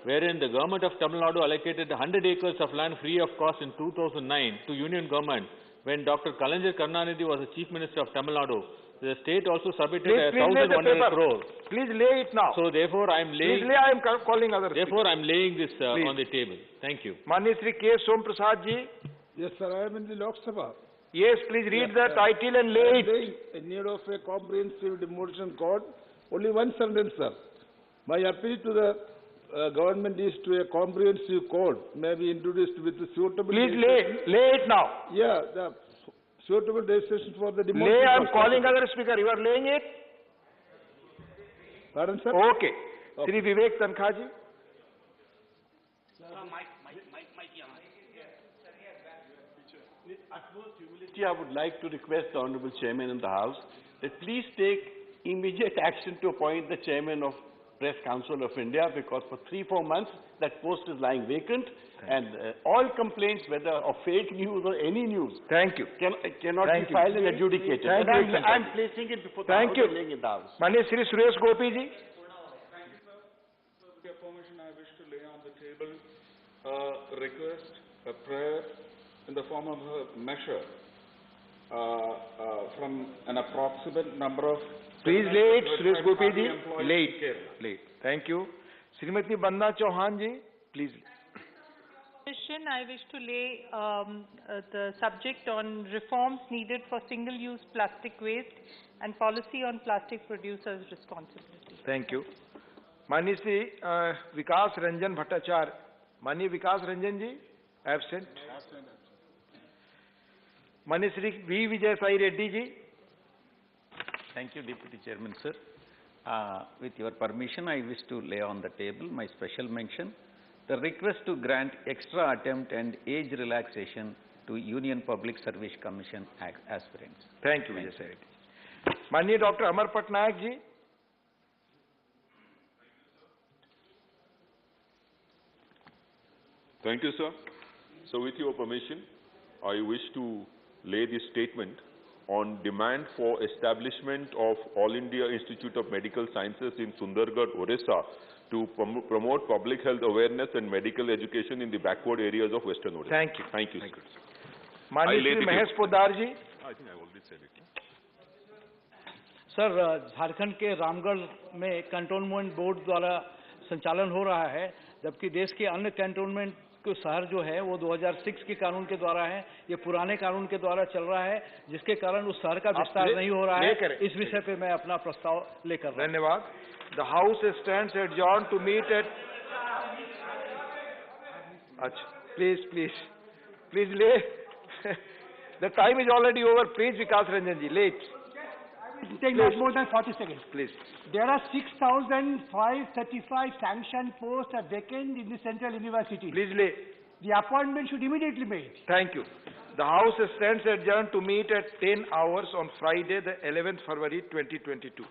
wherein the government of Tamil Nadu allocated 100 acres of land free of cost in 2009 to union government when Dr. Kalanjar Karunanidhi was the Chief Minister of Tamil Nadu. The state also submitted Please 1,100 crore. Please lay it now. So therefore I am laying. Please lay, I am calling others. Therefore I am laying this on the table. Thank you. Manya Shri K. Som Prasad ji. Yes, sir, I am in the Lok Sabha. Yes, please read the title and lay it. In need of a comprehensive demolition code. Only one sentence, sir. My appeal to the government is to a comprehensive code may be introduced with the suitable... Please lay it now. Yeah, the suitable legislation for the demolition... Lay, I am calling other speaker. You are laying it? Pardon, sir? Okay. Shri Vivek Tankha ji. With utmost humility, I would like to request the Honorable Chairman in the House that please take immediate action to appoint the Chairman of Press Council of India, because for 3-4 months that post is lying vacant, and all complaints, whether of fake news or any news, cannot be filed and adjudicated. I am placing it before the House and laying it down. Manya Shri Suresh Gopi ji. With your permission, I wish to lay on the table a request, a prayer in the form of a measure from an approximate number of... Please lay it, Suresh Gopi ji. Lay it. Thank you. Srimati Bandha Chauhan ji, please. I wish to lay the subject on reforms needed for single-use plastic waste and policy on plastic producers' responsibility. Thank you. Manya Shri Vikas Ranjan Bhattacharya. Manya Vikas Ranjan ji, absent. Manya Shri V. Vijay Sai Reddy ji. Thank you, Deputy Chairman, sir. With your permission, I wish to lay on the table my special mention, the request to grant extra attempt and age relaxation to Union Public Service Commission aspirants. Thank you, Vijay Sai Reddy. Manya Dr. Amar Patnaik ji. Thank you, sir. So with your permission, I wish to lay this statement on demand for establishment of All India Institute of Medical Sciences in Sundargarh, Odisha, to promote public health awareness and medical education in the backward areas of Western Odisha. Thank you. Thank you, sir. Manya Shri Mahesh Poddar ji. I think I already said it. Sir, Jharkhand के रामगढ़ में cantonment board द्वारा संचालन हो रहा है, जबकि देश के अन्य कंटोनमेंट के शहर जो है वो 2006 के कानून के द्वारा है, ये पुराने कानून के द्वारा चल रहा है, जिसके कारण उस शहर का विस्तार नहीं हो रहा है। इस विषय पे मैं अपना प्रस्ताव लेकर रहा हूं। धन्यवाद। The House stands adjourned to meet at... Please lay. The time is already over. Please, Vikas Ranjan ji, late. Take not more than 40 seconds. Please. There are 6,535 sanctioned posts are vacant in the Central University. Please lay. The appointment should immediately be made. Thank you. The House stands adjourned to meet at 10 hours on Friday, the 11th February 2022.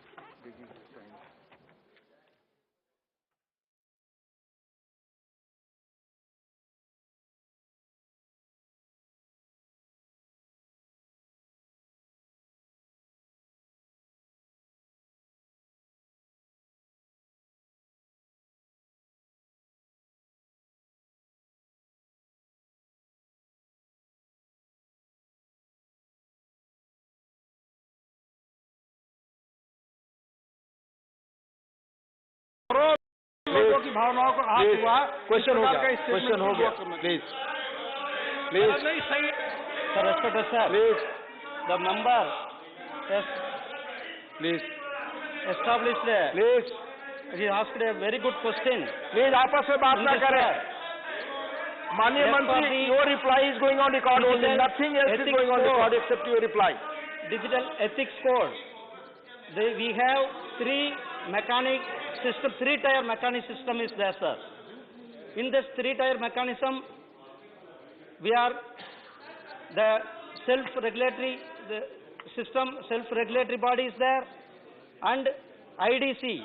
लोगों की भावनाओं को हाथ हुआ। Question हो गया। Please नहीं सही। Sir, respected sir. Please. The member has established he asked a very good question. Please, आपस में बात ना करें। माननीय मंत्री, your reply is going on record only. Nothing else is going on record except your reply. Digital ethics code. We have three-tier mechanic system is there, sir. In this three-tier mechanism, we are the self-regulatory system, self-regulatory body is there, and IDC,